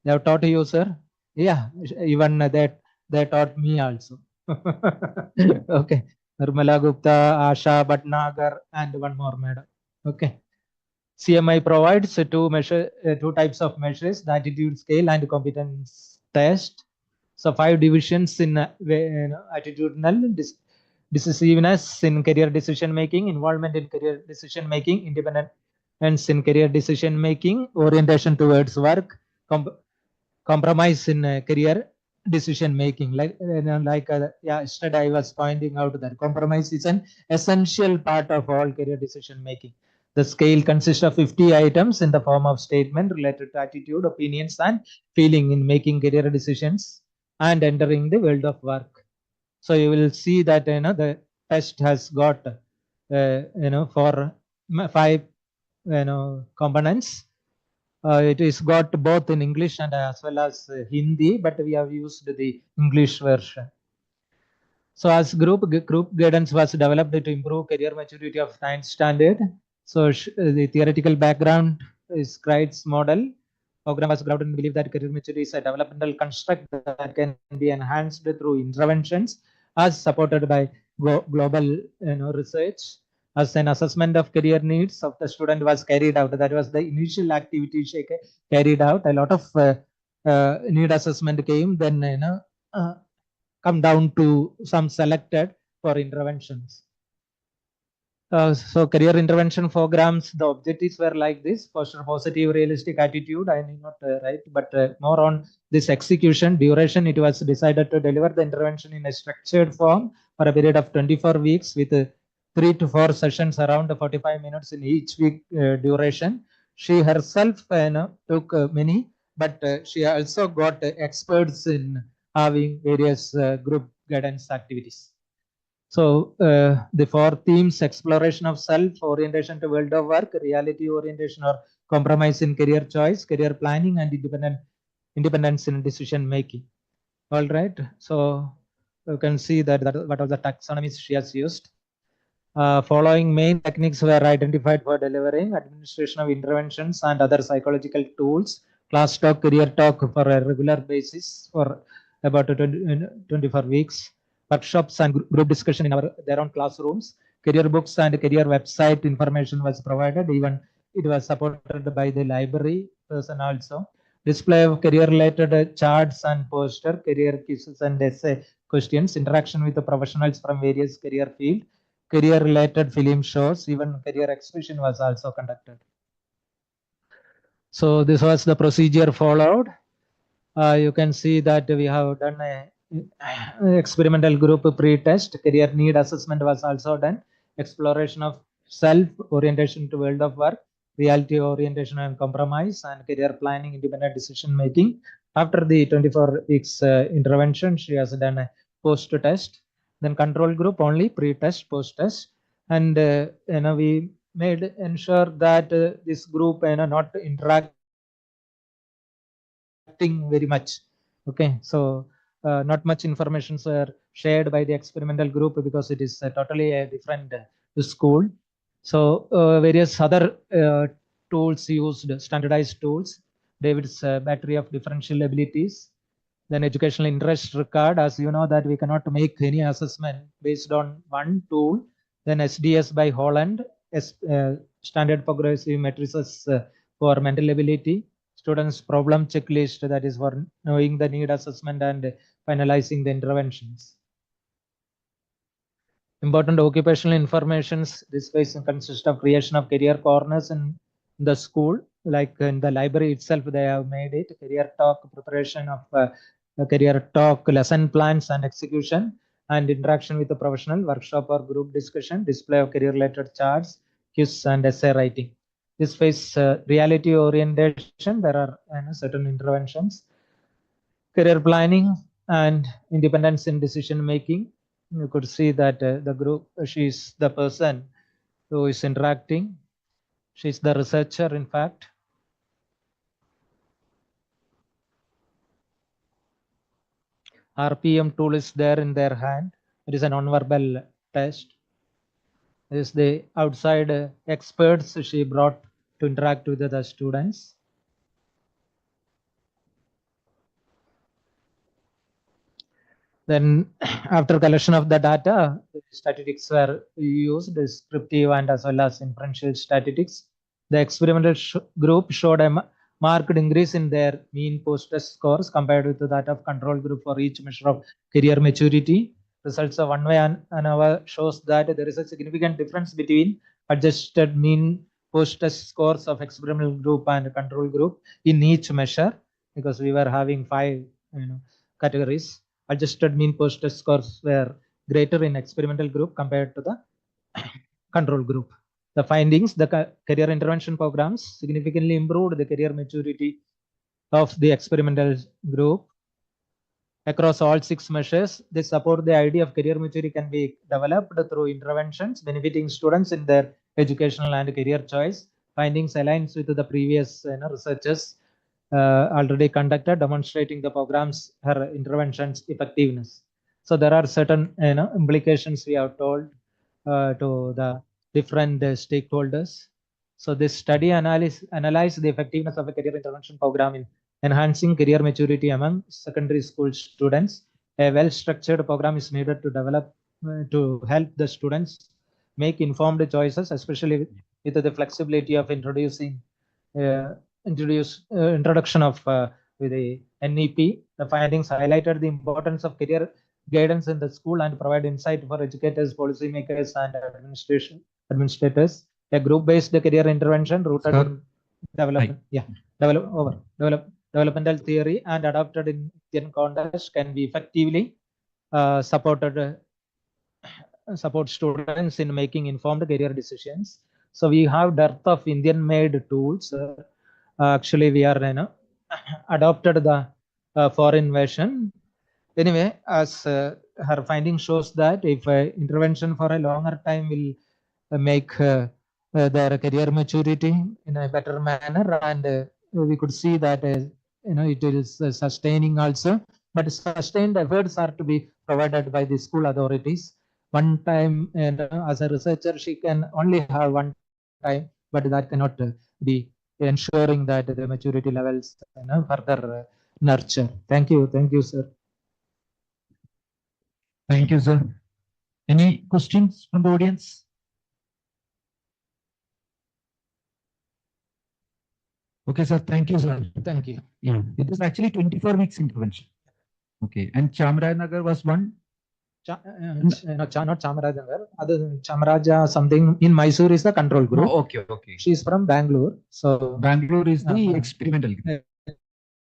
have taught you, sir. Yeah, even they taught me also. Okay. Nirmala Gupta, Asha Bhatnagar, and one more madam. Okay. CMI provides 2 types of measures: the attitude scale and competence test. So 5 divisions in attitudinal, decisiveness in career decision making, involvement in career decision making, independence in career decision making, orientation towards work, compromise in career decision making. Yesterday I was pointing out that compromise is an essential part of all career decision making. The scale consists of 50 items in the form of statement related to attitude, opinions, and feeling in making career decisions and entering the world of work. So you will see that the test has got for 5 components. It is got both in English and as well as Hindi, but we have used the English version. So as group guidance was developed to improve career maturity of 9th standard. So the theoretical background is Kreitz model. Program was grounded in belief that career maturity is a developmental construct that can be enhanced through interventions as supported by global research. As an assessment of career needs of the student was carried out. That was the initial activity she carried out. A lot of need assessment came, then come down to some selected for interventions. So career intervention programs, the objectives were like this: foster positive, realistic attitude. I need not write, but more on this execution duration. It was decided to deliver the intervention in a structured form for a period of 24 weeks with 3 to 4 sessions around 45 minutes in each week duration. She herself took many, but she also got experts in having various group guidance activities. So the 4 themes: exploration of self, orientation to world of work, reality orientation or compromise in career choice, career planning, and independence in decision making. All right. So you can see that what are the taxonomies she has used. Following main techniques were identified for delivering: administration of interventions and other psychological tools, class talk, career talk for a regular basis for about 24 weeks, workshops and group discussion in their own classrooms, career books and career website information was provided. Even it was supported by the library person also. Display of career related charts and poster, career quizzes and essay questions, interaction with the professionals from various career field, career related film shows, even career exhibition was also conducted. So this was the procedure followed. You can see that we have done a experimental group pre-test. Career need assessment was also done. Exploration of self, orientation to world of work, reality orientation and compromise, and career planning, independent decision making. After the 24 weeks intervention, she has done a post-test. Then control group only, pre-test, post-test, and we made ensure that this group not interacting very much. Okay, so not much information were shared by the experimental group because it is totally a different school. So various other tools used, standardized tools, David's battery of differential abilities, then educational interest record. As you know that we cannot make any assessment based on one tool. Then SDS by Holland, standard progressive matrices for mental ability, students problem checklist, that is for knowing the need assessment and finalizing the interventions. Important occupational informations. This phase consists of creation of career corners in the school, like in the library itself they have made it. Career talk, preparation of career talk, lesson plans and execution, and interaction with the professional, workshop or group discussion, display of career related charts, quiz and essay writing. This phase reality orientation, there are certain interventions. Career planning and independence in decision making. You could see that the group, she's the person who is interacting. She's the researcher, in fact. RPM tool is there in their hand. It is a non-verbal test. It is the outside experts she brought to interact with the students. Then after collection of the data, statistics were used, descriptive and as well as inferential statistics. The experimental group showed a marked increase in their mean post-test scores compared with that of control group for each measure of career maturity. Results of one way ANOVA shows that there is a significant difference between adjusted mean post-test scores of experimental group and control group in each measure. because we were having 5 categories. Adjusted mean post-test scores were greater in experimental group compared to the control group. The findings, the career intervention programs significantly improved the career maturity of the experimental group. Across all 6 measures, they support the idea of career maturity can be developed through interventions benefiting students in their educational and career choice. Findings aligns with the previous researches already conducted, demonstrating the program's interventions effectiveness. So there are certain implications we have told to the different stakeholders. So this study analyzed the effectiveness of a career intervention program in enhancing career maturity among secondary school students. A well-structured program is needed to develop to help the students make informed choices, especially with the flexibility of introduction of with the NEP. The findings highlighted the importance of career guidance in the school and provide insight for educators, policymakers, and administrators. A group-based career intervention rooted in developmental theory and adopted in Indian context can be effectively support students in making informed career decisions. So we have dearth of Indian-made tools. Actually, we are adopted the foreign version. Anyway, as her finding shows that if intervention for a longer time will make their career maturity in a better manner, and we could see that it is sustaining also, but sustained efforts are to be provided by the school authorities. One time, as a researcher, she can only have one time, but that cannot be ensuring that the maturity levels further nurture. Thank you, sir. Thank you, sir. Any questions from the audience? Okay, sir. Thank you, sir. Thank you. Yeah, it is actually 24 weeks intervention. Okay, and Chamarajanagar was one. Not Chamarajanagar. Other Chamaraja something in Mysore is the control group. Oh, okay, okay. She is from Bangalore, so Bangalore is the experimental group.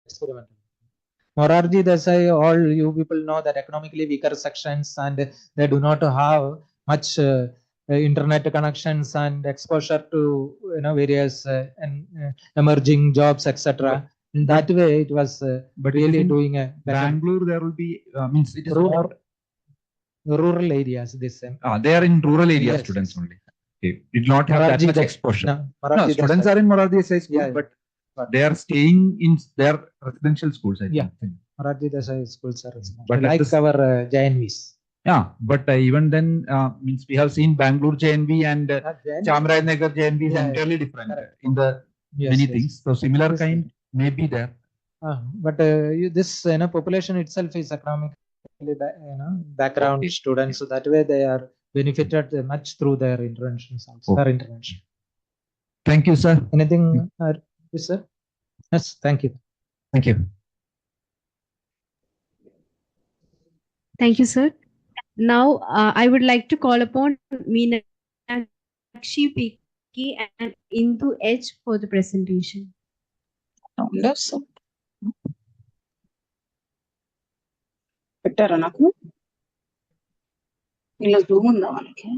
Experimental. Morarji Desai, all you people know that economically weaker sections and they do not have much internet connections and exposure to various emerging jobs, etc. In that way, it was but really doing a better. Bangalore, there will be means it is rural areas. This they are in rural area yes, students only. Okay, did not have that much exposure. No, students are in Morarji Desai school, but they are staying in their residential schools. I think. Morarji Desai schools are but like our JNVs. Yeah, but even then, means we have seen Bangalore JNV and Chamarajanagar JNV is entirely different in the many things. So similar kind may be there. But this population itself is economically background students, so that way they are benefited much through their interventions also. Their intervention. Thank you, sir. Anything, yes, sir? Yes, thank you. Thank you. Thank you, sir. Now, I would like to call upon Meenakshi P.K. and Indu H for the presentation. పెట్టారా నాకు ఇలా Zoom ఉందా మనకి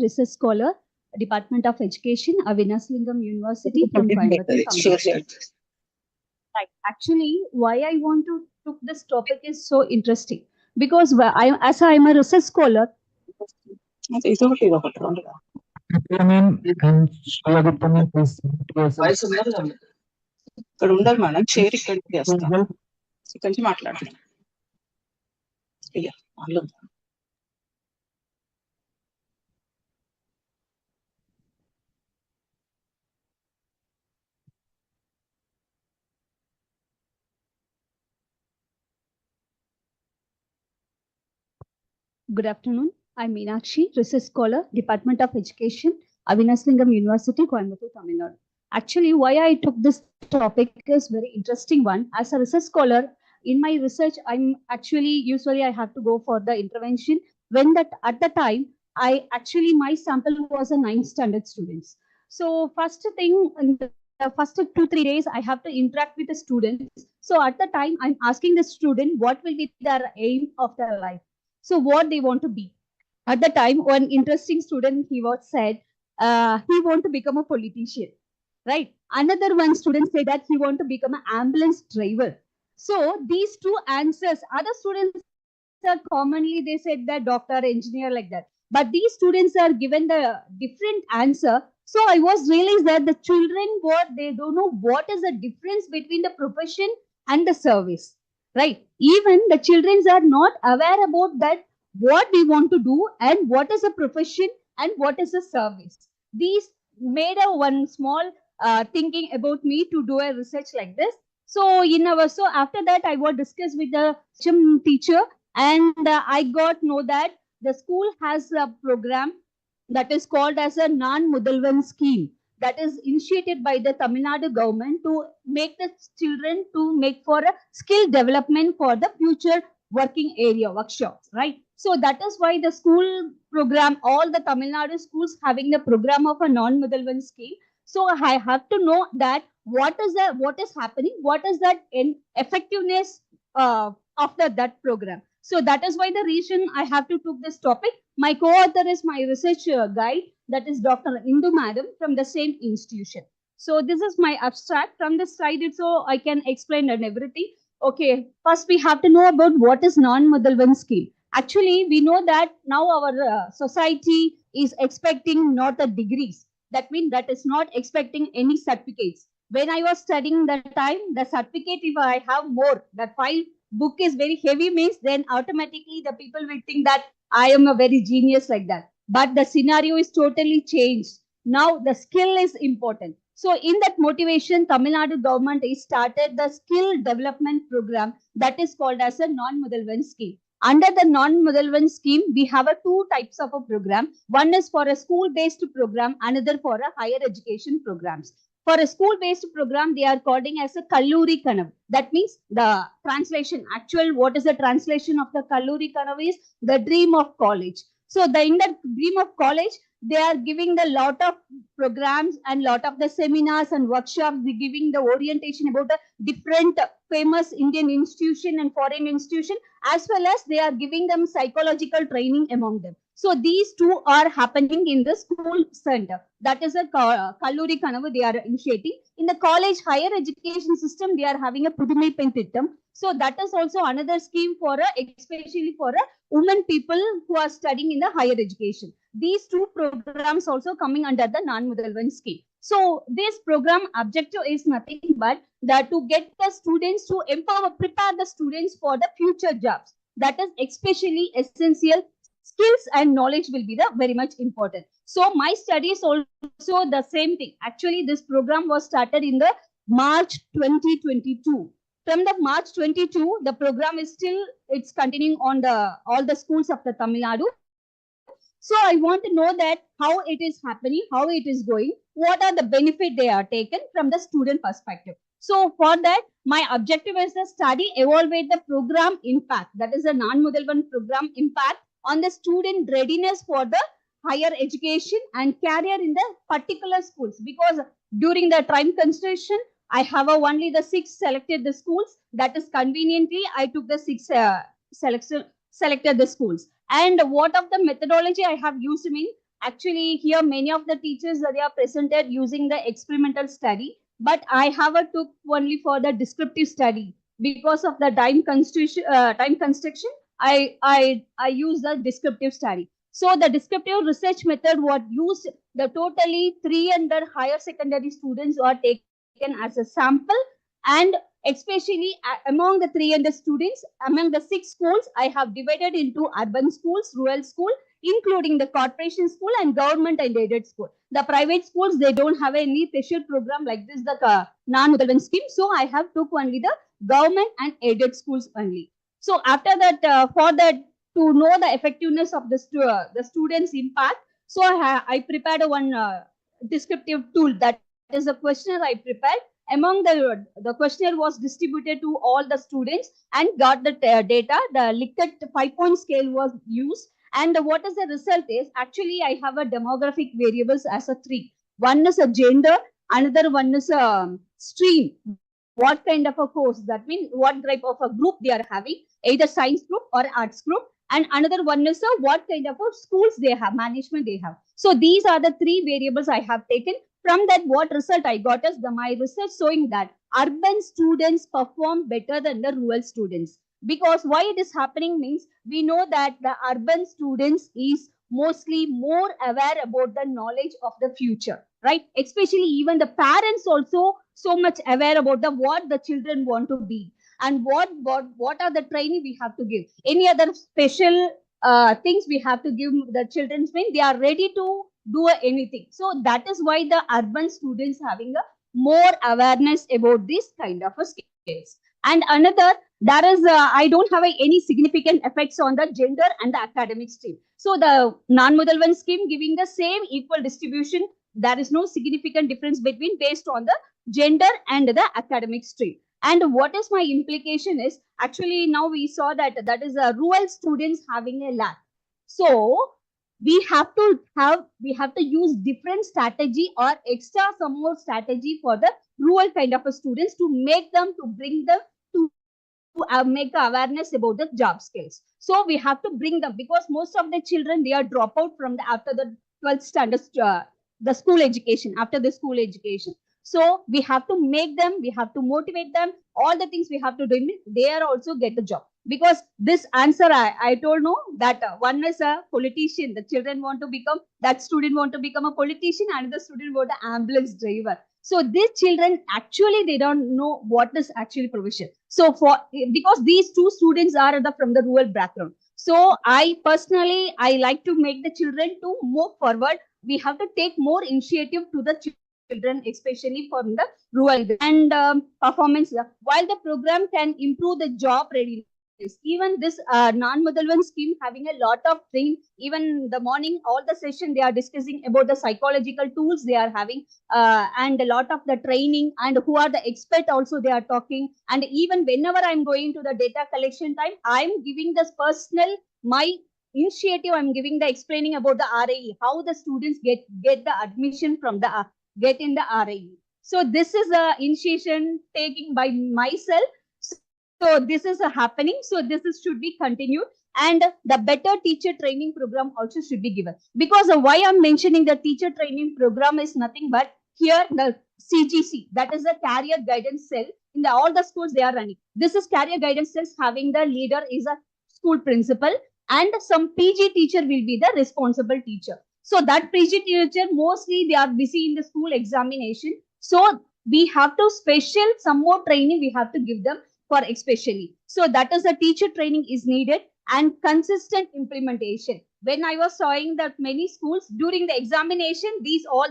Research Scholar, Department of Education, Avinaslingam University from Coimbatore. Right. Actually, why I want to took this topic is so interesting because as I am a research scholar. ఇక్కడ ఉండదు madam, chair ఇక్కడికి చేస్తాను. ఇక్కడి నుంచి మాట్లాడతాను. అయ్యా వాళ్ళు Good afternoon. I'm Meenakshi, research scholar, Department of Education, Avinaslingam University, Coimbatore, Tamil Nadu. Actually, why I took this topic is very interesting one. As a research scholar, in my research, I'm actually usually I have to go for the intervention. When that at the time, my sample was a 9th standard students. So first thing, in the first 2-3 days, I have to interact with the students. So at the time, I'm asking the student what will be their aim of their life. So what they want to be. At the time, one interesting student, he was said, he want to become a politician, right? Another one student said that he want to become an ambulance driver. So these two answers, other students are commonly, they said that doctor, engineer, like that. But these students are given the different answer. So I was realized that the children, they don't know what is the difference between the profession and the service. Right. Even the children are not aware about that, what we want to do and what is a profession and what is a service. These made a one small thinking about me to do a research like this. So after that, I was discussed with the teacher and I got know that the school has a program that is called as a non-Mudalvan scheme, that is initiated by the Tamil Nadu government to make the children to make for a skill development for the future working area workshops, right? So that is why the school program, all the Tamil Nadu schools having the program of a non-Mudalvan scheme. So I have to know that what is happening, what is that effectiveness after that program. So that is why the reason I have to took this topic. My co-author is my research guide, that is Dr. Indu Madam from the same institution. So this is my abstract from the slide, so I can explain and everything. Okay, first we have to know about what is non-Mudalvan scheme. Actually, we know that now our society is expecting not the degrees. That means that is not expecting any certificates. When I was studying that time, the certificate, if I have more, that 5 book is very heavy means, then automatically the people will think that I am a very genius like that. But the scenario is totally changed. Now the skill is important. So in that motivation, Tamil Nadu government is started the skill development program that is called as a non-Mudalvan scheme. Under the non-Mudalvan scheme, we have 2 types of a program. One is for a school-based program, another for a higher education programs. For a school-based program, they are calling as a Kalluri Kanavu. That means the translation, what is the translation of the Kalluri Kanavu is the dream of college. So in the dream of college, they are giving the lot of programs and lot of the seminars and workshops. They're giving the orientation about the different famous Indian institution and foreign institution, as well as they are giving them psychological training among them. So these 2 are happening in the school center. That is a Kalluri Kanavu they are initiating. In the college higher education system, they are having a Pudumai Pentittam. So that is also another scheme for especially for women people who are studying in the higher education. These 2 programs also coming under the non-Mudalvan scheme. So this program objective is nothing but that to get the students to prepare the students for the future jobs. That is especially essential. Skills and knowledge will be the very much important. So my studies also the same thing. Actually, this program was started in the March 2022. From the March 22, the program is still, it's continuing on all the schools of the Tamil Nadu. So I want to know that how it is happening, how it is going, what are the benefits they are taken from the student perspective. So for that, my objective is to study, evaluate the program impact. That is a non-Mudalvan program impact on the student readiness for the higher education and career in the particular schools. Because during the time consideration, I have only the 6 selected the schools. That is conveniently, I took the 6 selected the schools. And what of the methodology I have used actually here many of the teachers they are presented using the experimental study. but I have a took only for the descriptive study because of the time constriction. I use the descriptive study. So the descriptive research method was used. The totally 300 higher secondary students are taken as a sample, and especially among the 300 students, among the 6 schools, I have divided into urban schools, rural school, including the corporation school and government and aided school. The private schools, they don't have any special program like this, the non-Mudalvan scheme. So I have took only the government and aided schools only. So after that, for that, to know the effectiveness of the students' impact, so I prepared one descriptive tool, that is a questionnaire I prepared. Among the questionnaire was distributed to all the students and got the data. The Likert 5-point scale was used. And what is the result is, actually I have a demographic variables as a 3. One is a gender, another one is a stream. What kind of a course, that means what type of a group they are having, either science group or arts group. And another one is what kind of schools they have, management they have. So these are the 3 variables I have taken. From that, what result I got is my research showing that urban students perform better than the rural students. Because why it is happening means, we know that the urban students is mostly more aware about the knowledge of the future, right? Especially even the parents also so much aware about what the children want to be, and what are the training we have to give. Any other special things we have to give the children when they are ready to do anything. So that is why the urban students having a more awareness about this kind of a skills. And another, that is I don't have any significant effects on the gender and the academic stream. So the non-Mudalvan scheme giving the same equal distribution. There is no significant difference between based on the gender and the academic stream. And what is my implication is, actually now we saw that is rural students having a lack. So we have to use different strategy or extra some more strategy for the rural kind of a students to make them, to bring them to make awareness about the job skills. So we have to bring them, because most of the children, they are drop out from the after the 12th standard the school education, after the school education. So we have to make them, we have to motivate them, all the things we have to do, they are also get the job. Because this answer I told no, that one is a politician, the children want to become, that student want to become a politician, and the student want an ambulance driver. So these children actually, they don't know what is actually profession. So because these 2 students are from the rural background. So I personally, I like to make the children to move forward. We have to take more initiative to the children, especially from the rural and performance. While the program can improve the job readiness, even this non-Mudalvan scheme having a lot of training. Even the morning, all the session they are discussing about the psychological tools they are having, and a lot of the training, and who are the expert also they are talking. And even whenever I'm going to the data collection time, I'm giving this personal my initiative. I'm giving the explaining about the RAE, how the students get the admission from the get in the RAE. So this is a initiation taking by myself. So this is happening. So this should be continued, and the better teacher training program also should be given. Because why I'm mentioning the teacher training program is nothing but here the CGC, that is the career guidance cell in all the schools they are running. This is career guidance cells having the leader is a school principal, and some PG teacher will be the responsible teacher. So that PG teacher mostly they are busy in the school examination. So we have to special some more training we have to give them for especially. So that is the teacher training is needed, and consistent implementation. When I was showing that many schools during the examination, all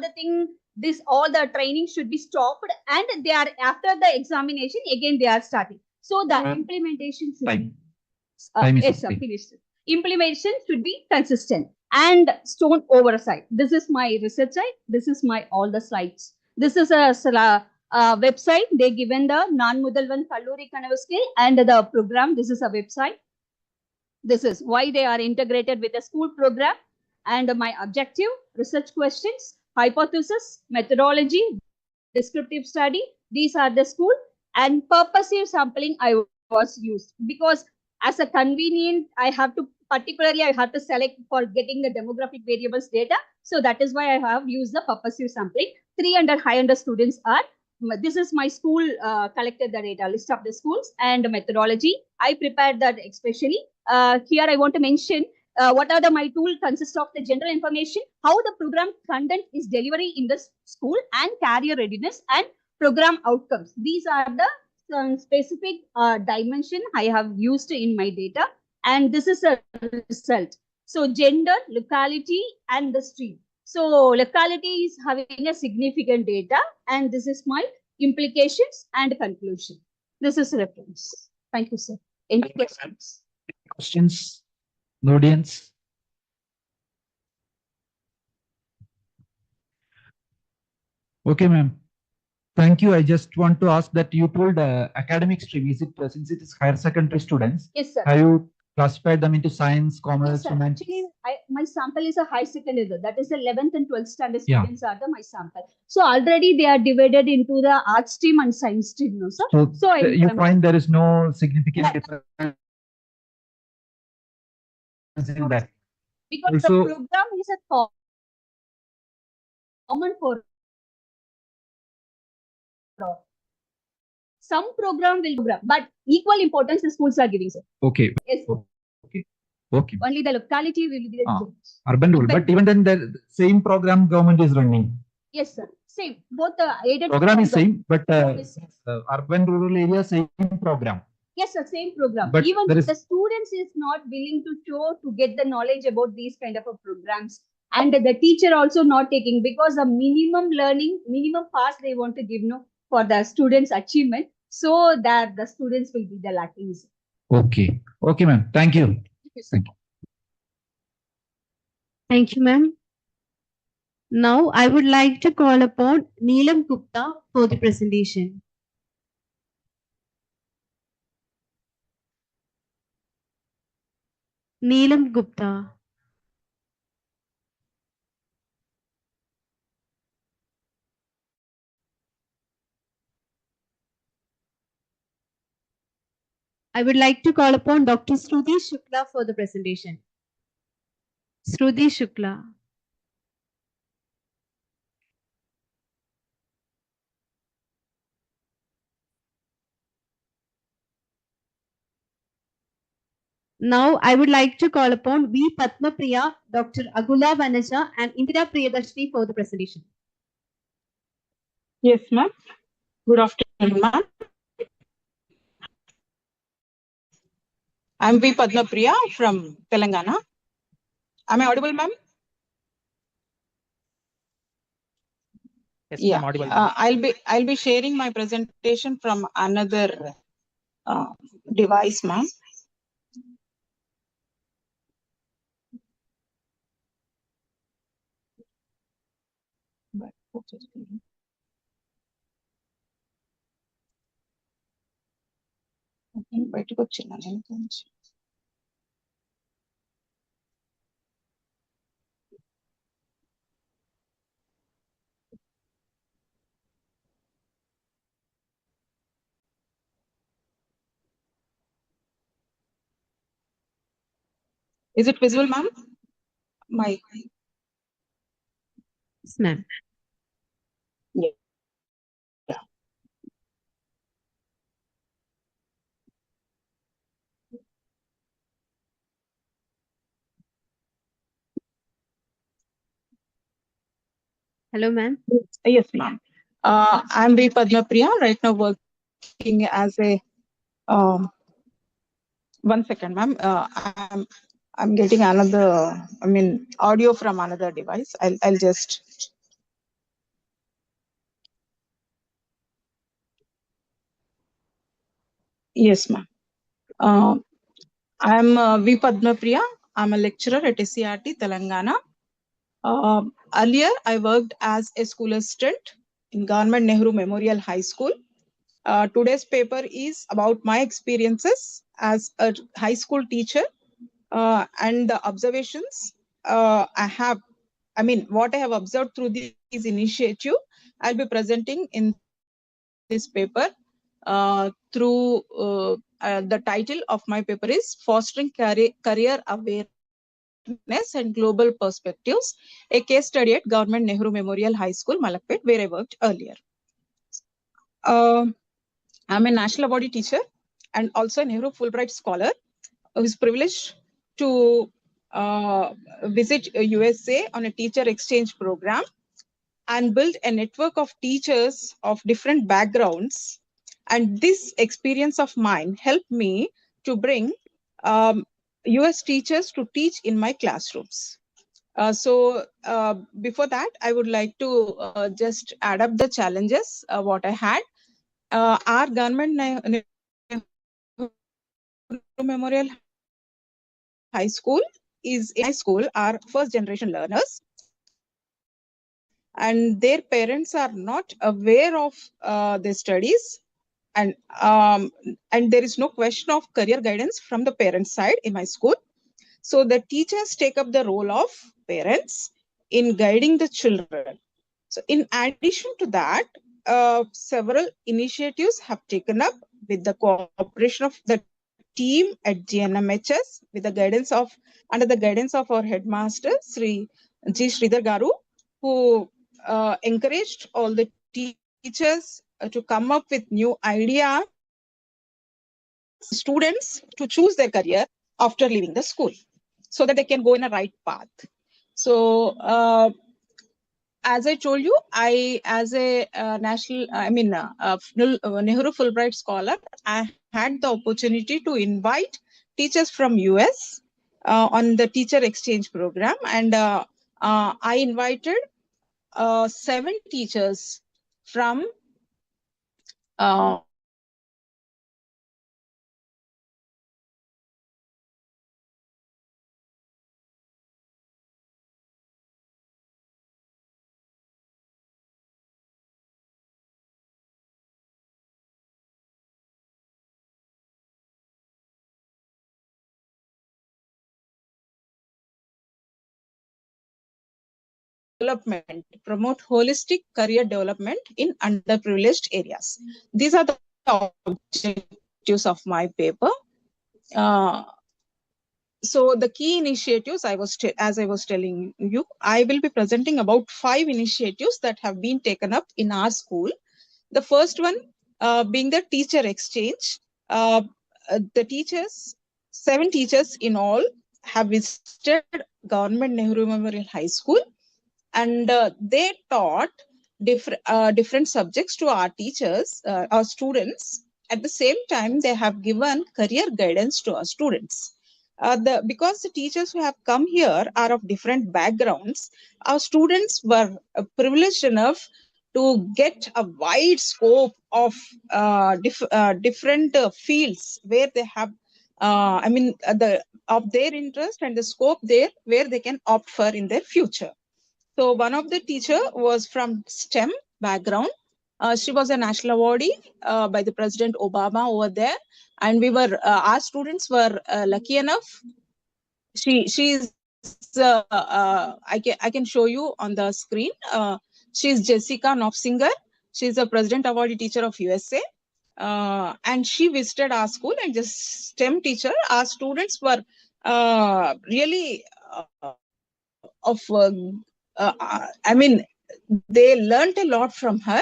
the training should be stopped, and they are after the examination again they are starting. So the implementation should be finished. Implementation should be consistent and don't oversight. This is my research site. This is my all the slides. This is a website. They given the non-Mudalvan Kalluri Kanavu skill and the program. This is a website. This is why they are integrated with the school program, and my objective, research questions, hypothesis, methodology, descriptive study. These are the school, and purposive sampling I was used, because as a convenient, I have to select for getting the demographic variables data. So that is why I have used the purposive sampling. 300 high-end students are this is my school collected the data, list of the schools and methodology. I prepared that especially. Here I want to mention what are my tool consists of the general information, how the program content is delivery in the school and career readiness and program outcomes. These are the specific dimension I have used in my data, and this is a result. So gender, locality and the stream. So locality is having a significant data, and this is my implications and conclusion. This is reference. Thank you, sir. Any questions? Questions? The audience? Okay, ma'am. Thank you. I just want to ask that you told academic stream. Is it since it is higher secondary students? Yes, sir. Have you classified them into science, commerce, Yes, sir. humanities? Actually, my sample is a high secondary. That is 11th and 12th standard Yeah. students are my sample. So already they are divided into the art stream and science stream, no, sir. So you find there is no significant difference in that. Because Also, the program is a common for all. Some program will program, but equal importance the schools are giving, sir. okay. Yes, sir. Okay. Only the locality will be the Urban rule. But even then, the same program government is running. Yes, sir. Same. Both the aided Program is same, but Yes, sir. urban rural area same program. Yes, sir, same program. But Even there is- the students is not willing to show to get the knowledge about these kind of programs. And the teacher also not taking, because the minimum learning, minimum pass they want to give for the students' achievement, so that the students will be the lacking. Okay. Okay, ma'am. Thank you. Thank you. Thank you, ma'am. Now, I would like to call upon Neelam Gupta for the presentation. Neelam Gupta. I would like to call upon Dr. Shruti Shukla for the presentation. Shruti Shukla. Now, I would like to call upon V. Padma Priya, Dr. Agula Vanaja, and Indira Priyadarshini for the presentation. Yes, ma'am. Good afternoon, ma'am. I'm V. Padma Priya from Telangana. Am I audible, ma'am? Yes, Yeah. ma'am, audible. I'll be sharing my presentation from another device, ma'am. బయటకు వచ్చినా నేను కొంచెం. Is it visible, ma'am? My. Yes, ma'am. Yeah. Hello, ma'am. Yes, ma'am. I'm V. Padma Priya, right now working as a. One second, ma'am. I'm getting another. Audio from another device. I'll just. Yes, ma'am. I'm V. Padma Priya. I'm a lecturer at NCERT, Telangana. Earlier, I worked as a school assistant in Government Nehru Memorial High School. Today's paper is about my experiences as a high school teacher and the observations what I have observed through this initiative, I'll be presenting in this paper through the title of my paper is Fostering Career Awareness and Global Perspectives, a case study at Government Nehru Memorial High School, Malakpet, where I worked earlier. I'm a national awardee teacher and also a Nehru Fulbright scholar who is privileged to visit USA on a teacher exchange program and build a network of teachers of different backgrounds. And this experience of mine helped me to bring US teachers to teach in my classrooms. Before that, I would like to just add up the challenges what I had. Our government Memorial High School is a high school, are first generation learners, and their parents are not aware of their studies, and there is no question of career guidance from the parent side in my school. So the teachers take up the role of parents in guiding the children. So in addition to that, several initiatives have taken up with the cooperation of the team at GNMHS with the guidance of, under the guidance of our headmaster, Sri G. Sridhar Garu, who encouraged all the teachers to come up with new ideas, students to choose their career after leaving the school so that they can go in a right path. So as I told you, I, as a Nehru Fulbright scholar, I had the opportunity to invite teachers from US on the teacher exchange program, and I invited 7 teachers from development, promote holistic career development in underprivileged areas. These are the objectives of my paper. So the key initiatives, as I was telling you, I will be presenting about 5 initiatives that have been taken up in our school. The first one being the teacher exchange. The teachers, 7 teachers in all, have visited Government Nehru Memorial High School, and they taught different subjects to our teachers, our students. At the same time, they have given career guidance to our students. Because the teachers who have come here are of different backgrounds, our students were privileged enough to get a wide scope of different fields where they have, of their interest and the scope there where they can opt for in their future. So one of the teacher was from STEM background. She was a national awardee by the President Obama over there, and we were our students were lucky enough. She's I can show you on the screen. She's Jessica Knopfsinger. She's a President Awardee teacher of USA. And she visited our school and just STEM teacher. Our students were really they learned a lot from her.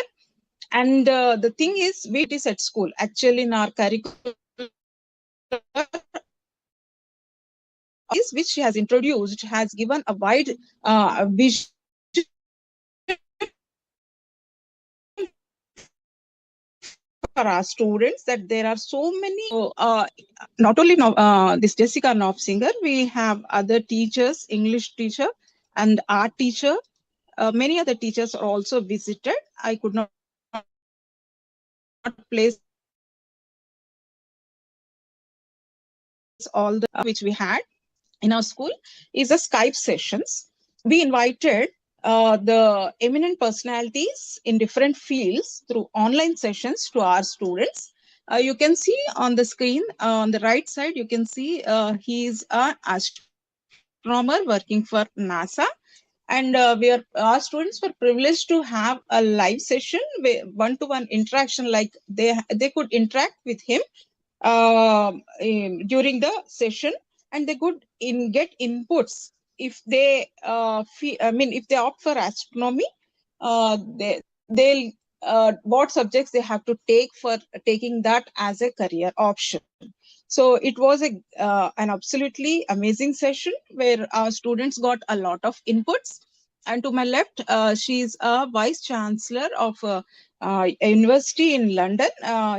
And the thing is, it is at school. Actually, in our curriculum, which she has introduced, has given a wide vision for our students, that there are so many, not only this Jessica Knopfsinger, we have other teachers, English teacher and art teacher. Many other teachers are also visited. I could not place all the which we had in our school is a Skype sessions. We invited the eminent personalities in different fields through online sessions to our students. You can see on the screen on the right side, you can see he is an astronomer working for NASA. And our students were privileged to have a live session, one-to-one interaction, like they could interact with him during the session, and they could get inputs if they if they opt for astronomy. They'll what subjects they have to take for taking that as a career option. So it was an absolutely amazing session where our students got a lot of inputs. And to my left, she's a vice chancellor of a university in London.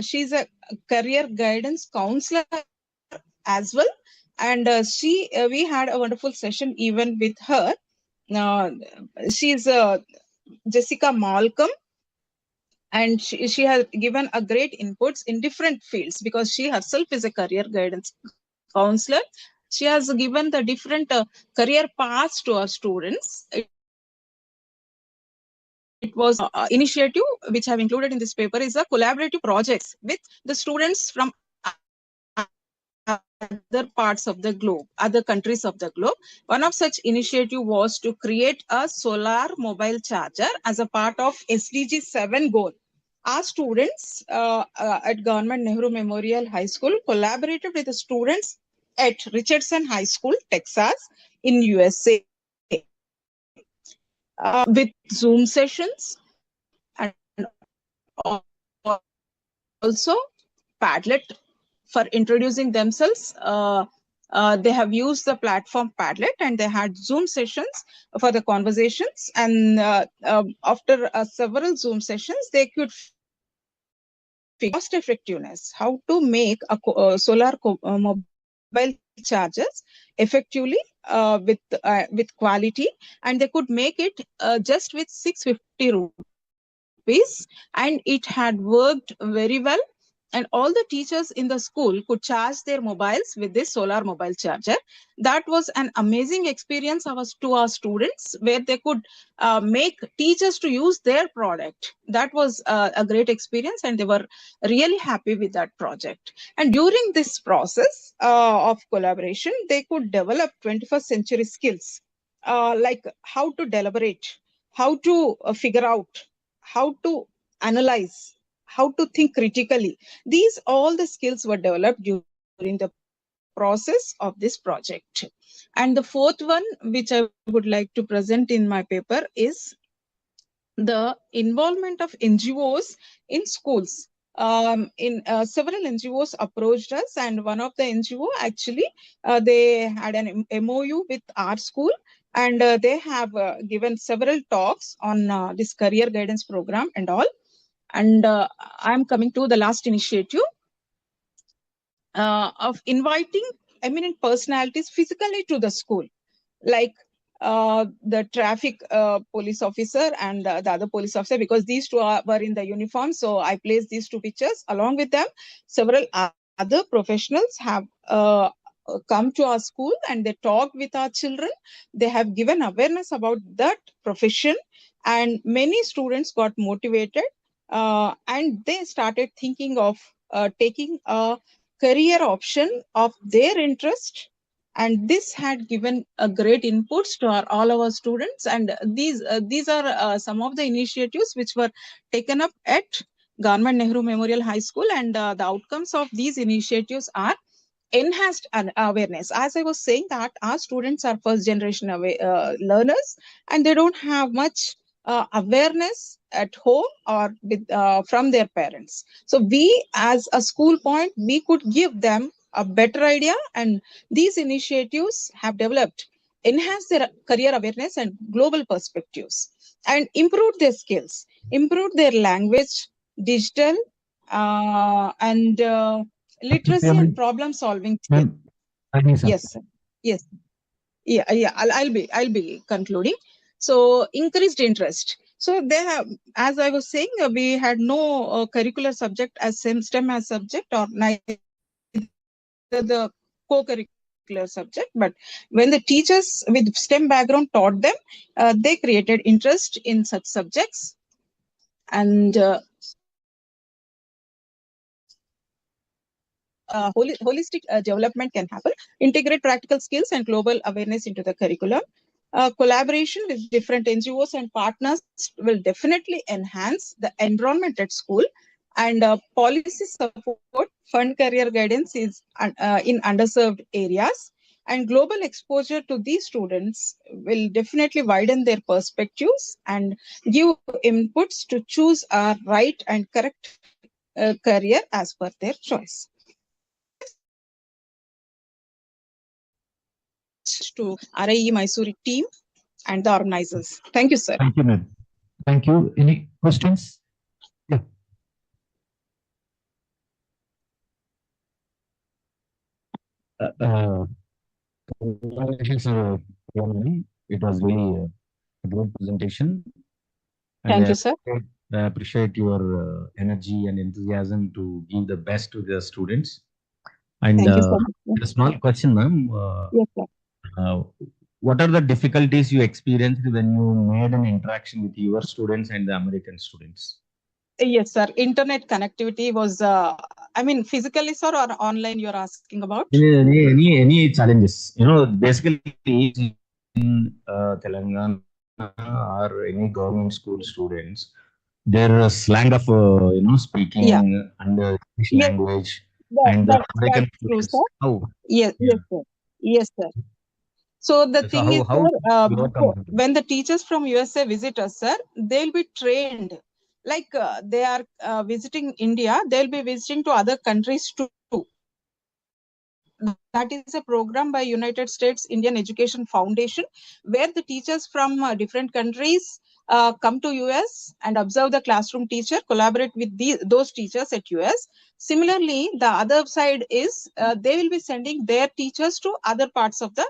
She's a career guidance counselor as well. And we had a wonderful session even with her. She's Jessica Malcolm, and she has given a great inputs in different fields because she herself is a career guidance counselor. She has given the different career paths to our students. It was initiative which I have included in this paper is a collaborative projects with the students from other parts of the globe, other countries of the globe. One of such initiative was to create a solar mobile charger as a part of SDG 7 goal. Our students at Government Nehru Memorial High School collaborated with the students at Richardson High School, Texas, in USA, with Zoom sessions and also Padlet for introducing themselves. They have used the platform Padlet and they had Zoom sessions for the conversations. And after several Zoom sessions, they could cost effectiveness, how to make a solar mobile chargers effectively with quality, and they could make it just with 650 rupees, and it had worked very well. And all the teachers in the school could charge their mobiles with this solar mobile charger. That was an amazing experience to our students, where they could make teachers to use their product. That was a great experience, and they were really happy with that project. And during this process of collaboration, they could develop 21st century skills, like how to deliberate, how to figure out, how to analyze, how to think critically. These all the skills were developed during the process of this project. And the fourth one, which I would like to present in my paper, is the involvement of NGOs in schools. Several NGOs approached us, and one of the NGO actually they had an MOU with our school, and they have given several talks on this career guidance program and all. And I'm coming to the last initiative of inviting eminent personalities physically to the school, like the traffic police officer and the other police officer, because these two were in the uniform. So I placed these two pictures. Along with them, several other professionals have come to our school and they talked with our children. They have given awareness about that profession, and many students got motivated. And they started thinking of taking a career option of their interest, and this had given a great inputs to all our students. And these are some of the initiatives which were taken up at Government Nehru Memorial High School, and the outcomes of these initiatives are enhanced awareness. As I was saying, that our students are first generation learners, and they don't have much awareness at home or with from their parents. So we, as a school point, we could give them a better idea, and these initiatives have developed, enhanced their career awareness and global perspectives, and improved their skills, improved their language, digital and literacy and problem solving skills. Yes, sir. Yes. Yeah. I'll be concluding. So increased interest. So they have, as I was saying, we had no curricular subject as STEM as subject, or neither the co-curricular subject. But when the teachers with STEM background taught them, they created interest in such subjects. And holistic development can happen. Integrate practical skills and global awareness into the curriculum. Collaboration with different NGOs and partners will definitely enhance the environment at school. And policy support, fund career guidance is in underserved areas. And global exposure to these students will definitely widen their perspectives and give inputs to choose a right and correct career as per their choice. To RIE Mysore team and the organizers. Thank you, sir. Thank you, ma'am. Thank you. Any questions? Yeah. Congratulations, Ramani. It was really a good presentation. And Thank you, sir. I appreciate your energy and enthusiasm to give the best to the students. And Thank you so much. a small question, ma'am. Yes, sir. What are the difficulties you experienced when you made an interaction with your students and the American students? Yes, sir. Internet connectivity was, I mean, physically, sir, or online you're asking about? Any challenges? You know, basically in Telangana or any government school students, their slang of speaking and English Yes, language and the American that's true, students. sir. How? Yes, yes, sir. Yes, sir. So the So thing is, how sir, you overcome it? when the teachers from USA visit us, sir, they'll be trained. Like they are visiting India, they'll be visiting to other countries too. That is a program by United States Indian Education Foundation, where the teachers from different countries come to US and observe the classroom teacher, collaborate with those teachers at US. Similarly, the other side is they will be sending their teachers to other parts of the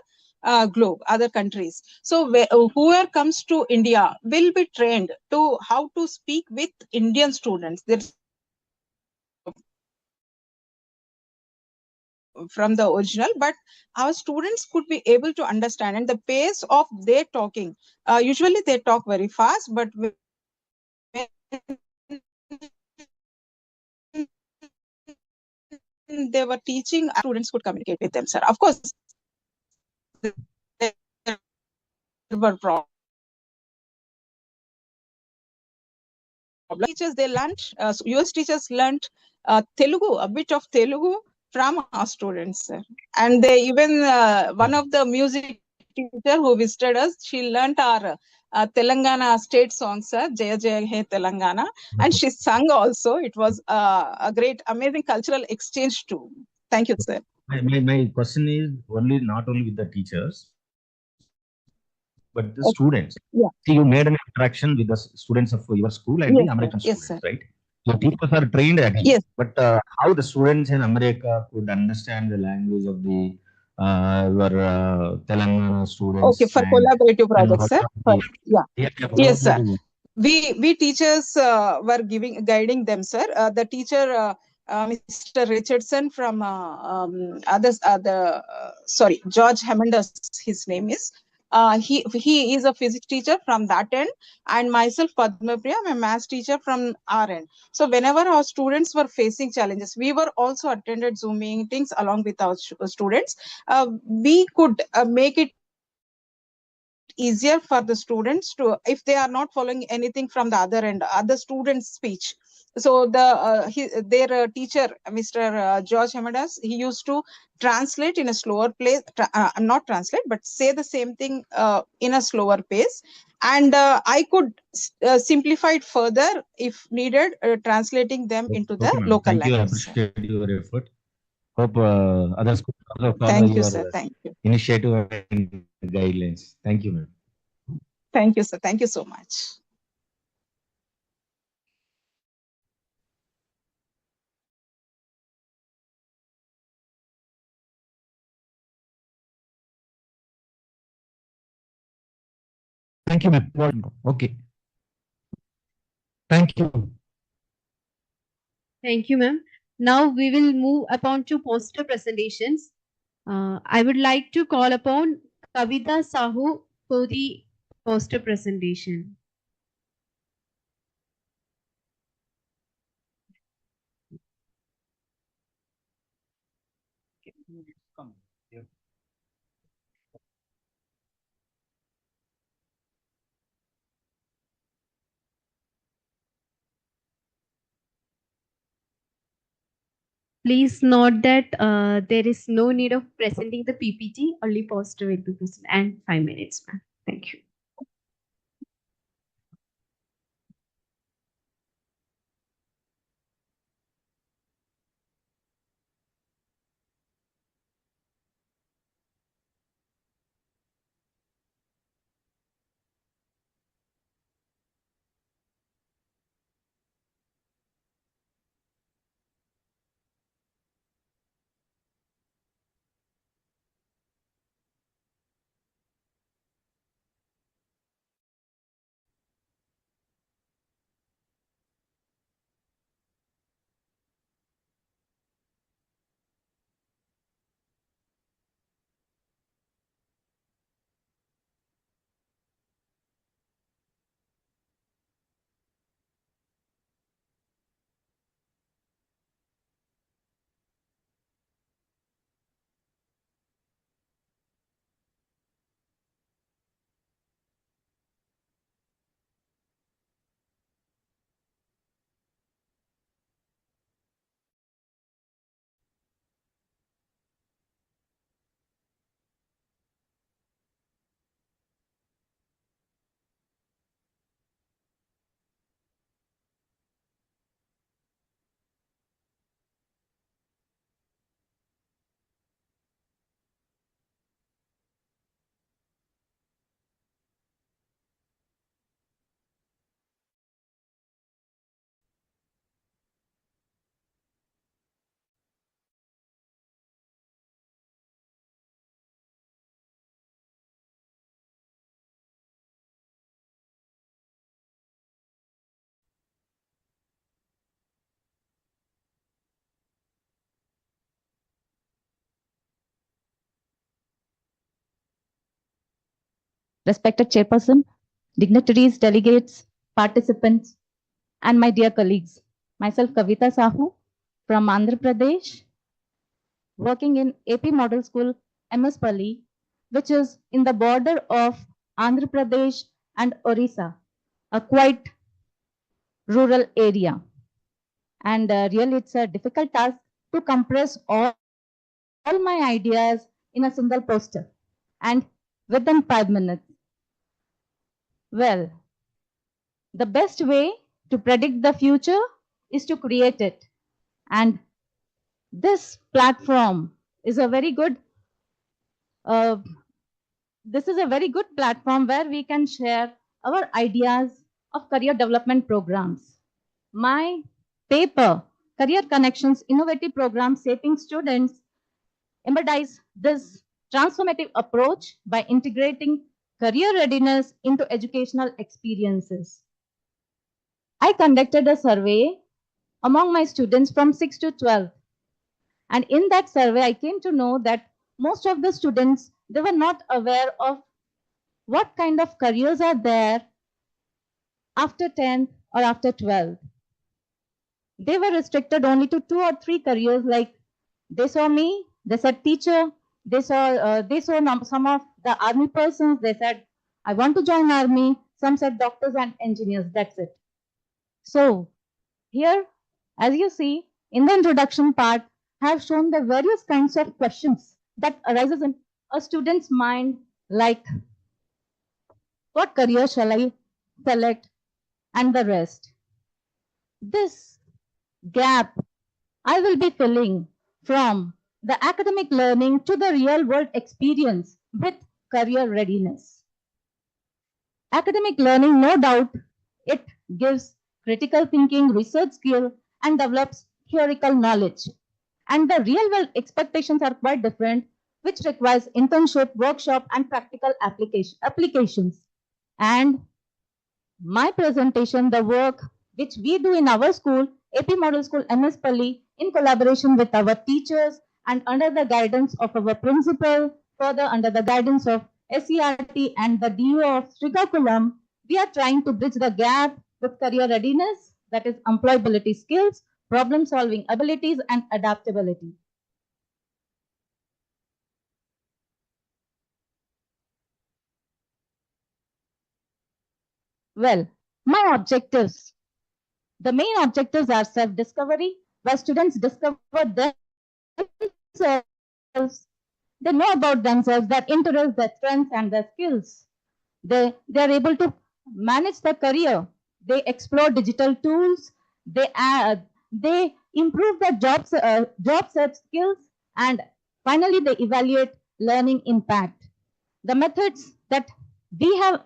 globe, other countries. So whoever comes to India will be trained to how to speak with Indian students. There's from the original, but our students could be able to understand, and the pace of their talking, usually they talk very fast, but when they were teaching, students could communicate with them, sir. Of course, there were problems. Teachers, they learned, US teachers learned Telugu, a bit of Telugu from our students, sir. And they even, one of the music teacher who visited us, she learned our Telangana state song, sir, Jaya Jaya He Telangana. And she sung also. It was a great, amazing cultural exchange too. Thank you, sir. My question is not only with the teachers, but the students. Yeah. See, you made an interaction with the students of your school and the American students, right? The teachers are trained again. Yes. But how the students in America could understand the language of the your Telangana students? Okay, for collaborative projects, sir. Yeah. Yes, sir. We teachers were guiding them, sir. The teacher, Mr. Richardson from George Hemendus, his name is. He is a physics teacher from that end, and myself, Padma Priya, I'm a maths teacher from our end. So whenever our students were facing challenges, we were also attended Zoom meetings along with our students. We could make it easier for the students to, if they are not following anything from the other end, other students' speech. So their teacher, Mr. George Hemadas, he used to translate in a slower pace, not translate, but say the same thing in a slower pace. And I could simplify it further if needed, translating them into the local language. Thank you. I appreciate your effort. Hope other schools also follow Thank you, your sir. Thank you. initiative and guidelines. Thank you, ma'am. Thank you, sir. Thank you so much. Thank you, ma'am. Okay. Thank you. Thank you, ma'am. Now we will move upon to poster presentations. I would like to call upon Kavita Sahu for the poster presentation. Please note that there is no need of presenting the PPT, only poster will be presented and 5 minutes, ma'am. Thank you. Respected Chairperson, dignitaries, delegates, participants, and my dear colleagues. Myself, Kavita Sahu from Andhra Pradesh, working in AP Model School, MS Palli, which is in the border of Andhra Pradesh and Orissa, a quite rural area. And really, it's a difficult task to compress all my ideas in a single poster and within 5 minutes. Well, the best way to predict the future is to create it. And this platform is a very good platform where we can share our ideas of career development programs. My paper, Career Connections Innovative Program Shaping Students, embodies this transformative approach by integrating career readiness into educational experiences. I conducted a survey among my students from 6 to 12. And in that survey, I came to know that most of the students, they were not aware of what kind of careers are there after 10th or after 12th. They were restricted only to 2 or 3 careers, like they saw me, they said teacher, they saw some of the army persons, they said, I want to join army. Some said doctors and engineers, that's it. So here, as you see, in the introduction part, I have shown the various kinds of questions that arises in a student's mind, like what career shall I select and the rest. This gap I will be filling from the academic learning to the real world experience with career readiness. Academic learning, no doubt, it gives critical thinking, research skill, and develops theoretical knowledge. And the real world expectations are quite different, which requires internship, workshop, and practical applications. And my presentation, the work which we do in our school, AP Model School MS Palli, in collaboration with our teachers and under the guidance of our principal, further under the guidance of NCERT and the DO of Srikakulam, we are trying to bridge the gap with career readiness, that is employability skills, problem solving abilities, and adaptability. Well, my objectives. The main objectives are self-discovery, where students discover themselves. They know about themselves, their interests, their strengths, and their skills. They are able to manage their career. They explore digital tools. They improve their job search skills, and finally they evaluate learning impact. The methods that we have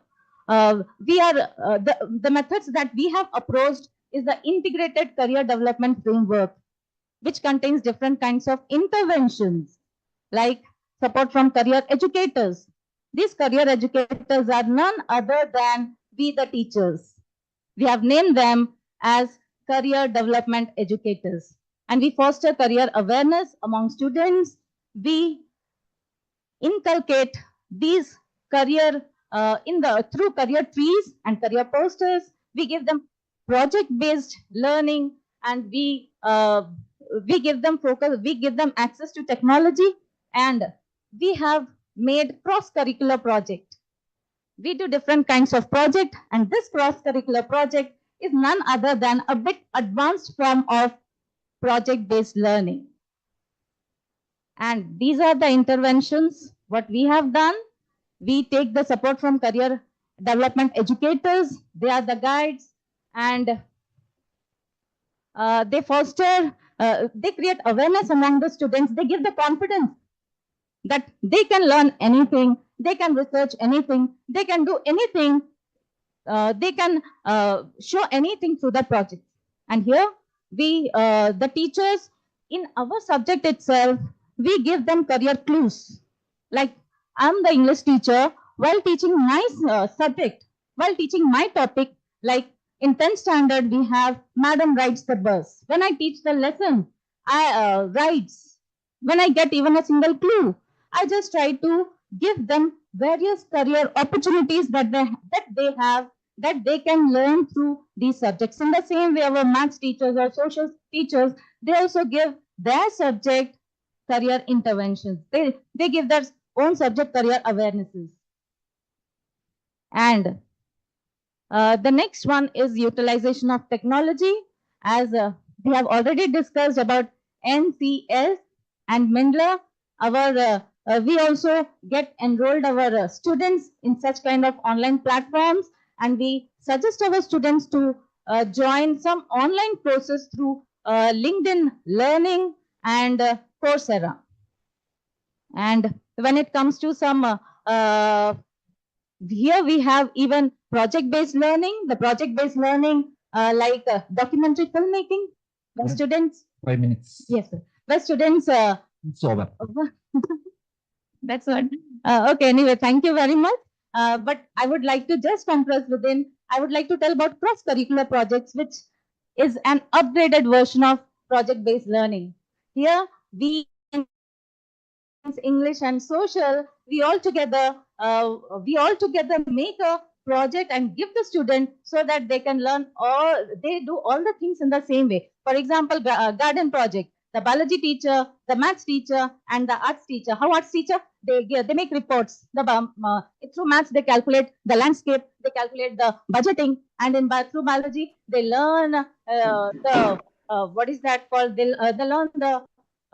the methods that we have approached is the integrated career development framework, which contains different kinds of interventions like support from career educators. These career educators are none other than we, the teachers. We have named them as career development educators, and we foster career awareness among students. We inculcate these career through career trees and career posters. We give them project-based learning, and we give them focus. We give them access to technology, and we have made cross-curricular project. We do different kinds of project, and this cross-curricular project is none other than a bit advanced form of project-based learning. And these are the interventions what we have done. We take the support from career development educators. They are the guides, and they foster, they create awareness among the students. They give the confidence that they can learn anything, they can research anything, they can do anything, they can show anything through the project. And here we, the teachers in our subject itself, we give them career clues. Like I'm the English teacher, while teaching my subject, while teaching my topic, like in 10th standard, we have Madam Rides the Bus. When I teach the lesson, I rides. When I get even a single clue, I just try to give them various career opportunities that they have, that they can learn through these subjects. In the same way, our maths teachers or social teachers, they also give their subject career interventions. They give their own subject career awarenesses. And the next one is utilization of technology. As we have already discussed about NCERT and Mindler, we also get enrolled our students in such kind of online platforms, and we suggest our students to join some online courses through LinkedIn Learning and Coursera. And when it comes to some here we have even project-based learning. The project-based learning like documentary filmmaking. The students. 5 minutes. Yes, sir. The students. It's over. That's what. Okay. Anyway, thank you very much. But I would like to just compress within. I would like to tell about cross-curricular projects, which is an upgraded version of project-based learning. Here we English and social, we all together make a project and give the student so that they can learn they do all the things in the same way. For example, garden project, the biology teacher, the maths teacher, and the arts teacher. How arts teacher? They make reports. Through maths, they calculate the landscape, they calculate the budgeting, and through biology, they learn what is that called? They learn the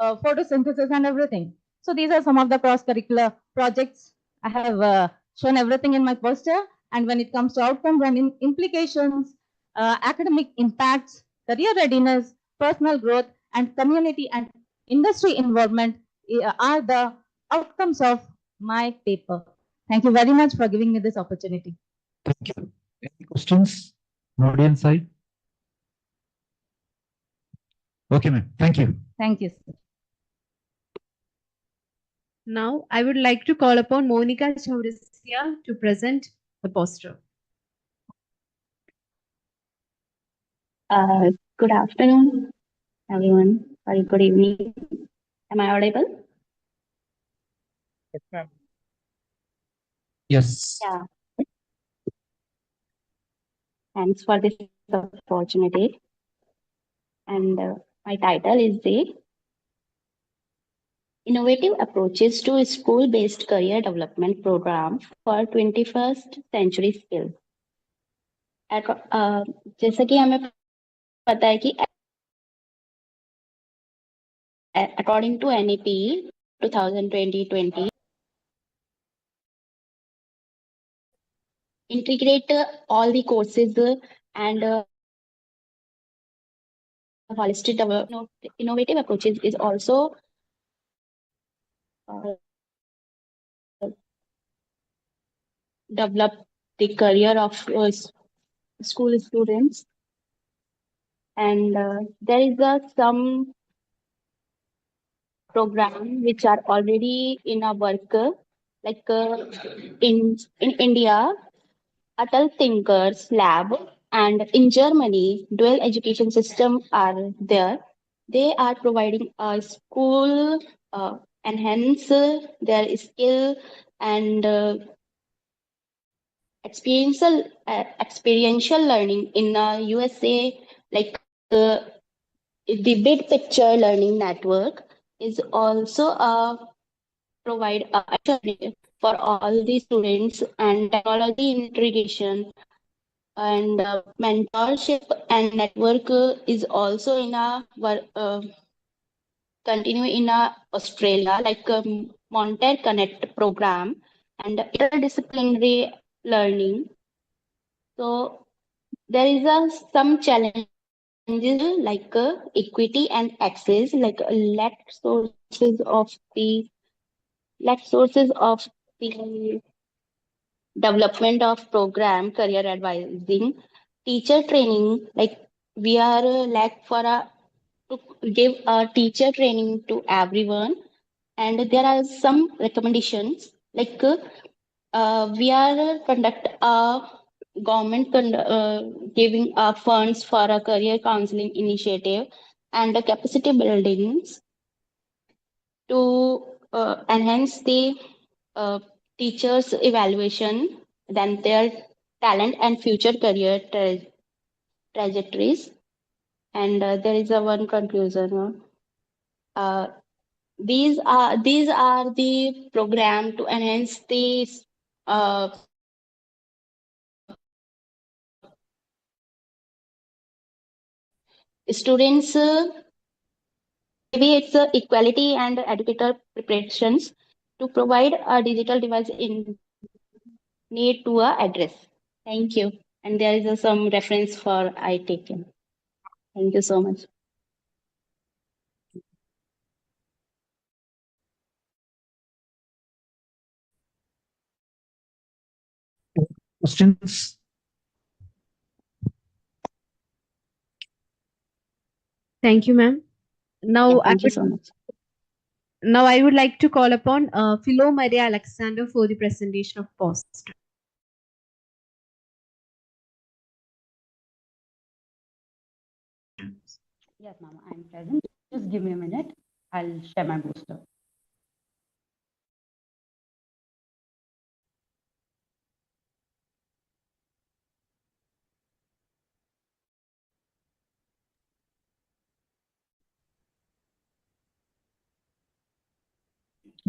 photosynthesis and everything. So these are some of the cross-curricular projects. I have shown everything in my poster. And when it comes to outcomes and implications, academic impacts, career readiness, personal growth, and community and industry involvement are the outcomes of my paper. Thank you very much for giving me this opportunity. Thank you. Any questions? Audience side? Okay, ma'am. Thank you. Thank you, sir. Now, I would like to call upon Monica Chaurasia to present the poster. Good afternoon, everyone. Sorry, good evening. Am I audible? Yes, ma'am. Yes. Yeah. Thanks for this opportunity. And my title is the Innovative Approaches to School-Based Career Development Program for 21st Century Skills. जैसा कि हमें पता है कि according to NEP 2020, integrate all the courses and holistic innovative approaches is also develop the career of school students. And there is some program which are already in our work, like in India, Atal Thinkers Lab, and in Germany, dual education system are there. They are providing a school enhance their skill and experiential learning in USA, like the big picture learning network is also provide for all the students, and technology integration and mentorship and network is also in a continue in Australia, like Monter Connect program and interdisciplinary learning. So there is some challenges like equity and access, like lack sources of the development of program, career advising, teacher training, like we are lack for to give a teacher training to everyone. And there are some recommendations, like we are conduct a government giving funds for a career counseling initiative and capacity buildings to enhance the teachers' evaluation, then their talent and future career trajectories. And there is a one conclusion. These are the program to enhance the students. Maybe it's equality and educator preparations to provide a digital device in need to address. Thank you. And there is some reference for I taken. Thank you so much. Questions? Thank you, ma'am. Now, Thank you so much. Now I would like to call upon Philo Maria Alexander for the presentation of poster. Yes, ma'am, I'm present. Just give me a minute. I'll share my poster.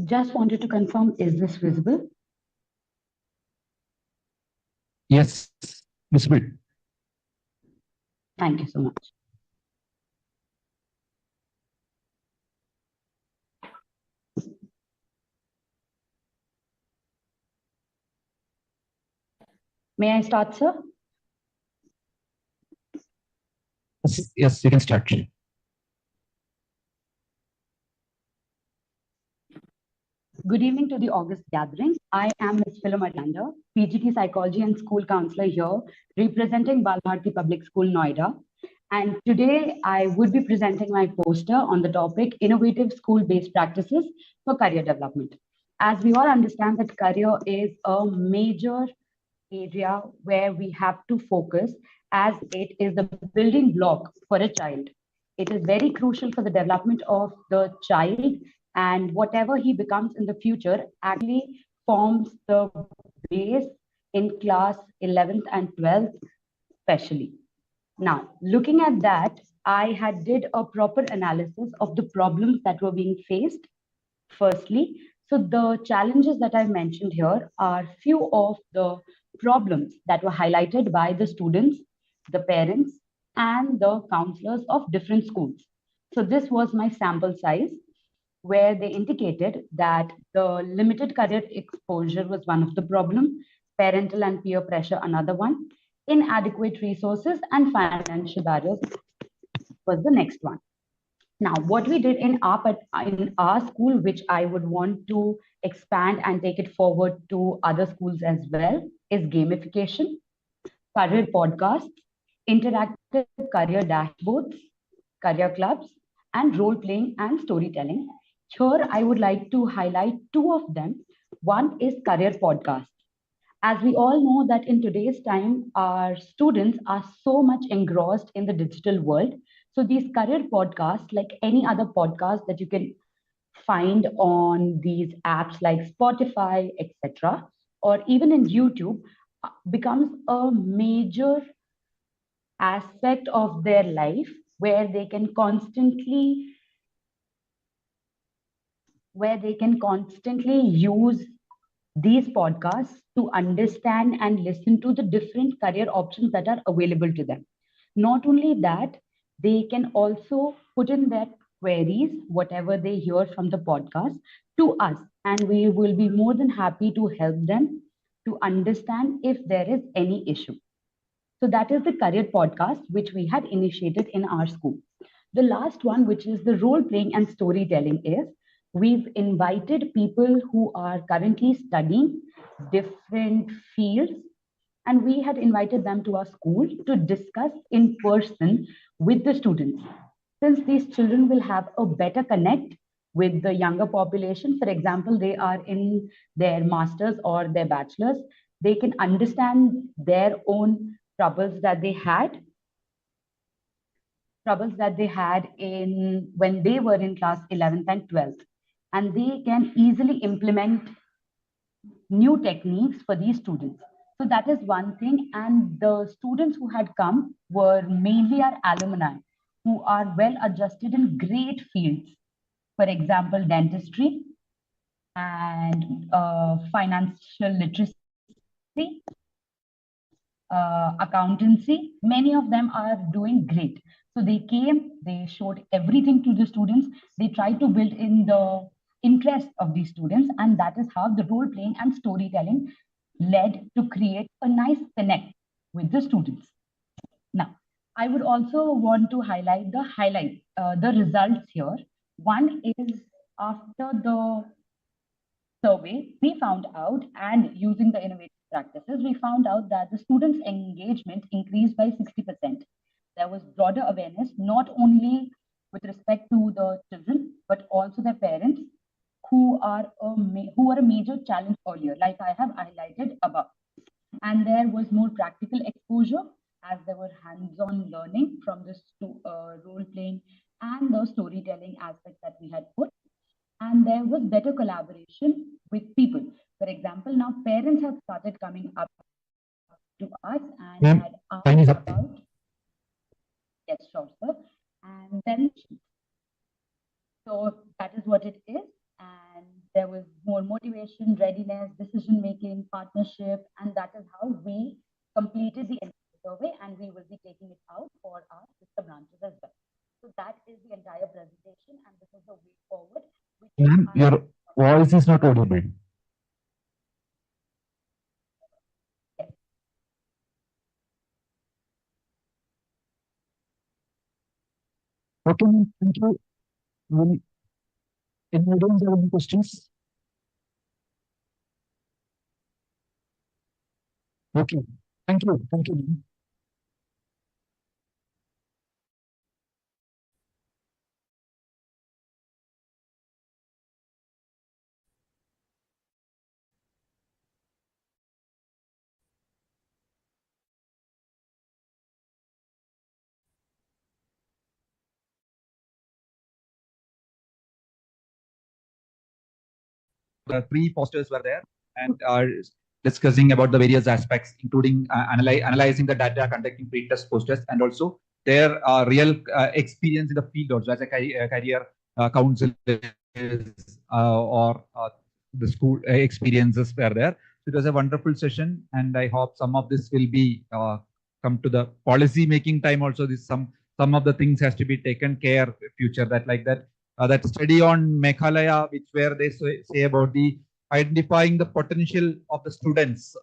Just wanted to confirm, is this visible? Yes, visible. Thank you so much. May I start, sir? Yes, you can start. Good evening to the August gathering. I am Ms. Philomena, PGT Psychology and School Counselor here, representing Balbharti Public School, Noida. And today I would be presenting my poster on the topic Innovative School-Based Practices for Career Development. As we all understand that career is a major area where we have to focus, as it is the building block for a child. It is very crucial for the development of the child, and whatever he becomes in the future actually forms the base in class 11th and 12th especially. Now, looking at that, I had did a proper analysis of the problems that were being faced. Firstly, so the challenges that I mentioned here are few of the problems that were highlighted by the students, the parents, and the counselors of different schools. So this was my sample size. where they indicated that the limited career exposure was one of the problems, parental and peer pressure another one, inadequate resources and financial barriers was the next one. Now, what we did in our school, which I would want to expand and take it forward to other schools as well, is gamification, career podcasts, interactive career dashboards, career clubs, and role playing and storytelling. Here, I would like to highlight two of them. One is career podcast. As we all know that in today's time, our students are so much engrossed in the digital world. So these career podcasts, like any other podcast that you can find on these apps like Spotify, etc., or even in YouTube, becomes a major aspect of their life where they can constantly use these podcasts to understand and listen to the different career options that are available to them. Not only that, they can also put in their queries, whatever they hear from the podcast, to us, and we will be more than happy to help them to understand if there is any issue. So that is the career podcast which we had initiated in our school. The last one, which is the role playing and storytelling, is we've invited people who are currently studying different fields, and we had invited them to our school to discuss in person with the students. Since these children will have a better connect with the younger population, for example, they are in their masters or their bachelors, they can understand their own troubles that they had in when they were in class 11th and 12th, and they can easily implement new techniques for these students. So that is one thing. And the students who had come were mainly our alumni who are well adjusted in great fields. For example, dentistry and financial literacy, accountancy. Many of them are doing great. So they came, they showed everything to the students. They tried to build in the interest of these students, and that is how the role playing and storytelling led to create a nice connect with the students. Now, I would also want to highlight the results here. One is after the survey, we found out, and using the innovative practices, we found out that the students' engagement increased by 60%. There was broader awareness, not only with respect to the children, but also their parents, who were a major challenge earlier, like I have highlighted above. And there was more practical exposure, as there were hands-on learning from this role-playing and the storytelling aspect that we had put. And there was better collaboration with people. For example, now parents have started coming up to us and had asked about, yes, sure, sir. And then, so that is what it is. And there was more motivation, readiness, decision-making, partnership, and that is how we completed the survey, and we will be taking it out for our sister branches as well. So that is the entire presentation, and this is the way forward. Ma'am, your voice is not audible. Okay, ma'am, thank you. Any audience have any questions? Okay, thank you, ma'am. The three posters were there and are discussing about the various aspects, including analyzing the data, conducting pre-test, post-test, and also their real experience in the field also as a career counselor or the school experiences were there. So it was a wonderful session, and I hope some of this will be come to the policy making time also. This some of the things has to be taken care future, that like that that study on Meghalaya, which where they say about the identifying the potential of the students.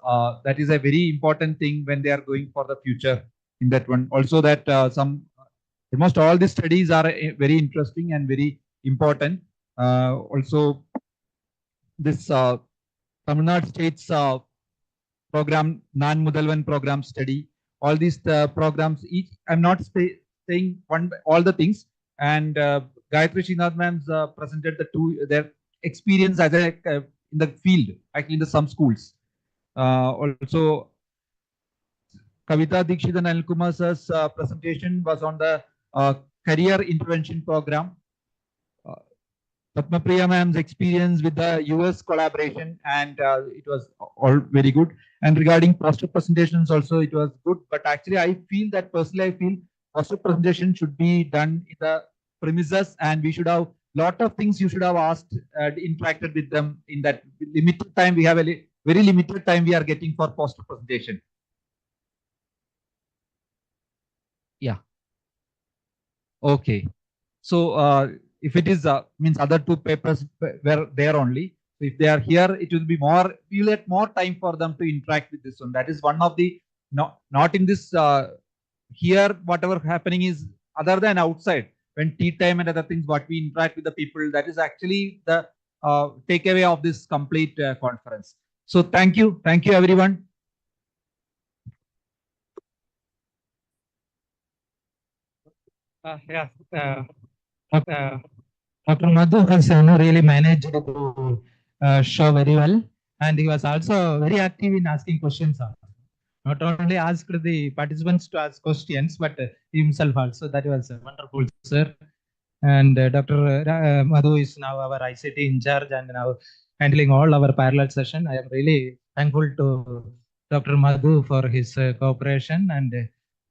That is a very important thing when they are going for the future in that one. Also that almost all the studies are very interesting and very important. Also this Tamil Nadu State's program, Non-Mudalvan program study, all these programs, each, I'm not saying all the things, and Gayatri Srinath ma'am presented their experience as a in the field, actually in some schools. Also, Kavita Dikshit and Anil Kumar sir's presentation was on the career intervention program. Padma Priya ma'am's experience with the US collaboration, and it was all very good. And regarding poster presentations also, it was good. But actually, I feel that personally, I feel poster presentation should be done in the premises, and we should have lot of things you should have asked, interacted with them in that limited time. We have a very limited time we are getting for poster presentation. Yeah. Okay. So if it is means other two papers were there only. So if they are here, it will be more. We will get more time for them to interact with this one. That is one of the not in this here. Whatever happening is other than outside when tea time and other things. What we interact with the people. That is actually the takeaway of this complete conference. So thank you everyone. Dr. Madhu has really managed to show very well, and he was also very active in asking questions. Not only asked the participants to ask questions, but himself also. That was wonderful, sir. And Dr. Madhu is now our ICT in charge and now handling all our parallel session. I am really thankful to Dr. Madhu for his cooperation. And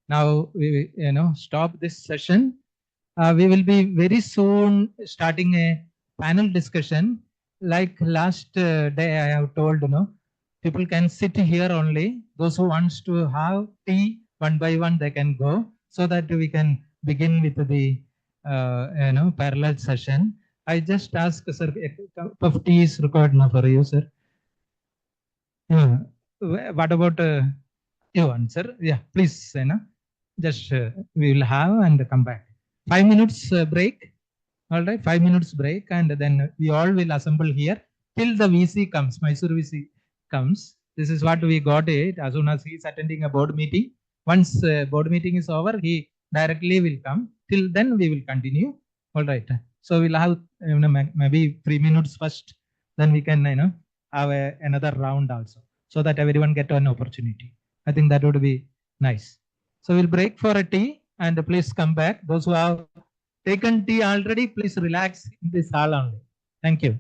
now we stop this session. We will be very soon starting a panel discussion. Like last day, I have told, people can sit here only. Those who wants to have tea one by one, they can go, so that we can begin with the parallel session. I just ask, sir, a cup of tea is required now for you, sir. Yeah. What about you, sir? Yeah, please, just we will have and come back. 5 minutes break. All right, 5 minutes break, and then we all will assemble here till the VC comes, Mysore VC comes. This is what we got it as soon as he is attending a board meeting. Once board meeting is over, he directly will come. Till then, we will continue. All right. So we'll have maybe 3 minutes first. Then we can have another round also, so that everyone get an opportunity. I think that would be nice. So we'll break for a tea. And please come back. Those who have taken tea already, please relax in this hall only. Thank you.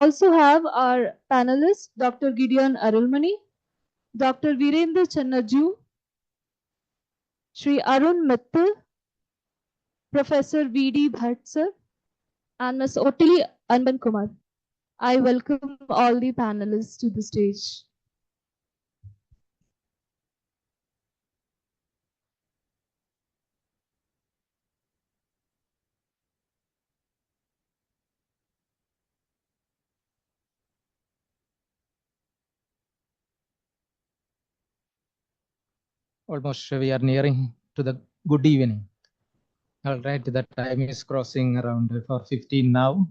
also have our panelists, Dr. Gideon Arulmani, Dr. Virendra Channaju, Sri Arun Mittal, Professor V.D. Bhatt sir, and Ms. Otili Anban Kumar. I welcome all the panelists to the stage. Almost we are nearing to the good evening. All right, the time is crossing around 4:15 now.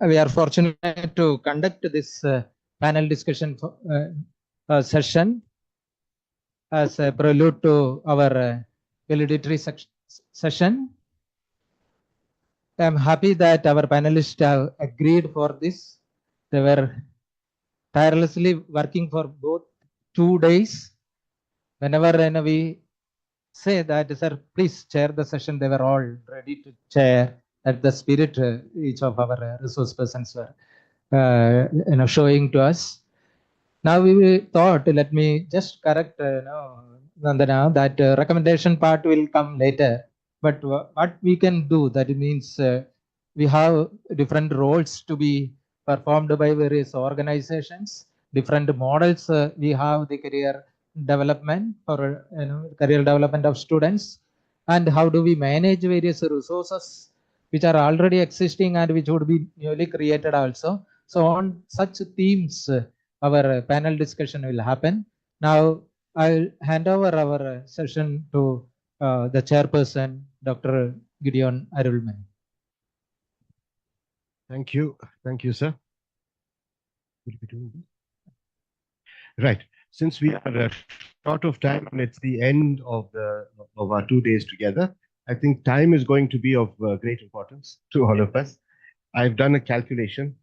We are fortunate to conduct this panel discussion session as a prelude to our valedictory session. I am happy that our panelists have agreed for this. They were tirelessly working for both 2 days. Whenever we say that, sir, please chair the session, they were all ready to chair. At the spirit each of our resource persons were showing to us. Now we thought, let me just correct Nandana, that recommendation part will come later. But what we can do, that means we have different roles to be performed by various organizations, different models. We have the career development for career development of students, and how do we manage various resources which are already existing and which would be newly created also. So on such themes, our panel discussion will happen. Now I'll hand over our session to the chairperson, Dr. Gideon Arulmani. Thank you, sir. Right. Since we are short of time and it's the end of our 2 days together, I think time is going to be of great importance to all of us. I've done a calculation.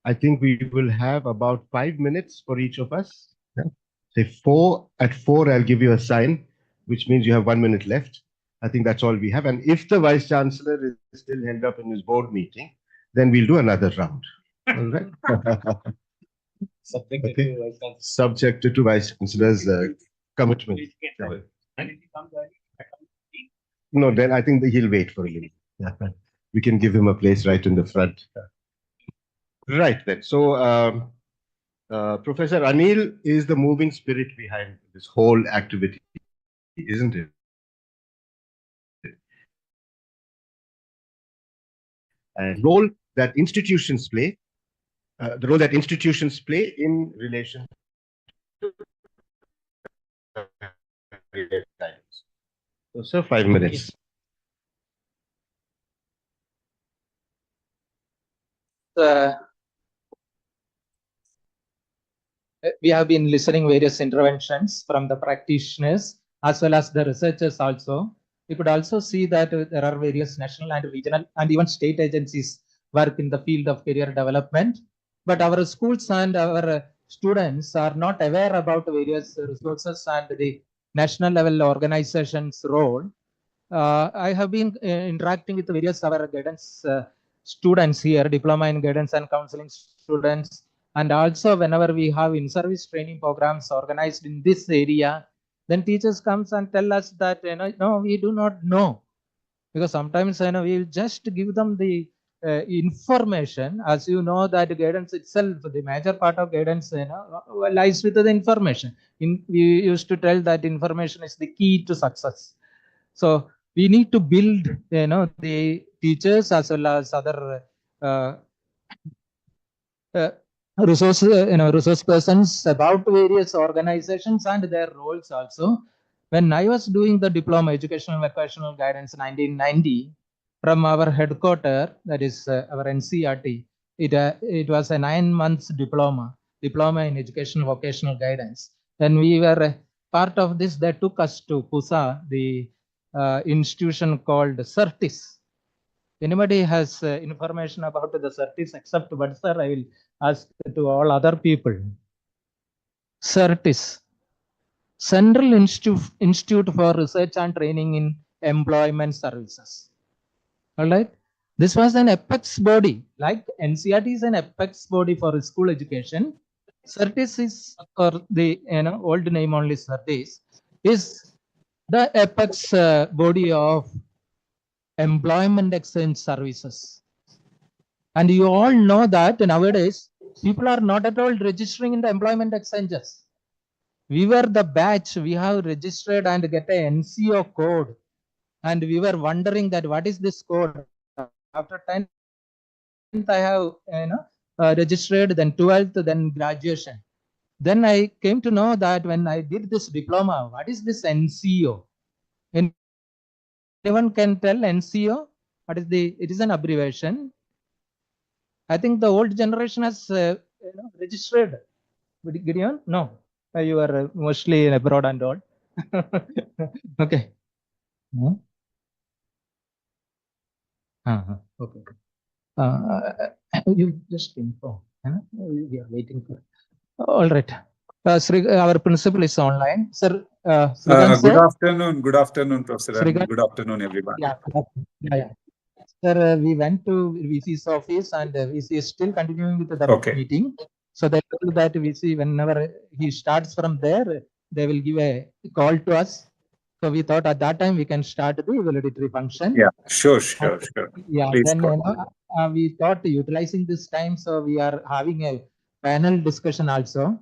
I think we will have about 5 minutes for each of us. Yeah. Say 4. At 4, I'll give you a sign, which means you have 1 minute left. I think that's all we have. And if the Vice Chancellor is still held up in his board meeting, then we'll do another round. All right. Subject to Vice Chancellor's commitment. No, then I think that he'll wait for a little. Yeah. We can give him a place right in the front. Right then. So, Professor Anil is the moving spirit behind this whole activity, isn't it? And role that institutions play, the role that institutions play in relation to guidance. So, sir, 5 minutes. We have been listening various interventions from the practitioners as well as the researchers also. We could also see that there are various national and regional and even state agencies work in the field of career development. But our schools and our students are not aware about various resources and the national level organization's role. I have been interacting with various our guidance students here, diploma in guidance and counseling students. And also whenever we have in-service training programs organized in this area, then teachers comes and tell us that, no, we do not know. Because sometimes, we will just give them the information. As you know, that guidance itself, the major part of guidance, lies with the information. We used to tell that information is the key to success. So we need to build, the teachers as well as other resource persons about various organizations and their roles also. When I was doing the diploma educational vocational guidance in 1990 from our headquarters, that is our NCERT, it was a 9 months diploma in educational vocational guidance. When we were part of this, they took us to PUSA, the institution called CERTIS. Anybody has information about the CERTIS except but sir, I will ask to all other people. CERTIS, Central Institute for Research and Training in Employment Services. All right. This was an apex body, like NCERT is an apex body for school education. CERT is, or the old name only CERT is the apex body of employment exchange services. And you all know that nowadays people are not at all registering in the employment exchanges. We were the batch, we have registered and get a NCO code. And we were wondering that what is this code? After 10th, I have registered, then 12th, then graduation. Then I came to know that when I did this diploma, what is this NCO? Anyone can tell NCO? What is it is an abbreviation. I think the old generation has registered. Gideon? No. You are mostly abroad and all. Okay. Okay. You just inform. We are waiting for. All right. Our principal is online. Sir. Good afternoon. Good afternoon, Professor. Good afternoon, everyone. Yeah. Yeah. Sir, we went to VC's office and VC is still continuing with the meeting. So they told that VC, whenever he starts from there, they will give a call to us. So we thought at that time we can start the evaluatory function. Yeah, sure. Yeah, please then we thought utilizing this time, so we are having a panel discussion also.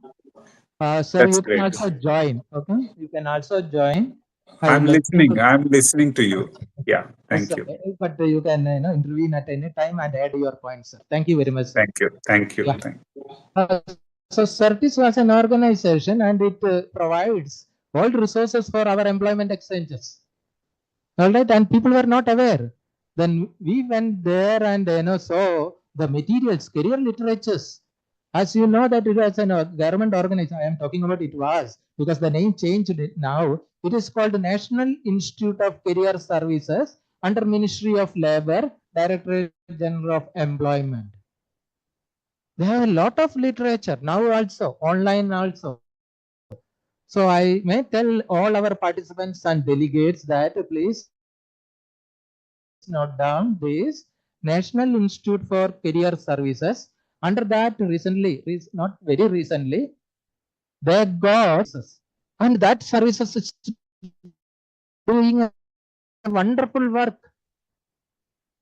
Sir, That's you great. can also join. Okay, you can also join. I'm listening. I'm listening to you. Yeah, thank you. But you can intervene at any time and add your points, sir. Thank you very much, sir. Thank you. Yeah. So CERT was an organization and it provides all resources for our employment exchanges. All right, and people were not aware. Then we went there and saw the materials, career literatures. As you know that it was a government organization. I am talking about it was because the name changed now. It is called National Institute of Career Services under Ministry of Labor, Directorate General of Employment. They have a lot of literature now also, online also. So I may tell all our participants and delegates that please note down this National Institute for Career Services. Under that recently, not very recently, they got, and that services is doing a wonderful work.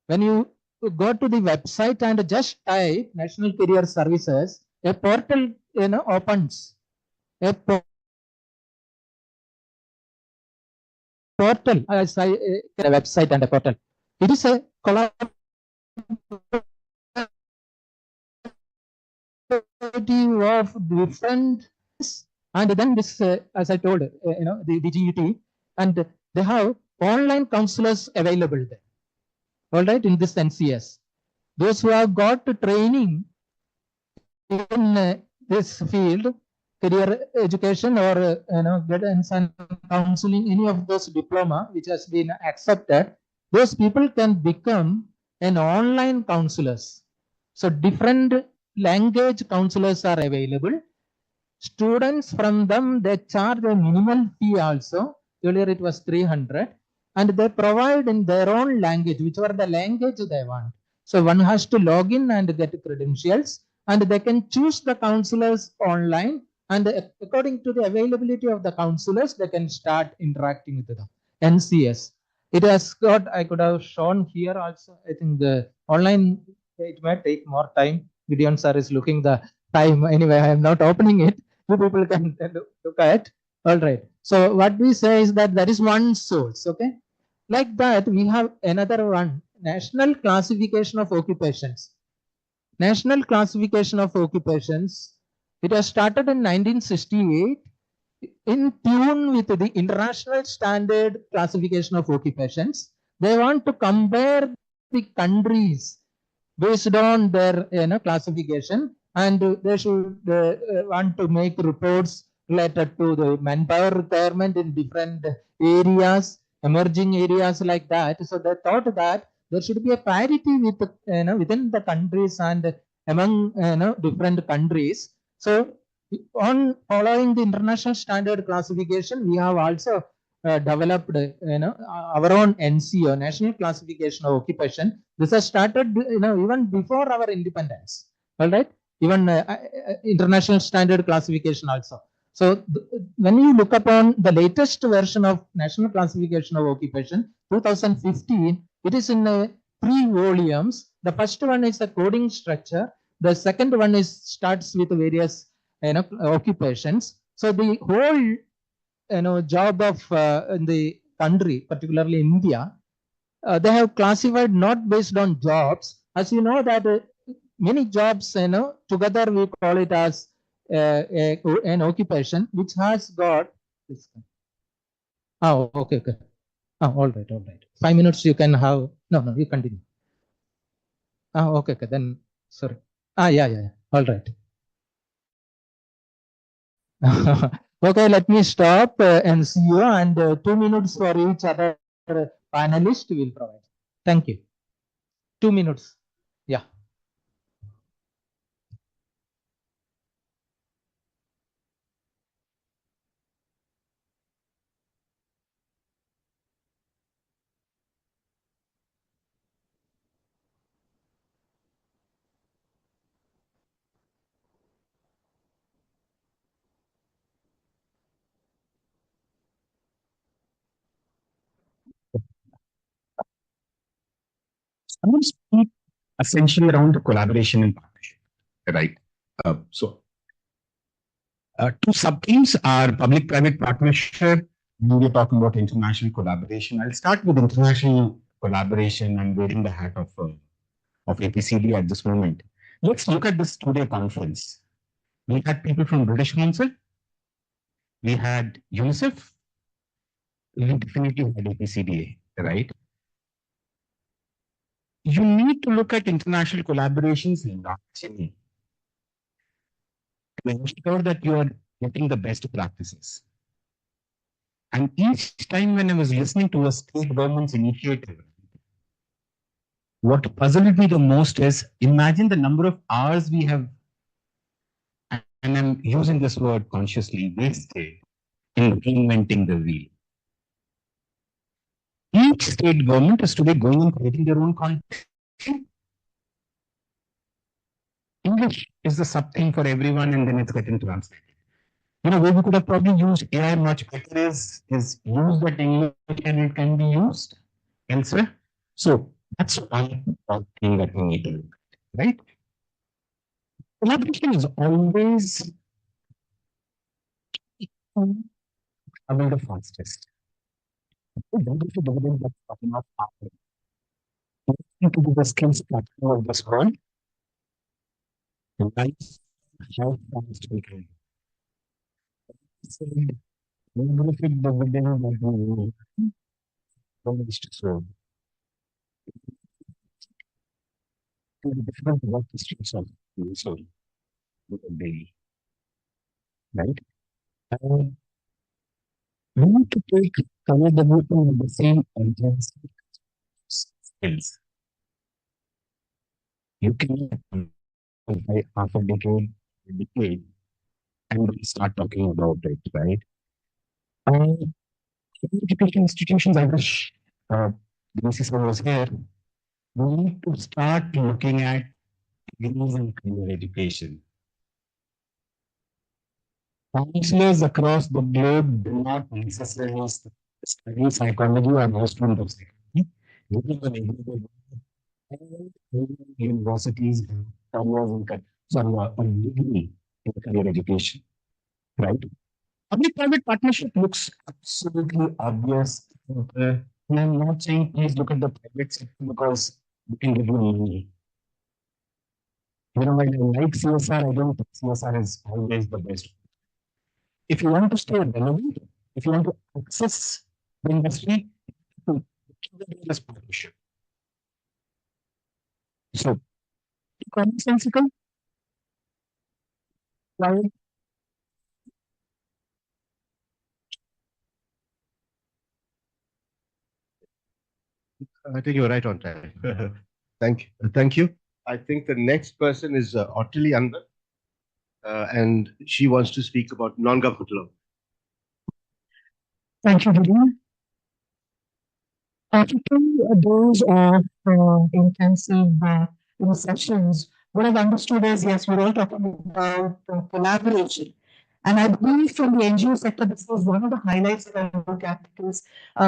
When you go to the website and just type National Career Services, a portal opens. A portal, as a website and a portal. It is a collaborative of different, and then this, as I told, the DGUT, and they have online counselors available there. All right, in this NCS, those who have got training in this field, career education or guidance and counseling, any of those diploma which has been accepted, those people can become an online counselors. So different language counselors are available. Students from them, they charge a minimal fee also. Earlier it was 300, and they provide in their own language, whichever the language they want. So one has to log in and get credentials, and they can choose the counselors online, and according to the availability of the counselors, they can start interacting with them. NCS. It has got, I could have shown here also. I think the online, it might take more time. Gideon sir is looking the time. Anyway, I am not opening it. You people can look at. All right. So what we say is that there is one source. Okay. Like that, we have another one. National Classification of Occupations. National Classification of Occupations. It was started in 1968 in tune with the International Standard Classification of Occupations. They want to compare the countries based on their classification, and they should want to make reports related to the manpower requirement in different areas, emerging areas like that. So they thought that there should be a parity with within the countries and among different countries. So on following the international standard classification, we have also developed, our own NCO, National Classification of Occupation. This has started, even before our independence. All right, even international standard classification also. So when you look upon the latest version of National Classification of Occupation, 2015, it is in 3 volumes. The first one is the coding structure. The second one is starts with various occupations. So the whole job of in the country, particularly India, they have classified not based on jobs. As you know that many jobs, together we call it as an occupation which has got this. Oh, okay. Oh, all right. 5 minutes you can have. No, you continue. Oh, okay. Then sorry. Yeah. All right. Okay, let me stop and see you. And 2 minutes for each other panelist will provide. Thank you. 2 minutes. Yeah. I want to speak essentially around the collaboration and partnership, right? Two sub-themes are public-private partnership. We're talking about international collaboration. I'll start with international collaboration. I'm wearing the hat of APCD at this moment. Let's look at this two-day conference. We had people from British Council. We had UNICEF. We definitely had APCDA, right? You need to look at international collaborations largely to ensure that you are getting the best practices. And each time when I was listening to a state government's initiative, what puzzled me the most is, imagine the number of hours we have, and I'm using this word consciously, wasted in reinventing the wheel. Each state government is today going and creating their own content. English is the sub-thing for everyone, and then it's getting translated. Where we could have probably used AI much better is use that English and it can be used elsewhere. So that's one thing that we need to look at, right? Collaboration is always the fastest. To be the skills platform of this world, right? How fast we can. Benefit dividend that we promise to solve. To the different work streams of the daily, right? We need to take career development with the same urgency skills. You can by half a decade, and we start talking about it, right? Education institutions, I wish the DCC was here. We need to start looking at degrees in career education. Counselors across the globe do not necessarily study psychology or most of psychology. Universities have a degree in career education, right? Public-private partnership looks absolutely obvious. And I'm not saying please look at the private sector because we can give you money. When I like CSR, I don't think CSR is always the best. If you want to stay relevant, if you want to access the industry, to this partnership. So, commonsensical. I think you're right on time. Thank you. I think the next person is Ottilie Anwar, and she wants to speak about non-government law. Thank you, Gideon. After 2 days of intensive sessions, what I've understood is, yes, we're all talking about collaboration. And I believe from the NGO sector, this was one of the highlights that I look at because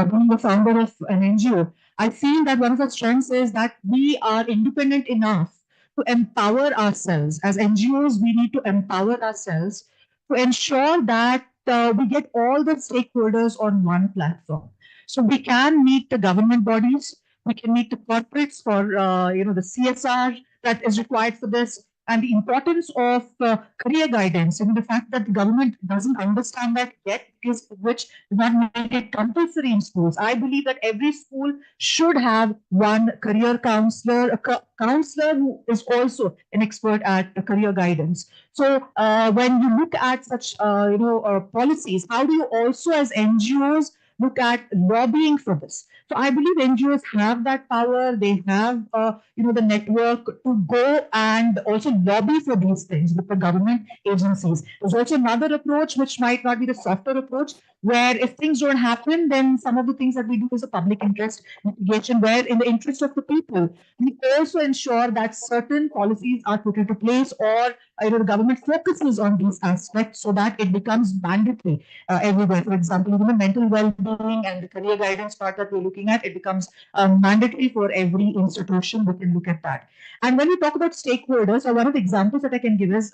being the founder of an NGO, I feel that one of the strengths is that we are independent enough to empower ourselves. As NGOs, we need to empower ourselves to ensure that we get all the stakeholders on one platform. So we can meet the government bodies, we can meet the corporates for the CSR that is required for this, and the importance of career guidance, and the fact that the government doesn't understand that yet, because which does not make it compulsory in schools. I believe that every school should have one career counselor, a counselor who is also an expert at career guidance. So when you look at such policies, how do you also as NGOs look at lobbying for this? So I believe NGOs have that power. They have, the network to go and also lobby for these things with the government agencies. There's also another approach, which might not be the softer approach, where if things don't happen, then some of the things that we do is a public interest litigation, where in the interest of the people, we also ensure that certain policies are put into place, or the government focuses on these aspects so that it becomes mandatory everywhere. For example, even the mental well-being and the career guidance part that we're looking at, it becomes mandatory for every institution. We can look at that. And when we talk about stakeholders, one of the examples that I can give is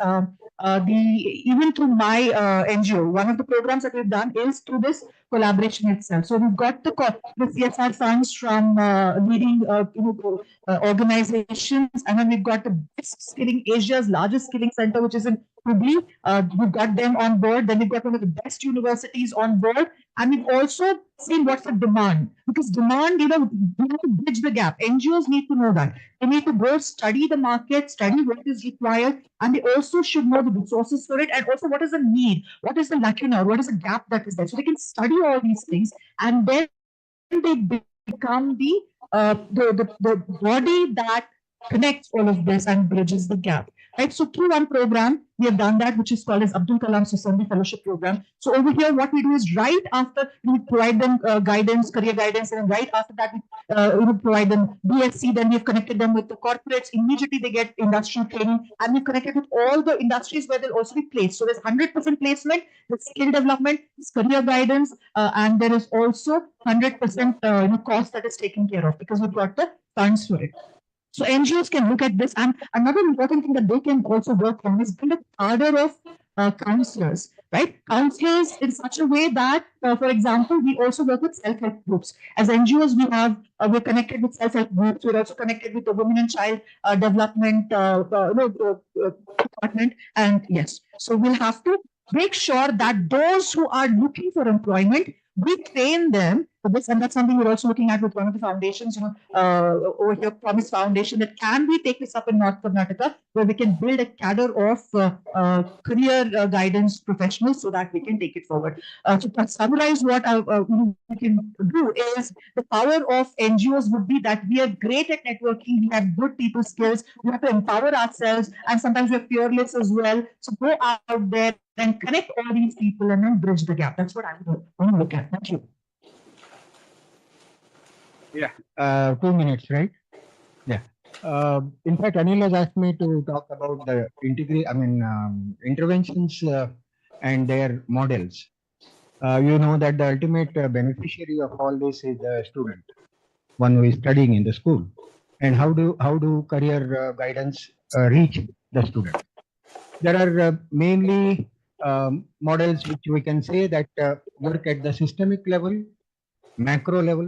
even through my NGO, one of the programs that we've done is through this collaboration itself. So we've got the CSR funds from leading organizations, and then we've got the best skilling, Asia's largest skilling center, which is in Hubli. We've got them on board. Then we've got one of the best universities on board, and we've also seen what's the demand, because demand, we have to bridge the gap. NGOs need to know that. They need to go study the market, study what is required, and they also should know the resources for it, and also what is the need, what is the lacuna, what is the gap that is there. So they can study all these things, and then they become the body that connects all of this and bridges the gap. Right. So through one program, we have done that, which is called as Abdul Kalam Susandi Fellowship Program. So over here, what we do is right after we provide them guidance, career guidance, and then right after that, we provide them BSc. Then we've connected them with the corporates. Immediately they get industrial training, and we've connected with all the industries where they'll also be placed. So there's 100% placement, there's skill development, there's career guidance, and there is also 100% cost that is taken care of because we've got the funds for it. So NGOs can look at this, and another important thing that they can also work on is build a cadre of counselors, right? Counselors in such a way that, for example, we also work with self-help groups. As NGOs, we're connected with self-help groups. We're also connected with the Women and Child Development Department, and yes, so we'll have to make sure that those who are looking for employment, we train them for this, and that's something we're also looking at with one of the foundations, over here, Promise Foundation, that can we take this up in North Karnataka, where we can build a cadre of career guidance professionals so that we can take it forward. To summarize what we can do is, the power of NGOs would be that we are great at networking, we have good people skills, we have to empower ourselves, and sometimes we're fearless as well. So go out there and connect all these people and then bridge the gap. That's what I want to look at. Thank you. Yeah, 2 minutes, right? Yeah. In fact, Anil has asked me to talk about the interventions and their models. You know that the ultimate beneficiary of all this is the student, one who is studying in the school. And how do career guidance reach the student? There are mainly models which we can say that work at the systemic level, macro level.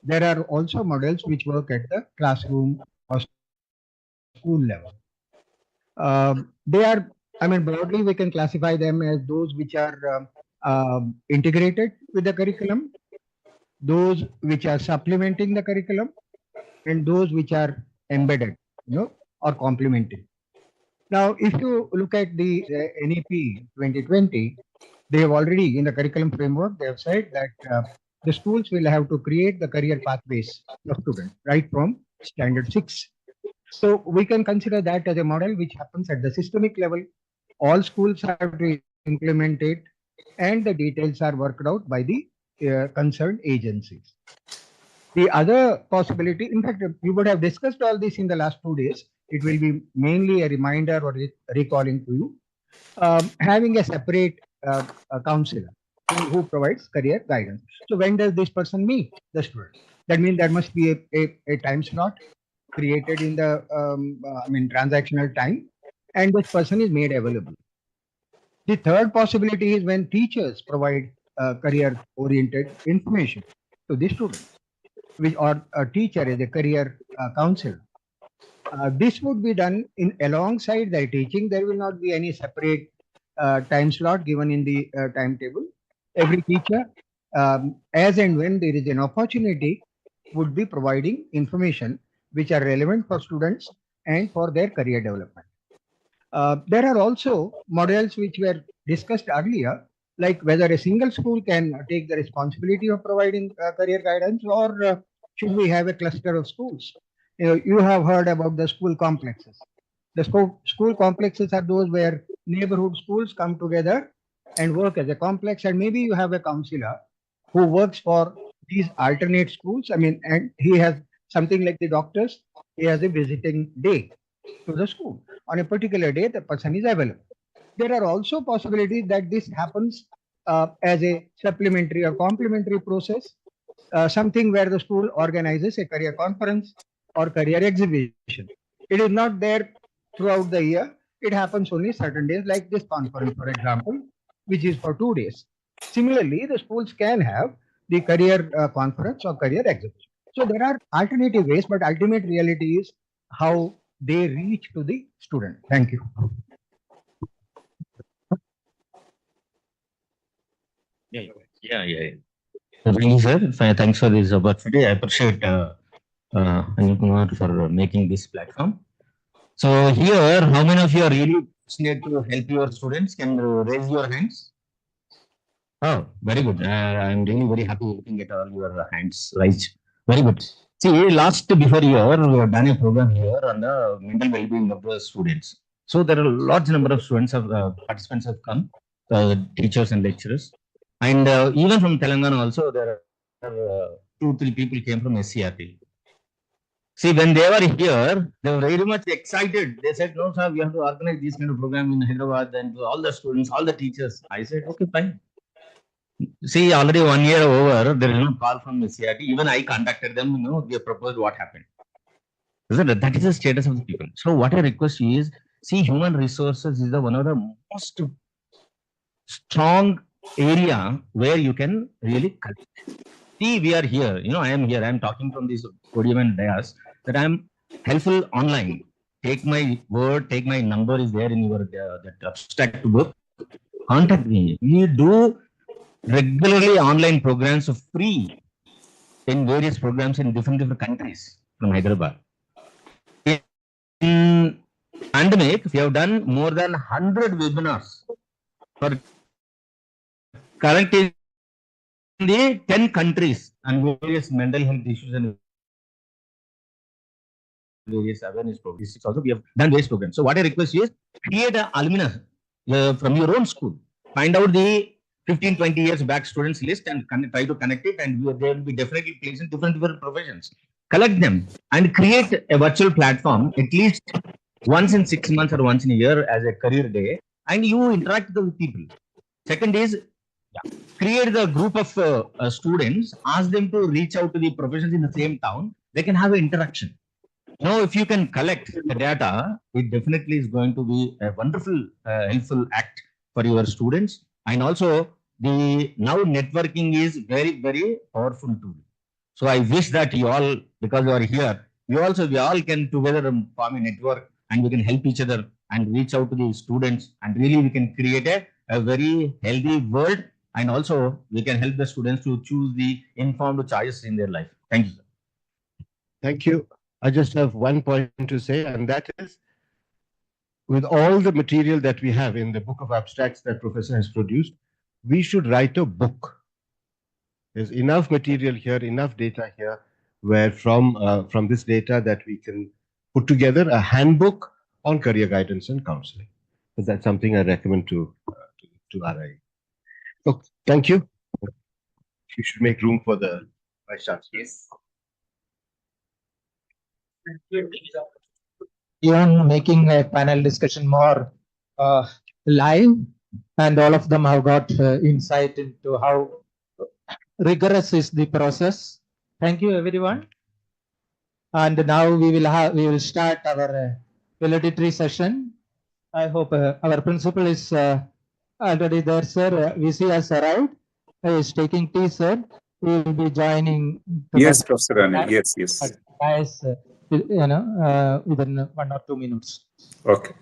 There are also models which work at the classroom or school level. They are, broadly we can classify them as those which are integrated with the curriculum, those which are supplementing the curriculum, and those which are embedded, or complementing. Now, if you look at the NEP 2020, they have already, in the curriculum framework, they have said that the schools will have to create the career pathways of students right from standard 6. So we can consider that as a model which happens at the systemic level. All schools have to implement it, and the details are worked out by the concerned agencies. The other possibility, in fact, we would have discussed all this in the last 2 days. It will be mainly a reminder or recalling to you. Having a separate counselor who provides career guidance. So when does this person meet the student? That means there must be a time slot created in the transactional time, and this person is made available. The third possibility is when teachers provide career-oriented information to the students, or a teacher is a career counselor. This would be done alongside their teaching. There will not be any separate time slot given in the timetable. Every teacher, as and when there is an opportunity, would be providing information which are relevant for students and for their career development. There are also models which were discussed earlier, like whether a single school can take the responsibility of providing career guidance, or should we have a cluster of schools? You have heard about the school complexes. The school complexes are those where neighborhood schools come together and work as a complex, and maybe you have a counselor who works for these alternate schools. And he has something like the doctors. He has a visiting day to the school. On a particular day, the person is available. There are also possibilities that this happens as a supplementary or complementary process, something where the school organizes a career conference or career exhibition. It is not there throughout the year. It happens only certain days, like this conference, for example, which is for 2 days. Similarly, the schools can have the career conference or career exhibition. So there are alternative ways, but ultimate reality is how they reach to the student. Thank you. Yeah. Really, sir. Thanks for this opportunity. I appreciate Anil Kumar for making this platform. So here, how many of you are really passionate to help your students? Can you raise your hands? Oh, very good. I'm really very happy looking at all your hands raised. Very good. See, before year, we have done a program here on the mental well-being of the students. So there are a large number of students participants have come, teachers and lecturers. And even from Telangana also, there are 2-3 people came from NCERT. See, when they were here, they were very much excited. They said, no, sir, we have to organize this kind of program in Hyderabad, and all the students, all the teachers. I said, okay, fine. See, already 1 year over, there is no call from NCERT. Even I contacted them, we have proposed what happened. That is the status of the people. So what I request you is, see, human resources is one of the most strong area where you can really connect. See, we are here, I am here, I am talking from this podium and dais, that I am helpful online. Take my word, take my number is there in your that abstract book. Contact me. We do regularly online programs of free in various programs in different countries from Hyderabad. In pandemic, we have done more than 100 webinars for current in the 10 countries and various mental health issues and various awareness programs. Also, we have done various programs. So what I request is, create an alumni from your own school. Find out the 15-20 years back students list and try to connect it, and they will be definitely placed in different professions. Collect them and create a virtual platform at least once in 6 months or once in a year as a career day, and you interact with people. Second is, create the group of students, ask them to reach out to the professions in the same town. They can have an interaction. Now, if you can collect the data, it definitely is going to be a wonderful, helpful act for your students. And also, now networking is very, very powerful tool. So I wish that you all, because you are here, we all can together form a network, and we can help each other and reach out to the students, and really we can create a very healthy world, and also we can help the students to choose the informed choices in their life. Thank you, sir. Thank you. I just have one point to say, and that is, with all the material that we have in the book of abstracts that Professor has produced, we should write a book. There's enough material here, enough data here, where from this data that we can put together a handbook on career guidance and counseling. So that's something I recommend to RI. So, thank you. you should make room for the Vice Chancellor. Yes. Even making a panel discussion more live, and all of them have got insight into how rigorous is the process. Thank you, everyone. And now we will start our valedictory session. I hope our principal is already there, sir. VC has arrived. He is taking tea, sir. He will be joining. Yes, Professor Anil. Yes, yes. Guys, within 1 or 2 minutes. Okay.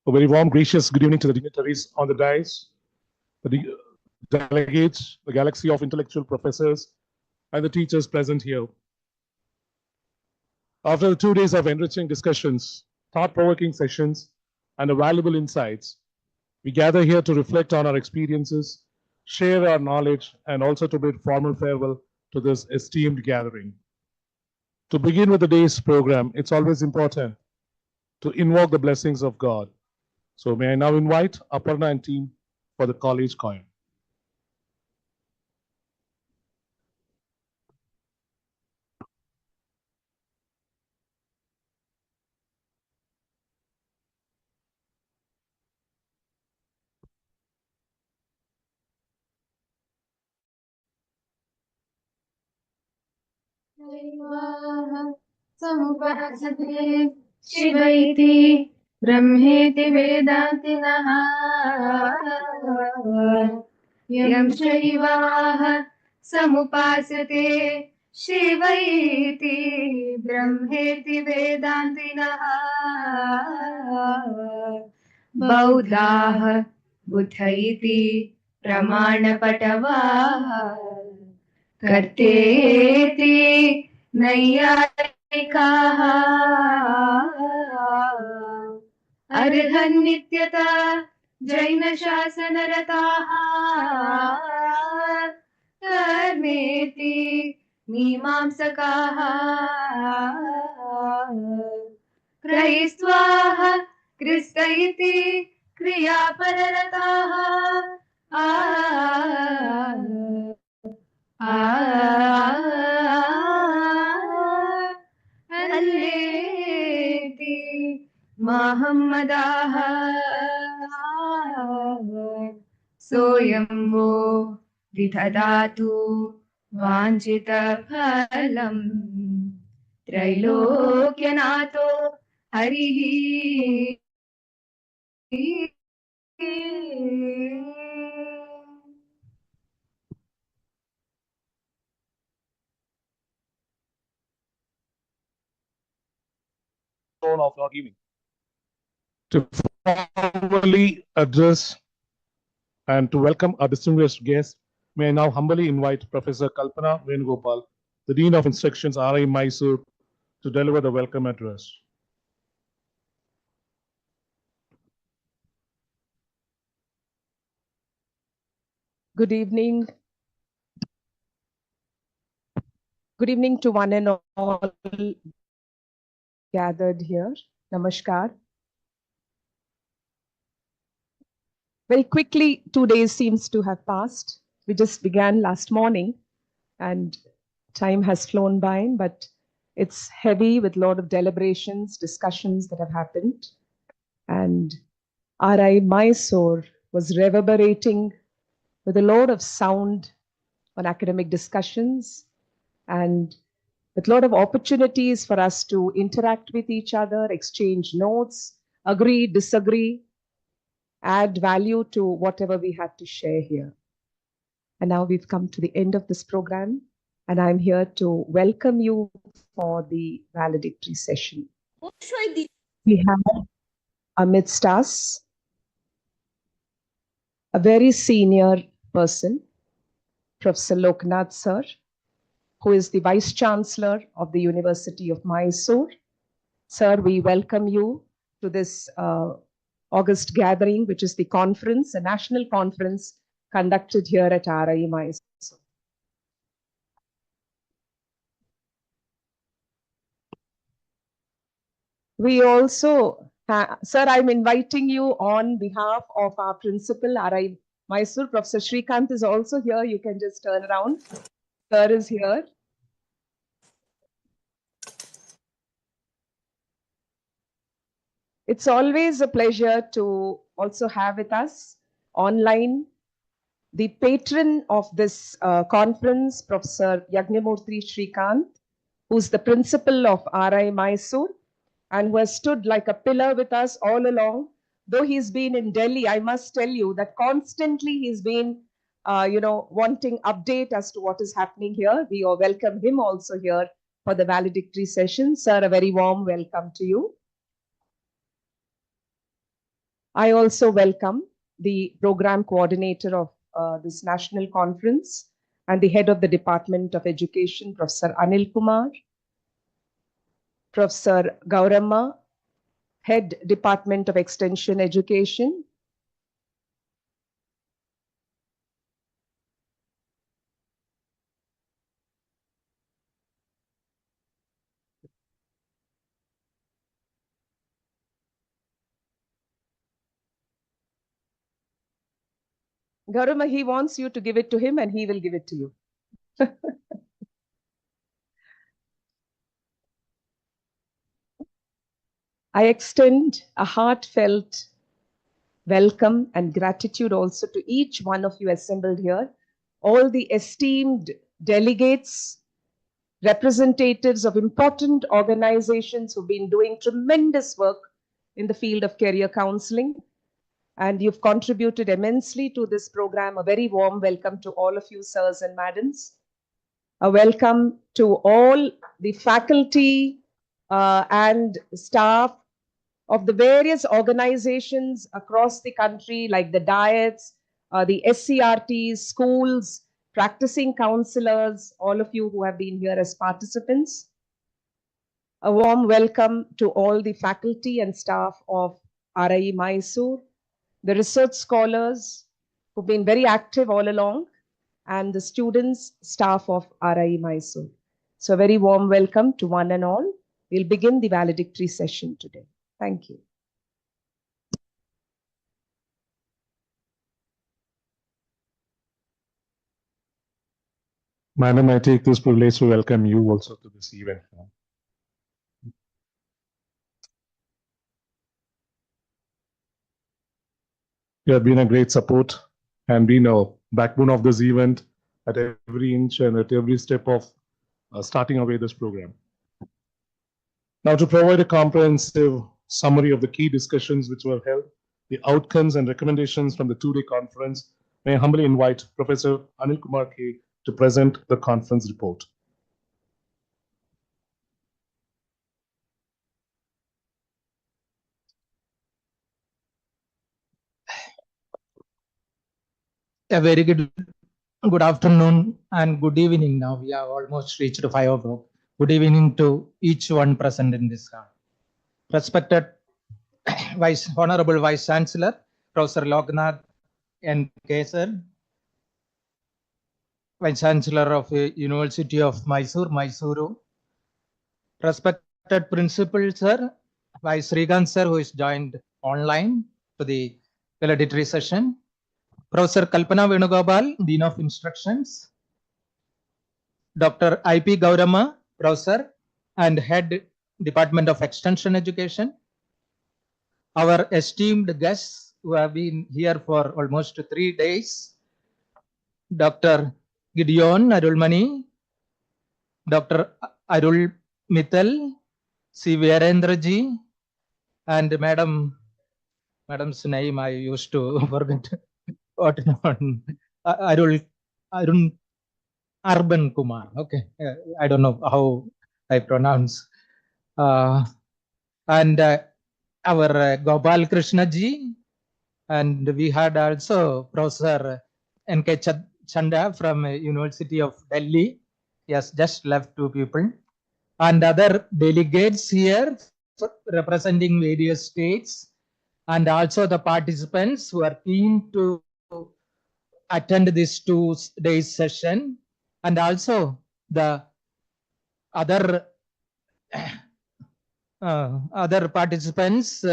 A very warm, gracious good evening to the dignitaries on the dais, the delegates, the galaxy of intellectual professors, and the teachers present here. After the 2 days of enriching discussions, thought-provoking sessions, and valuable insights, we gather here to reflect on our experiences, share our knowledge, and also to bid formal farewell to this esteemed gathering. To begin with the day's program, it's always important to invoke the blessings of God. So may I now invite Aparna and team for the college choir. समुपासते Shiv इति ब्रह्मेति वेदान्तिनः यं शैवाः समुपासते शिव इति ब्रह्मेति वेदान्तिनः बौद्धाः बुद्ध इति प्रमाणपटवाः कर्तेति नैयायिकाः अर्हन्नित्यता जैनशासनरताः कर्मेति मीमांसकाः क्रैस्त्वाः क्रिस्त इति क्रियापररताः अल्लेति महम्मदाः सोऽयं वो विदधातु वाञ्छितफलम् त्रैलोक्यनाथो हरिः Of our evening. To formally address and to welcome our distinguished guests, may I now humbly invite Professor Kalpana Venugopal, the Dean of Instructions, RI Mysore, to deliver the welcome address. Good evening. Good evening to one and all gathered here. Namaskar. Very quickly, 2 days seems to have passed. We just began last morning and time has flown by, but it's heavy with a lot of deliberations, discussions that have happened. And RI Mysore was reverberating with a lot of sound on academic discussions and with a lot of opportunities for us to interact with each other, exchange notes, agree, disagree, add value to whatever we had to share here. And now we've come to the end of this program, and I'm here to welcome you for the valedictory session. We have amidst us a very senior person, Professor Loknath Sir, who is the Vice Chancellor of the University of Mysore. Sir, we welcome you to this August gathering, which is the conference, a national conference conducted here at RI Mysore. We also, sir, I'm inviting you on behalf of our principal, RI Mysore. Professor Shrikant is also here. You can just turn around. Sir is here. It's always a pleasure to also have with us online the patron of this conference, Professor Yagnamurthy Shrikant, who's the principal of RI Mysore and who has stood like a pillar with us all along. Though he's been in Delhi, I must tell you that constantly he's been, wanting update as to what is happening here. We all welcome him also here for the valedictory session. Sir, a very warm welcome to you. I also welcome the program coordinator of this national conference and the head of the Department of Education, Professor Anil Kumar, Professor Gauramma, Head Department of Extension Education, Gauramma, he wants you to give it to him and he will give it to you. I extend a heartfelt welcome and gratitude also to each one of you assembled here, all the esteemed delegates, representatives of important organizations who've been doing tremendous work in the field of career counseling. And you've contributed immensely to this program. A very warm welcome to all of you, sirs and madams. A welcome to all the faculty and staff of the various organizations across the country, like the diets, the SCRTs, schools, practicing counselors, all of you who have been here as participants. A warm welcome to all the faculty and staff of RIE Mysore, the research scholars who've been very active all along, and the students, staff of RIE Mysore. So a very warm welcome to one and all. We'll begin the valedictory session today. Thank you. Madam, I take this privilege to welcome you also to this event. You have been a great support and been a backbone of this event at every inch and at every step of starting away this program. Now, to provide a comprehensive summary of the key discussions which were held, the outcomes and recommendations from the two-day conference, may I humbly invite Professor Anil Kumar K to present the conference report. A very good afternoon and good evening. Now we have almost reached 5 o'clock. Good evening to each one present in this hall. Respected Honorable Vice Chancellor, Professor Loknath N. Kesar, Vice Chancellor of University of Mysore, Mysuru. Respected Principal Sir, Vice Srikanth Sir, who is joined online for the valedictory session. Professor Kalpana Venugopal, Dean of Instructions. Dr. I.P. Gauramma, Professor and Head Department of Extension Education. Our esteemed guests who have been here for almost 3 days. Dr. Gideon Arulmani, Dr. Arul Mittal, C. Virendraji, and Madam's name I used to forget. Arun Arban Kumar. Okay, I don't know how I pronounce. And our Gopal Krishna ji, and we had also Professor N.K. Chanda from University of Delhi. He has just left 2 people. And other delegates here representing various states, and also the participants who are keen to attend this 2 days session, and also the other participants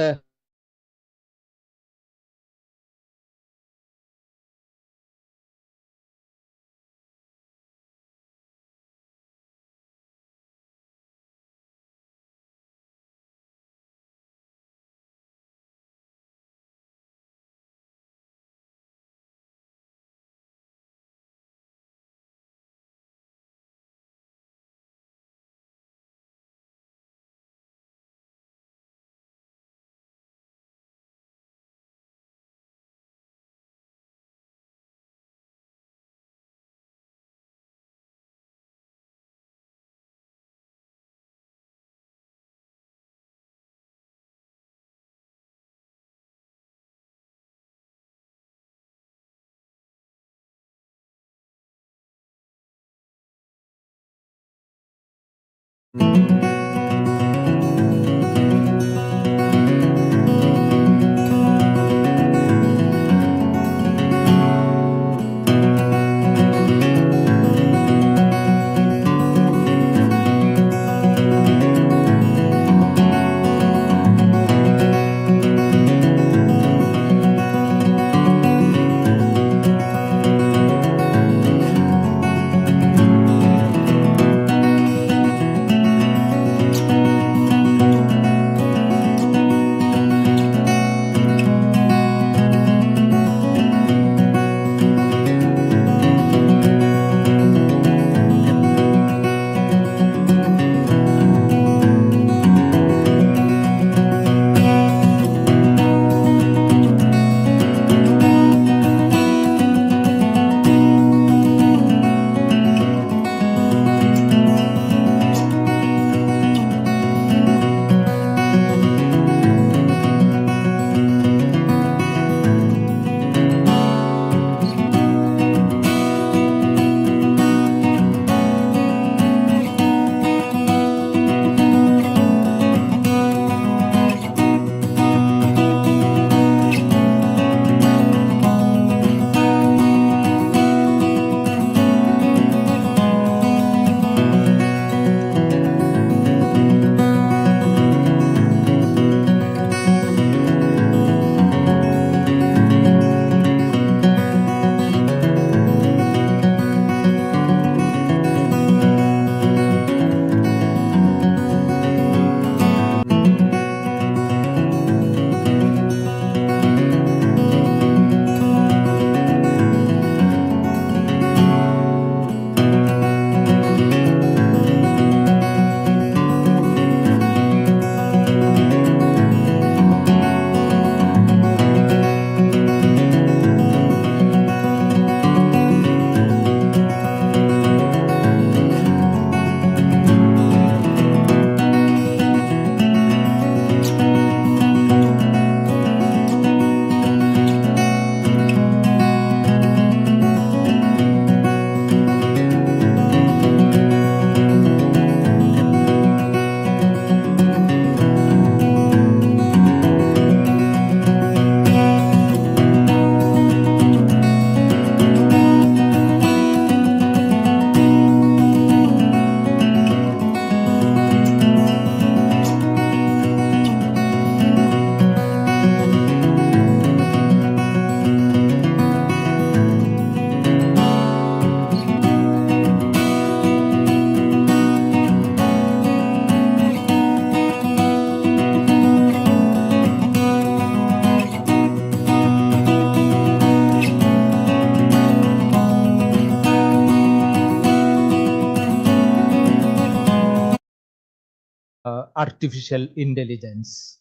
artificial intelligence.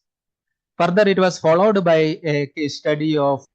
Further, it was followed by a case study of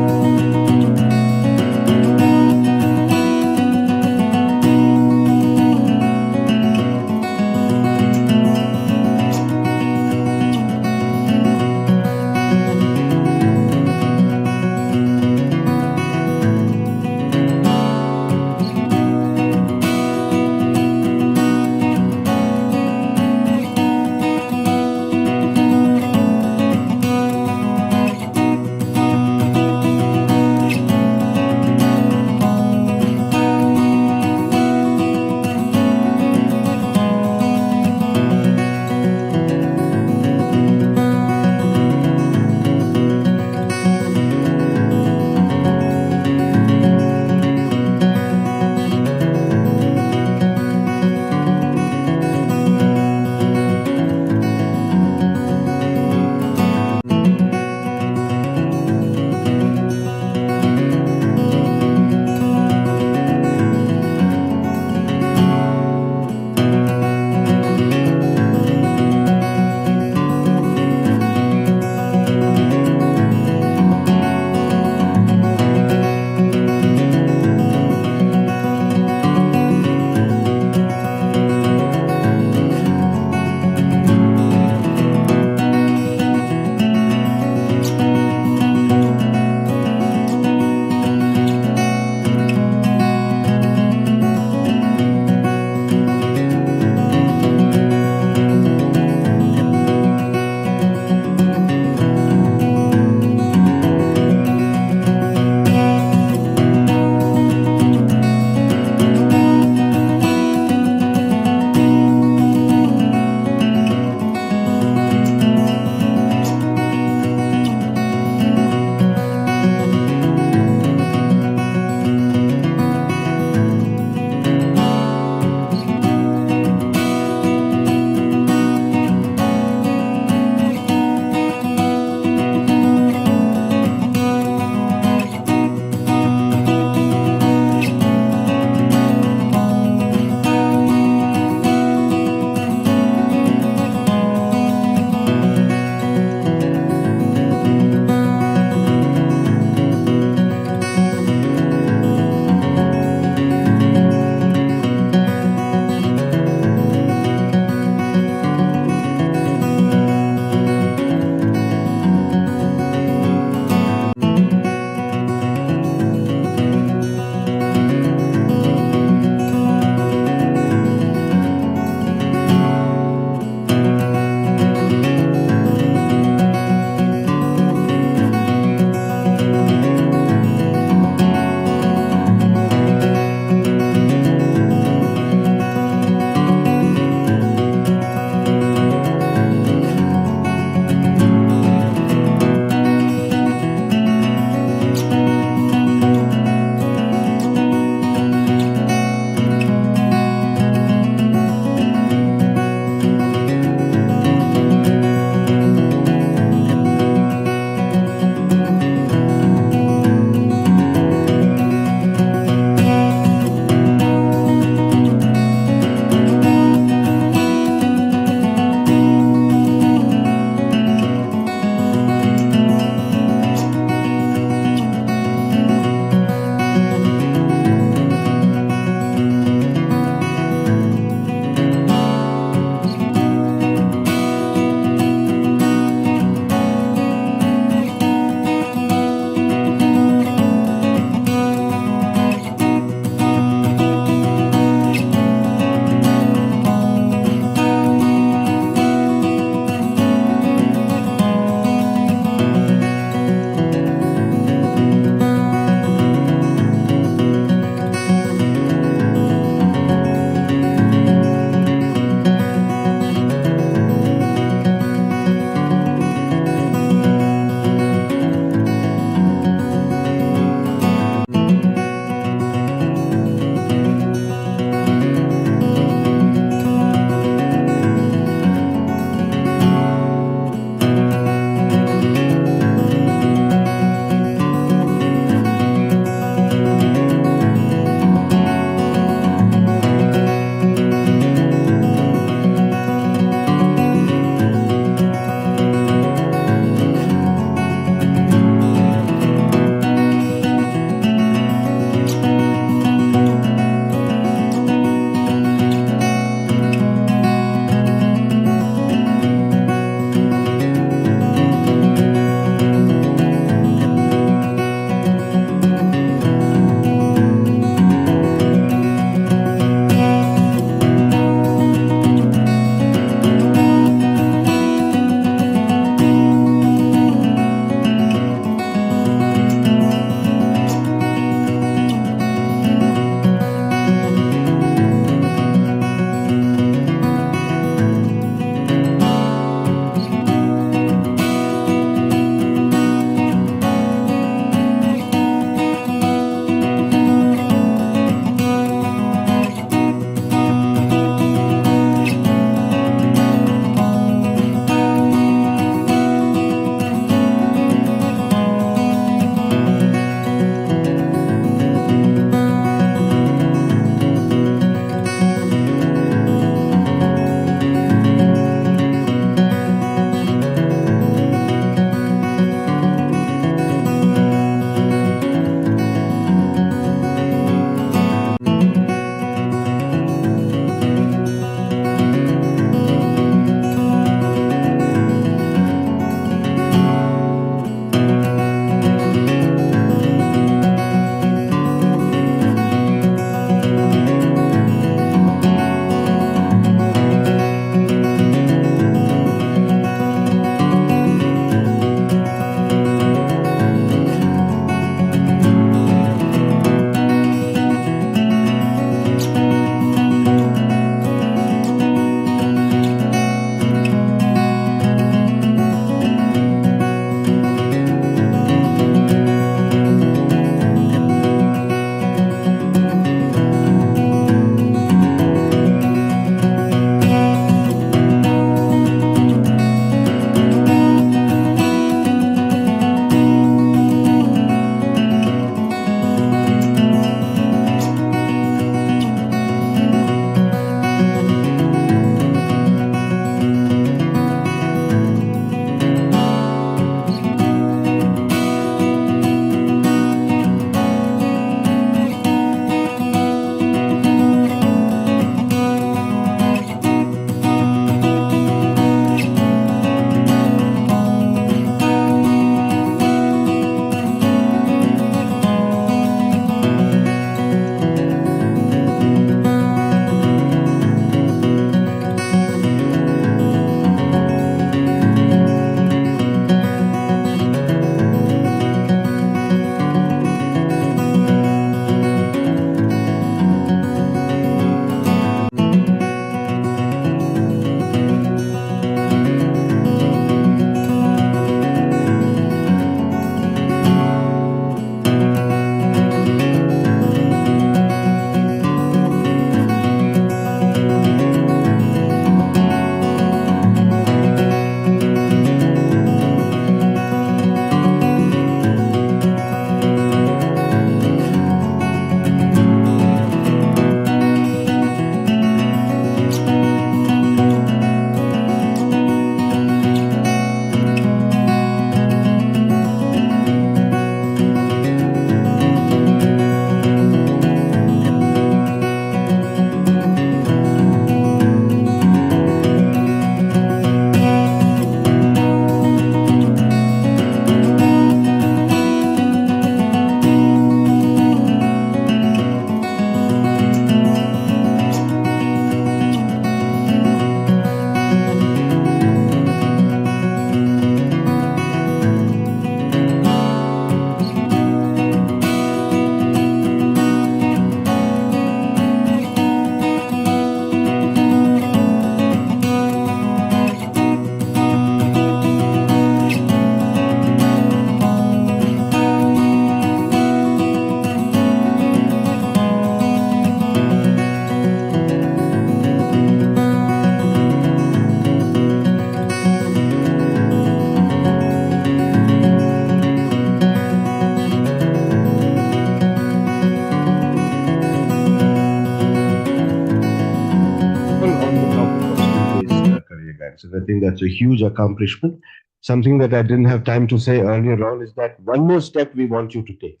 abstracts. And I think that's a huge accomplishment. Something that I didn't have time to say earlier on is that one more step we want you to take.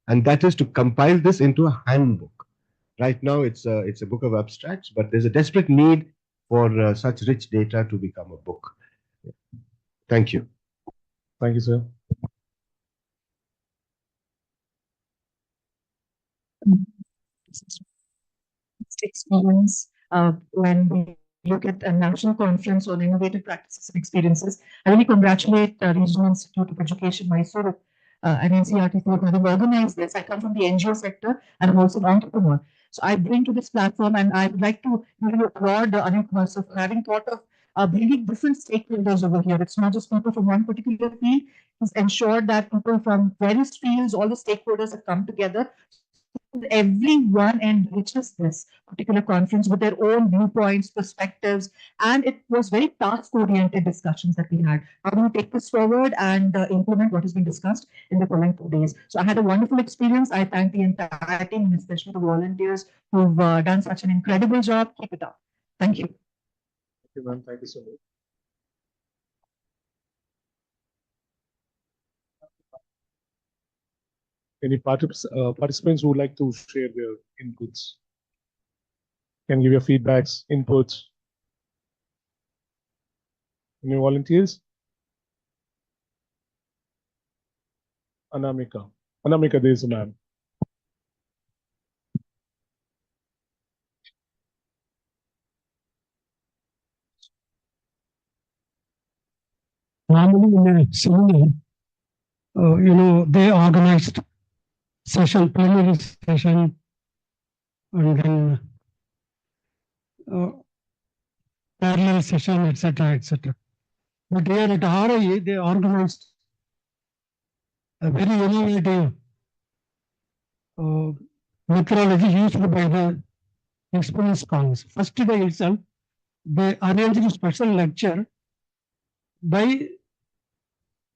And that is to compile this into a handbook. Right now, it's a book of abstracts, but there's a desperate need for such rich data to become a book. Thank you. Thank you, sir. Experience when we look at a national conference on innovative practices and experiences. I really congratulate Regional Institute of Education, Mysore, and NCERT for having organized this. I come from the NGO sector and I'm also an entrepreneur. So I bring to this platform, and I would like to really applaud Anil Kumar for having thought of bringing different stakeholders over here. It's not just people from one particular field. He's ensured that people from various fields, all the stakeholders have come together. Everyone enriches this particular conference with their own viewpoints, perspectives, and it was very task-oriented discussions that we had. How do we take this forward and implement what has been discussed in the following 2 days? So I had a wonderful experience. I thank the entire team, especially the volunteers who've done such an incredible job. Keep it up. Thank you. Thank you, ma'am. Thank you so much. Any participants who would like to share their inputs? Can give your feedbacks, inputs. Any volunteers? Anamika. Anamika, there is a man. Normally in a seminar, they organized session, plenary session, and then parallel session, etc., etc. But here at RIE, they organized a very innovative methodology used by the experienced scholars. First day itself, they arranged a special lecture by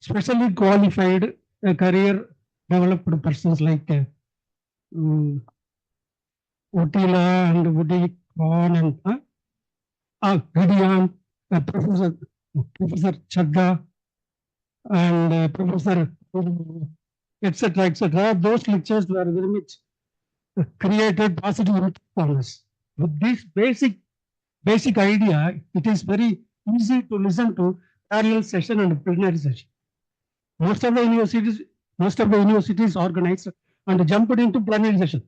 specially qualified career developed persons like Utila and Woody Khan and Gideon, Professor Chadda, and Professor etc. etc. Those lectures were very much created positive for us. With this basic idea, it is very easy to listen to parallel session and plenary session. Most of the universities organized and jumped into plenary session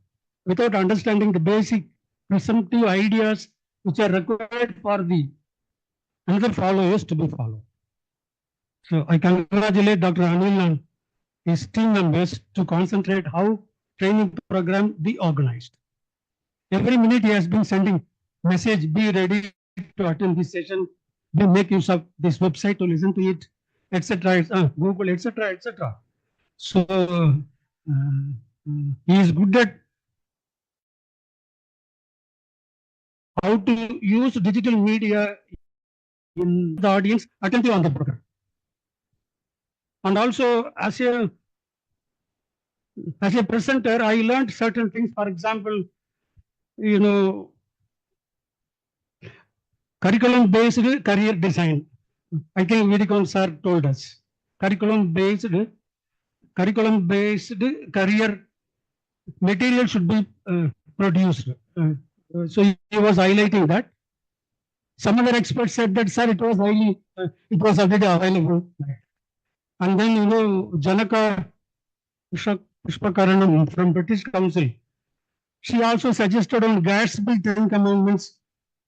without understanding the basic presumptive ideas which are required for the another followers to be followed. So I congratulate Dr. Anil and his team members to concentrate how training program be organized. Every minute he has been sending message, be ready to attend this session, be make use of this website to listen to it, etc. Google, etc., etc. So he is good at how to use digital media in the audience attentive on the program. And also as a presenter, I learned certain things. For example, curriculum-based career design. I think Vidikon sir told us. Curriculum-based career material should be produced. So he was highlighting that. Some other experts said that, sir, it was already available. And then, Janaka Pushpakaranam from British Council, she also suggested on Gatsby 10 Commandments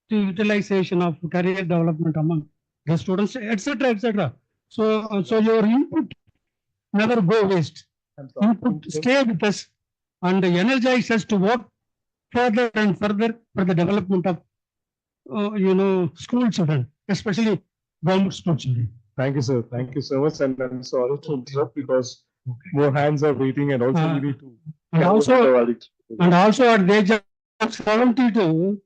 to utilization of career development among the students, etc., etc. So your input never go waste. Input stay with us and energize us to work further and further for the development of school children, especially government school children. Thank you, sir. Thank you so much. And I'm sorry to interrupt because more hands are waiting, and also we need to. And also at the age of 72,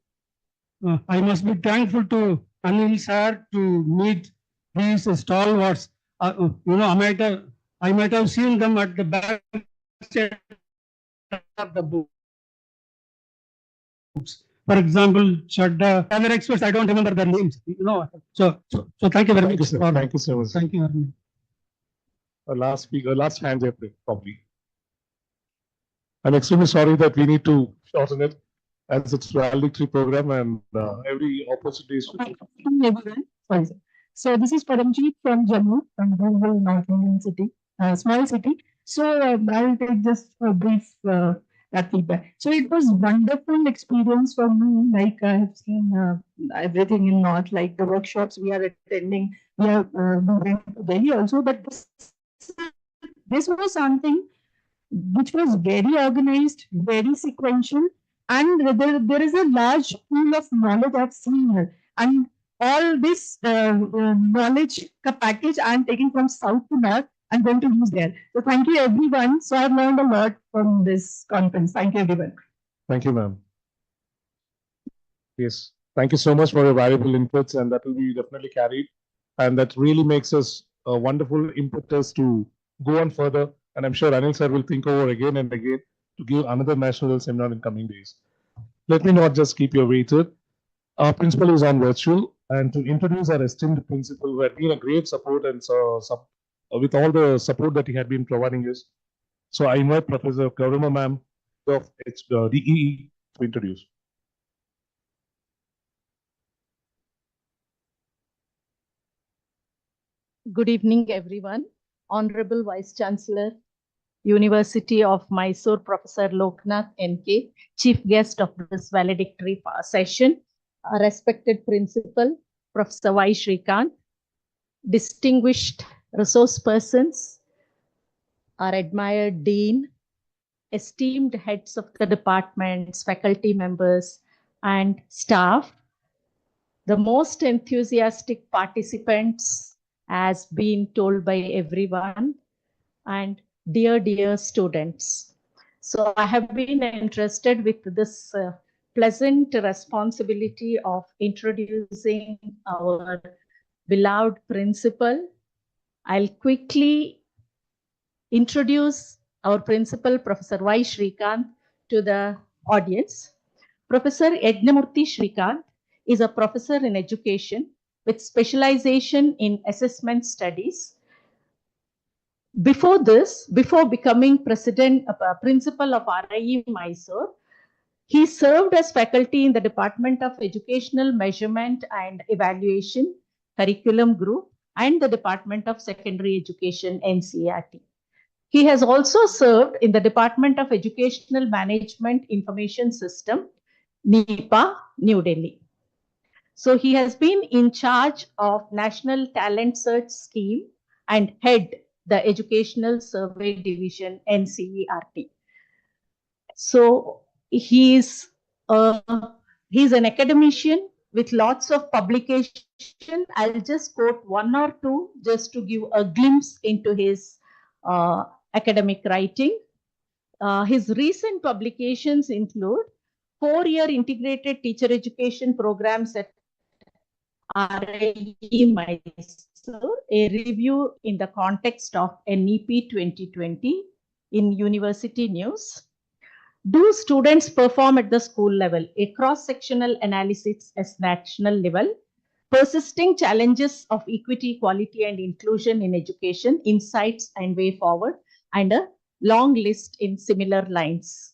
I must be thankful to Anil sir to meet these stalwarts. I might have seen them at the back of the books. For example, Chadda, other experts, I don't remember their names, So thank you very Thank you, much. sir. Thank you so much. Thank you very much. Last speaker, last hand there, probably. I'm extremely sorry that we need to shorten it as it's a valedictory program and every opportunity is. Everyone. Sorry, sir. So this is Paramjeet from Jammu, from rural North Indian city, small city. So I'll take just a brief that feedback. So it was wonderful experience for me. Like I have seen everything in North, like the workshops we are attending. We went to Delhi also, but this was something which was very organized, very sequential, and there is a large pool of knowledge I've seen here. And all this knowledge package I'm taking from south to north, I'm going to use there. So thank you everyone. So I've learned a lot from this conference. Thank you everyone. Thank you, ma'am. Yes, thank you so much for your valuable inputs, and that will be definitely carried. And that really makes us a wonderful impetus to go on further. And I'm sure Anil sir will think over again and again to give another national seminar in coming days. Let me not just keep you waited. Our principal is on virtual, and to introduce our esteemed principal who had been a great support and with all the support that he had been providing us. So I invite Professor Gaurama ma'am of DEE to introduce. Good evening, everyone. Honorable Vice Chancellor, University of Mysore, Professor Loknath NK, Chief Guest of this valedictory session, our respected Principal, Professor Y. Shrikant, distinguished resource persons, our admired Dean, esteemed heads of the departments, faculty members, and staff, the most enthusiastic participants, as been told by everyone, and dear students. So I have been entrusted with this pleasant responsibility of introducing our beloved principal. I'll quickly introduce our principal, Professor Y. Shrikant, to the audience. Professor Yajnamurthy Shrikant is a professor in education with specialization in assessment studies. Before becoming principal of RIE Mysore, he served as faculty in the Department of Educational Measurement and Evaluation, Curriculum Group, and the Department of Secondary Education, NCERT. He has also served in the Department of Educational Management Information System, NEPA, New Delhi. So he has been in charge of National Talent Search Scheme and head the Educational Survey Division, NCERT. So he's an academician with lots of publication. I'll just quote one or two just to give a glimpse into his academic writing. His recent publications include 4-year integrated teacher education programs at RIE Mysore, a review in the context of NEP 2020 in University News. Do students perform at the school level? A cross-sectional analysis at national level. Persisting challenges of equity, equality, and inclusion in education, insights and way forward, and a long list in similar lines.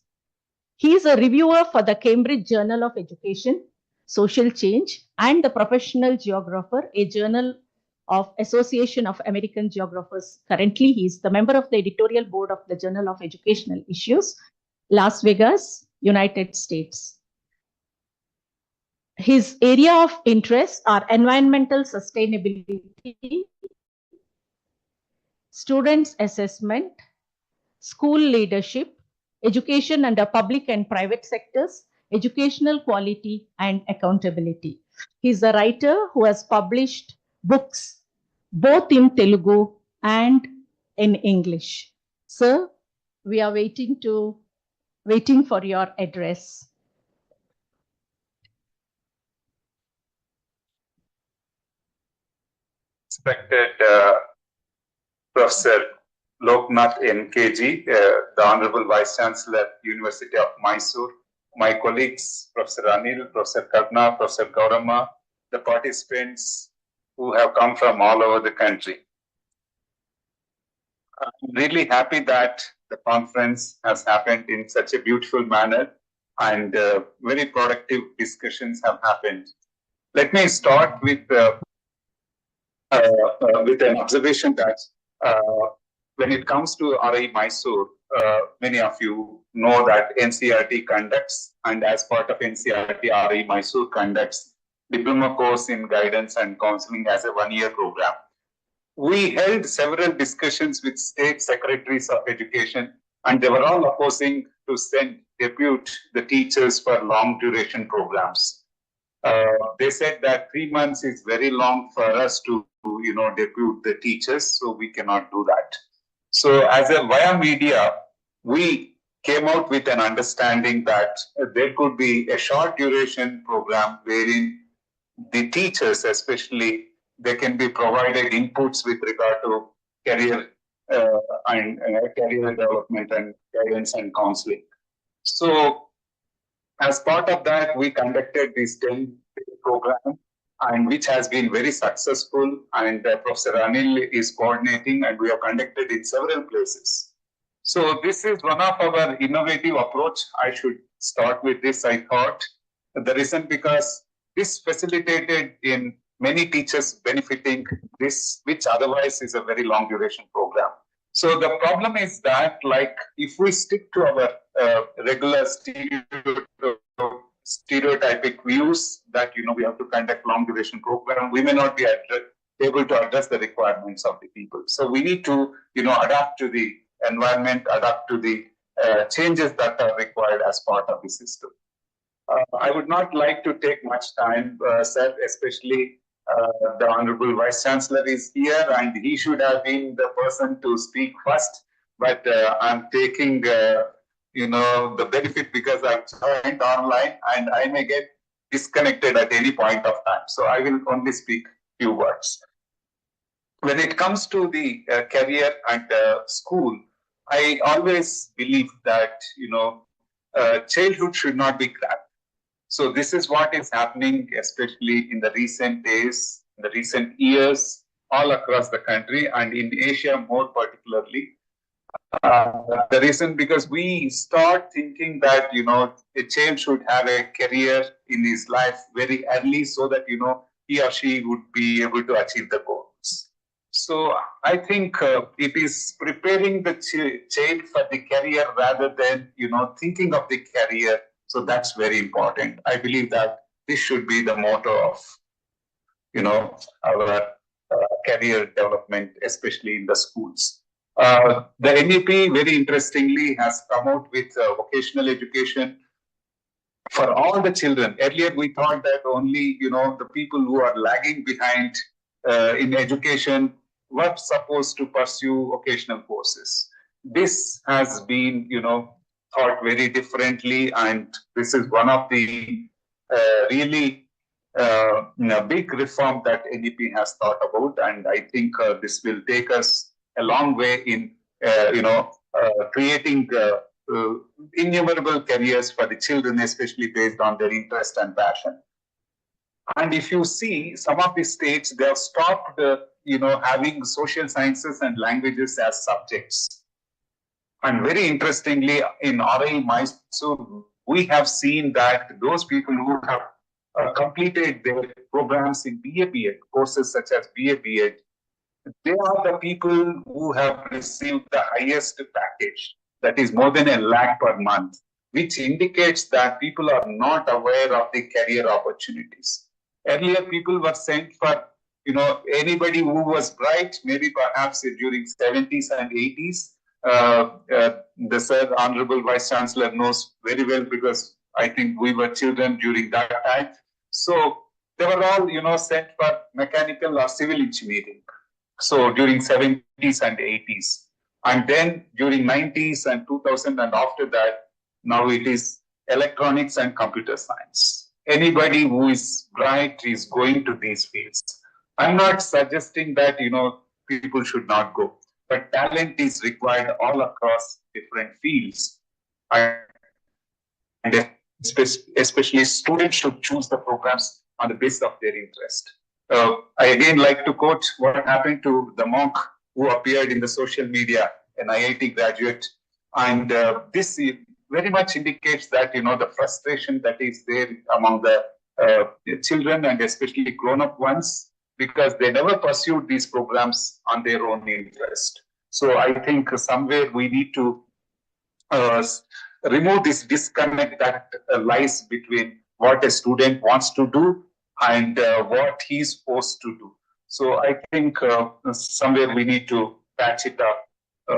He is a reviewer for the Cambridge Journal of Education, Social Change, and the Professional Geographer, a journal of Association of American Geographers. Currently, he is the member of the editorial board of the Journal of Educational Issues, Las Vegas, United States. His area of interest are environmental sustainability, students' assessment, school leadership, education under public and private sectors, educational quality, and accountability. He's a writer who has published books both in Telugu and in English. Sir, we are waiting for your address. Respected Professor Loknath NKG, the Honorable Vice Chancellor, University of Mysore, my colleagues, Professor Anil, Professor Karna, Professor Gaurama, the participants who have come from all over the country. I'm really happy that the conference has happened in such a beautiful manner and very productive discussions have happened. Let me start with an observation that when it comes to RI Mysore, many of you know that NCERT conducts, and as part of NCERT, RI Mysore conducts diploma course in guidance and counseling as a one-year program. We held several discussions with state secretaries of education, and they were all opposing to depute the teachers for long duration programs. They said that 3 months is very long for us to, depute the teachers, so we cannot do that. So as a via media, we came out with an understanding that there could be a short duration program wherein the teachers, especially, they can be provided inputs with regard to career and career development and guidance and counseling. So as part of that, we conducted this 10-day program, and which has been very successful. And Professor Anil is coordinating, and we have conducted in several places. So this is one of our innovative approach. I should start with this, I thought. The reason because this facilitated in many teachers benefiting this, which otherwise is a very long duration program. So the problem is that, like, if we stick to our regular stereotypic views that, we have to conduct long duration program, we may not be able to address the requirements of the people. So we need to, adapt to the environment, adapt to the changes that are required as part of the system. I would not like to take much time, sir, especially the Honorable Vice Chancellor is here, and he should have been the person to speak first. But I'm taking, the benefit because I've joined online, and I may get disconnected at any point of time. So I will only speak few words. When it comes to the career and school, I always believe that, childhood should not be grabbed. So this is what is happening, especially in the recent days, in the recent years, all across the country and in Asia more particularly. The reason because we start thinking that, a child should have a career in his life very early so that, he or she would be able to achieve the goals. So I think it is preparing the child for the career rather than, thinking of the career. So that's very important. I believe that this should be the motto of, our career development, especially in the schools. The NEP, very interestingly, has come out with vocational education for all the children. Earlier, we thought that only, the people who are lagging behind in education were supposed to pursue vocational courses. This has been, thought very differently, and this is one of the really big reform that NEP has thought about, and I think this will take us a long way in creating innumerable careers for the children, especially based on their interest and passion. And if you see some of the states, they have stopped having social sciences and languages as subjects. And very interestingly, in RI Mysore, we have seen that those people who have completed their programs in BA B.Ed, courses such as BA B.Ed, they are the people who have received the highest package, that is more than $1 lakh per month, which indicates that people are not aware of the career opportunities. Earlier, people were sent for, anybody who was bright, maybe perhaps during 70s and 80s. The Sir Honorable Vice Chancellor knows very well because I think we were children during that time. So they were all, sent for mechanical or civil engineering. So during 70s and 80s. And then during 90s and 2000 and after that, now it is electronics and computer science. Anybody who is bright is going to these fields. I'm not suggesting that, people should not go, but talent is required all across different fields. And especially students should choose the programs on the basis of their interest. I again like to quote what happened to the monk who appeared in the social media, an IIT graduate, and this very much indicates that the frustration that is there among the children and especially grown-up ones, because they never pursued these programs on their own interest. So I think somewhere we need to remove this disconnect that lies between what a student wants to do and what he's supposed to do. So I think somewhere we need to patch it up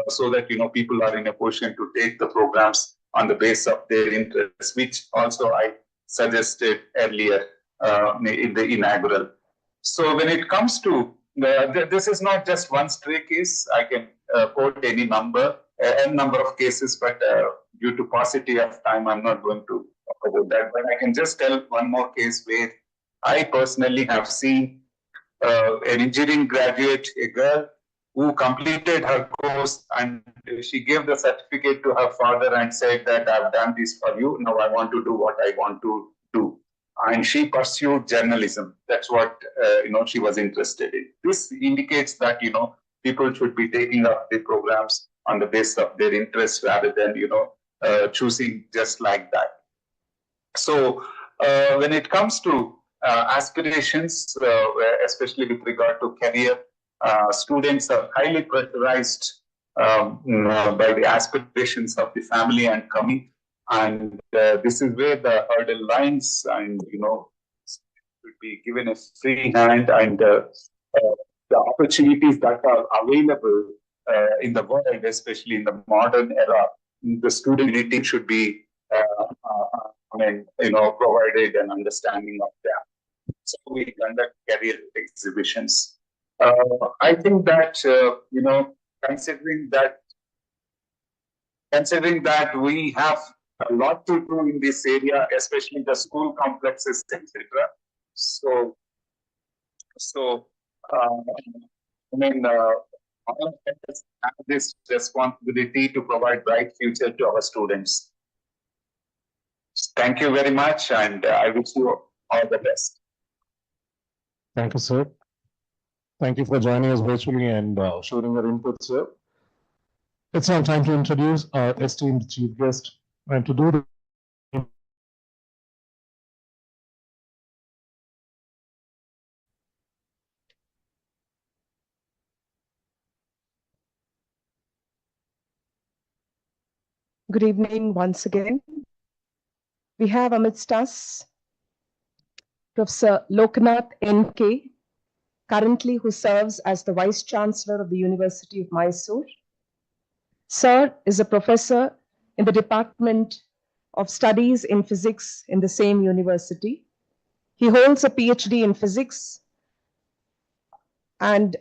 so that people are in a position to take the programs on the basis of their interests, which also I suggested earlier in the inaugural. So when it comes to this is not just one stray case. I can quote any number of cases, but due to paucity of time, I'm not going to talk about that. But I can just tell one more case where I personally have seen an engineering graduate, a girl who completed her course, and she gave the certificate to her father and said that I've done this for you. Now I want to do what I want to do. And she pursued journalism. That's what she was interested in. This indicates that people should be taking up the programs on the basis of their interests rather than choosing just like that. So when it comes to aspirations, especially with regard to career, students are highly pressurized by the aspirations of the family and community. And this is where the hurdle lines and, should be given a free hand, and the opportunities that are available in the world, especially in the modern era, the student community should be, provided an understanding of that. So we conduct career exhibitions. I think that, considering that we have a lot to do in this area, especially the school complexes, etc. So all of us have this responsibility to provide bright future to our students. Thank you very much, and I wish you all the best. Thank you, sir. Thank you for joining us virtually and sharing your input, sir. It's now time to introduce our esteemed chief guest, and to do the Good evening once again. We have amidst us Professor Loknath N.K., currently who serves as the Vice Chancellor of the University of Mysore. Sir is a professor in the Department of Studies in Physics in the same university. He holds a PhD in Physics, and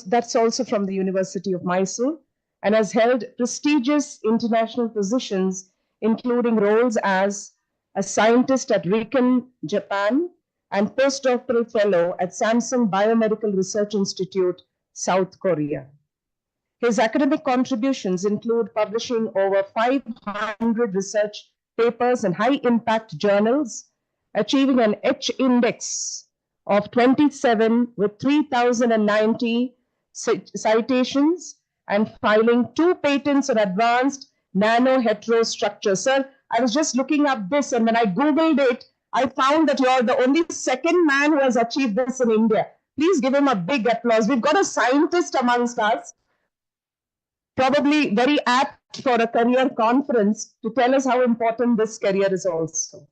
that's also from the University of Mysore, and has held prestigious international positions, including roles as a scientist at Riken, Japan, and postdoctoral fellow at Samsung Biomedical Research Institute, South Korea. His academic contributions include publishing over 500 research papers in high-impact journals, achieving an H index of 27 with 3,090 citations, and filing 2 patents on advanced nanoheterostructure. Sir, I was just looking up this, and when I Googled it, I found that you're the only second man who has achieved this in India. Please give him a big applause. We've got a scientist amongst us, probably very apt for a career conference, to tell us how important this career is also.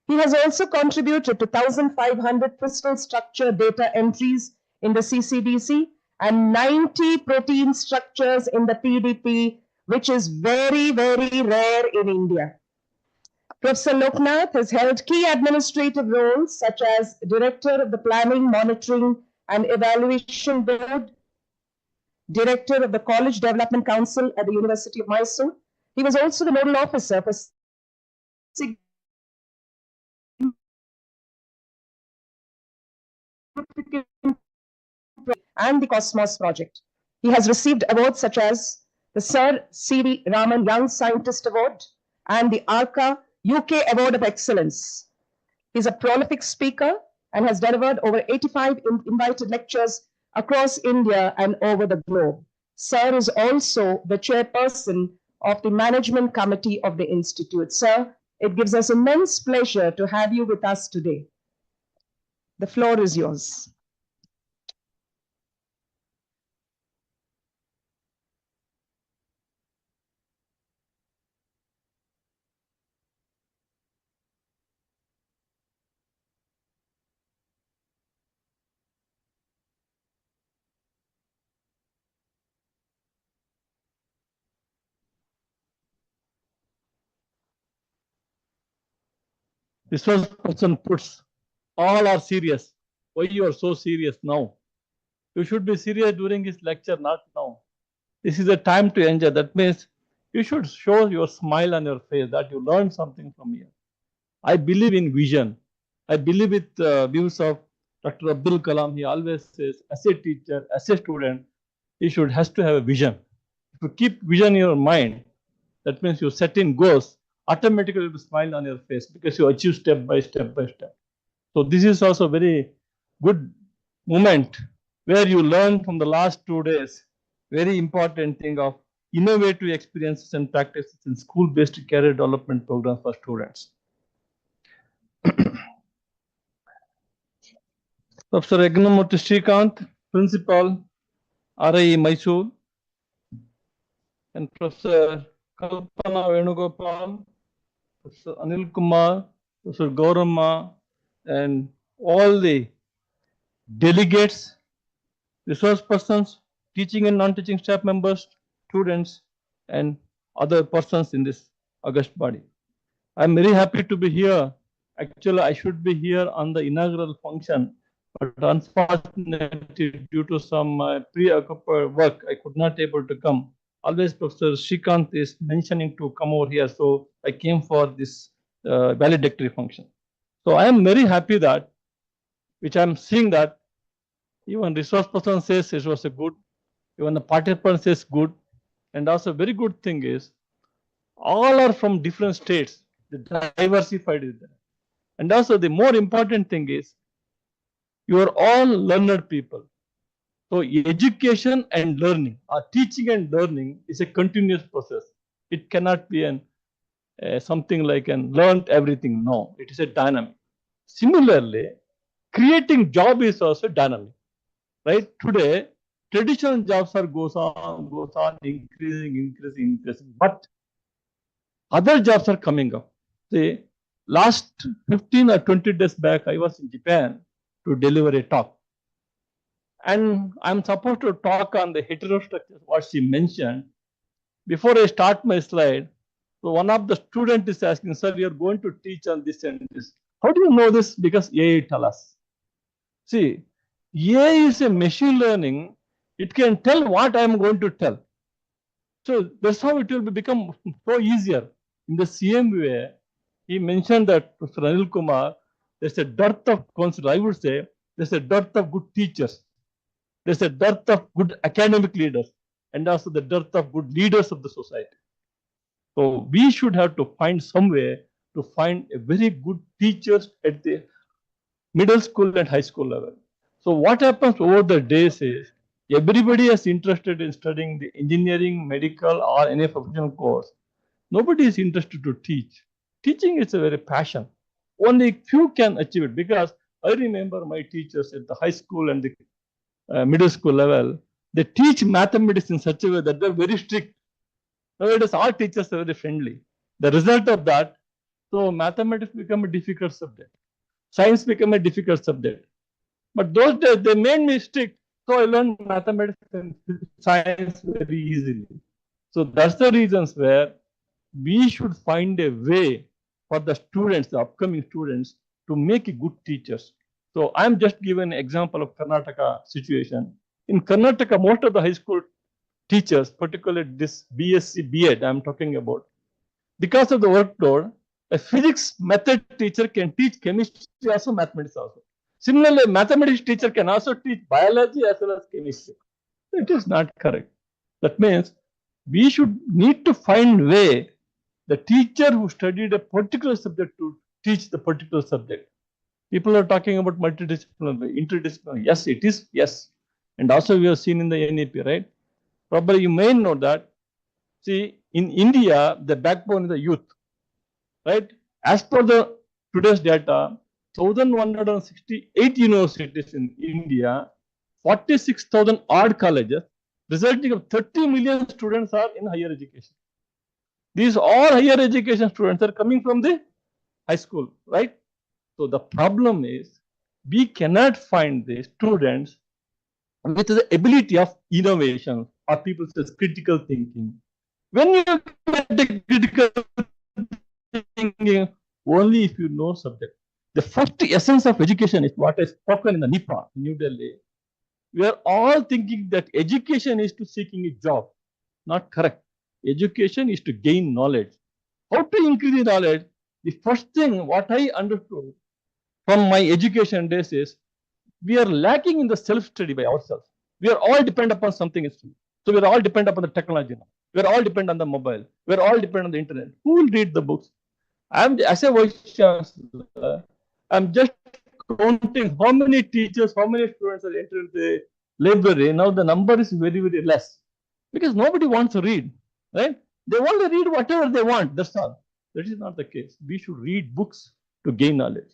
He has also contributed to 1,500 crystal structure data entries in the CCDC and 90 protein structures in the PDP, which is very, very rare in India. Professor Loknath has held key administrative roles such as Director of the Planning, Monitoring and Evaluation Board, Director of the College Development Council at the University of Mysore. He was also the Nodal Officer for and the Cosmos Project. He has received awards such as the Sir C.V. Raman Young Scientist Award and the ARCA UK Award of Excellence. He's a prolific speaker and has delivered over 85 invited lectures across India and over the globe. Sir is also the chairperson of the management committee of the Institute. Sir, it gives us immense pleasure to have you with us today. The floor is yours. This first person puts, all are serious. Why you are so serious now? You should be serious during his lecture, not now. This is a time to enjoy. That means you should show your smile on your face that you learned something from here. I believe in vision. I believe with views of Dr. Abdul Kalam. He always says, as a teacher, as a student, he has to have a vision. If you keep vision in your mind, that means you set in goals, automatically you will smile on your face because you achieve step by step by step. So this is also a very good moment where you learn from the last 2 days, very important thing of innovative experiences and practices in school-based career development programs for students. Professor Yagnamurthy Srikanth, Principal, RIE Mysore, and Professor Kalpana Venugopal, Professor Anil Kumar, Professor Gauramma, and all the delegates, resource persons, teaching and non-teaching staff members, students, and other persons in this august body. I am very happy to be here. Actually, I should be here on the inaugural function, but unfortunately, due to some preoccupied work, I could not able to come. Always Professor Srikanth is mentioning to come over here, so I came for this valedictory function. So I am very happy that, which I am seeing that even resource person says it was a good, even the participant says good, and also very good thing is all are from different states. The diversified is there, and also the more important thing is you are all learned people. So education and learning, or teaching and learning, is a continuous process. It cannot be an something like an learned everything. No, it is a dynamic. Similarly, creating job is also dynamic. Right? Today, traditional jobs goes on increasing. But other jobs are coming up. See, last 15 or 20 days back, I was in Japan to deliver a talk. And I'm supposed to talk on the heterostructures, what she mentioned. Before I start my slide, so one of the students is asking, sir, we are going to teach on this and this. How do you know this? Because AI tell us. See, AI is a machine learning. It can tell what I am going to tell. So that's how it will become so easier. In the same way, he mentioned that Professor Anil Kumar, there's a dearth of counsel. I would say there's a dearth of good teachers. There's a dearth of good academic leaders, and also the dearth of good leaders of the society. So we should have to find some way to find a very good teachers at the middle school and high school level. So what happens over the days is everybody is interested in studying the engineering, medical, or any professional course. Nobody is interested to teach. Teaching is a very passion. Only few can achieve it, because I remember my teachers at the high school and the middle school level, they teach mathematics in such a way that they're very strict. Nowadays, all teachers are very friendly. The result of that, so mathematics become a difficult subject. Science became a difficult subject. But those days, they made me strict. So I learned mathematics and science very easily. So that's the reasons where we should find a way for the students, the upcoming students, to make good teachers. So I'm just giving an example of Karnataka situation. In Karnataka, most of the high school teachers, particularly this BSc, B.Ed I'm talking about, because of the workload, a physics method teacher can teach chemistry also, mathematics also. Similarly, a mathematics teacher can also teach biology as well as chemistry. It is not correct. That means we should need to find way the teacher who studied a particular subject to teach the particular subject. People are talking about multidisciplinary, interdisciplinary. Yes, it is. Yes. And also we have seen in the NEP, right? Probably you may know that. See, in India, the backbone is the youth, right? As per the today's data, 1,168 universities in India, 46,000 odd colleges, resulting of 30 million students are in higher education. These all higher education students are coming from the high school, right? So the problem is we cannot find the students with the ability of innovation, or people say critical thinking. When you get the critical thinking, only if you know subject. The first essence of education is what is spoken in the Nipa, New Delhi. We are all thinking that education is to seeking a job. Not correct. Education is to gain knowledge. How to increase knowledge? The first thing what I understood from my education days is we are lacking in the self-study by ourselves. We are all dependent upon something. So we are all dependent upon the technology now. We are all dependent on the mobile. We are all dependent on the internet. Who will read the books? As a vice chancellor, I'm just counting how many teachers, how many students are entering the library. Now the number is very, very less because nobody wants to read, right? They want to read whatever they want. That's all. That is not the case. We should read books to gain knowledge.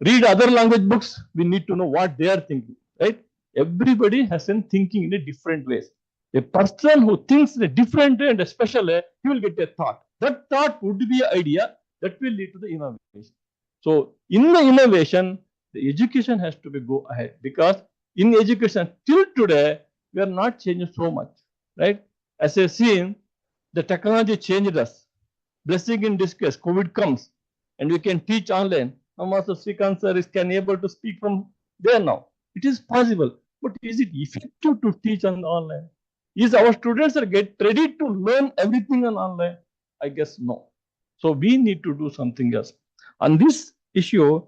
Read other language books. We need to know what they are thinking, right? Everybody has been thinking in a different ways. A person who thinks in a different way and a special way, he will get a thought. That thought would be an idea that will lead to the innovation. So in the innovation, the education has to be go ahead, because in education till today, we are not changing so much, right? As I seen, the technology changed us. Blessing in disguise, COVID comes and we can teach online. Now also Srikanth sir is able to speak from there now. It is possible, but is it effective to teach on online? Is our students are get ready to learn everything on online? I guess no. So we need to do something else. On this issue,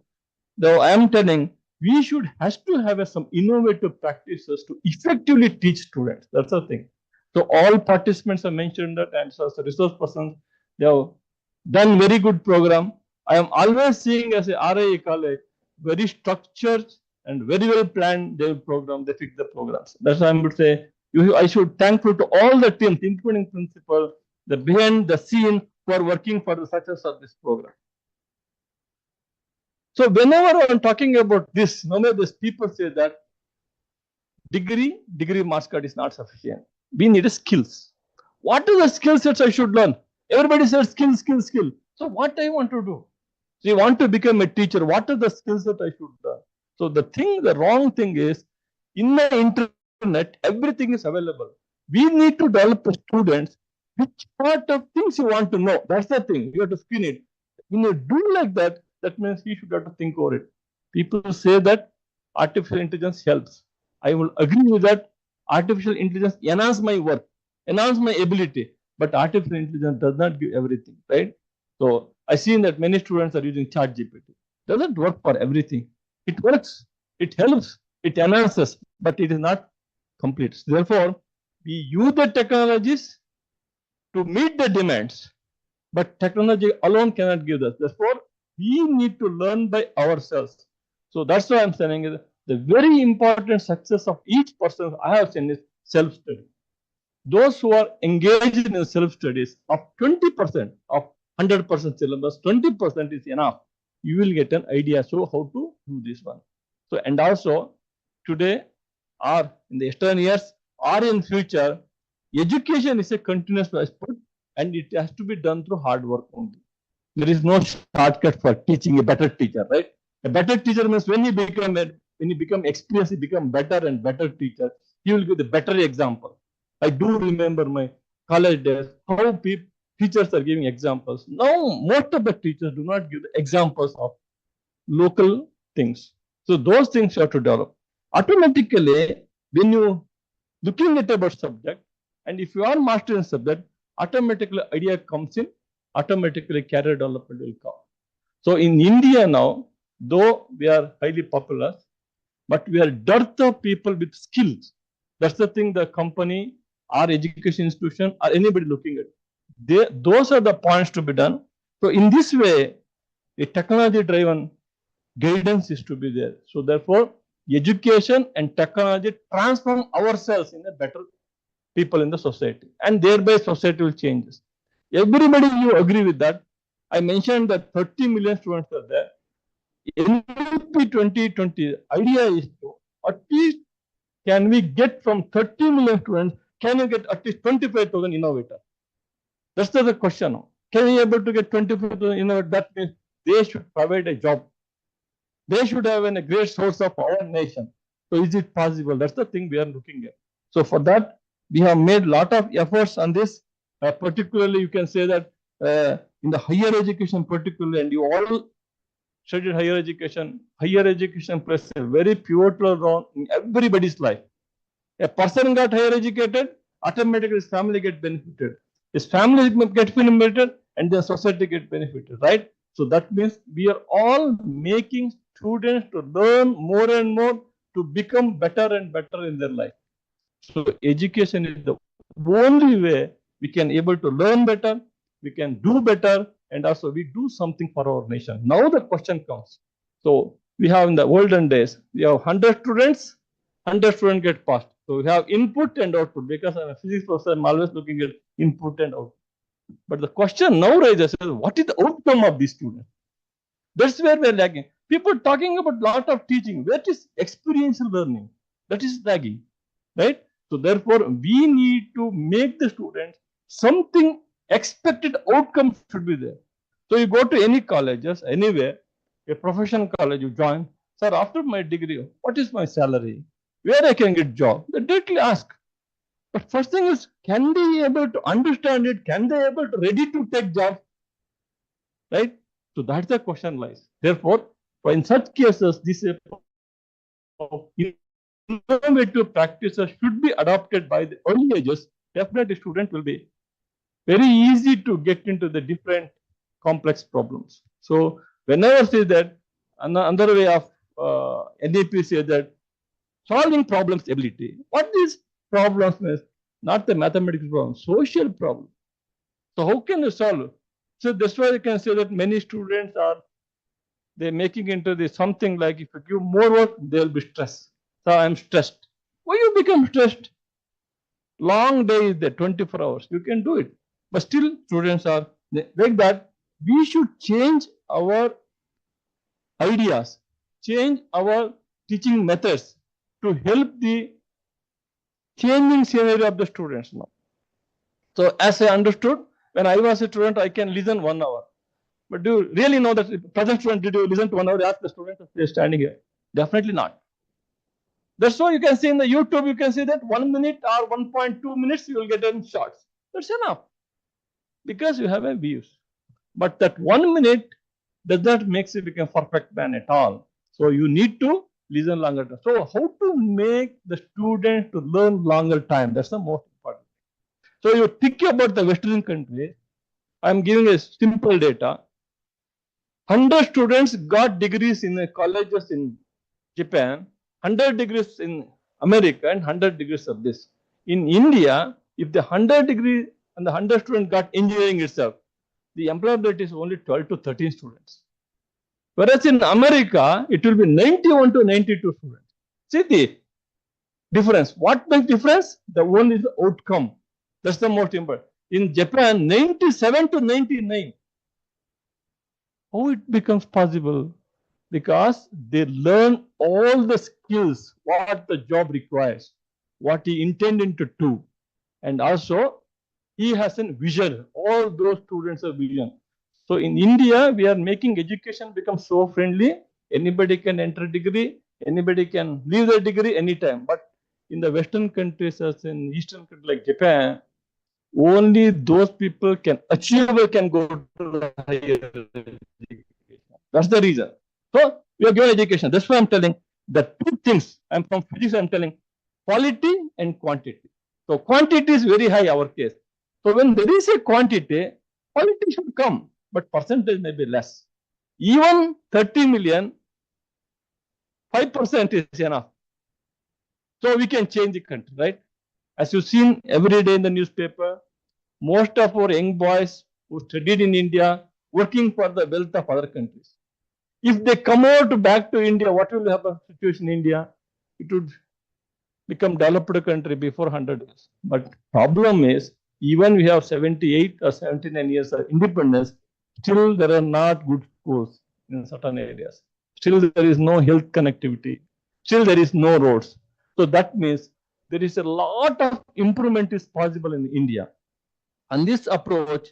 though I am telling, we has to have some innovative practices to effectively teach students. That's the thing. So all participants have mentioned that, and so as a resource persons, they have done very good program. I am always seeing as a RIA college, very structured and very well planned their program, they fix the programs. That's why I would say, I should thankful to all the teams, including principal, the behind the scene for working for the success of this program. So whenever I'm talking about this, no matter this, people say that degree marks card is not sufficient. We need skills. What are the skill sets I should learn? Everybody says skill. So what I want to do? So you want to become a teacher. What are the skills that I should learn? So the wrong thing is, in the internet, everything is available. We need to develop students which part of things you want to know. That's the thing. You have to screen it. When you do like that, that means you should have to think over it. People say that artificial intelligence helps. I will agree with that. Artificial intelligence enhance my work, enhance my ability, but artificial intelligence does not give everything, right? So I seen that many students are using ChatGPT. Doesn't work for everything. It works, it helps, it enhances, but it is not complete. So therefore, we use the technologies to meet the demands, but technology alone cannot give us. Therefore, we need to learn by ourselves. So that's why I'm saying is the very important success of each person I have seen is self-study. Those who are engaged in self-studies of 20% of 100% syllabus, 20% is enough. You will get an idea so how to do this one. So, and also today or in the external years or in future, education is a continuous effort and it has to be done through hard work only. There is no shortcut for teaching a better teacher, right? A better teacher means when you become experienced, you become better and better teacher, you will give the better example. I do remember my college days, how teachers are giving examples. Now, most of the teachers do not give the examples of local things. So those things you have to develop. Automatically, when you looking at about subject, and if you are mastering subject, automatically idea comes in, automatically career development will come. So in India now, though we are highly popular, but we are dearth of people with skills. That's the thing the company or education institution or anybody looking at. Those are the points to be done. So in this way, a technology-driven guidance is to be there. So therefore, education and technology transform ourselves in a better people in the society, and thereby society will change. Everybody, you agree with that? I mentioned that 30 million students are there. NLP 2020 idea is to at least can we get from 30 million students, can we get at least 25,000 innovators? That's the question. Can we able to get 25,000 innovators? That means they should provide a job. They should have a great source of our nation. So is it possible? That's the thing we are looking at. So for that, we have made a lot of efforts on this. Particularly, you can say that in the higher education particularly, and you all studied higher education plays a very pivotal role in everybody's life. A person got higher educated, automatically his family get benefited. His family get benefited, and the society get benefited, right? So that means we are all making students to learn more and more to become better and better in their life. So education is the only way we can able to learn better, we can do better, and also we do something for our nation. Now the question comes. So we have in the olden days, we have 100 students, 100 students get passed. So we have input and output. Because I'm a physics professor, I'm always looking at input and output. But the question now rises is, what is the outcome of these students? That's where we're lagging. People talking about lot of teaching. Where is experiential learning? That is lagging, right? So therefore, we need to make the students something expected outcome should be there. So you go to any colleges, anywhere, a professional college, you join. Sir, after my degree, what is my salary? Where I can get job? They directly ask. But first thing is, can they be able to understand it? Can they be able to ready to take job? Right? So that's the question lies. Therefore, in such cases, this innovative practices should be adopted by the early ages. Definitely, student will be very easy to get into the different complex problems. So whenever say that, another way of NAP say that solving problems ability. What these problems is not the mathematical problem, social problem. So how can you solve? So that's why you can say that many students are they're making into this something like if you give more work, they'll be stressed. So I'm stressed. Why you become stressed? Long day is there, 24 hours. You can do it. But still students are like that. We should change our ideas, change our teaching methods to help the changing scenario of the students now. So as I understood, when I was a student, I can listen 1 hour. But do you really know that present student, did you listen to 1 hour? Ask the student if they're standing here. Definitely not. That's why you can see in the YouTube, you can see that 1 minute or 1.2 minutes, you will get in shots. That's enough. Because you have a views. But that 1 minute does not make you become perfect man at all. So you need to listen longer time. So how to make the student to learn longer time? That's the most important. So you think about the Western countries. I'm giving a simple data. 100 students got degrees in the colleges in Japan, 100 degrees in America, and 100 degrees of this. In India, if the 100 degree and the 100 students got engineering itself, the employability is only 12 to 13 students. Whereas in America, it will be 91 to 92 students. See the difference. What makes difference? The one is the outcome. That's the most important. In Japan, 97 to 99. How it becomes possible? Because they learn all the skills, what the job requires, what he intended to do. And also, he has a vision. All those students have vision. So in India, we are making education become so friendly. Anybody can enter a degree. Anybody can leave the degree anytime. But in the Western countries, as in Eastern countries like Japan, only those people can achieve can go to the higher education. That's the reason. So we are given education. That's why I'm telling the two things. I'm from physics. I'm telling quality and quantity. So quantity is very high our case. So when there is a quantity, quality should come, but percentage may be less. Even 30 million, 5% is enough. So we can change the country, right? As you've seen every day in the newspaper, most of our young boys who studied in India working for the wealth of other countries. If they come out back to India, what will happen situation in India? It would become developed country before 100 years. But problem is, even we have 78 or 79 years of independence, still there are not good schools in certain areas. Still there is no health connectivity. Still there is no roads. So that means there is a lot of improvement is possible in India. On this approach,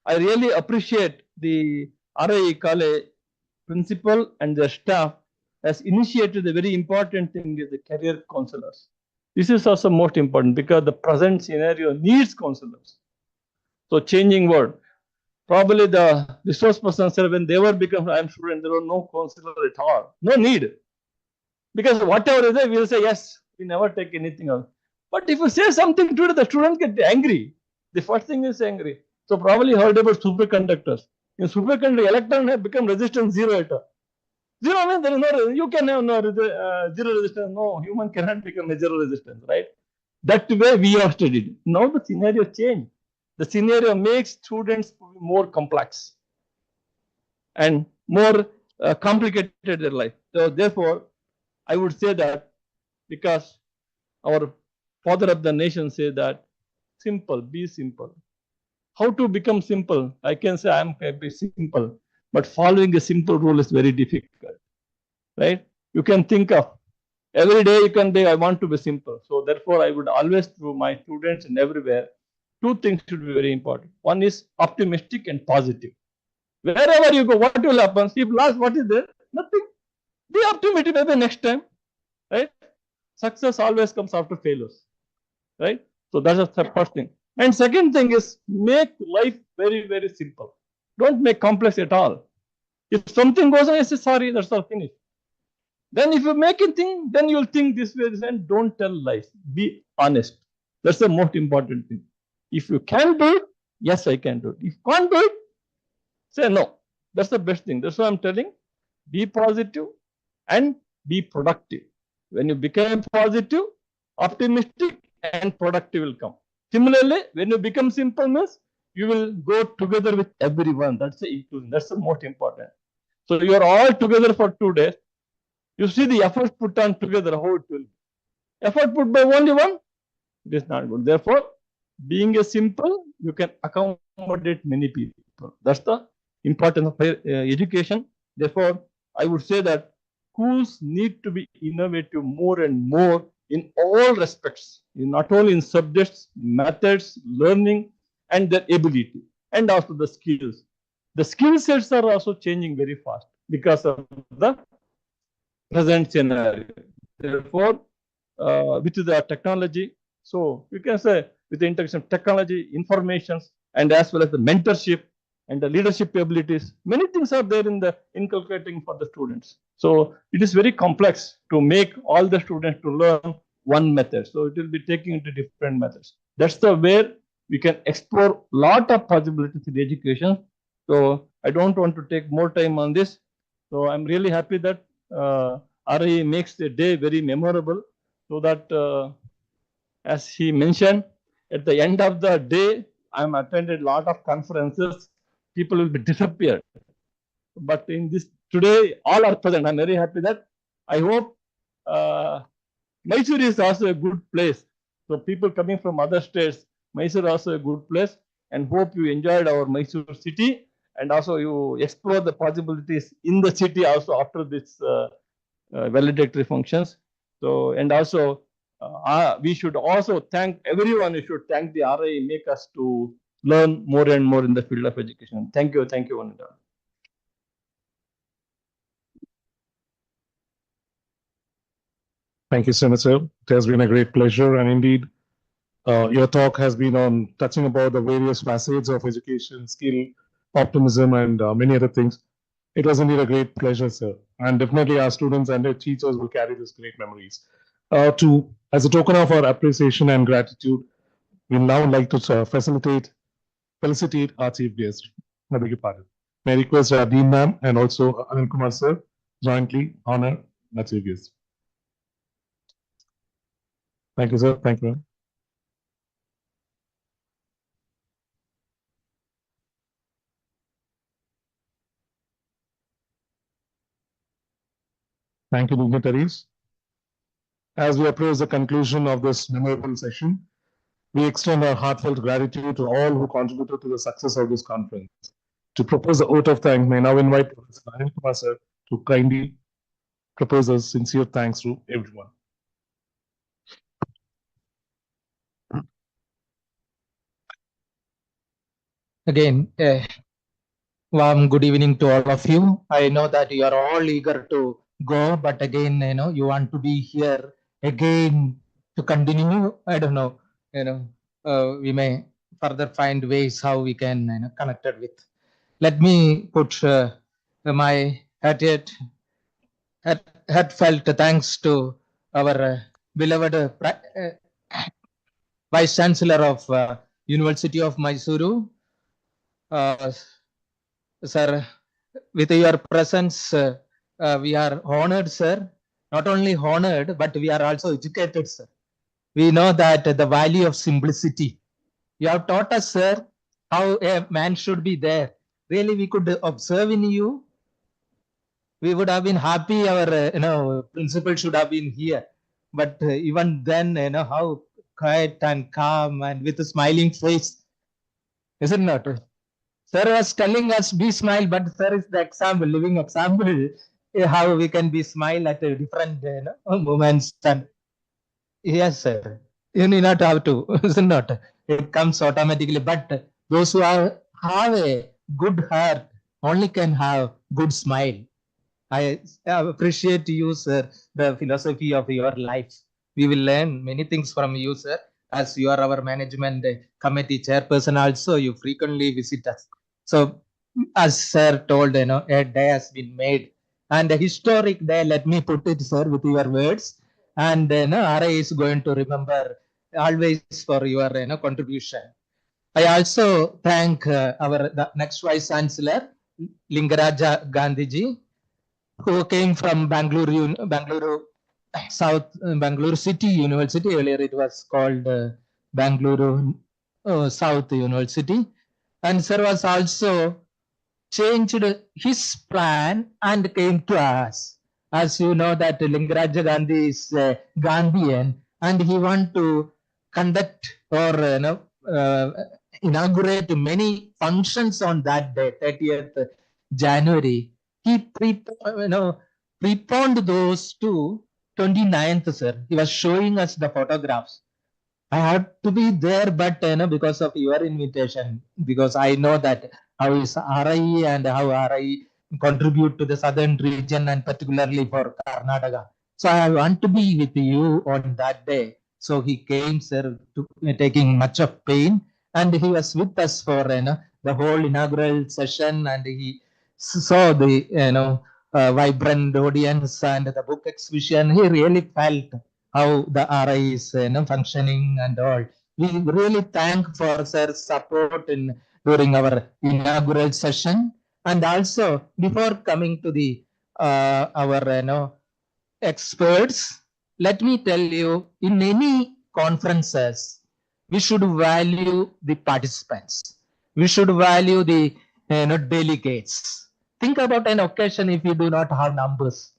I really appreciate the RI College principal and their staff has initiated a very important thing is the career counselors. This is also most important because the present scenario needs counselors. So changing word. Probably the resource person said when they were become IIM student, there were no counselor at all. No need. Because whatever is there, we will say, yes, we never take anything else. But if you say something today, the students get angry. The first thing is angry. So probably heard about superconductors. In superconductor, electron have become resistance zero at all. Zero means there is no, you can have no zero resistance. No, human cannot become a zero resistance, right? That way we have studied. Now the scenario changed. The scenario makes students more complex and more complicated their life. So therefore, I would say that because our father of the nation said that simple, be simple. How to become simple? I can say I am be simple, but following a simple rule is very difficult, right? You can think of every day you can be, I want to be simple. So therefore, I would always to my students and everywhere, two things should be very important. One is optimistic and positive. Wherever you go, what will happen? If last, what is there? Nothing. Be optimistic maybe next time, right? Success always comes after failures, right? So that's the first thing. And second thing is make life very, very simple. Don't make complex at all. If something goes on, I say sorry, that's all finished. Then if you make a thing, then you'll think this way, and don't tell lies. Be honest. That's the most important thing. If you can do it, yes, I can do it. If you can't do it, say no. That's the best thing. That's what I'm telling. Be positive and be productive. When you become positive, optimistic and productive will come. Similarly, when you become simple, means you will go together with everyone. That's the inclusion. That's the most important. So you are all together for 2 days. You see the effort put on together, how it will be. Effort put by only one, it is not good. Therefore, being a simple, you can accommodate many people. That's the importance of education. Therefore, I would say that schools need to be innovative more and more in all respects, not only in subjects, methods, learning, and their ability, and also the skills. The skill sets are also changing very fast because of the present scenario. Therefore, with the technology, so you can say with the integration of technology, informations, and as well as the mentorship and the leadership abilities, many things are there in the inculcating for the students. So it is very complex to make all the students to learn one method. So it will be taking into different methods. That's the where we can explore lot of possibilities in education. So I don't want to take more time on this. So I'm really happy that RI makes the day very memorable, so that as he mentioned, at the end of the day, I'm attended a lot of conferences. People will be disappeared. But in this today, all are present. I'm very happy that I hope Mysore is also a good place. So people coming from other states, Mysore is also a good place, and hope you enjoyed our Mysore city, and also you explore the possibilities in the city also after this valedictory functions. So, and also we should also thank everyone. We should thank the RI, make us to learn more and more in the field of education. Thank you, one and all. Thank you so much, sir. It has been a great pleasure, and indeed, your talk has been on touching about the various facets of education, skill, optimism, and many other things. It was indeed a great pleasure, sir. And definitely our students and their teachers will carry these great memories. As a token of our appreciation and gratitude, we now like to felicitate our chief guest. I beg your pardon. May I request Dean ma'am and also Anil Kumar sir jointly honor our chief guest. Thank you, sir. Thank you, ma'am. Thank you, dignitaries. As we approach the conclusion of this memorable session, we extend our heartfelt gratitude to all who contributed to the success of this conference. To propose a vote of thanks, may now invite Professor Anil Kumar sir to kindly propose a sincere thanks to everyone. Again, warm good evening to all of you. I know that you are all eager to go, but again, you want to be here again to continue. I don't know, we may further find ways how we can connect it with. Let me put my heartfelt thanks to our beloved Vice Chancellor of University of Mysuru, sir. With your presence, we are honored, sir. Not only honored, but we are also educated, sir. We know that the value of simplicity. You have taught us, sir, how a man should be there. Really, we could observe in you. We would have been happy. Our, principal should have been here. But even then, how quiet and calm and with a smiling face, is it not? Sir was telling us be smile, but sir is the example, living example, how we can be smile at different moments. And yes, sir, you need not have to, is it not? It comes automatically. But those who have a good heart only can have good smile. I appreciate you, sir, the philosophy of your life. We will learn many things from you, sir. As you are our management committee chairperson also, you frequently visit us. So, as sir told, a day has been made. And a historic day, let me put it, sir, with your words. And RA is going to remember always for your contribution. I also thank the next Vice Chancellor, Lingaraja Gandhiji, who came from Bangalore South Bangalore City University. Earlier it was called Bangalore South University. And sir was also changed his plan and came to us. As you know that Lingaraja Gandhi is Gandhian, and he want to conduct or inaugurate many functions on that day, 30th January. He preponed those to 29th, sir. He was showing us the photographs. I had to be there, but because of your invitation, because I know that how is RI and how RI contribute to the southern region and particularly for Karnataka. So I want to be with you on that day. So he came, sir, taking much of pain, and he was with us for the whole inaugural session, and he saw the vibrant audience and the book exhibition. He really felt how the RI is functioning and all. We really thank for sir's support during our inaugural session. And also before coming to the our experts, let me tell you, in any conferences, we should value the participants. We should value the delegates. Think about an occasion if you do not have numbers.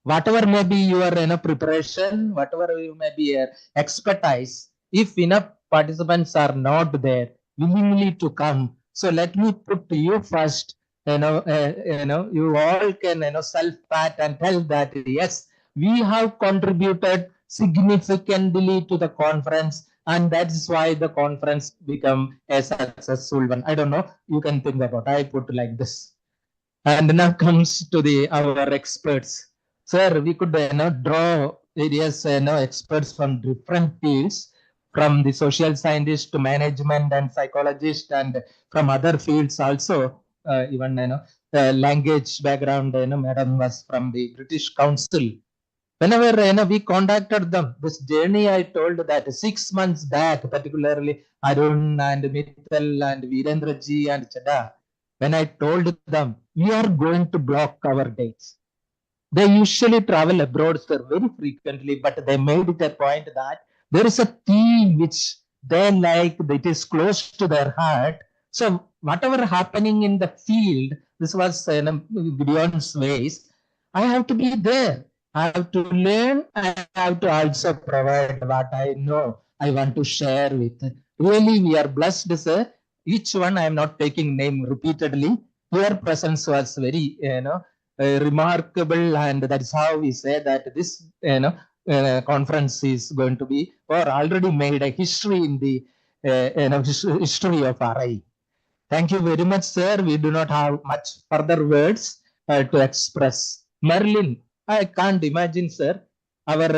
Whatever may be your preparation, whatever you may be your expertise, if enough participants are not there willingly to come, so let me put you first. You all can self pat and tell that yes, we have contributed significantly to the conference, and that's why the conference become a successful one. I don't know. You can think about. I put like this. And now comes to our experts. Sir, we could draw various experts from different fields, from the social scientist to management and psychologist, and from other fields also. Even language background. Madam was from the British Council. Whenever we contacted them, this journey I told that 6 months back, particularly Arun and Mittal and Virendraji and Chada. When I told them, we are going to block our dates. They usually travel abroad, sir, very frequently, but they made it a point that there is a theme which they like, that is close to their heart. So whatever happening in the field, this was Gideon's ways, I have to be there. I have to learn. I have to also provide what I know. I want to share with. Really, we are blessed, sir. Each one, I am not taking name repeatedly. Your presence was very, remarkable, and that's how we say that this, conference is going to be, or already made a history in the, history of RI. Thank you very much, sir. We do not have much further words to express. Merlin, I can't imagine, sir. Our,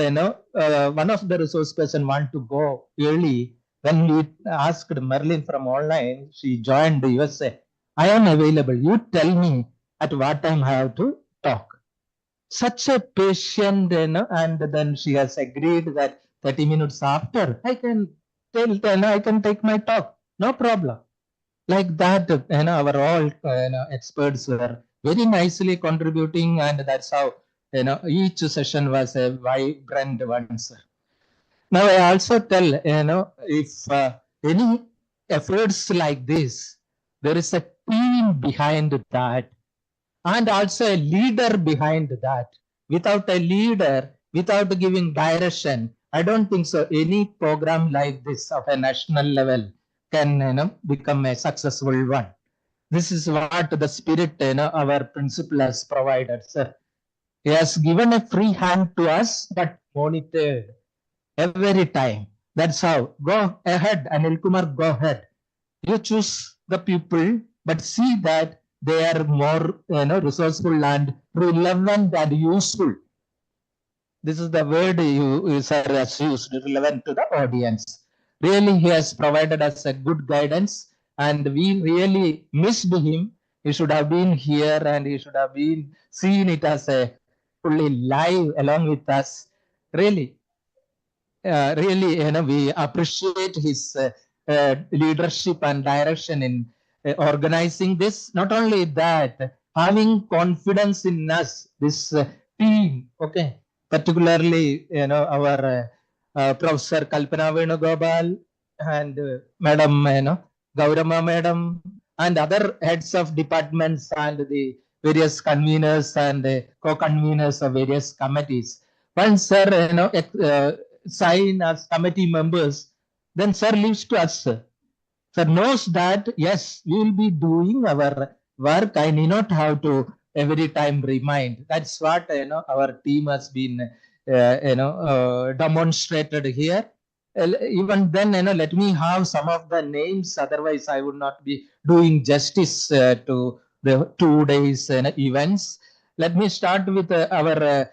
one of the resource person want to go early. When we asked Merlin from online, she joined the USA. I am available. You tell me at what time I have to talk. Such a patient, and then she has agreed that 30 minutes after I can I can take my talk. No problem. Like that, our all experts were very nicely contributing, and that's how each session was a vibrant one, sir. Now I also tell, if any efforts like this, there is a team behind that, and also a leader behind that. Without a leader, without giving direction, I don't think so any program like this of a national level can become a successful one. This is what the spirit our principal has provided, sir. He has given a free hand to us, but monitored every time. That's how. Go ahead, Anil Kumar, go ahead. You choose the people, but see that they are more resourceful and relevant and useful. This is the word you sir has used, relevant to the audience. Really, he has provided us a good guidance, and we really missed him. He should have been here, and he should have been seen it as a fully live along with us. Really, we appreciate his leadership and direction in organizing this. Not only that, having confidence in us, this team, okay, particularly our Professor Kalpana Venugopal and Madam Gaurama Madam and other heads of departments and the various conveners and co-conveners of various committees. Once sir sign as committee members, then sir leaves to us. Sir knows that yes, we will be doing our work. I need not have to every time remind. That's what our team has been demonstrated here. Even then, let me have some of the names. Otherwise, I would not be doing justice to the 2 days events. Let me start with our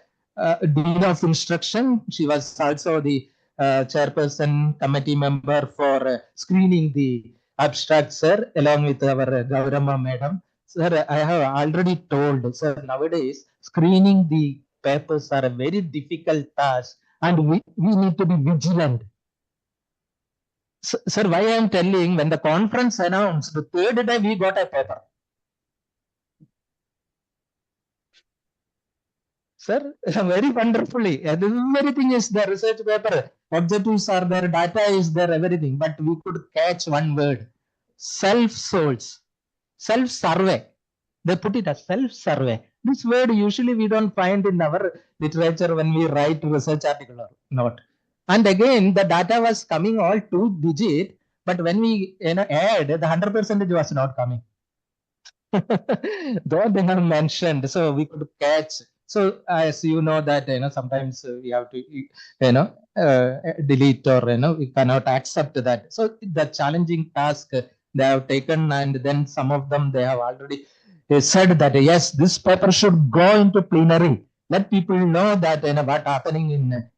Dean of Instruction. She was also the chairperson committee member for screening the abstract, sir, along with our Gaurama Madam. Sir, I have already told, sir, nowadays screening the papers are a very difficult task, and we need to be vigilant. Sir, why I am telling, when the conference announced, the third day we got a paper. Sir, very wonderfully. Everything is there, research paper, objectives are there, data is there, everything. But we could catch one word, self-source, self-survey. They put it as self-survey. This word usually we don't find in our literature when we write research article or not. And again, the data was coming all 2-digit, but when we add, the 100% was not coming. Though they have mentioned, so we could catch. So as you know that sometimes we have to delete or we cannot accept that. So the challenging task they have taken, and then some of them they have already said that yes, this paper should go into plenary. Let people know that what happening in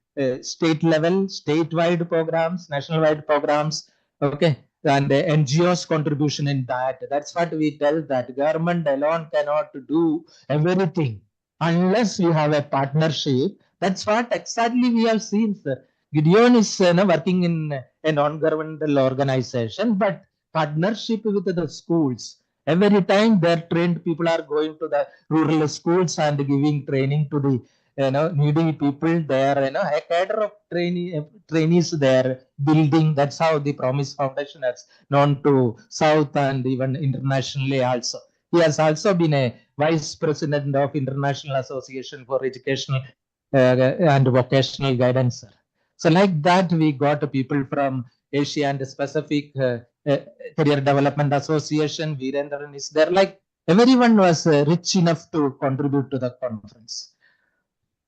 state level, statewide programs, national-wide programs, okay, and the NGOs contribution in that. That's what we tell, that government alone cannot do everything unless you have a partnership. That's what exactly we have seen, sir. Gideon is working in a non-governmental organization, but partnership with the schools. Every time their trained people are going to the rural schools and giving training to the needy people. They are a cadre of trainees they are building. That's how the Promise Foundation has known to South and even internationally also. He has also been a vice president of International Association for Educational and vocational guidance, sir. So like that, we got people from Asia and Pacific Career Development Association. Virendran is there. Like everyone was rich enough to contribute to the conference.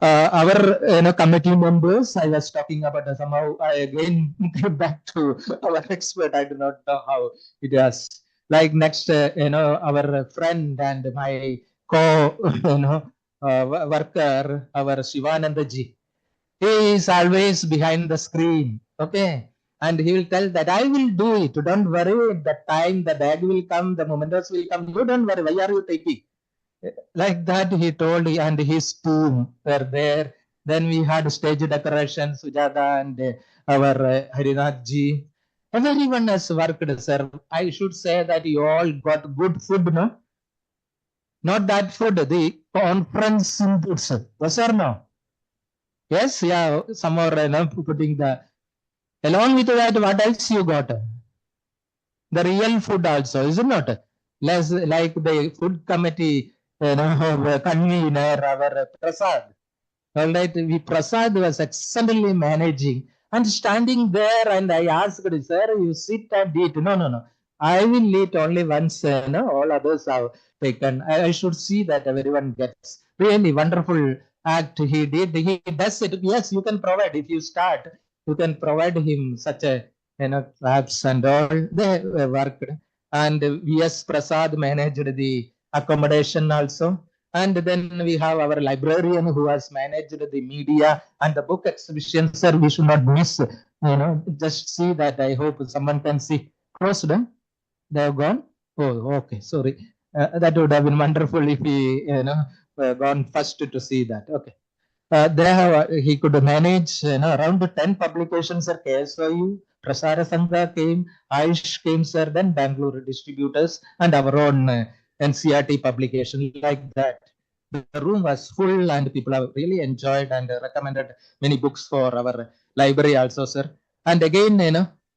Our committee members, I was talking about somehow. I again get back to our expert. I do not know how it is. Like next, our friend and my co, worker, our Shivanandaji. He is always behind the screen. Okay. And he will tell that I will do it. Don't worry. The time, the bag will come, the mementos will come. You don't worry. Why are you taking? Like that, he told, and his team were there. Then we had stage decoration, Sujata and our Harinath ji. Everyone has worked, sir. I should say that you all got good food, no? Not that food, the conference inputs. Was or no? Yes, yeah, some are putting the. Along with that, what else you got? The real food also, is it not? Less like the food committee, convener, our Prasad. All right, Prasad was excellently managing and standing there. And I asked, sir, you sit and eat. No. I will eat only once. All others have taken. I should see that everyone gets. Really wonderful act he did. He does it. Yes, you can provide if you start. You can provide him such a claps and all. They worked. And V.S. Prasad managed the accommodation also. And then we have our librarian who has managed the media and the book exhibition. Sir, we should not miss. Just see that. I hope someone can see. Closed. They have gone. Oh, okay. Sorry. That would have been wonderful if he, gone first to see that. Okay. He could manage around 10 publications, sir. KSYU, Prasara Sangha came, Aish came, sir, then Bangalore distributors, and our own NCERT publication. Like that, the room was full, and people have really enjoyed and recommended many books for our library also, sir. And again,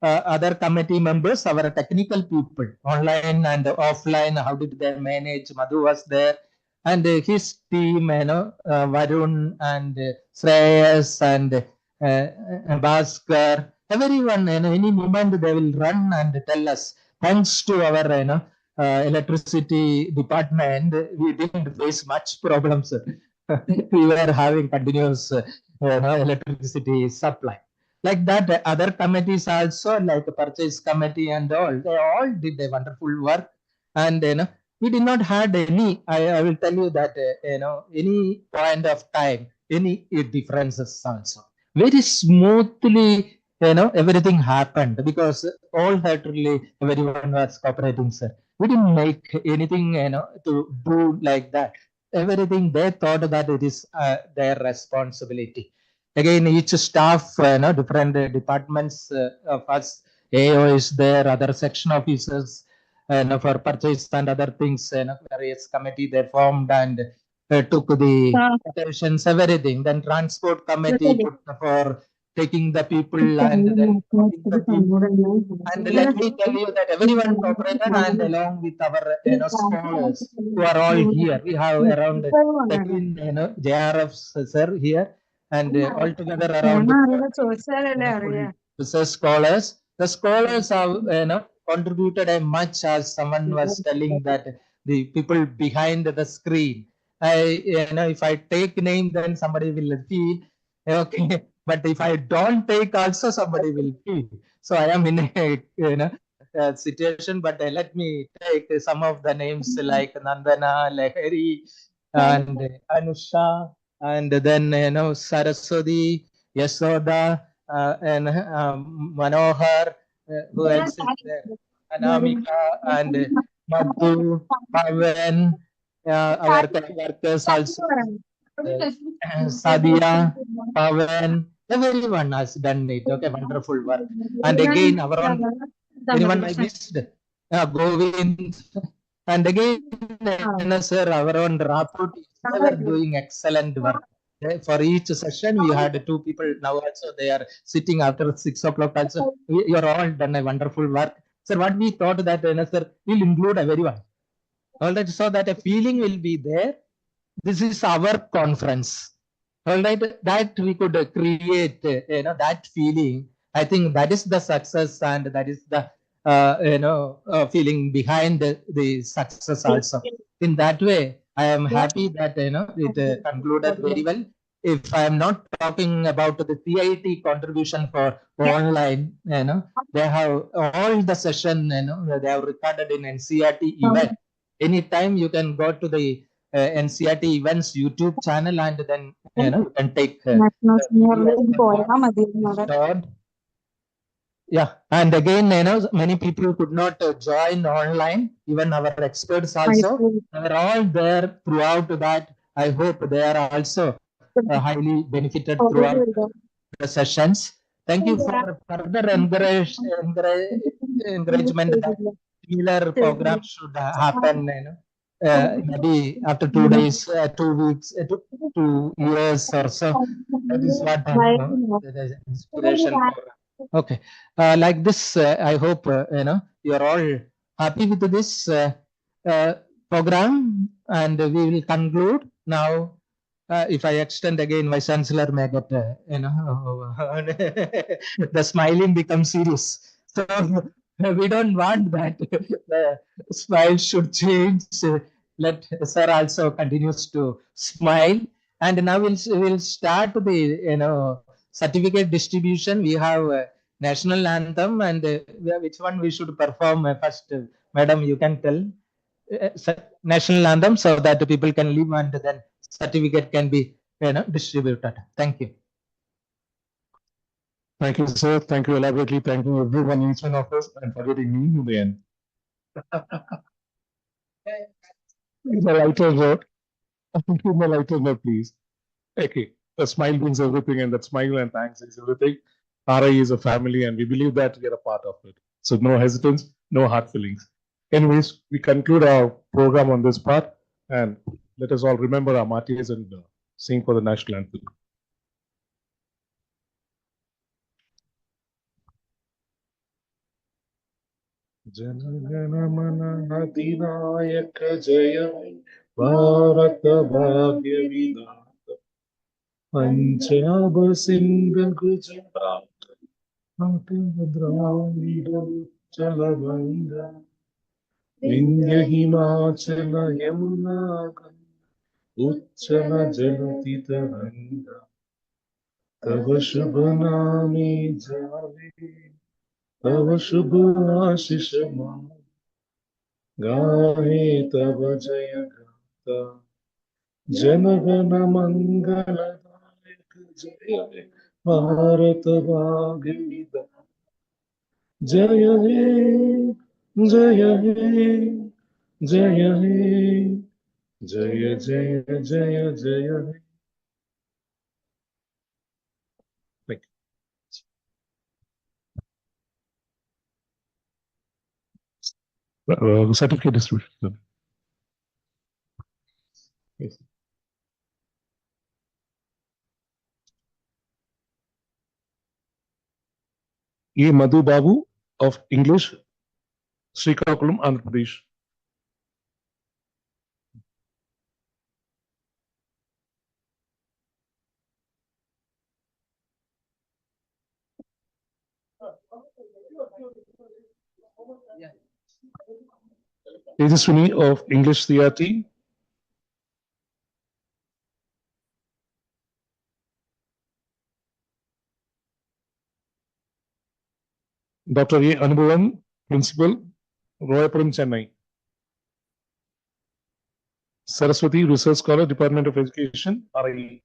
other committee members, our technical people, online and offline, how did they manage? Madhu was there. And his team, Varun and Shreyas and Bhaskar, everyone, any moment they will run and tell us. Thanks to our, electricity department, we didn't face much problems. We were having continuous, electricity supply. Like that, other committees also, like the purchase committee and all, they all did a wonderful work. And we did not had any. I will tell you that any point of time, any differences also. Very smoothly, everything happened because wholeheartedly everyone was cooperating, sir. We didn't make anything, to do like that. Everything they thought that it is their responsibility. Again, each staff, different departments of us, AO is there, other section officers, for purchase and other things, various committee they formed and took the attentions, everything. Then transport committee put for taking the people and then and let me tell you that everyone cooperated, and along with our scholars who are all here, we have around 13 JRFs, sir, here, and altogether around scholars. The scholars have contributed as much as someone was telling that the people behind the screen. If I take name, then somebody will feel okay. But if I don't take, also somebody will feel. So I am in a situation. But let me take some of the names like Nandana, Lahiri, and Anusha, and then Saraswati, Yasoda, and Manohar, who else is there? Anamika and Madhu, Pavan, our workers also. Sadia, Pavan, everyone has done it. Okay, wonderful work. And again, our own, anyone I missed? Govind. And again, sir, our own Raput, they were doing excellent work. For each session, we had 2 people. Now also they are sitting after 6 o'clock. Also, you are all done a wonderful work. Sir, what we thought that, sir, we'll include everyone. All right, so that a feeling will be there. This is our conference. all right, that we could create, that feeling. I think that is the success, and that is the, feeling behind the success also. In that way, I am happy that, it concluded very well. If I am not talking about the CIT contribution for online, they have all the session, they have recorded in NCERT event. Anytime you can go to the NCERT events YouTube channel, and then you can take stored. Yeah, and again, many people could not join online. Even our experts also, they are all there throughout that. I hope they are also highly benefited throughout the sessions. Thank you for further encouragement that similar programs should happen. Maybe after 2 days, 2 weeks, 2 years or so. That is what the inspiration for. Okay, like this, I hope you are all happy with this program, and we will conclude now. If I extend again, Vice Chancellor may get, the smiling becomes serious. So we don't want that. The smile should change. Let Sir also continues to smile. And now we'll start the certificate distribution. We have national anthem, and which one we should perform first. Madam, you can tell. National anthem, so that people can leave, and then certificate can be distributed. Thank you. Thank you, sir. Thank you elaborately. Thank you everyone, each one of us, and forgetting me in the end. In a lighter note, in a lighter note, please. Okay, a smile means everything, and that smile and thanks is everything. RI is a family, and we believe that we are a part of it. So no hesitance, no hard feelings. Anyways, we conclude our program on this part, and let us all remember our martyrs and sing for the national anthem. Janagana Adinayaka Jaya Bharata Bhagya Vidata Panjab Sindh Gujarat Dravida Chalavanda Vindhya Himachala Yamuna Uchala Jalatita Ranga Tava Shubha Name Jave Tava Shubha Ashish Ma Gahe Tava Jaya Gata Janagana Mangala Jaya Bharata Bhagya Jaya He Jaya He Jaya He Jaya Jaya Jaya Jaya He. Thank you. Certificate distribution. Yes. A. Madhu Babu of English, Srikakulam, Andhra Pradesh. Tejaswini of English CRT. Dr. A. Anubhavan, Principal, Royapuram, Chennai. Saraswati, Research Scholar, Department of Education, RIE.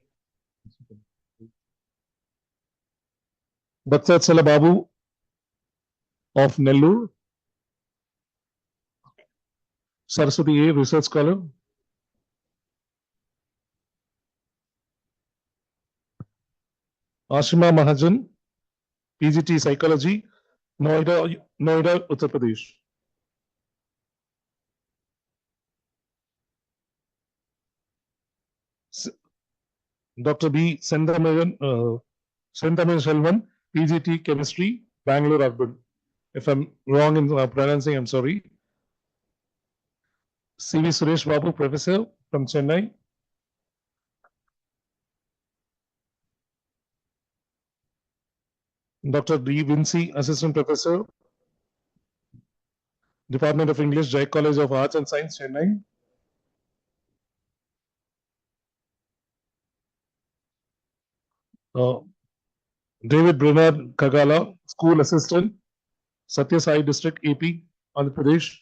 Bhattatsala Babu of Nellore. Saraswati A. Research Scholar. Ashima Mahajan, PGT Psychology, Noida, Uttar Pradesh. Dr. B. Sendamayan Selvan, PGT Chemistry, Bangalore Urban. If I'm wrong in pronouncing, I'm sorry. CV Suresh Babu, Professor from Chennai. Dr. D. Vinci, Assistant Professor, Department of English, Jai College of Arts and Science, Chennai. David Bernard Kagala, School Assistant, Satya Sai District, AP, Andhra Pradesh.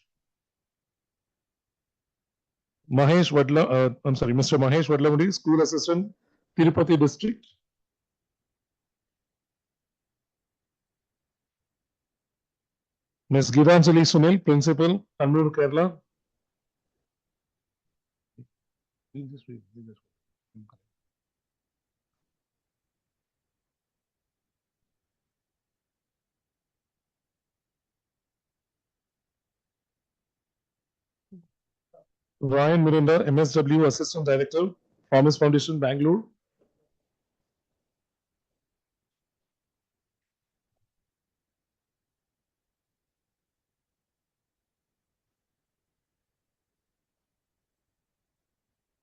Mr. Mahesh Vadlamudi, School Assistant, Tirupati District. Ms. Giranjali Sunil, Principal, Kannur, Kerala. Ryan Miranda, MSW Assistant Director, Farmers Foundation, Bangalore.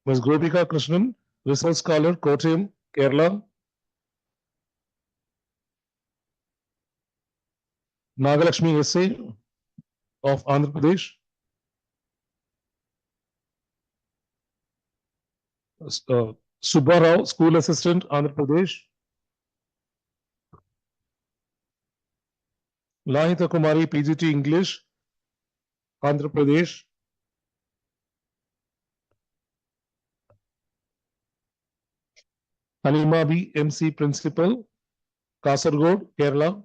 Ms. Gopika Krishnan, Research Scholar, Kottayam, Kerala. Nagalakshmi Essay of Andhra Pradesh. Subba Rao, School Assistant, Andhra Pradesh. Lahita Kumari, PGT English, Andhra Pradesh. Halima B, MC Principal, Kasargod, Kerala.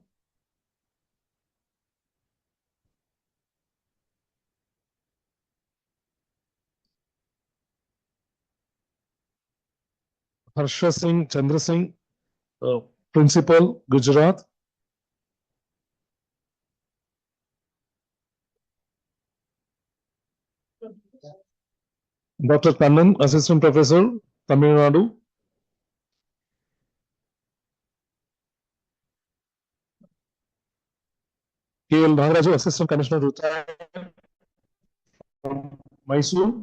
Harsha Singh, Chandra Singh, Principal, Gujarat. Dr. Kannan, Assistant Professor, Tamil Nadu. KL Nagaraju, Assistant Commissioner, retired from Mysore,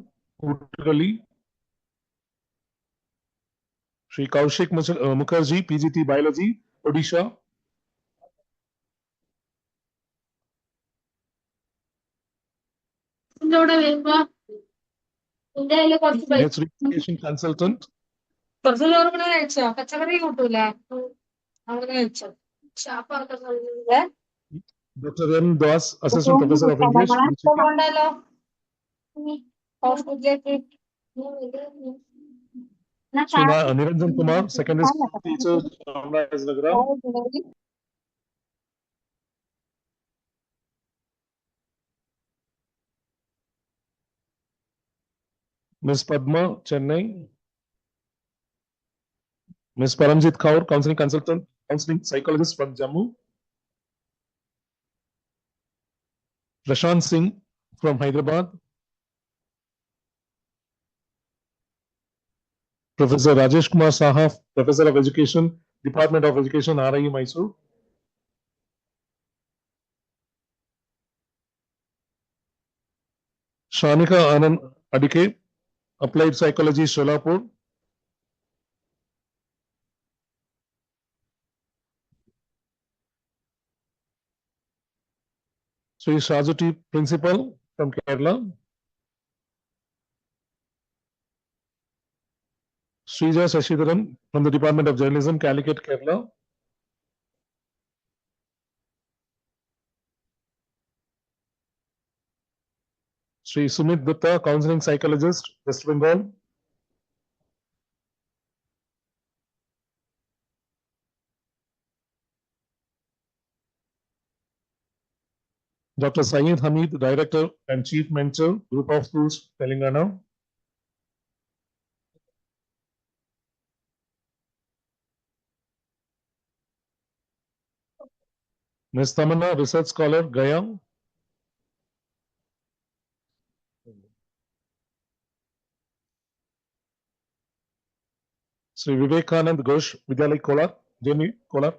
Uttarakhand. Shri Kaushik Mukherjee, PGT Biology, Odisha. Next Education Consultant. Dr. M. Das, Assistant Professor of English. Niranjan Kumar, Secondary School Teacher, Chamarajanagar. Ms. Padma, Chennai. Ms. Paramjit Kaur, Counseling Consultant, Counseling Psychologist from Jammu. Prashant Singh from Hyderabad. Professor Rajesh Kumar Saha, Professor of Education, Department of Education, RIE, Mysore. Shanika Anand Adike, Applied Psychology, Sholapur. Sri Shajuti, Principal from Kerala. Srija Shashidharan from the Department of Journalism, Calicut, Kerala. Sri Sumit Gupta, Counseling Psychologist, West Bengal. Dr. Syed Hamid, Director and Chief Mentor, Group of Schools, Telangana. Ms. Tamanna, Research Scholar, Gaya. Sri Vivekanand Ghosh, Vidyalaya, Kolar, JNU, Kolar.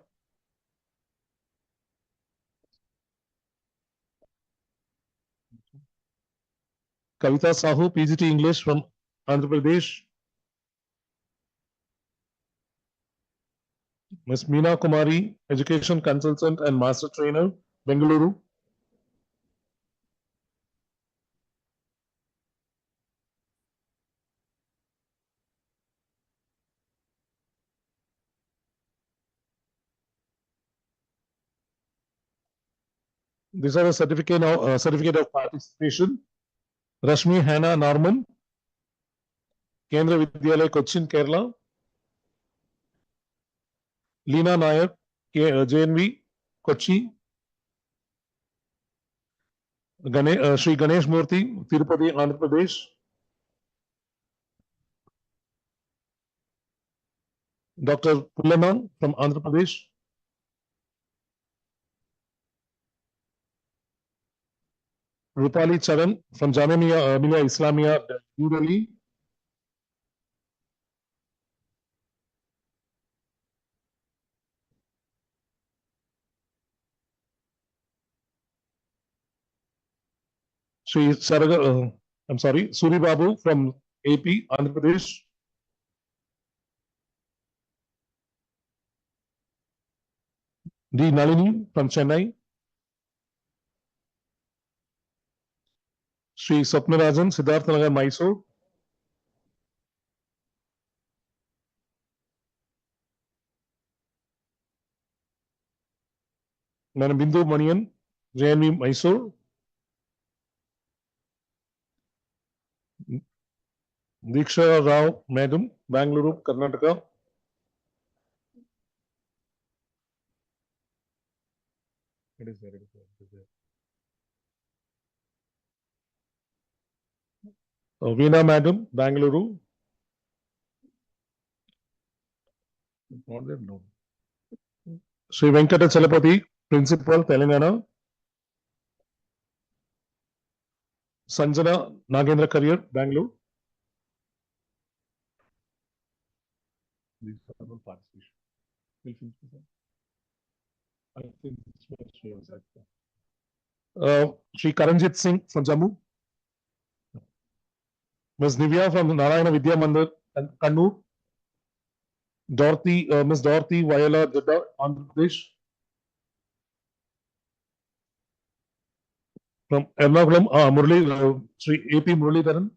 Kavita Sahu, PGT English from Andhra Pradesh. Ms. Meena Kumari, Education Consultant and Master Trainer, Bengaluru. These are a certificate of participation. Rashmi Hannah Norman, Kendra Vidyalaya, Cochin, Kerala. Leena Nayak, JNV, Kochi. Sri Ganesh Murthy, Tirupati, Andhra Pradesh. Dr. Pullana from Andhra Pradesh. Rupali Charan from Jamia Millia Islamia, New Delhi. Sri Saraga, Suri Babu from AP, Andhra Pradesh. D. Nalini from Chennai. Sri Swapnarajan, Siddhartha Nagar, Mysore. Madam Bindu Manian, JNV, Mysore. Diksha Rao, Madam, Bangalore, Karnataka. It is there. Veena Madam, Bangalore. Not there, no. Sri Venkata Chalapati, Principal, Telangana. Sanjana Nagendra Career, Bangalore. These are all participation. I think this was yours. Sri Karanjit Singh from Jammu. Ms. Nivya from Narayana Vidya Mandir, Kannur. Dorothy, Ms. Dorothy Viola Dutta, Andhra Pradesh. From Ernakulam, Sri AP Muralidharan.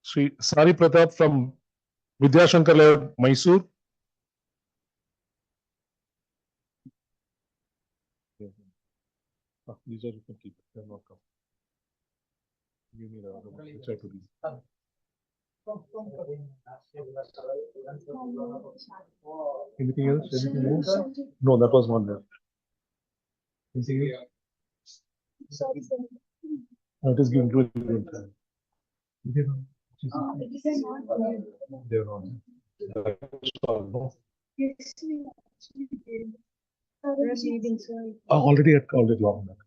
Sri Sari Pratap from Vidyashankar Layout, Mysore. These are you can keep. They are not come. Give me the other one. Which I could use. Anything else? Anything else? No, that was not there. Anything else? No, it is given to it. They are not. Already on that.